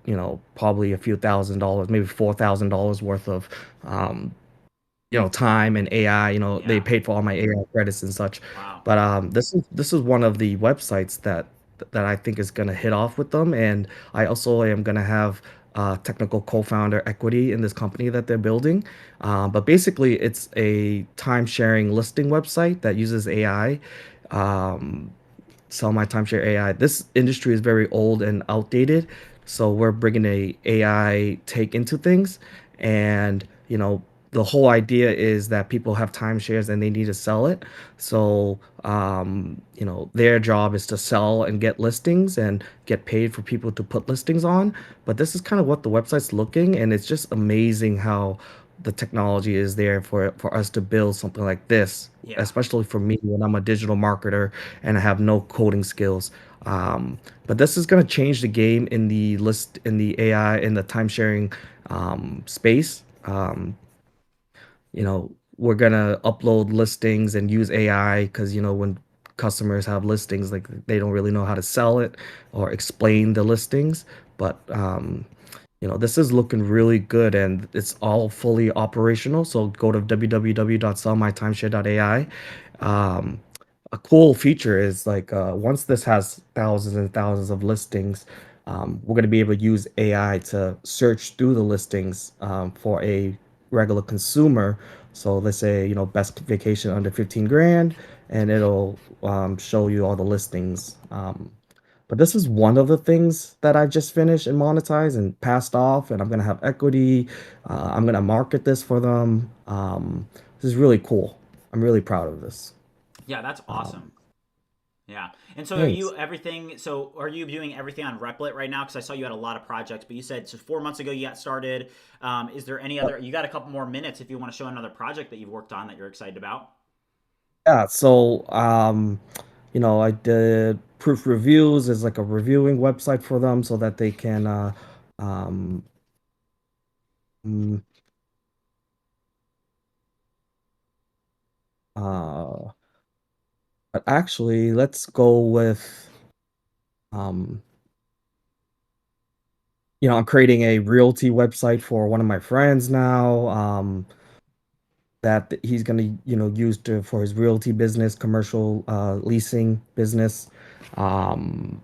probably a few $1,000s, maybe $4,000 worth of time and AI. They Yeah. paid for all my AI credits and such. Wow. But this is one of the websites that I think is gonna hit off with them, and I also am gonna have technical co-founder equity in this company that they're building. But basically, it's a time-sharing listing website that uses AI. Um, Sell my timeshare AI. This industry is very old and outdated, so we're bringing a AI take into things, and the whole idea is that people have timeshares and they need to sell it. So their job is to sell and get listings and get paid for people to put listings on. But this is kind of what the website's looking, and it's just amazing how the technology is there for us to build something like this, Yeah. especially for me when I'm a digital marketer and I have no coding skills. But this is going to change the game in the AI, in the time sharing space. We're going to upload listings and use AI because, when customers have listings, like they don't really know how to sell it or explain the listings. But this is looking really good and it's all fully operational. So go to www.sellmytimeshare.ai. Um, a cool feature is like once this has thousands and thousands of listings, we're going to be able to use AI to search through the listings for a regular consumer. So let's say, best vacation under 15 grand, and it'll show you all the listings. But this is one of the things that I just finished and monetized and passed off, and I'm gonna have equity. I'm gonna market this for them. This is really cool. I'm really proud of this. Yeah, that's awesome. Yeah. And so Thanks. are you doing everything on Replit right now? Because I saw you had a lot of projects, but you said so 4 months ago you got started. Is there any other, you got a couple more minutes if you want to show another project that you've worked on that you're excited about? Yeah, so I did proof reviews as like a reviewing website for them so that they can um mm, uh but actually let's go with um I'm creating a realty website for one of my friends now, that he's gonna, use for his realty business, commercial leasing business. Um,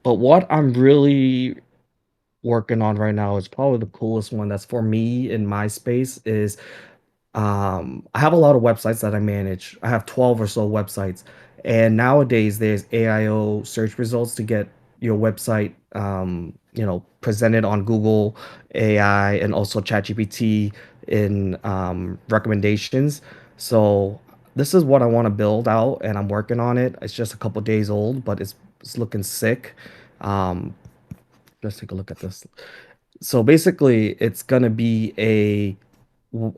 but what I'm really working on right now is probably the coolest one that's for me in my space is I have a lot of websites that I manage. I have 12 or so websites. And nowadays there's AIO search results to get your website presented on Google AI and also ChatGPT in recommendations. So this is what I want to build out and I'm working on it. It's just a couple days old, but it's looking sick. Um, let's take a look at this. So basically it's gonna be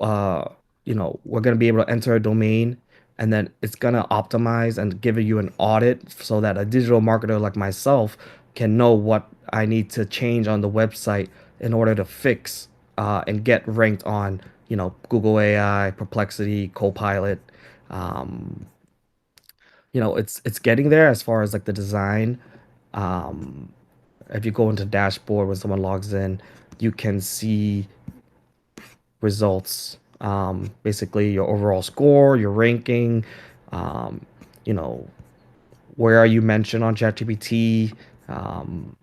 uh, we're going to be able to enter a domain and then it's going to optimize and give you an audit so that a digital marketer like myself can know what I need to change on the website in order to fix and get ranked on, Google AI, Perplexity, Copilot. Um, it's getting there as far as like the design. Um, if you go into dashboard when someone logs in, you can see results. Basically, your overall score, your ranking, um, you know, where are you mentioned on ChatGPT? Um,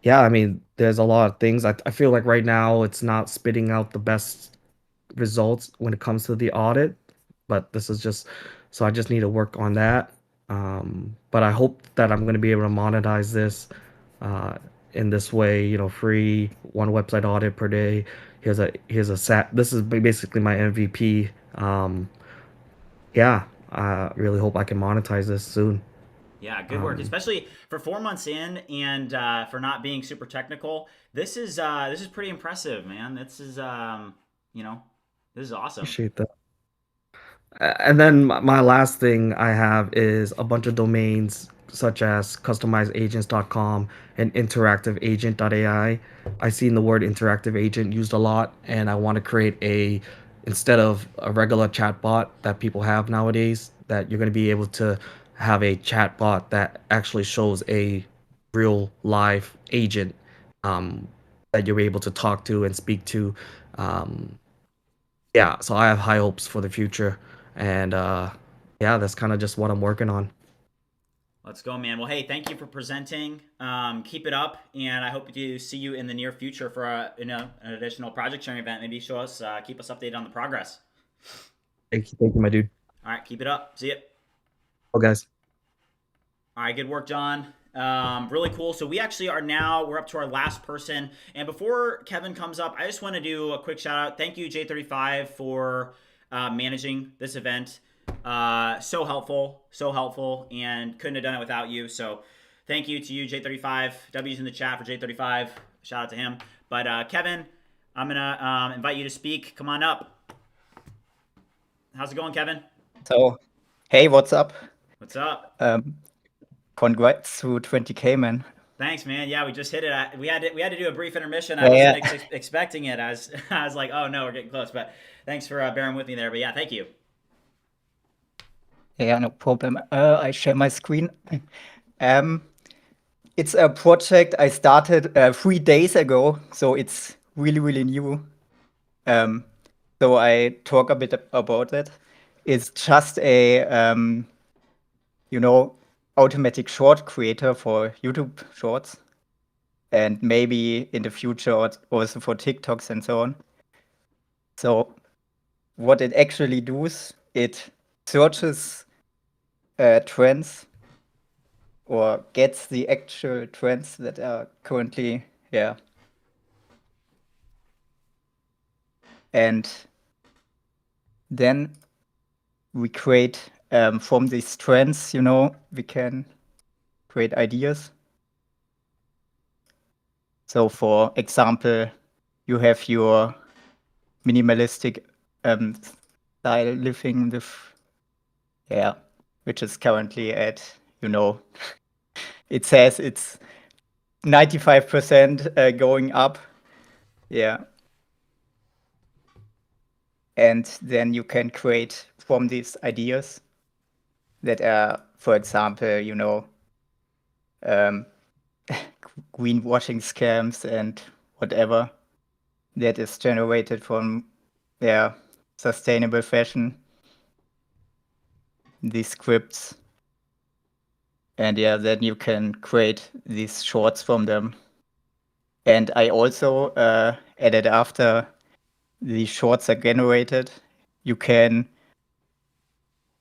yeah, I mean, there's a lot of things. I feel like right now it's not spitting out the best results when it comes to the audit, but this is just so I just need to work on that. But I hope that I'm going to be able to monetize this uh, in this way, free one website audit per day. Here's a sat. This is basically my MVP. Yeah, I really hope I can monetize this soon. Yeah, good work, Um, especially for 4 months in and for not being super technical. This is pretty impressive, man. You know, this is awesome. Appreciate that. And then my last thing I have is a bunch of domains such as customizeagents.com and interactiveagent.ai. I've seen the word interactive agent used a lot, and I want to create instead of a regular chatbot that people have nowadays, that you're going to be able to have a chatbot that actually shows a real live agent um, that you're able to talk to and speak to. Um, yeah, so I have high hopes for the future, and yeah, that's kind of just what I'm working on. Let's go, man. Well, hey, thank you for presenting. Keep it up, and I hope to see you in the near future for an additional project sharing event. Maybe show us, keep us updated on the progress. Thank you, my dude. All right, keep it up. See ya. Oh, guys. All right, good work, John. Really cool. So we're up to our last person. And before Kevin comes up, I just want to do a quick shout out. Thank you, J35, for managing this event. So helpful, and couldn't have done it without you. So thank you to you, J35. W's in the chat for J35. Shout out to him. But Kevin, I'm gonna invite you to speak. Come on up. How's it going, Kevin? So, hey, what's up? What's up? Congrats to 20K, man. Thanks, man. Yeah, we just hit it. We had to do a brief intermission. I wasn't expecting it. I was like, oh no, we're getting close. But thanks for bearing with me there. But yeah, thank you. Yeah, no problem. I share my screen. It's a project I started 3 days ago, so it's really new. So I talk a bit about it. It's just a automatic short creator for YouTube Shorts, and maybe in the future also for TikToks and so on. So what it actually does, it searches trends or gets the actual trends that are currently, and then we create from these trends, we can create ideas. So for example, you have your minimalistic style living with, which is currently at, it says it's 95% going up. Yeah. And then you can create from these ideas that are, for example, greenwashing scams and whatever that is generated from sustainable fashion, these scripts, and then you can create these shorts from them. And I also added, after the shorts are generated, you can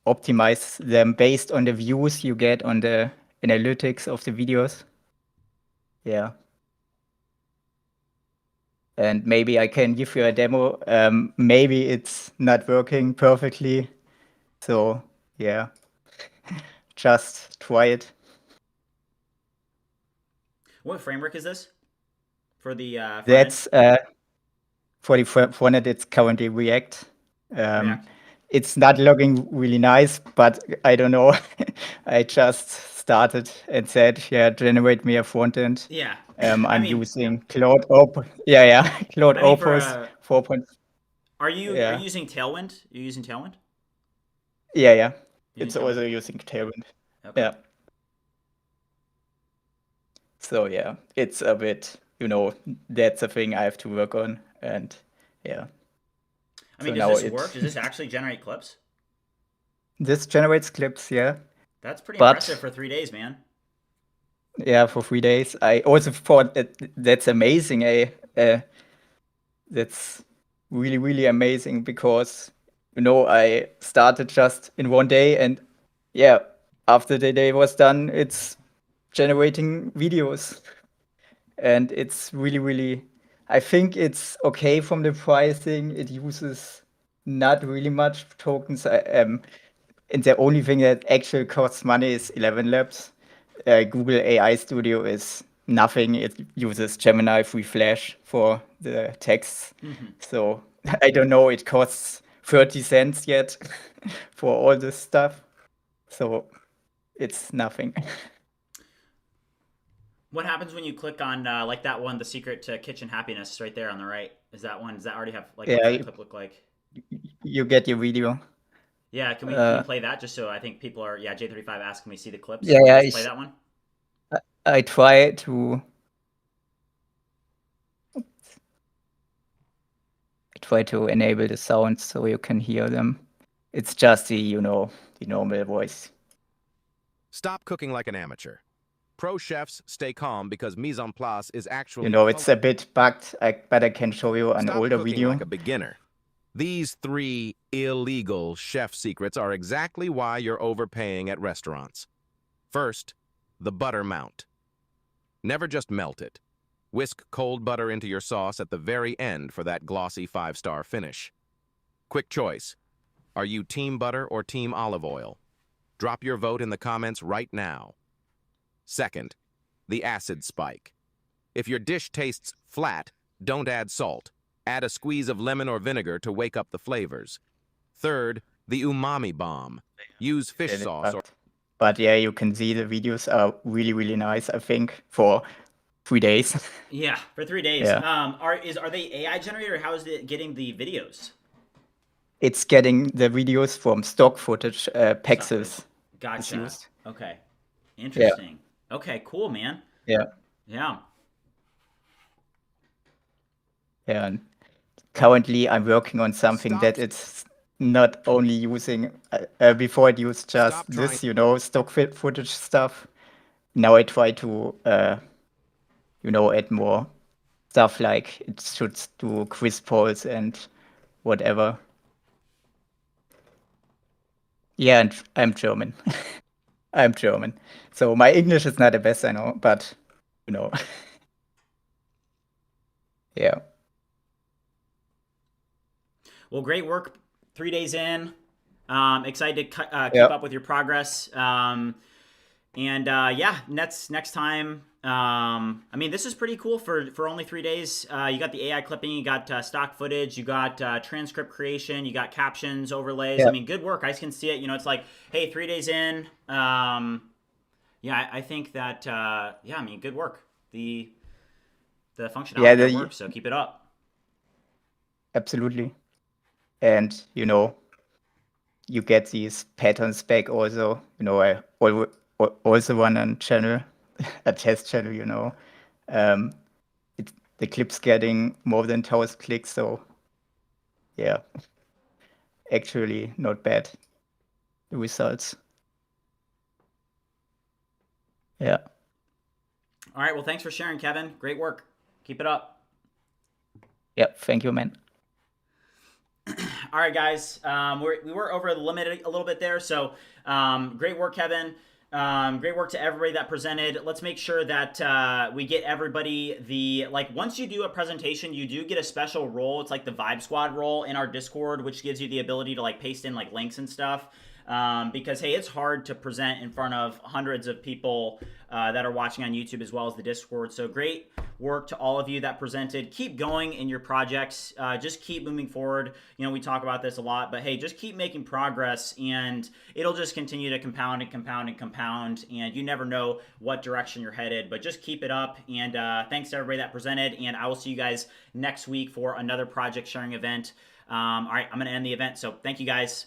optimize them based on the views you get on the analytics of the videos. Yeah. And maybe I can give you a demo. Maybe it's not working perfectly. So yeah, just try it. What framework is this for the front That's for the front end, it's currently React. React. It's not looking really nice, but I don't know. I just started and said, generate me a front end. Yeah. I'm using Claude Opus. Claude Opus 4. Are you using Tailwind? You're using Tailwind? Yeah. It's also using Tailwind. Okay. Yeah. So it's a bit, that's a thing I have to work on, and yeah. I mean, does this work? Does this actually generate clips? This generates clips, yeah. That's pretty impressive for 3 days, man. Yeah, for 3 days. I also thought that's amazing. That's really amazing, because I started just in 1 day, and after the day was done, it's generating videos, and it's really. I think it's okay from the pricing. It uses not really much tokens. And the only thing that actually costs money is 11 Labs. Google AI Studio is nothing. It uses Gemini free Flash for the texts. Mm-hmm. So I don't know, it costs 30 cents yet for all this stuff. So it's nothing. What happens when you click on like that one, the secret to kitchen happiness, right there on the right? Does that already have what's that clip look like? You get your video. Yeah, can we play that, just so I think people are J35 asking me see the clips? Yeah, Can we play that one. I try to try to enable the sounds so you can hear them. It's just the, you know, the normal voice. Stop cooking like an amateur. Pro chefs stay calm because mise en place is actually... You know, it's a bit bugged, but I can show you an Stop older cooking video. like a beginner. These 3 illegal chef secrets are exactly why you're overpaying at restaurants. First, the butter mount. Never just melt it. Whisk cold butter into your sauce at the very end for that glossy 5-star finish. Quick choice. Are you team butter or team olive oil? Drop your vote in the comments right now. Second, the acid spike. If your dish tastes flat, don't add salt. Add a squeeze of lemon or vinegar to wake up the flavors. Third, the umami bomb. Use fish sauce or... But yeah, you can see the videos are really, really nice, I think, for 3 days. Yeah, for 3 days. Yeah. Are they AI generated, or how is it getting the videos? It's getting the videos from stock footage, pixels. Gotcha. Okay. Interesting. Yeah. Okay, cool, man. Yeah. Yeah. Yeah. And currently, I'm working on something that it's not only using, before it used just this, you know, stock footage stuff. Now I try to, you know, add more stuff like it should do quiz polls and whatever. Yeah, and I'm German. I'm German. So my English is not the best, I know, but, you know. Yeah. Well, great work. 3 days in. Excited to keep up with your progress. Yeah, next time. I mean, this is pretty cool for only 3 days. You got the AI clipping, you got stock footage, you got transcript creation, you got captions, overlays. Yeah. I mean, good work. I can see it. You know, it's like, hey, 3 days in. Yeah, I think that, yeah, I mean, good work. The functionality works, so keep it up. Absolutely. And, you know, you get these patterns back also. You know, I also run a channel, a test channel, you know. The clip's getting more than 1,000 clicks, so yeah, actually not bad, the results. Yeah. All right, well, thanks for sharing, Kevin. Great work. Keep it up. Yeah, thank you, man. All right, guys, we were over the limit a little bit there, so great work, Kevin. Great work to everybody that presented. Let's make sure that we get everybody once you do a presentation, you do get a special role. It's like the Vibe Squad role in our Discord, which gives you the ability to paste in links and stuff. Because, hey, it's hard to present in front of hundreds of people that are watching on YouTube as well as the Discord. So great work to all of you that presented. Keep going in your projects. Just keep moving forward. You know, we talk about this a lot, but hey, just keep making progress and it'll just continue to compound and compound and compound. And you never know what direction you're headed, but just keep it up. And thanks to everybody that presented. And I will see you guys next week for another project sharing event. All right, I'm going to end the event. So thank you guys.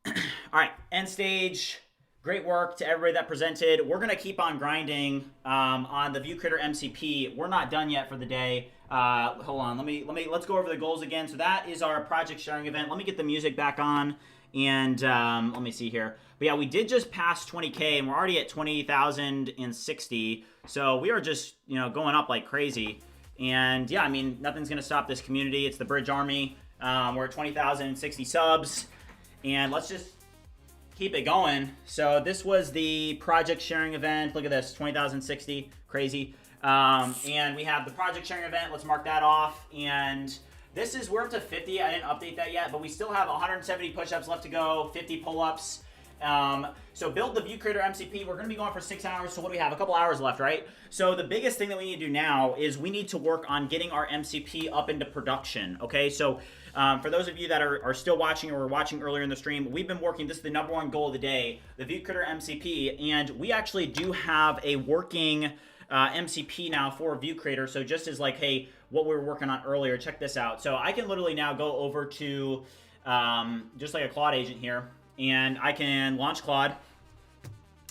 All right, end stage. Great work to everybody that presented. We're gonna keep on grinding on the ViewCreator MCP. We're not done yet for the day. Hold on, let's go over the goals again. So that is our project sharing event. Let me get the music back on, and let me see here. But yeah, we did just pass 20K, and we're already at 20,060. So we are just going up like crazy. And yeah, I mean, nothing's gonna stop this community. It's the Bridge Army. We're at 20,060 subs. And let's just keep it going. So this was the project sharing event. Look at this, 20,060, crazy. And we have the project sharing event. Let's mark that off. And this is, we're up to 50. I didn't update that yet, but we still have 170 push-ups left to go, 50 pull-ups. So build the ViewCreator MCP. We're going to be going for 6 hours. So what do we have? A couple hours left, right? So the biggest thing that we need to do now is we need to work on getting our MCP up into production. Okay, so for those of you that are still watching or were watching earlier in the stream, we've been working, this is the #1 goal of the day, the ViewCreator MCP, and we actually do have a working MCP now for ViewCreator. So just as hey, what we were working on earlier, check this out. So I can literally now go over to just like a Claude agent here, and I can launch Claude,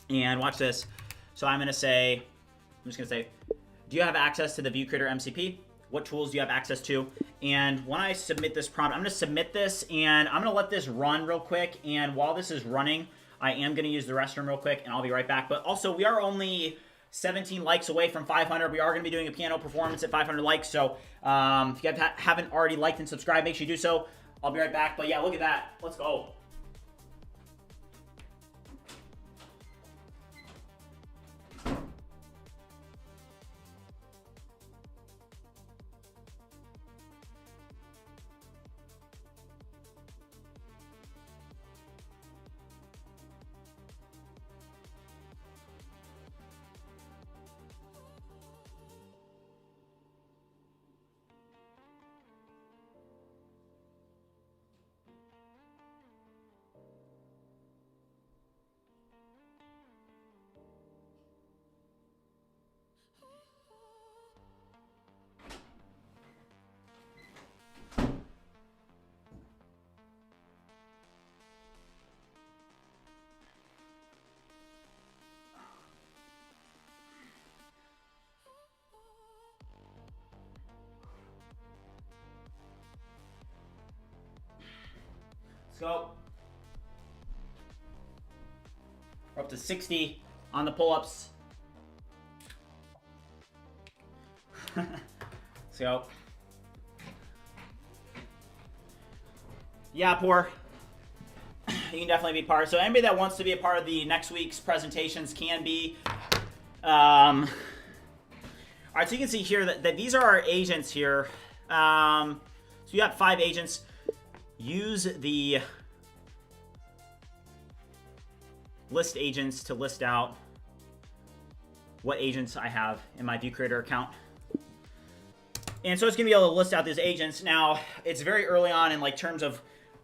and watch this. So I'm just gonna say, do you have access to the ViewCreator MCP? what tools do you have access to. And when I submit this prompt, I'm going to submit this, and I'm going to let this run real quick. And while this is running, I am going to use the restroom real quick, and I'll be right back. But also, we are only 17 likes away from 500. We are going to be doing a piano performance at 500 likes. So if you haven't already liked and subscribed, make sure you do so. I'll be right back. But yeah, look at that. Let's go. Go. We're up to 60 on the pull-ups. Let's go. Yeah, poor. You can definitely be part. So anybody that wants to be a part of the next week's presentations can be. All right, so you can see here that these are our agents here. So you got 5 agents. Use the list agents to list out what agents I have in my ViewCreator account. And so it's going to be able to list out these agents. Now, it's very early on in like terms of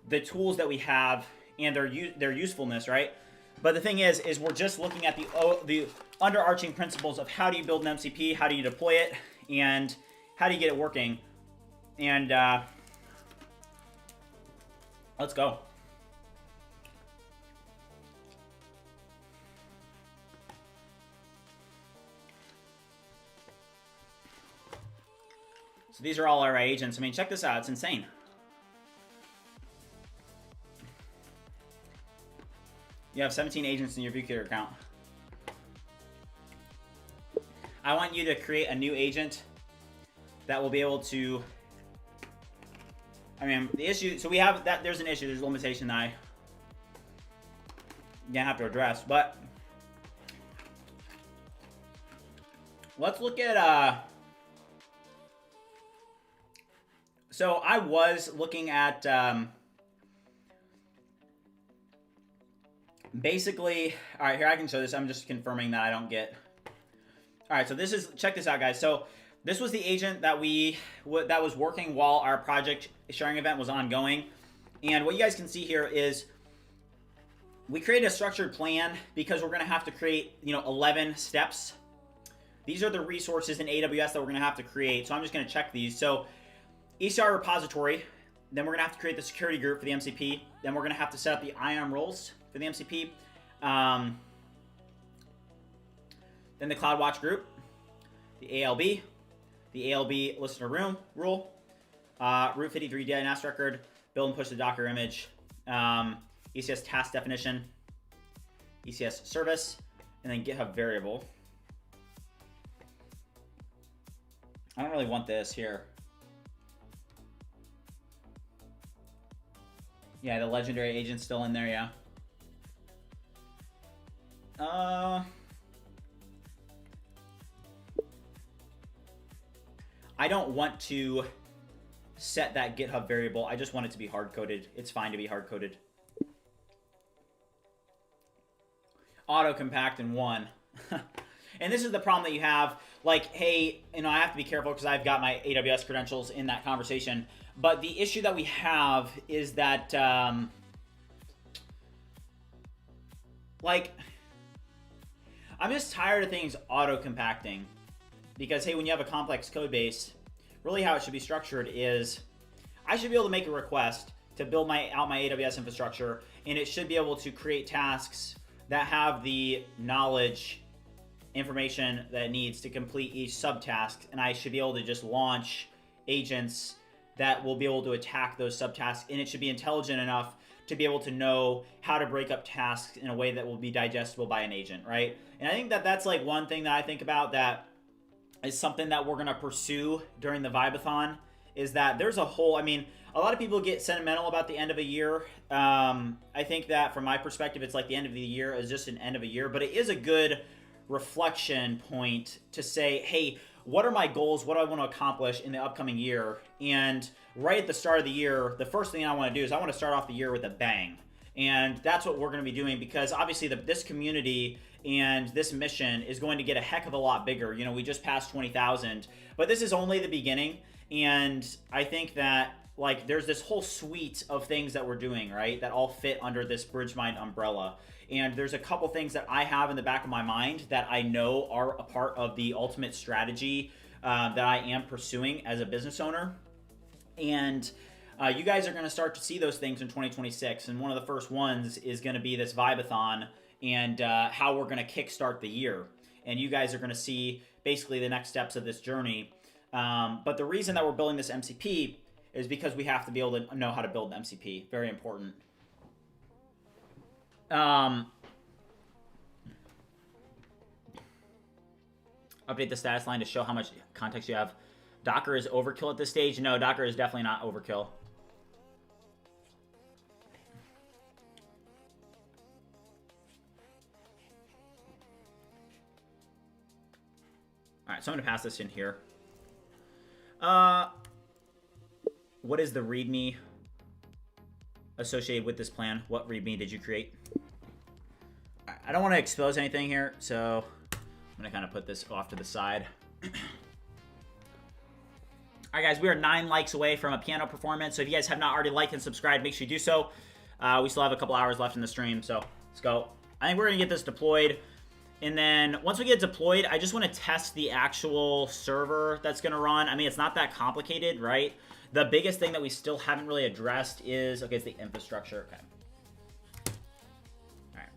the tools that we have and their usefulness, right? But the thing is we're just looking at the underarching principles of how do you build an MCP, how do you deploy it, and how do you get it working. And let's go. So these are all our agents. I mean, check this out. It's insane. You have 17 agents in your ViewCreator account. I want you to create a new agent that will be able to... I mean, the issue, so we have that, there's an issue, there's a limitation that I'm gonna have to address, but let's look at, so I was looking at, basically, all right, here I can show this, I'm just confirming that I don't get, all right, so this is, check this out, guys. So this was the agent that that was working while our project sharing event was ongoing. And what you guys can see here is we created a structured plan because we're going to have to create, 11 steps. These are the resources in AWS that we're going to have to create. So I'm just going to check these. So ECR repository, then we're going to have to create the security group for the MCP. Then we're going to have to set up the IAM roles for the MCP. Then the CloudWatch group, the ALB, the ALB listener room rule, Route 53 DNS record, build and push the Docker image, ECS task definition, ECS service, and then GitHub variable. I don't really want this here. Yeah, the legendary agent's still in there, yeah. I don't want to set that GitHub variable. I just want it to be hard-coded. It's fine to be hard-coded. Auto-compact in 1. And this is the problem that you have. Like, hey, I have to be careful because I've got my AWS credentials in that conversation. But the issue that we have is that, like, I'm just tired of things auto-compacting. Because, hey, when you have a complex code base, really how it should be structured is I should be able to make a request to build out my AWS infrastructure, and it should be able to create tasks that have the knowledge information that it needs to complete each subtask, and I should be able to just launch agents that will be able to attack those subtasks, and it should be intelligent enough to be able to know how to break up tasks in a way that will be digestible by an agent, right? And I think that that's like one thing that I think about that is something that we're going to pursue during the Vibathon, is that there's a whole, I mean, a lot of people get sentimental about the end of a year. I think that from my perspective, it's like the end of the year is just an end of a year, but it is a good reflection point to say, hey, what are my goals? What do I want to accomplish in the upcoming year? And right at the start of the year, the first thing I want to do is I want to start off the year with a bang. And that's what we're going to be doing, because obviously this community and this mission is going to get a heck of a lot bigger. You know, we just passed 20,000, but this is only the beginning. And I think that like there's this whole suite of things that we're doing, right, that all fit under this BridgeMind umbrella. And there's a couple things that I have in the back of my mind that I know are a part of the ultimate strategy that I am pursuing as a business owner. And you guys are going to start to see those things in 2026. And one of the first ones is going to be this Vibathon and how we're going to kickstart the year. And you guys are going to see basically the next steps of this journey. But the reason that we're building this MCP is because we have to be able to know how to build an MCP. Very important. Update the status line to show how much context you have. Docker is overkill at this stage. No, Docker is definitely not overkill. All right, so I'm going to pass this in here. What is the README associated with this plan? What README did you create? I don't want to expose anything here, so I'm going to kind of put this off to the side. All right, guys, we are 9 likes away from a piano performance, so if you guys have not already liked and subscribed, make sure you do so. We still have a couple hours left in the stream, so let's go. I think we're going to get this deployed. And then once we get deployed, I just want to test the actual server that's going to run. I mean, it's not that complicated, right? The biggest thing that we still haven't really addressed is, okay, it's the infrastructure. Okay. All right.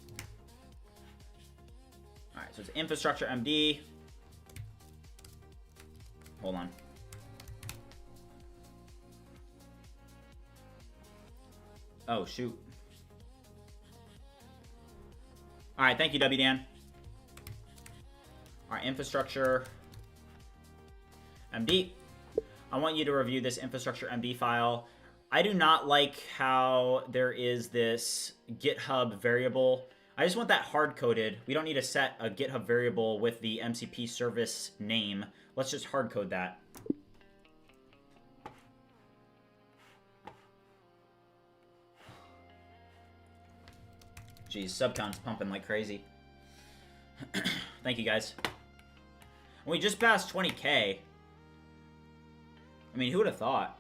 All right, so it's infrastructure MD. Hold on. Oh, shoot. All right, thank you, WDan. All right, infrastructure MD. I want you to review this infrastructure MD file. I do not like how there is this GitHub variable. I just want that hard-coded. We don't need to set a GitHub variable with the MCP service name. Let's just hard-code that. Geez, subcount's pumping like crazy. Thank you, guys. We just passed 20K. I mean, who would have thought?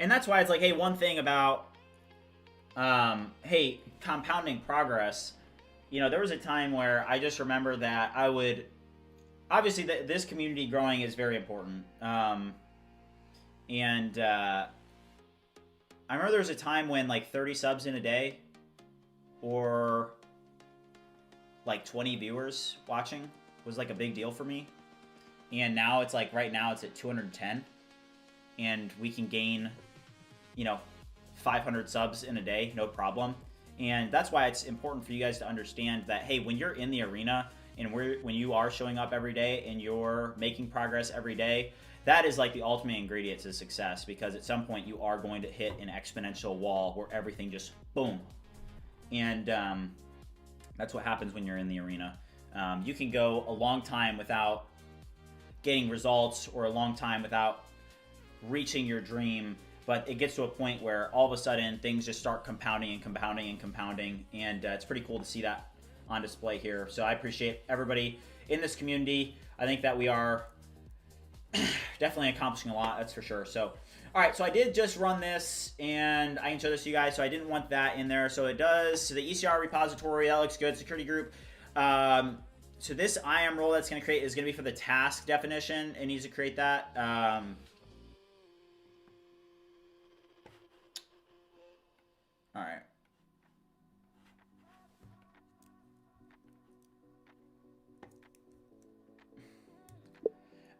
And that's why it's like, hey, one thing about, hey, compounding progress. You know, there was a time where I just remember that I would, obviously, this community growing is very important. I remember there was a time when like 30 subs in a day, or like 20 viewers watching was like a big deal for me. And now it's like, right now it's at 210, and we can gain, you know, 500 subs in a day, no problem. And that's why it's important for you guys to understand that, hey, when you're in the arena and when you are showing up every day and you're making progress every day, that is like the ultimate ingredient to success, because at some point you are going to hit an exponential wall where everything just boom. And that's what happens when you're in the arena. You can go a long time without getting results, or a long time without reaching your dream, but it gets to a point where all of a sudden things just start compounding and compounding and compounding, and it's pretty cool to see that on display here. So I appreciate everybody in this community. I think that we are definitely accomplishing a lot, that's for sure. So all right, so I did just run this, and I can show this to you guys, so I didn't want that in there. So it does, so the ECR repository, that looks good. Security group. So this IAM role that's going to create is going to be for the task definition. It needs to create that. All right.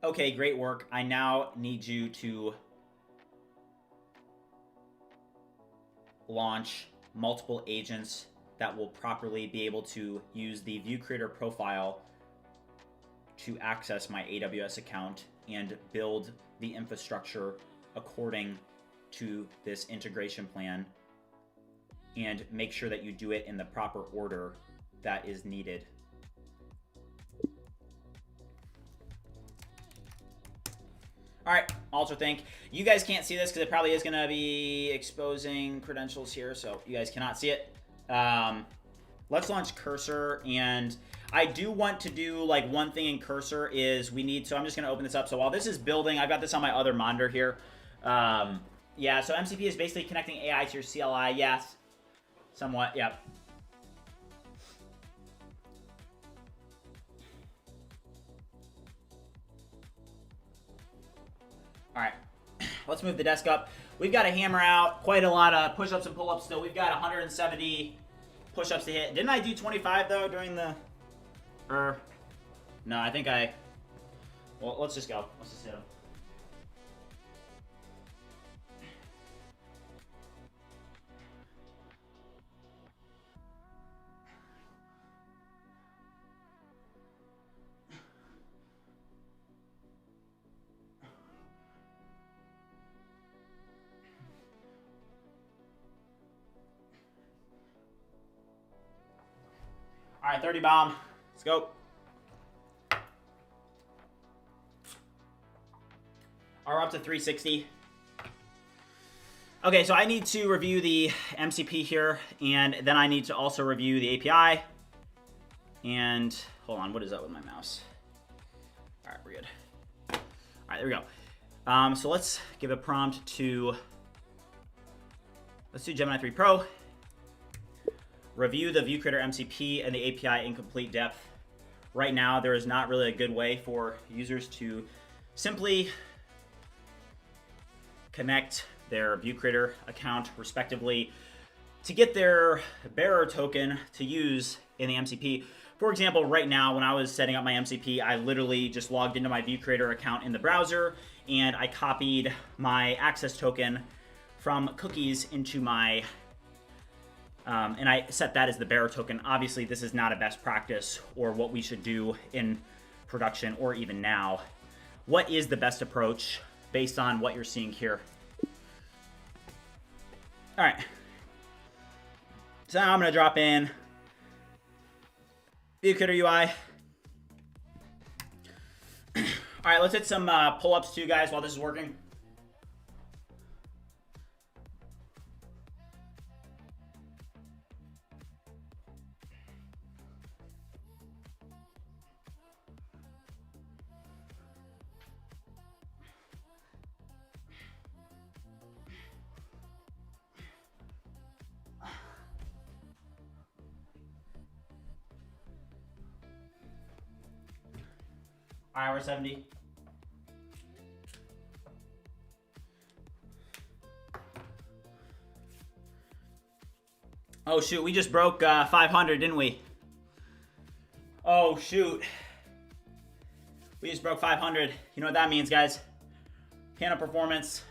okay, great work. I now need you to launch multiple agents that will properly be able to use the ViewCreator profile to access my AWS account and build the infrastructure according to this integration plan, and make sure that you do it in the proper order that is needed. All right, alter think. You guys can't see this because it probably is going to be exposing credentials here, so you guys cannot see it. Let's launch Cursor, and I do want to do like one thing in Cursor is we need, so I'm just going to open this up. So while this is building, I've got this on my other monitor here. Yeah, so MCP is basically connecting AI to your CLI. Yes, somewhat, yep. All right, let's move the desk up. We've got to hammer out quite a lot of push-ups and pull-ups still. We've got 170 push-ups to hit. Didn't I do 25 though during the, no, I think well, let's just go. Let's just hit them. All right, 30 bomb. Let's go. We're up to 360. Okay, so I need to review the MCP here, and then I need to also review the API. And hold on, what is up with my mouse? All right, we're good. All right, there we go. So let's give a prompt to, let's do Gemini 3 Pro. Review the ViewCreator MCP and the API in complete depth. Right now, there is not really a good way for users to simply connect their ViewCreator account respectively to get their bearer token to use in the MCP. For example, right now, when I was setting up my MCP, I literally just logged into my ViewCreator account in the browser, and I copied my access token from cookies into my and I set that as the bearer token. Obviously, this is not a best practice or what we should do in production or even now. What is the best approach based on what you're seeing here? All right. So now I'm going to drop in ViewCreator UI. All right, let's hit some pull-ups too, guys, while this is working. All right, we're 70. Oh shoot, we just broke 500, didn't we? Oh shoot. We just broke 500. You know what that means, guys? Piano performance.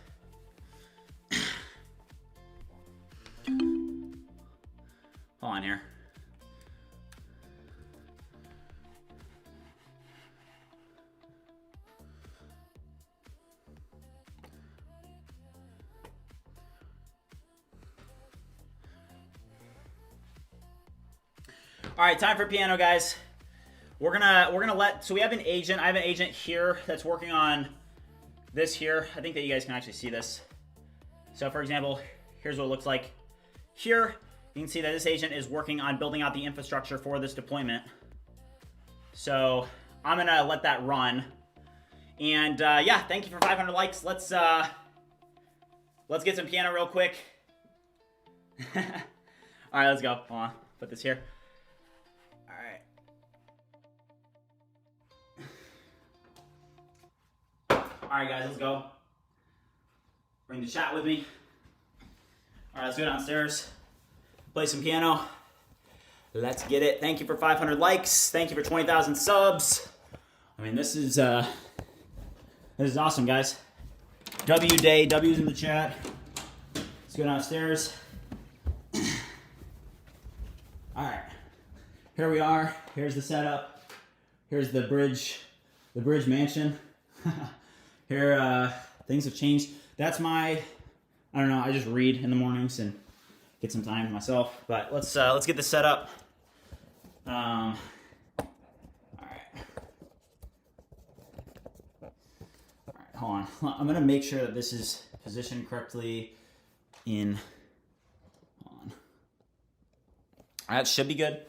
Hold on here. All right, time for piano, guys. We're gonna let, so we have an agent. I have an agent here that's working on this here. I think that you guys can actually see this. So for example, here's what it looks like here. You can see that this agent is working on building out the infrastructure for this deployment. So I'm gonna let that run. And yeah, thank you for 500 likes. Let's get some piano real quick. All right, let's go. Hold on, put this here. All right, guys, let's go. Bring the chat with me. All right, let's go downstairs, play some piano. Let's get it. Thank you for 500 likes. Thank you for 20,000 subs. I mean, this is This is awesome, guys. W day, W's in the chat. Let's go downstairs. All right, here we are. Here's the setup. Here's the bridge mansion. Here, things have changed. That's my, I don't know, I just read in the mornings and get some time to myself. But let's get this set up. All right, hold on. I'm gonna make sure that this is positioned correctly in. Hold on. That should be good.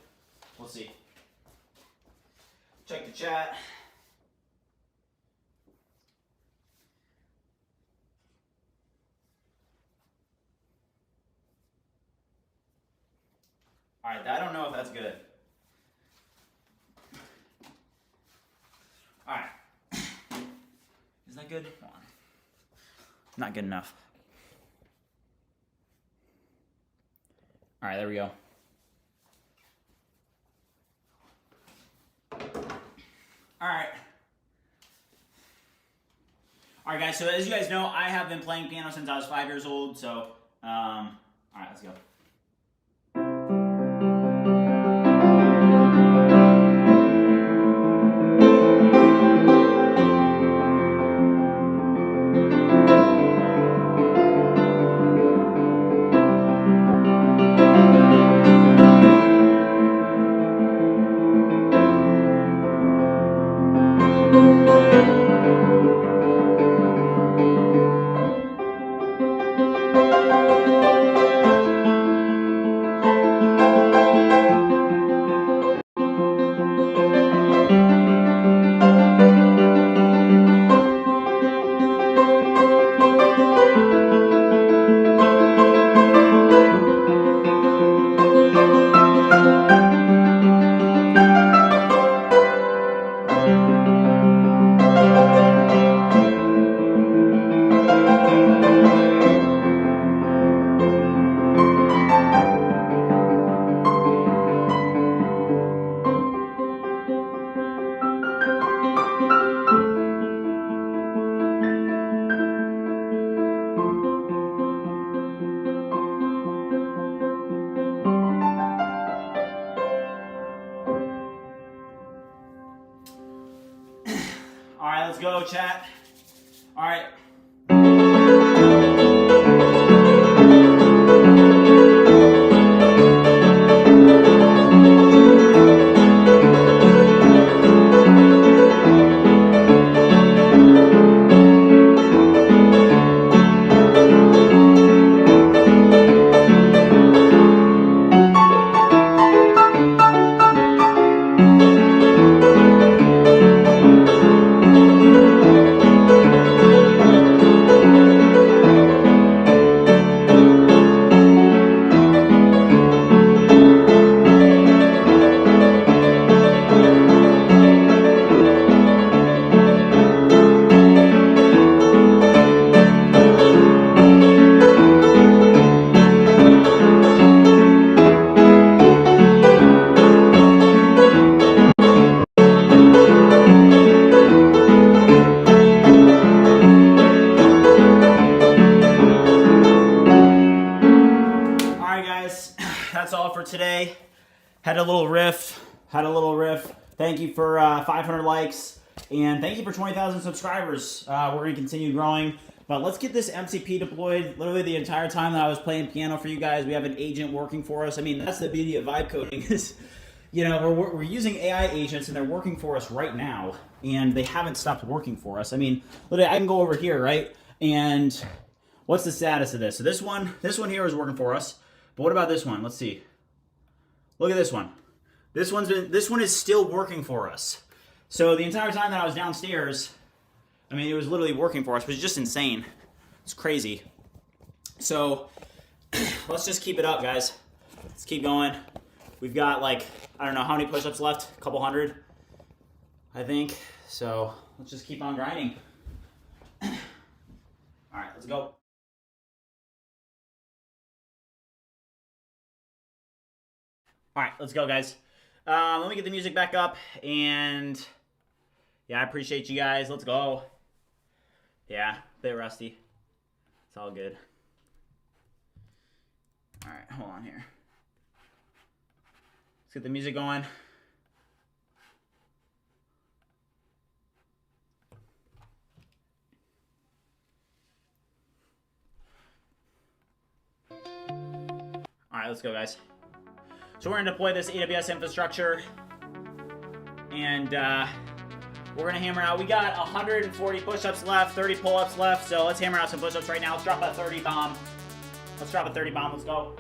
We'll see. Check the chat. All right, I don't know if that's good. All right. Is that good? Hold on. Not good enough. All right, there we go. All right. All right, guys, so as you guys know, I have been playing piano since I was 5 years old, so, all right, let's go. All right, let's go, chat. All right. That's all for today. Had a little riff. Thank you for 500 likes. And thank you for 20,000 subscribers. We're going to continue growing. But let's get this MCP deployed. Literally the entire time that I was playing piano for you guys, we have an agent working for us. I mean, that's the beauty of vibe coding is, you know, we're using AI agents and they're working for us right now. And they haven't stopped working for us. I mean, literally, I can go over here, right? And what's the status of this? So this one here is working for us. But what about this one? Let's see. Look at this one. This one is still working for us. So the entire time that I was downstairs, I mean, it was literally working for us. It was just insane. It's crazy. So let's just keep it up, guys. Let's keep going. We've got like, I don't know how many push-ups left, a couple hundred, I think. So let's just keep on grinding. All right, let's go. All right, let's go, guys. Let me get the music back up, and yeah, I appreciate you guys. Let's go. Yeah, a bit rusty. It's all good. All right, hold on here. Let's get the music going. All right, let's go, guys. So we're gonna deploy this AWS infrastructure, and we're gonna hammer out. We got 140 push-ups left, 30 pull-ups left. So let's hammer out some push-ups right now. Let's drop a 30 bomb. Let's drop a 30 bomb. Let's go.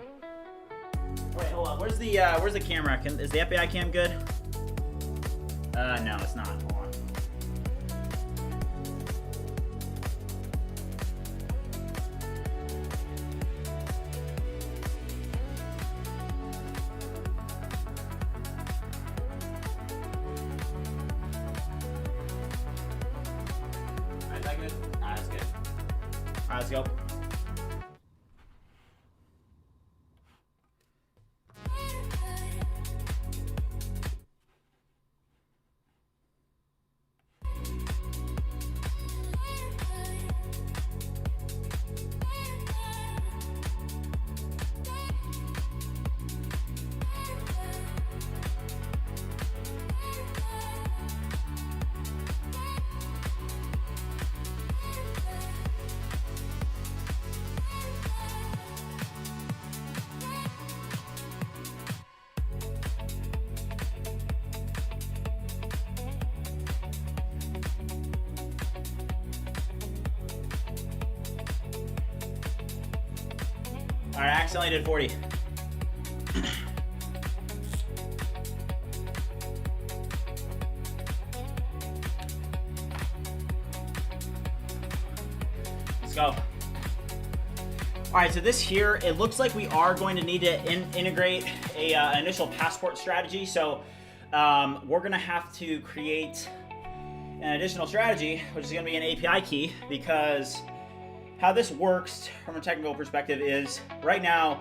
Wait, hold on. Where's the camera? Is the FBI cam good? No, it's not. Hold on. Is that good? That's good. All right, let's go. All right, I accidentally did 40. Let's go. All right, so this here, it looks like we are going to need to integrate an initial passport strategy. So we're gonna have to create an additional strategy, which is gonna be an API key, because how this works from a technical perspective is right now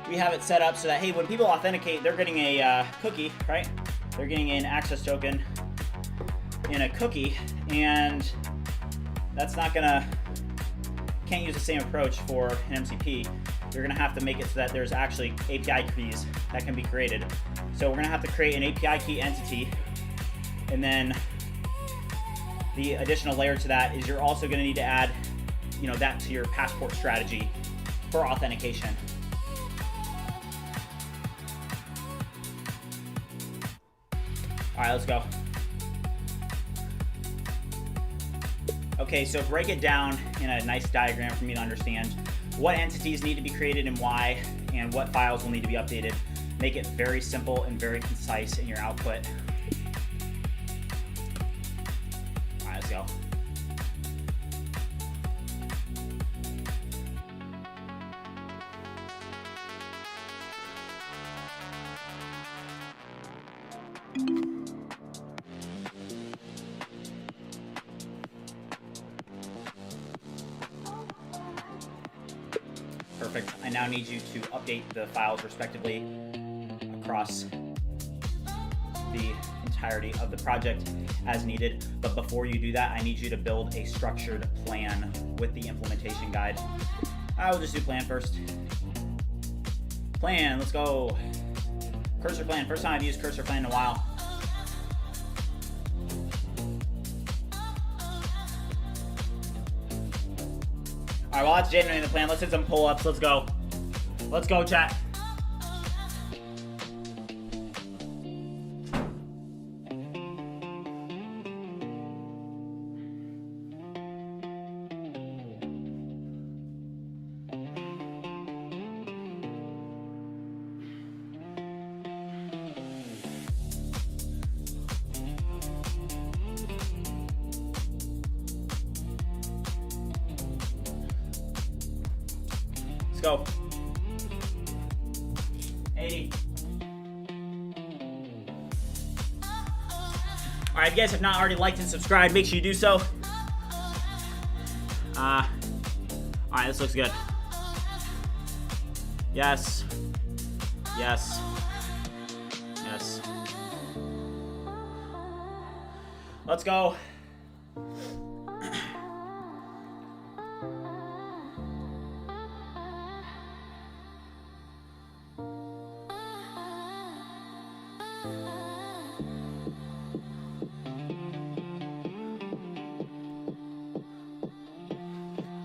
we have it set up so that, hey, when people authenticate, they're getting a cookie, right? They're getting an access token in a cookie, and that's not gonna, can't use the same approach for an MCP. You're gonna have to make it so that there's actually API keys that can be created. So we're gonna have to create an API key entity, and then the additional layer to that is you're also gonna need to add, you know, that to your passport strategy for authentication. All right, let's go. Okay, so break it down in a nice diagram for me to understand what entities need to be created and why, and what files will need to be updated. Make it very simple and very concise in your output. All right, let's go. Perfect. I now need you to update the files respectively across the entirety of the project as needed. But before you do that, I need you to build a structured plan with the implementation guide. I will just do plan first. Plan, let's go. Cursor plan, first time I've used cursor plan in a while. All right, well, that's generating the plan. Let's hit some pull-ups. Let's go. Let's go, chat. Go. 80. All right, if you guys have not already liked and subscribed, make sure you do so. All right, this looks good. Yes. Yes. Yes. Let's go.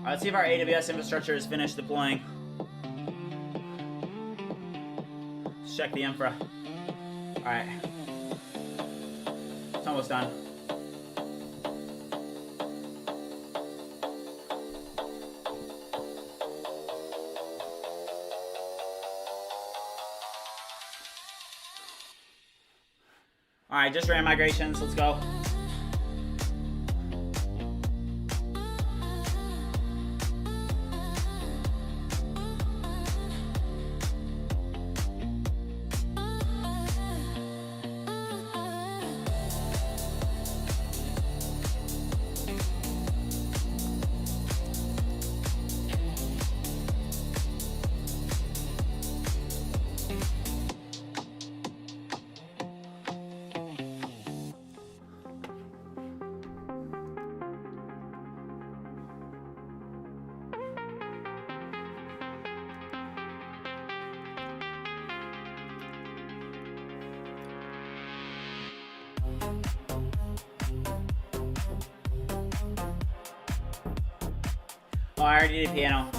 Let's see if our AWS infrastructure is finished deploying. Let's check the infra. All right. It's almost done. All right, just ran migrations. Let's go. Oh, I already did piano.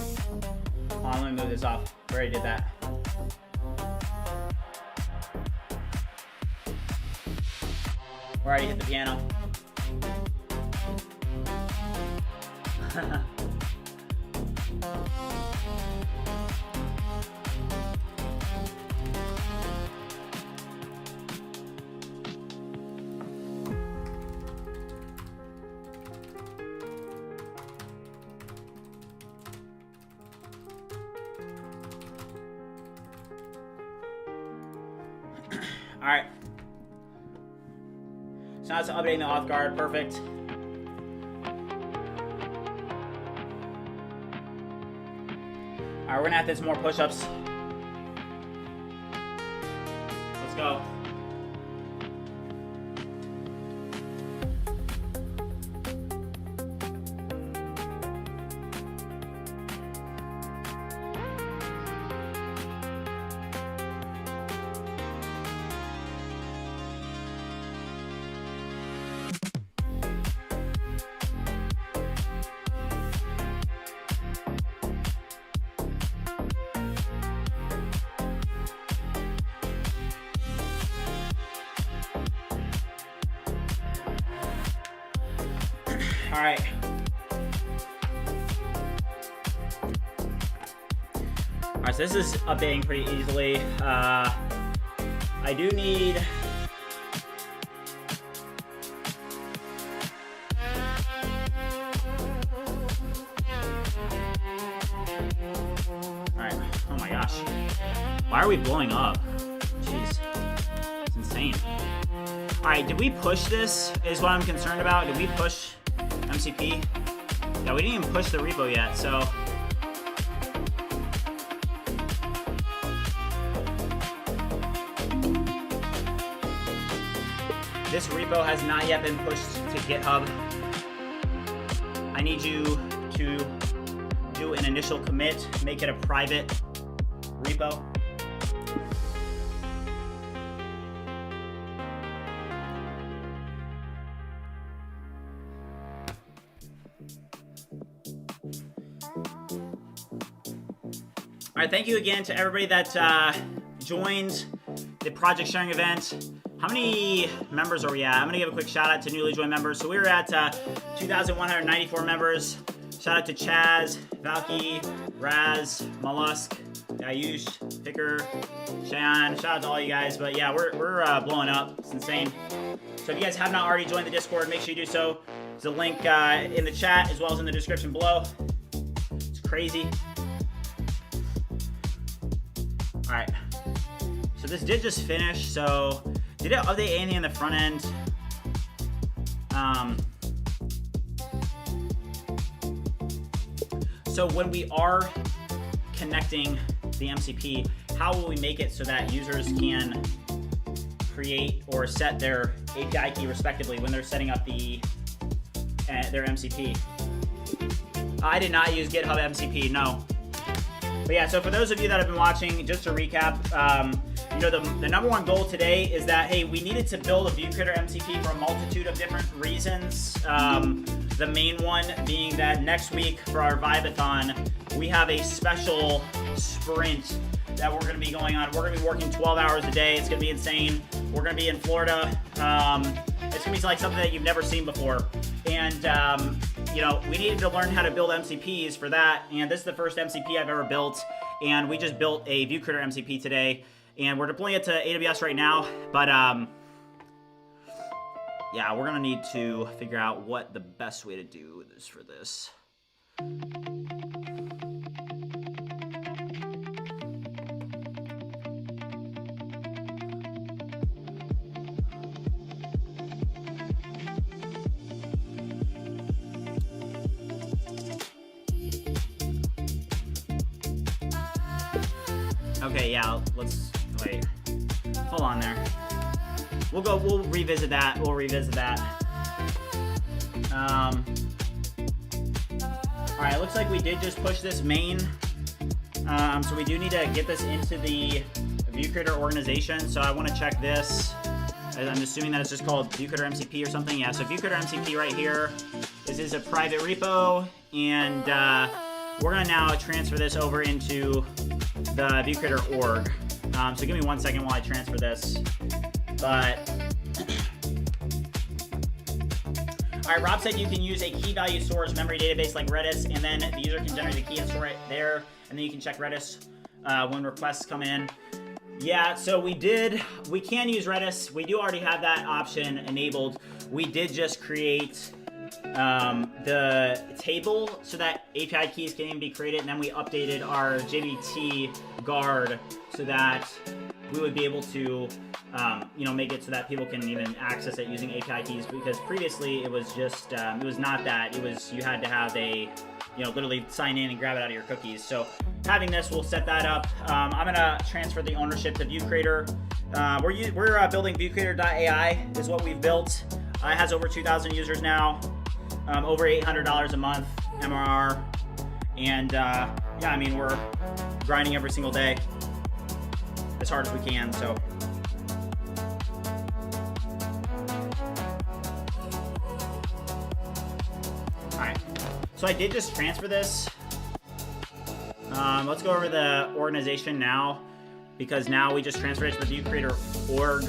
Hold on, let me move this off. I already did that. We already hit the piano. All right. So now it's updating the auth guard. Perfect. All right, we're gonna have to do some more push-ups. Let's go. All right. All right, so this is updating pretty easily. I do need... All right, oh my gosh. Why are we blowing up? Jeez, it's insane. All right, did we push this is what I'm concerned about. Did we push MCP? Yeah, we didn't even push the repo yet, so. This repo has not yet been pushed to GitHub. I need you to do an initial commit, make it a private repo. All right, thank you again to everybody that joined the project sharing event. How many members are we at? I'm gonna give a quick shout out to newly joined members. So we were at 2,194 members. Shout out to Chaz, Valky, Raz, Mollusk, Ayush, Picker, Cheyenne. Shout out to all you guys. But yeah, we're blowing up. It's insane. So if you guys have not already joined the Discord, make sure you do so. There's a link in the chat as well as in the description below. It's crazy. All right, so this did just finish. So did it update anything in the front end? So when we are connecting the MCP, how will we make it so that users can create or set their API key respectively when they're setting up their MCP? I did not use GitHub MCP, no. But yeah, so for those of you that have been watching, just to recap, you know, the number one goal today is that, hey, we needed to build a ViewCreator MCP for a multitude of different reasons. The main one being that next week for our Vibe-a-thon, we have a special sprint that we're going to be going on. We're going to be working 12 hours a day. It's going to be insane. We're going to be in Florida. It's going to be like something that you've never seen before. And, you know, we needed to learn how to build MCPs for that. And this is the first MCP I've ever built. And we just built a ViewCreator MCP today. And we're deploying it to AWS right now. But, yeah, we're going to need to figure out what the best way to do is for this. Okay, yeah, let's wait. Hold on there. We'll revisit that. All right, looks like we did just push this main. So we do need to get this into the ViewCreator organization. So I want to check this. I'm assuming that it's just called ViewCreator MCP or something. Yeah, so ViewCreator MCP right here. This is a private repo, and we're gonna now transfer this over into the ViewCreator org. So give me 1 second while I transfer this. But all right, Rob said you can use a key value storage memory database like Redis, and then the user can generate the key and store it there, and then you can check Redis when requests come in. Yeah, so we can use Redis. We do already have that option enabled. We did just create the table so that API keys can even be created, and then we updated our JVT guard so that we would be able to you know, make it so that people can even access it using API keys, because previously it was just it was not that. It was, you had to have a, you know, literally sign in and grab it out of your cookies. So having this, we'll set that up. I'm gonna transfer the ownership to ViewCreator. We're building ViewCreator.ai is what we've built. It has over 2,000 users now, over $800 a month MRR, and yeah, I mean, we're grinding every single day as hard as we can. So so I did just transfer this. Let's go over the organization now, because now we just transferred it to the ViewCreator org.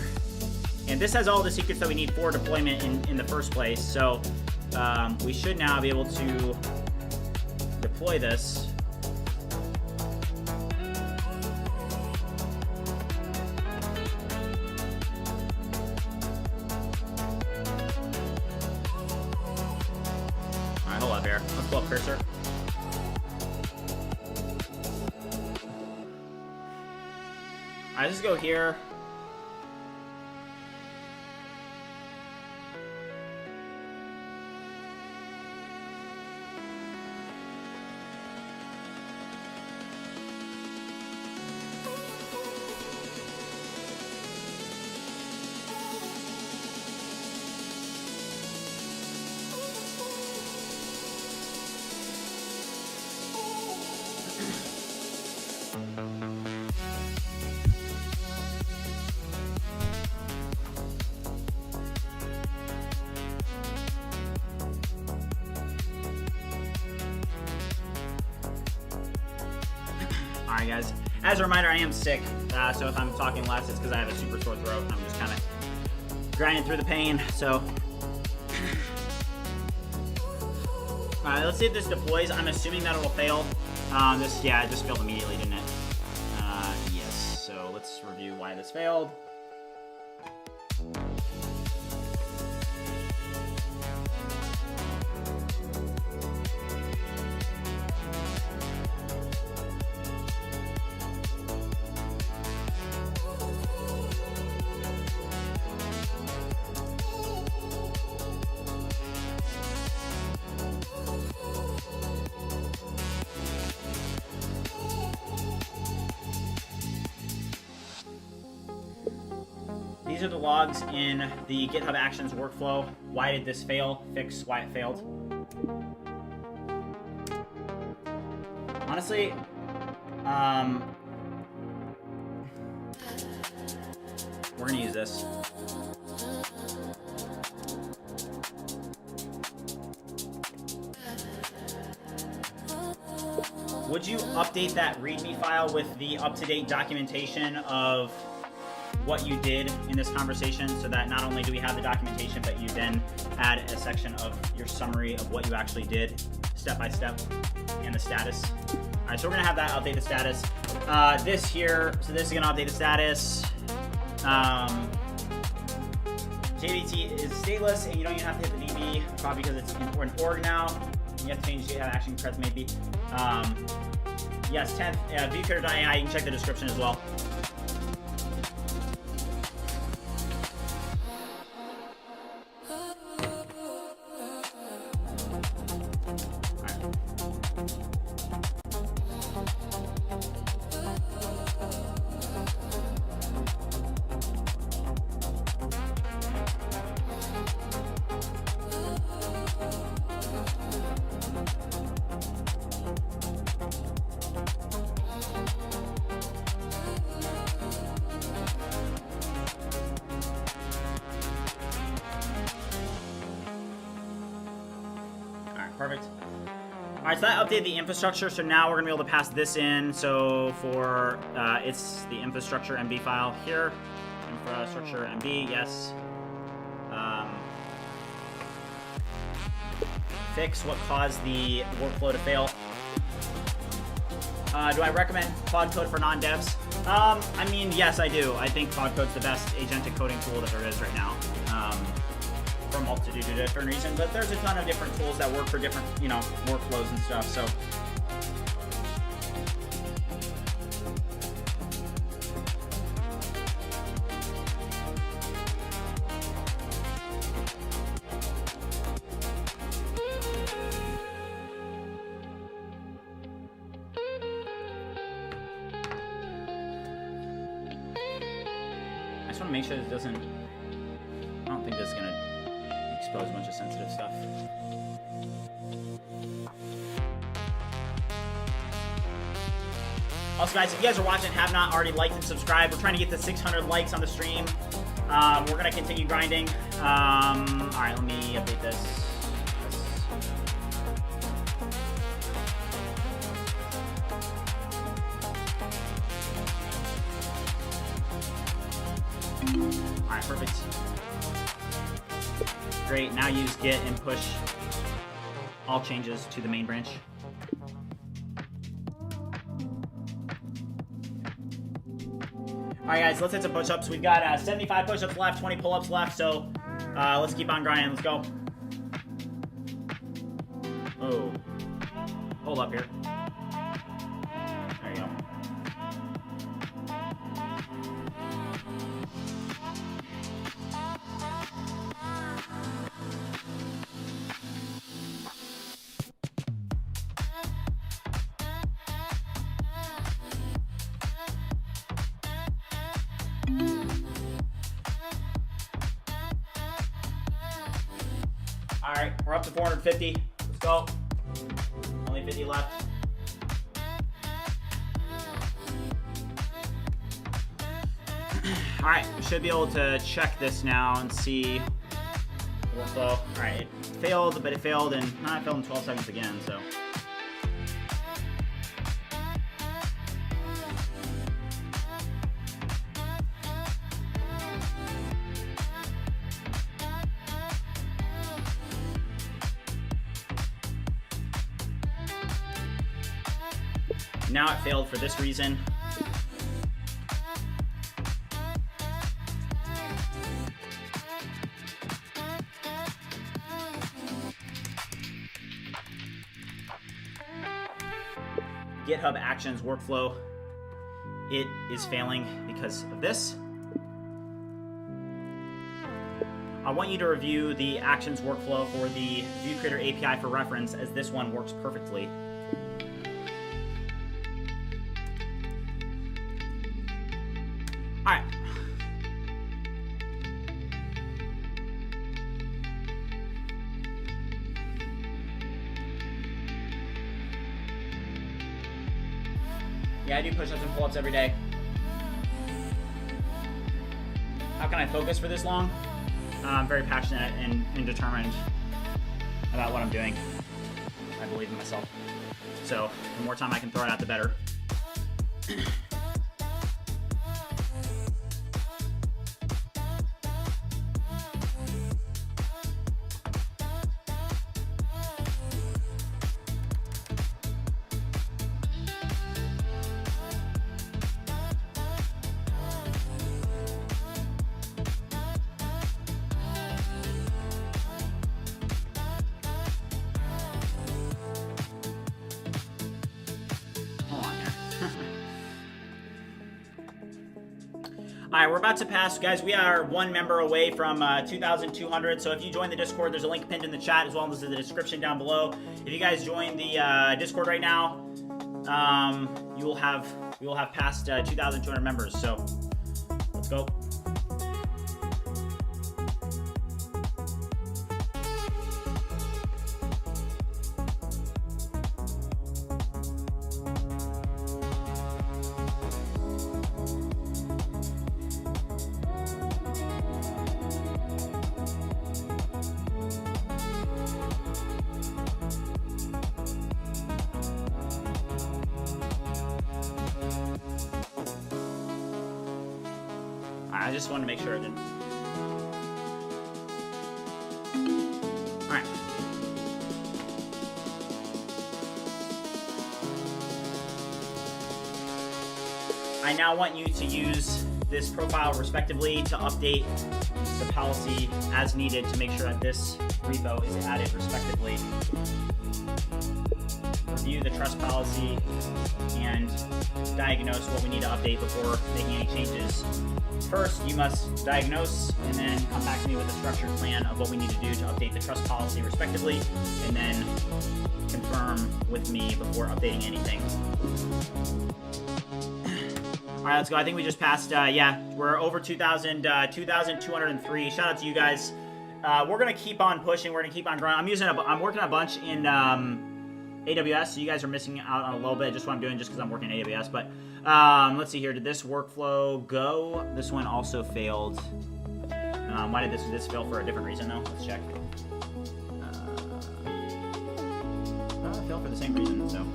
And this has all the secrets that we need for deployment in the first place. So we should now be able to deploy this. Hold up here. Let's pull up cursor. Alright, let's go here. Alright guys, as a reminder, I am sick, so if I'm talking less, it's because I have a super sore throat and I'm just kind of grinding through the pain, so. Alright, let's see if this deploys. I'm assuming that it'll fail. Yeah, it just failed immediately, didn't it? Yes, so let's review why this failed. These are the logs in the GitHub Actions workflow. Why did this fail? Fix why it failed. Honestly, we're gonna use this. would you update that README file with the up-to-date documentation of what you did in this conversation, so that not only do we have the documentation, but you then add a section of your summary of what you actually did, step by step, and the status. All right, so we're gonna have that update the status. This here, so this is gonna update the status. JDT is stateless, and you don't even have to hit the DB, probably because it's in an org now. You have to change how action press maybe. Yes, 10th, ViewCreator.ai, you can check the description as well. Perfect. All right, so that updated the infrastructure. So now we're gonna be able to pass this in. So for it's the infrastructure MB file here. Infrastructure MB, yes. Fix what caused the workflow to fail. Do I recommend Claude Code for non-devs? I mean, yes, I do. I think Claude Code's the best agentic coding tool that there is right now. For a multitude of different reasons, but there's a ton of different tools that work for different, workflows and stuff. So, I just want to make sure this doesn't. I don't think this is gonna expose a bunch of sensitive stuff. Also, guys, if you guys are watching and have not already liked and subscribed, we're trying to get to 600 likes on the stream. We're going to continue grinding. All right, let me update this. All right, perfect. Great, now use git and push all changes to the main branch. All right, guys, let's hit some push-ups. We've got 75 push-ups left, 20 pull-ups left, so let's keep on grinding. Let's go. Oh, hold up here. There you go. All right, we're up to 450. Let's go. Only 50 left. All right, we should be able to check this now and see workflow. All right, it failed, but it failed, and it failed in 12 seconds again, so. Now it failed for this reason. GitHub Actions workflow, it is failing because of this. I want you to review the Actions workflow for the ViewCreator API for reference, as this one works perfectly. All right. Yeah, I do push-ups and pull-ups every day. How can I focus for this long? I'm very passionate and determined about what I'm doing. I believe in myself. So the more time I can throw it out, the better. All right, we're about to pass, guys. We are one member away from 2,200. So if you join the Discord, there's a link pinned in the chat as well as in the description down below. If you guys join the Discord right now, we will have passed 2,200 members. So let's go. I just wanted to make sure I didn't. All right. I now want you to use this profile respectively to update the policy as needed to make sure that this repo is added respectively. Review the trust policy and diagnose what we need to update before making any changes. First, you must diagnose and then come back to me with a structured plan of what we need to do to update the trust policy respectively, and then confirm with me before updating anything. All right, let's go. I think we just passed, yeah, we're over 2,000, 2,203. Shout out to you guys. We're going to keep on pushing. We're going to keep on growing. I'm working a bunch in AWS, so you guys are missing out on a little bit, just what I'm doing just because I'm working in AWS. But let's see here. Did this workflow go? This one also failed. Why did this fail for a different reason though? Let's check. It failed for the same reason, so.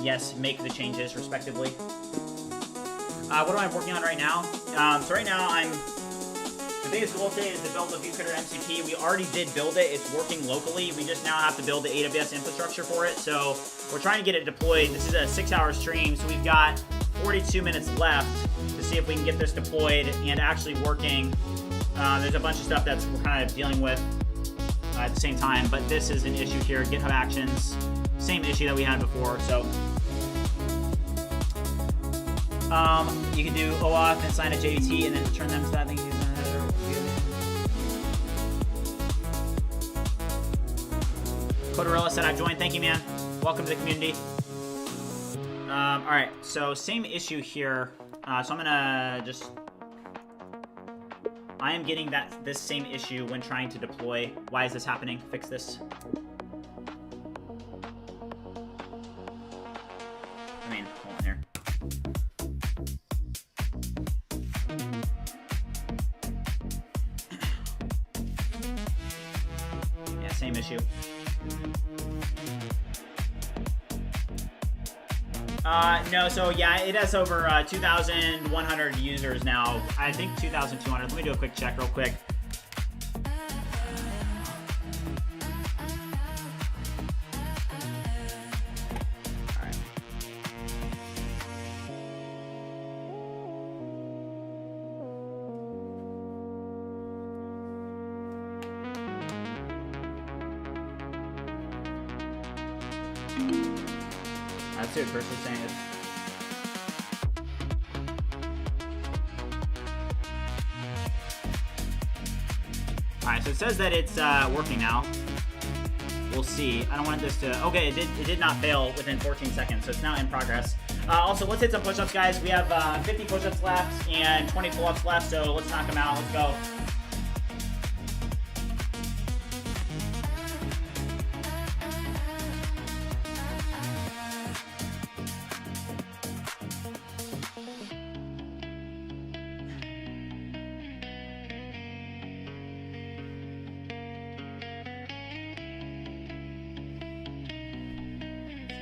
Yes, make the changes respectively. What am I working on right now? So right now the biggest goal today is to build the ViewCreator MCP. We already did build it. It's working locally. We just now have to build the AWS infrastructure for it. So we're trying to get it deployed. This is a 6-hour stream, so we've got 42 minutes left to see if we can get this deployed and actually working. There's a bunch of stuff we're kind of dealing with at the same time, but this is an issue here. GitHub Actions, same issue that we had before. So you can do OAuth and sign a JDT and then return them to that thing. Coderilla said I've joined. Thank you, man. Welcome to the community. All right, so same issue here. So I'm gonna just. I am getting this same issue when trying to deploy. Why is this happening? Fix this. I mean, hold on here. Yeah, same issue. No, so yeah, it has over 2,100 users now. I think 2,200. Let me do a quick check real quick. All right. That's it, first saying it. Alright, so it says that it's working now. We'll see. I don't want this to... Okay, it did not fail within 14 seconds, so it's now in progress. Also, let's hit some push-ups, guys. We have 50 push-ups left and 20 pull-ups left, so let's knock them out. Let's go.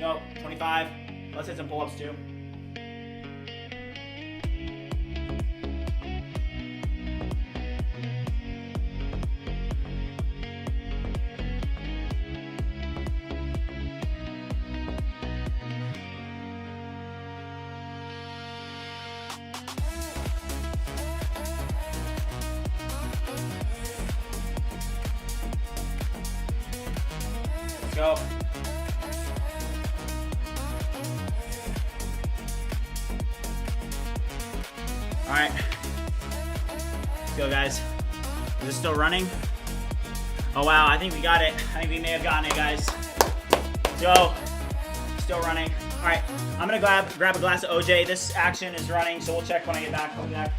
Let's go. 25. Let's hit some pull-ups too. Let's go. All right. Let's go, guys. Is it still running? Oh, wow. I think we got it. I think we may have gotten it, guys. Let's go. Still running. All right. I'm going to grab a glass of OJ. This action is running, so we'll check when I get back. I'll be back.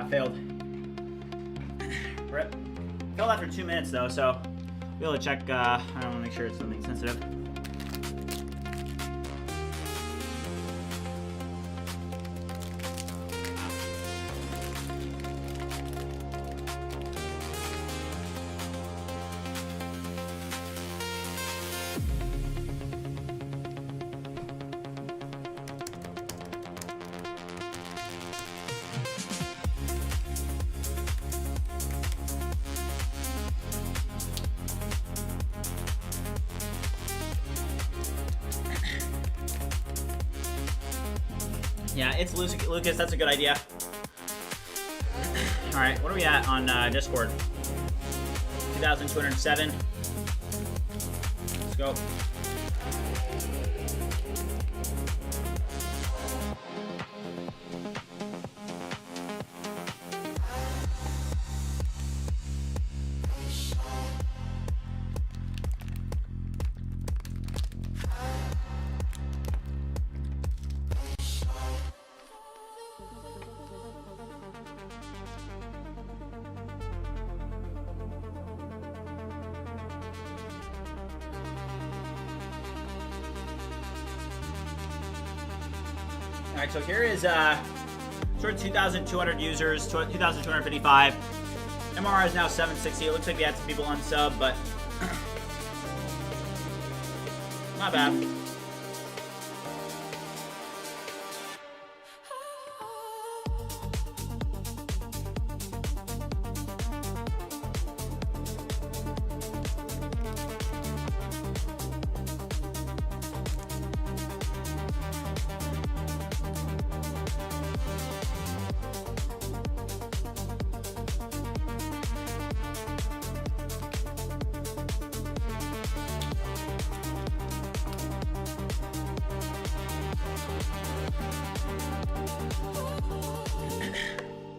Failed. Rip. Failed after 2 minutes though, so we'll be able to check. I don't want to make sure it's something sensitive. Yeah, it's Lucas. That's a good idea. All right, what are we at on Discord? 2,207. Let's go. All right, so here is sort of 2,200 users, 2,255. MRR is now 760. It looks like we had some people unsub, but not bad.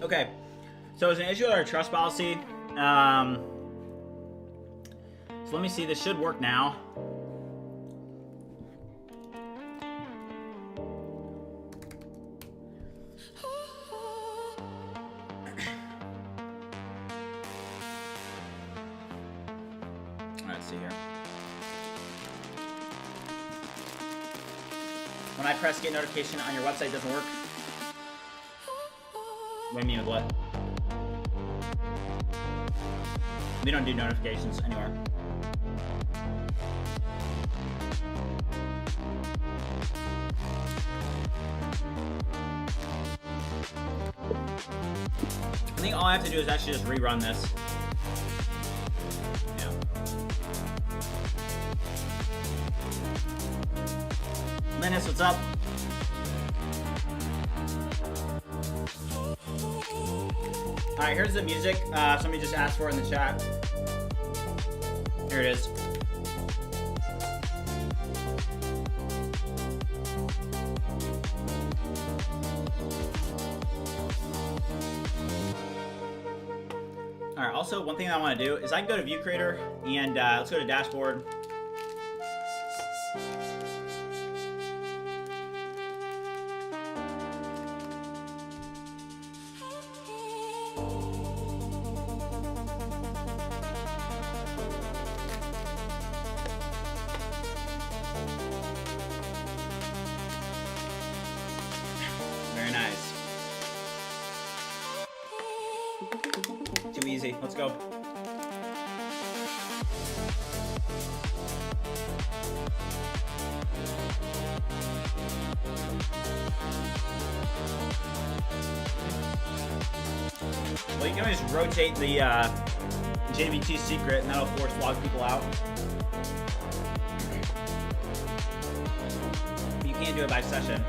Okay, so there's an issue with our trust policy. So let me see. This should work now. Let's see here. When I press get notification on your website, it doesn't work. What do you mean with what? We don't do notifications anywhere. I think all I have to do is actually just rerun this. Yeah. Linus, what's up? Alright, here's the music. Somebody just asked for it in the chat. Here it is. Alright, also one thing I want to do is I can go to ViewCreator and let's go to dashboard. Very nice. Too easy. Let's go. Well, you can always rotate the JBT secret, and that'll force log people out. You can't do it by session.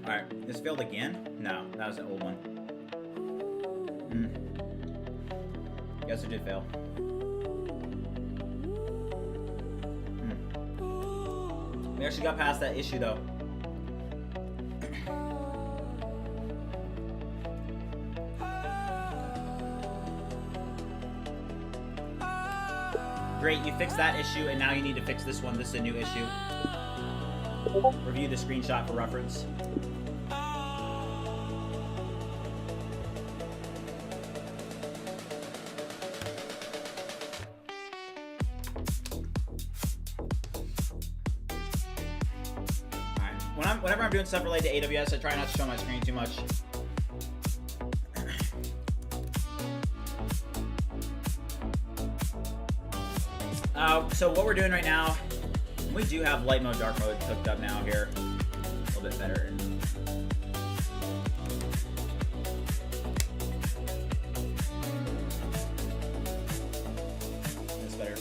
Alright, this failed again? No, that was the old one. Guess it did fail. We actually got past that issue though. Great, you fixed that issue and now you need to fix this one. This is a new issue. Review the screenshot for reference. Whenever I'm doing stuff related to AWS, I try not to show my screen too much. So what we're doing right now, we do have light mode, dark mode hooked up now here. A little bit better. That's better.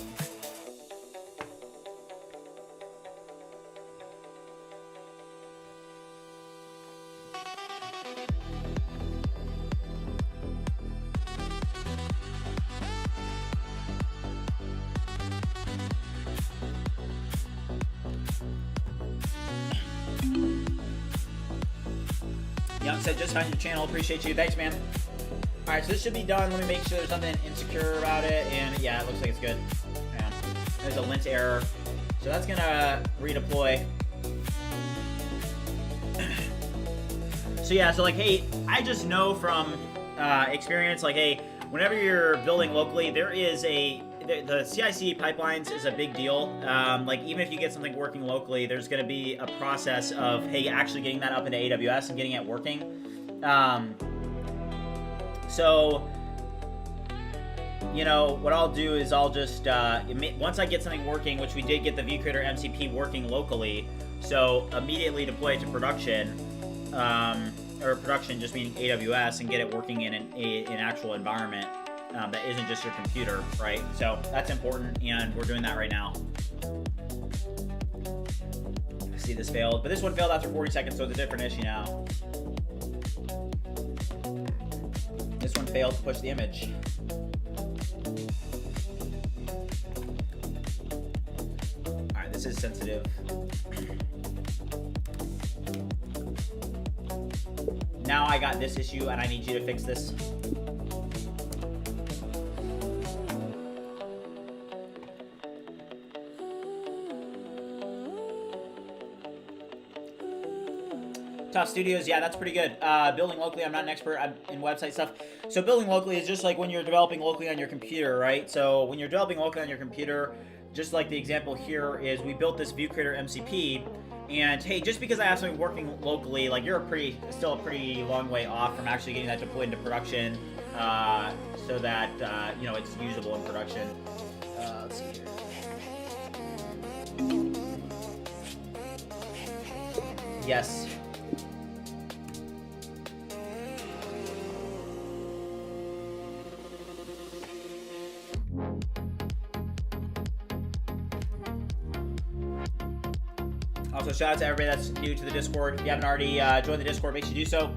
Young said, just found your channel. Appreciate you. Thanks, man. All right, so this should be done. Let me make sure there's nothing insecure about it. And yeah, it looks like it's good. Yeah. There's a lint error. So that's going to redeploy. So yeah, so like, hey, I just know from experience, like, hey, whenever you're building locally, there is the CI/CD pipelines is a big deal. Like even if you get something working locally, there's going to be a process of, hey, actually getting that up into AWS and getting it working. So, you know, what I'll do is I'll just, once I get something working, which we did get the ViewCreator MCP working locally, so immediately deploy it to production, or production just meaning AWS, and get it working in an actual environment. That isn't just your computer, right? So that's important, and we're doing that right now. I see this failed, but this one failed after 40 seconds, so it's a different issue now. This one failed to push the image. All right, this is sensitive. Now I got this issue, and I need you to fix this. Top Studios, yeah, that's pretty good. Building locally, I'm not an expert in website stuff. So building locally is just like when you're developing locally on your computer, right? So when you're developing locally on your computer, just like the example here is we built this ViewCreator MCP, and hey, just because I have something working locally, like you're still a pretty long way off from actually getting that deployed into production, so that you know, it's usable in production. Let's see here. Yes. Also, shout out to everybody that's new to the Discord. If you haven't already joined the Discord, make sure you do so.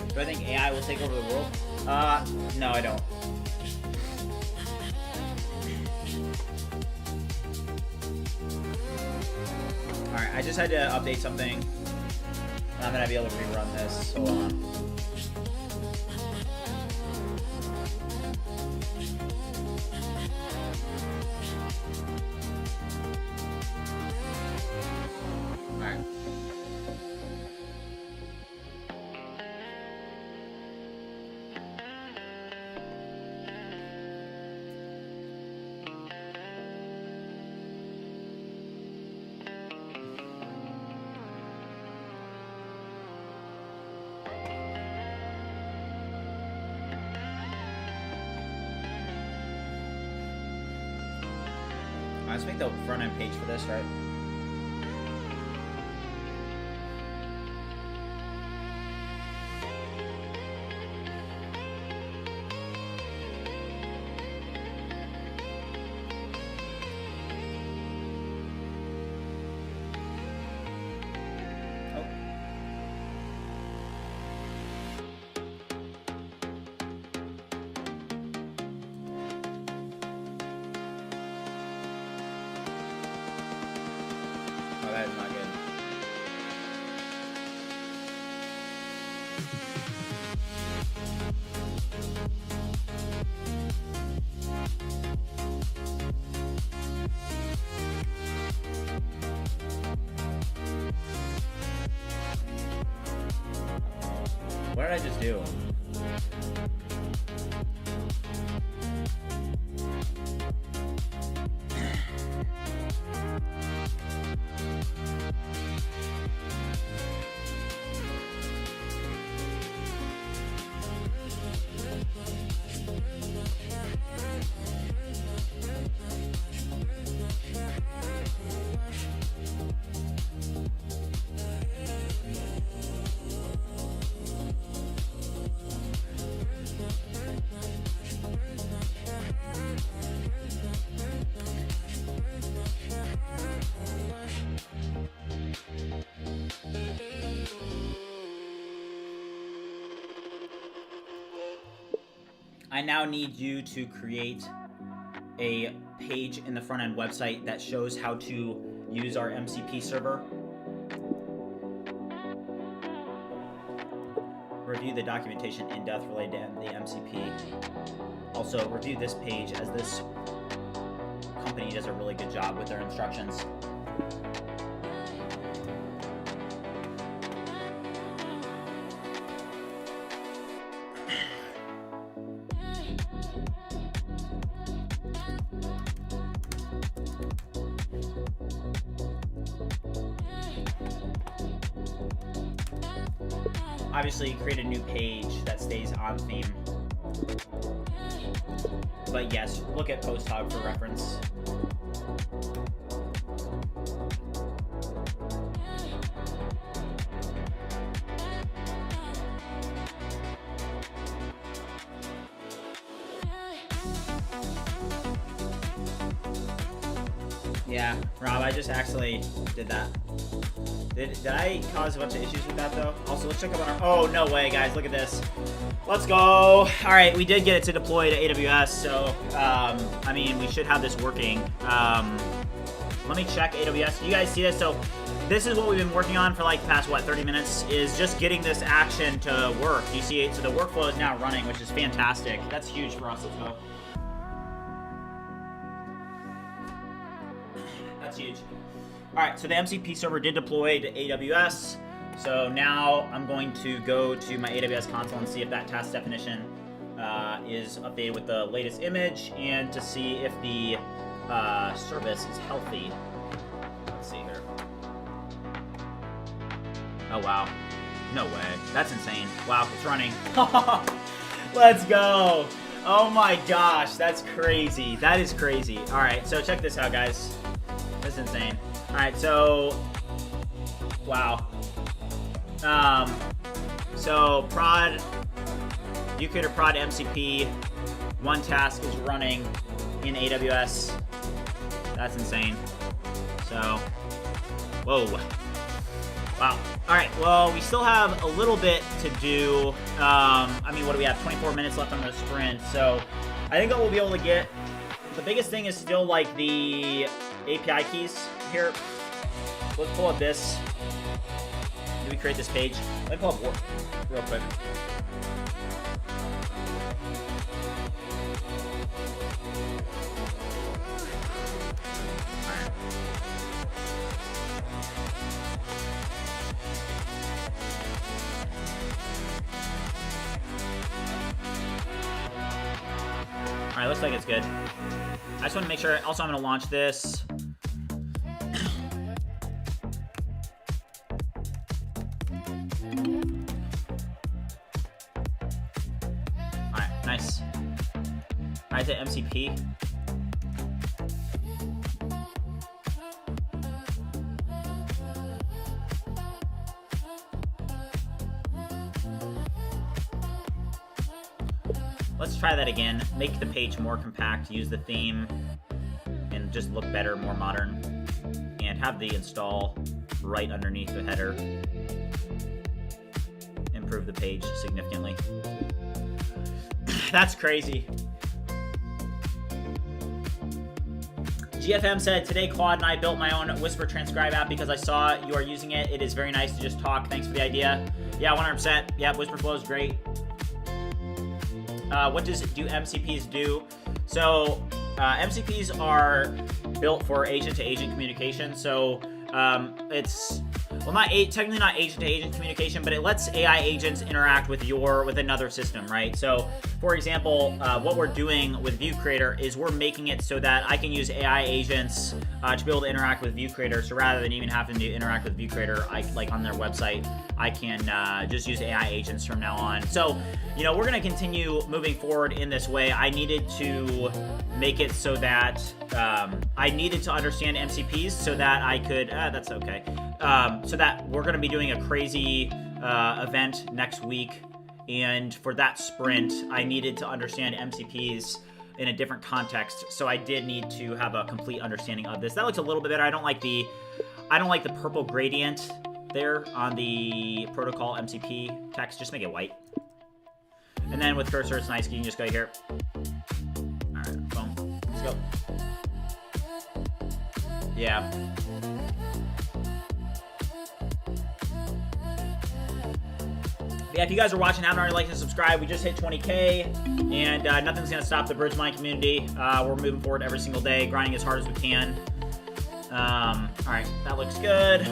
Do I think AI will take over the world? No, I don't. Alright, I just had to update something. I'm gonna be able to rerun this. Hold on. Alright. Let's make the front end page for this, right? That is not good. What did I just do? I now need you to create a page in the front end website that shows how to use our MCP server. Review the documentation in depth related to the MCP. Also, review this page, as this company does a really good job with their instructions. Obviously, create a new page that stays on theme. But yes, look at PostHog for reference. Yeah, Rob, I just actually did that. Did I cause a bunch of issues with that though? Also, let's check out our, oh, no way, guys, look at this. Let's go. All right, we did get it to deploy to AWS, so, I mean, we should have this working. Let me check AWS. You guys see this? So this is what we've been working on for like the past, what, 30 minutes, is just getting this action to work. You see it? So the workflow is now running, which is fantastic. That's huge for us. Let's go. That's huge. All right, so the MCP server did deploy to AWS. So now I'm going to go to my AWS console and see if that task definition is updated with the latest image, and to see if the service is healthy. Let's see here. Oh, wow. No way. That's insane. Wow, it's running. Let's go. Oh my gosh, that's crazy. That is crazy. All right, so check this out, guys. That's insane. All right, so, wow. So prod, ViewCreator prod MCP, one task is running in AWS. That's insane. So, whoa. Wow. All right, well, we still have a little bit to do. I mean, what do we have? 24 minutes left on the sprint. So I think that we'll be able to get, the biggest thing is still like the API keys here. Let's pull up this. Do we create this page? Let me pull up work real quick. All right, looks like it's good. I just want to make sure. Also, I'm going to launch this. All right, nice. I hit MCP. Let's try that again. Make the page more compact, use the theme, and just look better, more modern. And have the install right underneath the header. Improve the page significantly. That's crazy. GFM said, today Claude and I built my own Whisper Transcribe app because I saw you are using it. It is very nice to just talk. Thanks for the idea. Yeah, 100%. Yeah, Whisper Flow is great. What do MCPs do? So MCPs are built for agent-to-agent communication. So it's, well, technically not agent-to-agent communication, but it lets AI agents interact with another system, right? So, for example, what we're doing with ViewCreator is we're making it so that I can use AI agents to be able to interact with ViewCreator. So rather than even having to interact with ViewCreator, like on their website, I can just use AI agents from now on. So, we're going to continue moving forward in this way. I needed to make it so that I needed to understand MCPs so that I could, that's okay. So that we're going to be doing a crazy event next week. And for that sprint, I needed to understand MCPs in a different context. So I did need to have a complete understanding of this. That looks a little bit better. I don't like the purple gradient there on the protocol MCP text. Just make it white. And then with cursor, it's nice. You can just go here. All right, boom. Let's go. Yeah. Yeah, if you guys are watching, haven't already liked and subscribed, we just hit 20K, and nothing's going to stop the BridgeMind community. We're moving forward every single day, grinding as hard as we can. All right, that looks good.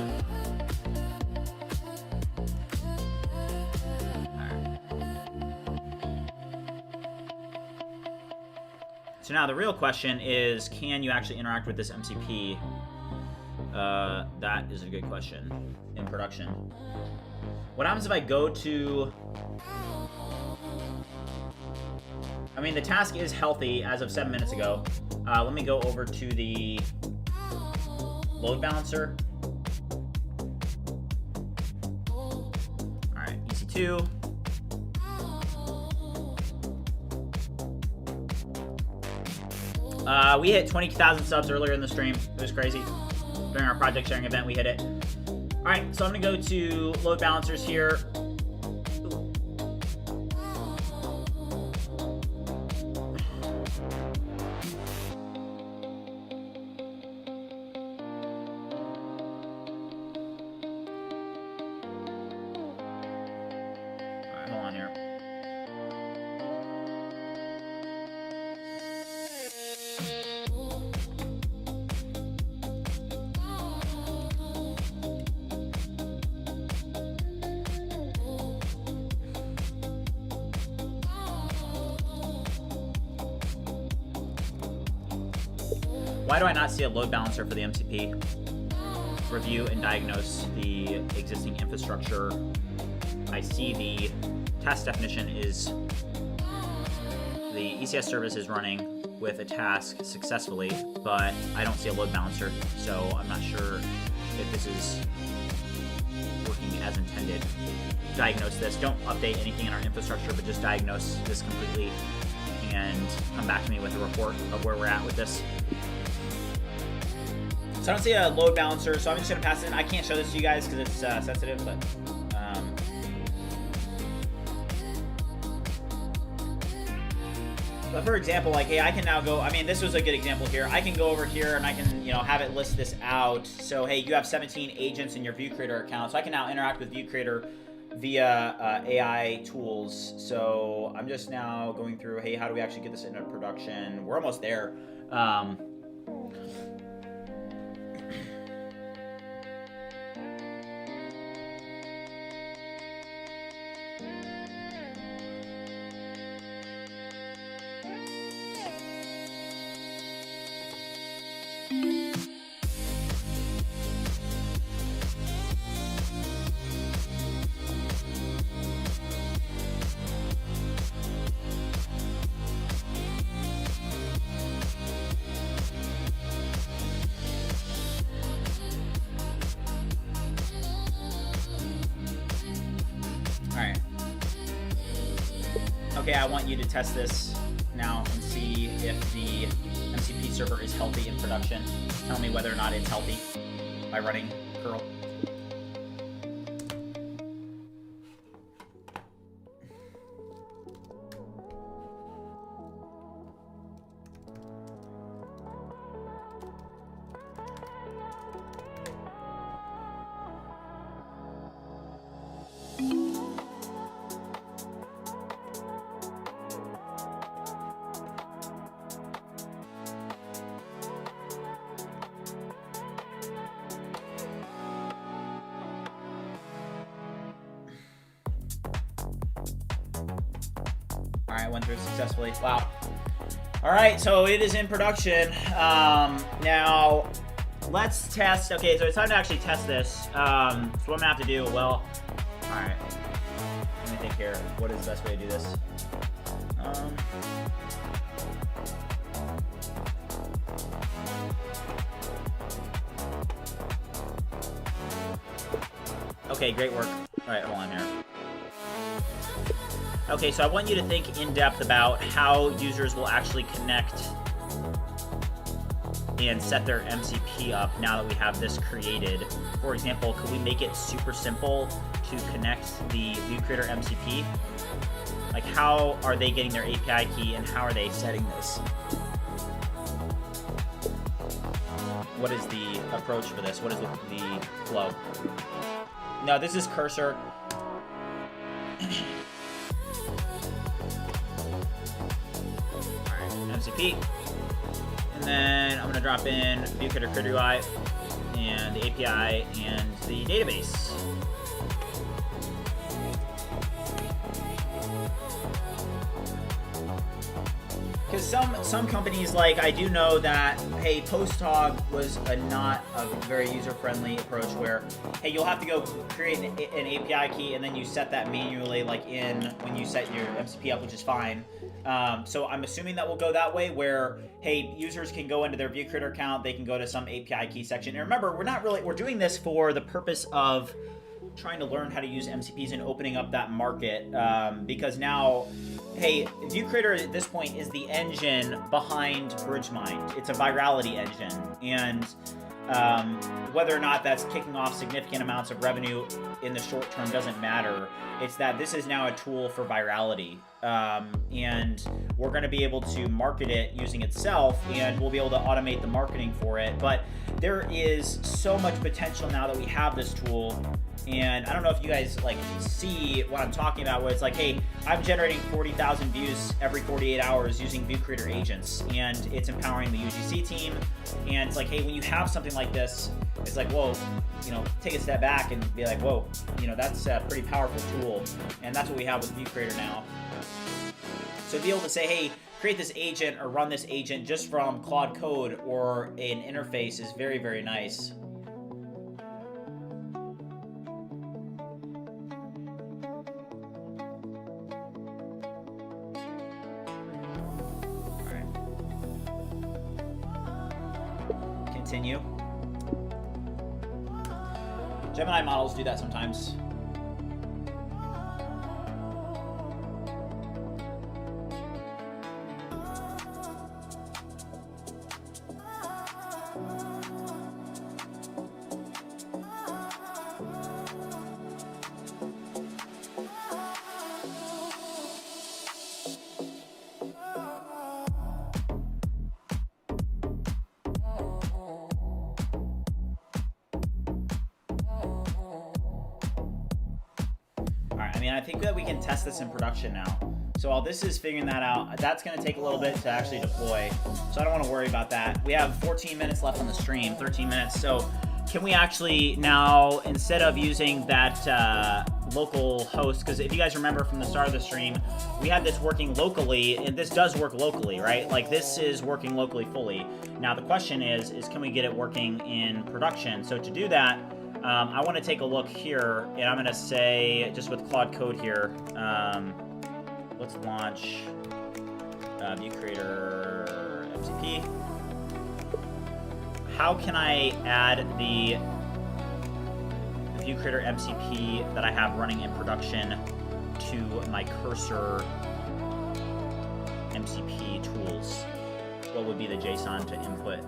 All right. So now the real question is, can you actually interact with this MCP? That is a good question in production. What happens if I go to... I mean, the task is healthy as of 7 minutes ago. Let me go over to the load balancer. All right, EC2. We hit 20,000 subs earlier in the stream. It was crazy. During our project sharing event, we hit it. All right, so I'm gonna go to load balancers here. Why do I not see a load balancer for the MCP? Review and diagnose the existing infrastructure. I see the task definition is the ECS service is running with a task successfully, but I don't see a load balancer, so I'm not sure if this is working as intended. Diagnose this. Don't update anything in our infrastructure, but just diagnose this completely and come back to me with a report of where we're at with this. So I don't see a load balancer, so I'm just gonna pass it in. I can't show this to you guys because it's sensitive, but for example, like, hey, I can now go, I mean, this was a good example here. I can go over here and I can, you know, have it list this out. So, hey, you have 17 agents in your ViewCreator account. So I can now interact with ViewCreator via AI tools. So I'm just now going through, hey, how do we actually get this into production? We're almost there. Okay, I want you to test this now and see if the MCP server is healthy in production. Tell me whether or not it's healthy by running curl. All right, went through successfully. Wow. All right, so it is in production. Now, let's test. Okay, so it's time to actually test this. So what I'm gonna have to do, well, all right. Let me think here. What is the best way to do this? Okay, great work. All right, hold on here. Okay, so I want you to think in depth about how users will actually connect and set their MCP up now that we have this created. For example, could we make it super simple to connect the ViewCreator MCP? Like, how are they getting their API key and how are they setting this? What is the approach for this? What is the flow? No, this is cursor. MCP, and then I'm going to drop in ViewCreator Creator UI and the API and the database. Because some companies, like, I do know that, hey, PostHog was not a very user-friendly approach where, hey, you'll have to go create an API key and then you set that manually, like, in when you set your MCP up, which is fine. So I'm assuming that will go that way where, hey, users can go into their ViewCreator account, they can go to some API key section. And remember, we're doing this for the purpose of trying to learn how to use MCPs and opening up that market, because now, hey, ViewCreator at this point is the engine behind BridgeMind. It's a virality engine, and whether or not that's kicking off significant amounts of revenue in the short term doesn't matter. It's that this is now a tool for virality, and we're going to be able to market it using itself, and we'll be able to automate the marketing for it. But there is so much potential now that we have this tool. And I don't know if you guys like see what I'm talking about, where it's like, hey, I'm generating 40,000 views every 48 hours using ViewCreator agents, and it's empowering the UGC team. And it's like, hey, when you have something like this, it's like, whoa, you know, take a step back and be like, whoa, you know, that's a pretty powerful tool. And that's what we have with ViewCreator now. So to be able to say, hey, create this agent or run this agent just from Claude Code or an interface is very, very nice. Continue. Gemini models do that sometimes. I think that we can test this in production now. So while this is figuring that out, that's going to take a little bit to actually deploy. So I don't want to worry about that. We have 14 minutes left on the stream, 13 minutes. So can we actually now, instead of using that local host, because if you guys remember from the start of the stream, we had this working locally, and this does work locally, right? Like this is working locally fully. Now the question is can we get it working in production? So to do that, I want to take a look here, and I'm going to say, just with Claude Code here, let's launch ViewCreator MCP. How can I add the ViewCreator MCP that I have running in production to my Cursor MCP tools? What would be the JSON to input?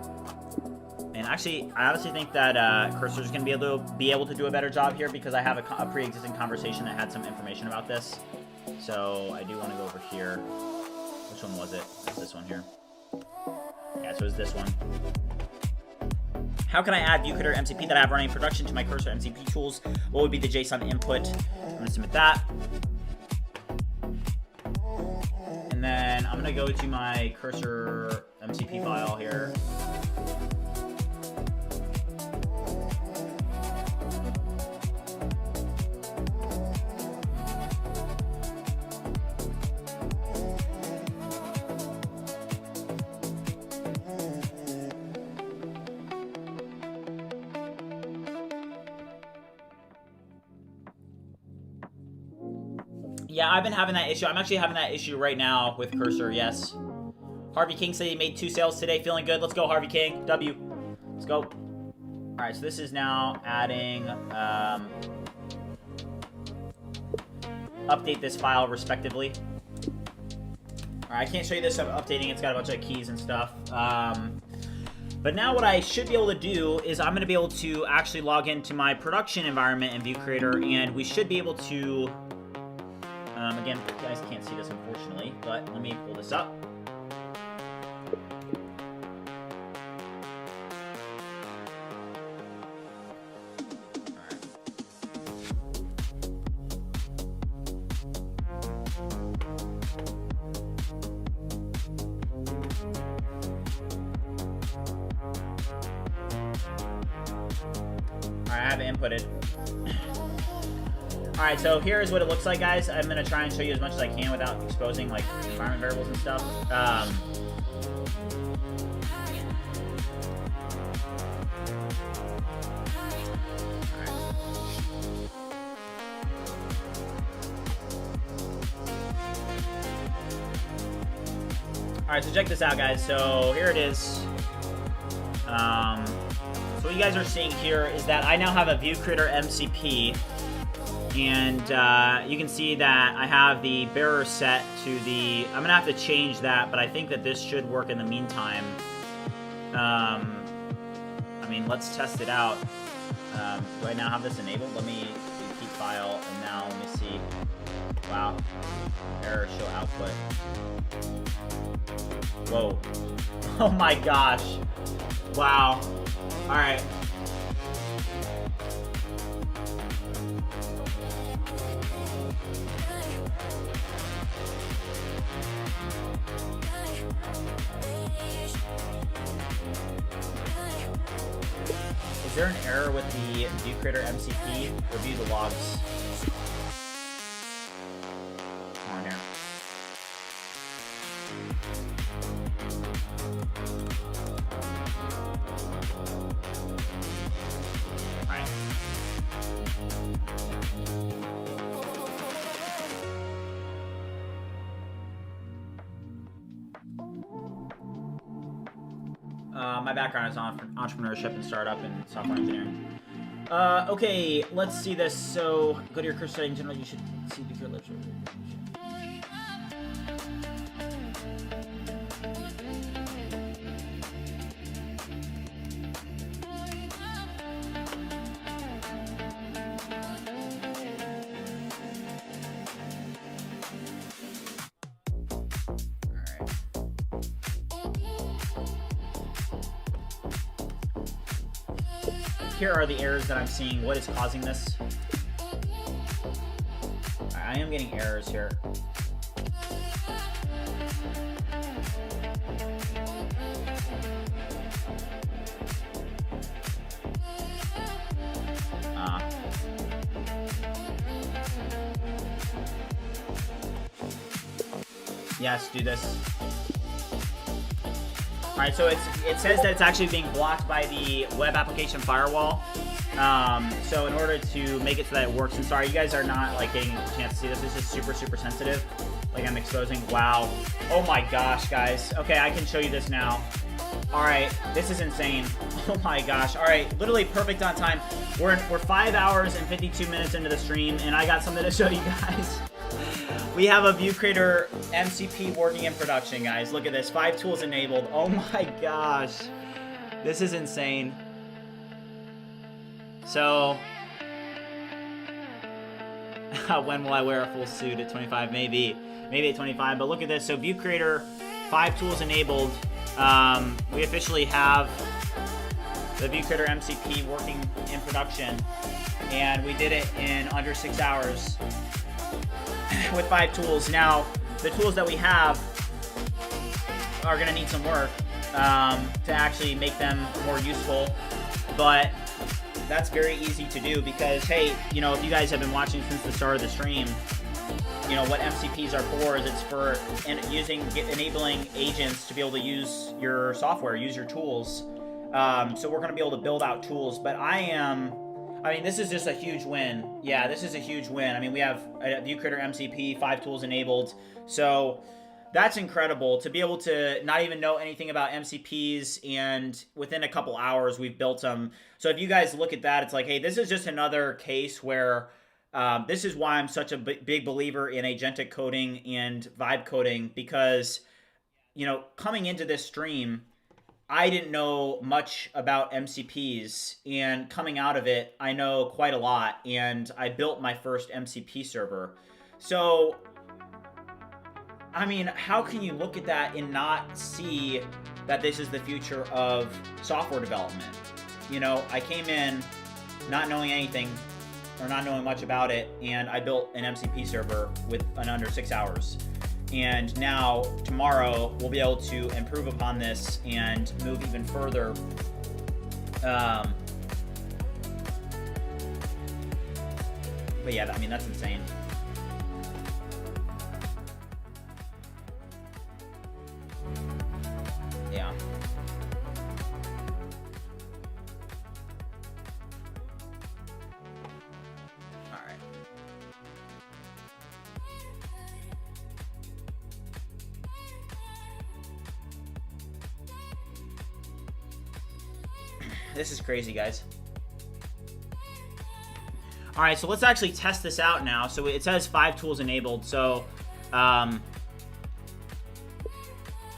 And actually, I honestly think that Cursor is going to be able to do a better job here, because I have a pre-existing conversation that had some information about this. So I do want to go over here. Which one was it? It's this one here. Yeah, so it's this one. How can I add ViewCreator MCP that I have running in production to my Cursor MCP tools? What would be the JSON input? I'm going to submit that. And then I'm going to go to my Cursor MCP file here. Yeah, I've been having that issue. I'm actually having that issue right now with Cursor, yes. Harvey King said he made 2 sales today. Feeling good. Let's go, Harvey King. W. Let's go. All right, so this is now adding, update this file respectively. All right, I can't show you this. I'm updating. It's got a bunch of keys and stuff. But now what I should be able to do is I'm going to be able to actually log into my production environment in ViewCreator, and we should be able to... again, you guys can't see this unfortunately, but let me pull this up. Alright, I have it inputted. Alright, so here's what it looks like, guys. I'm going to try and show you as much as I can without exposing, like, environment variables and stuff. Alright, so check this out, guys. So here it is. So what you guys are seeing here is that I now have a ViewCreator MCP And you can see that I have the bearer set to the, I'm gonna have to change that, but I think that this should work in the meantime. I mean, let's test it out. Do I now have this enabled? Let me do keep file, and now let me see. Wow, error show output. Whoa, oh my gosh, wow, all right. Is there an error with the ViewCreator MCP? Review the logs. Come on here. Alright. My background is on entrepreneurship and startup and software engineering. Okay, let's see this. So, go to your career setting. Generally, you should see if your lips. Here are the errors that I'm seeing. What is causing this? I am getting errors here. Yes, do this. Alright, so it says that it's actually being blocked by the web application firewall. So in order to make it so that it works, and sorry, you guys are not like getting a chance to see this. This is super, super sensitive. Like I'm exposing. Wow. Oh my gosh, guys. Okay, I can show you this now. Alright, this is insane. Oh my gosh. Alright, literally perfect on time. We're 5 hours and 52 minutes into the stream, and I got something to show you guys. We have a ViewCreator MCP working in production, guys. Look at this. 5 tools enabled. Oh my gosh. This is insane. So, when will I wear a full suit? At 25? Maybe. Maybe at 25. But look at this. So, ViewCreator, 5 tools enabled. We officially have the ViewCreator MCP working in production. And we did it in under 6 hours. With 5 tools. Now, the tools that we have are going to need some work to actually make them more useful, but that's very easy to do because, hey, you know, if you guys have been watching since the start of the stream, you know, what MCPs are for is it's for enabling agents to be able to use your software, use your tools. So we're going to be able to build out tools, but I mean, this is just a huge win. Yeah, this is a huge win. I mean, we have a ViewCreator MCP, 5 tools enabled. So that's incredible to be able to not even know anything about MCPs, and within a couple hours, we've built them. So if you guys look at that, it's like, hey, this is just another case where this is why I'm such a big believer in agentic coding and vibe coding, because, you know, coming into this stream, I didn't know much about MCPs, and coming out of it, I know quite a lot, and I built my first MCP server. So, I mean, how can you look at that and not see that this is the future of software development? You know, I came in not knowing anything, or not knowing much about it, and I built an MCP server in under 6 hours. And now, tomorrow, we'll be able to improve upon this and move even further. But yeah, I mean, that's insane. Yeah. All right. This is crazy, guys. All right, so let's actually test this out now. So it says 5 tools enabled. So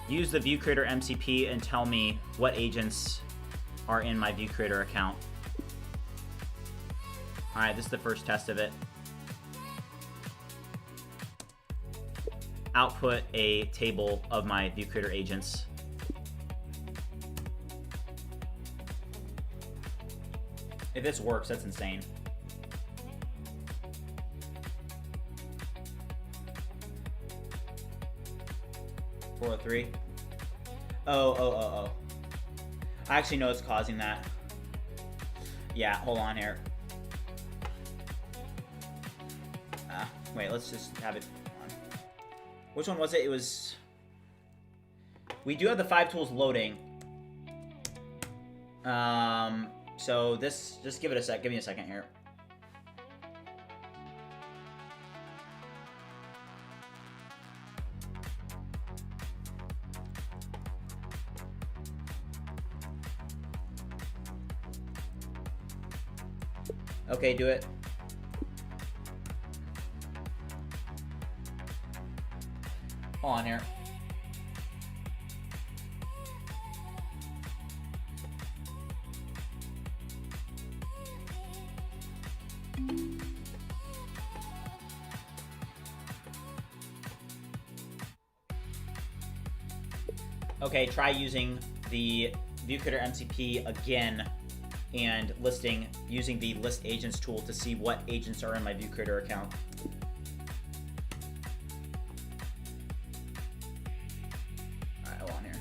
use the ViewCreator MCP and tell me what agents are in my ViewCreator account. All right, this is the first test of it. Output a table of my ViewCreator agents. If this works, that's insane. $403. Oh. I actually know what's causing that. Yeah, hold on here. Wait, let's just have it on. Which one was it? It was... We do have the 5 tools loading. So this... Just give it a sec. Give me a second here. Okay, do it. Hold on here. Okay, try using the ViewCreator MCP again and using the list agents tool to see what agents are in my ViewCreator account. Alright, hold on here.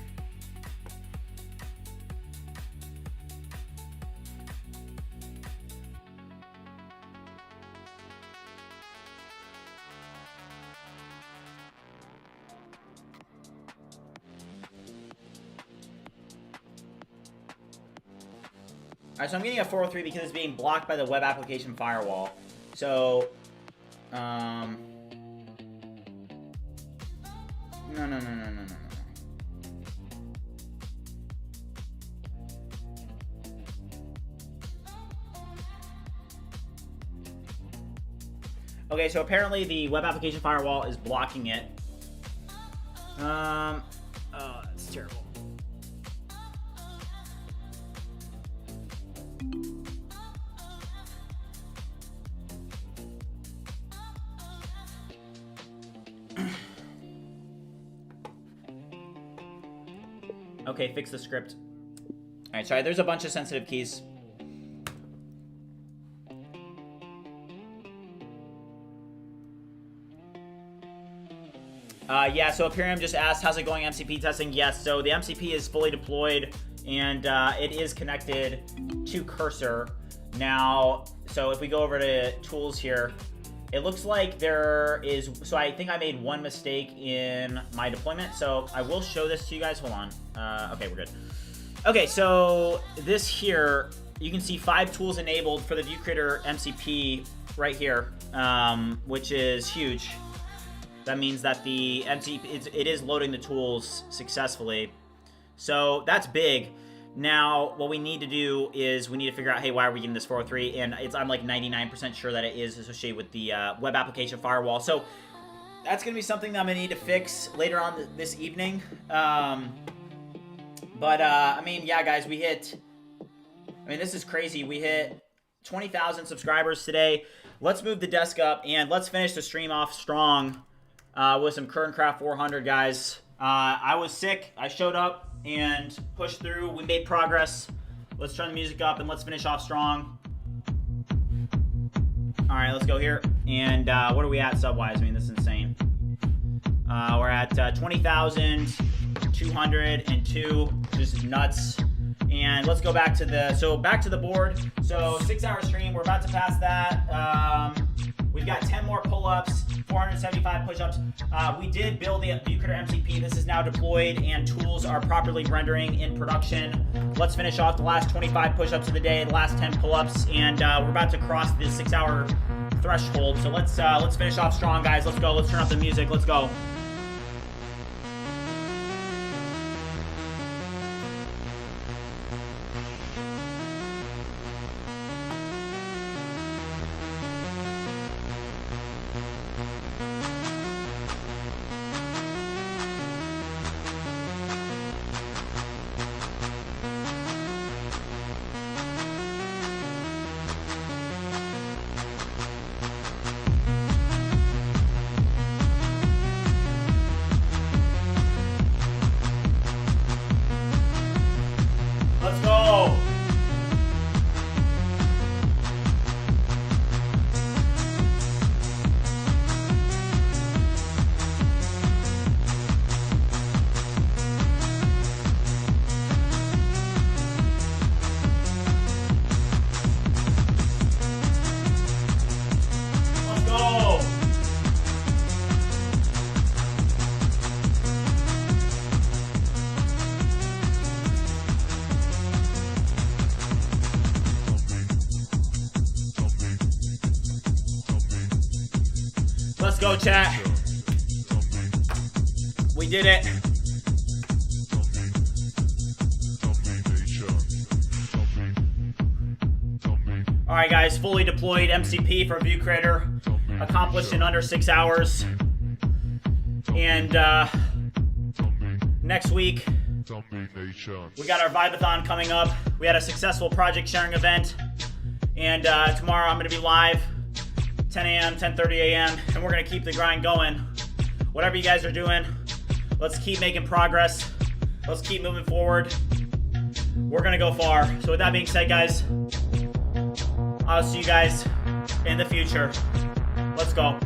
Alright, so I'm getting a 403 because it's being blocked by the web application firewall. So, No. Okay, so apparently the web application firewall is blocking it. Oh, that's terrible. Okay, fix the script. Alright, sorry, there's a bunch of sensitive keys. Yeah, so Imperium just asked, how's it going MCP testing? Yes, so the MCP is fully deployed, and it is connected to Cursor. Now, so if we go over to tools here, it looks like there is, so I think I made one mistake in my deployment, so I will show this to you guys. Hold on. Okay, we're good. Okay, so this here, you can see 5 tools enabled for the ViewCreator MCP right here, which is huge. That means that the MCP, it is loading the tools successfully. So that's big. Now, what we need to do is we need to figure out, hey, why are we getting this 403? And I'm like 99% sure that it is associated with the web application firewall. So that's going to be something that I'm going to need to fix later on this evening. I mean, yeah, guys, this is crazy. We hit 20,000 subscribers today. Let's move the desk up and let's finish the stream off strong with some Current Craft 400, guys. I was sick. I showed up and pushed through. We made progress. Let's turn the music up and let's finish off strong. All right, let's go here. And what are we at sub-wise? I mean, this is insane. We're at 20,202, just nuts. And let's go back to the board. So 6-hour stream, we're about to pass that. We've got 10 more pull-ups, 475 push-ups. We did build the ViewCreator MCP. This is now deployed and tools are properly rendering in production. Let's finish off the last 25 push-ups of the day, the last 10 pull-ups, and we're about to cross the 6-hour threshold. So let's finish off strong, guys. Let's go. Let's turn up the music. Let's go. Let's go, chat. We did it. All right, guys, fully deployed MCP for ViewCreator, accomplished in under 6 hours. And next week, we got our Vibe-a-thon coming up. We had a successful project sharing event. And tomorrow I'm going to be live, 10 a.m., 10:30 a.m., and we're going to keep the grind going. Whatever you guys are doing, let's keep making progress. Let's keep moving forward. We're going to go far. So with that being said, guys, I'll see you guys in the future. Let's go.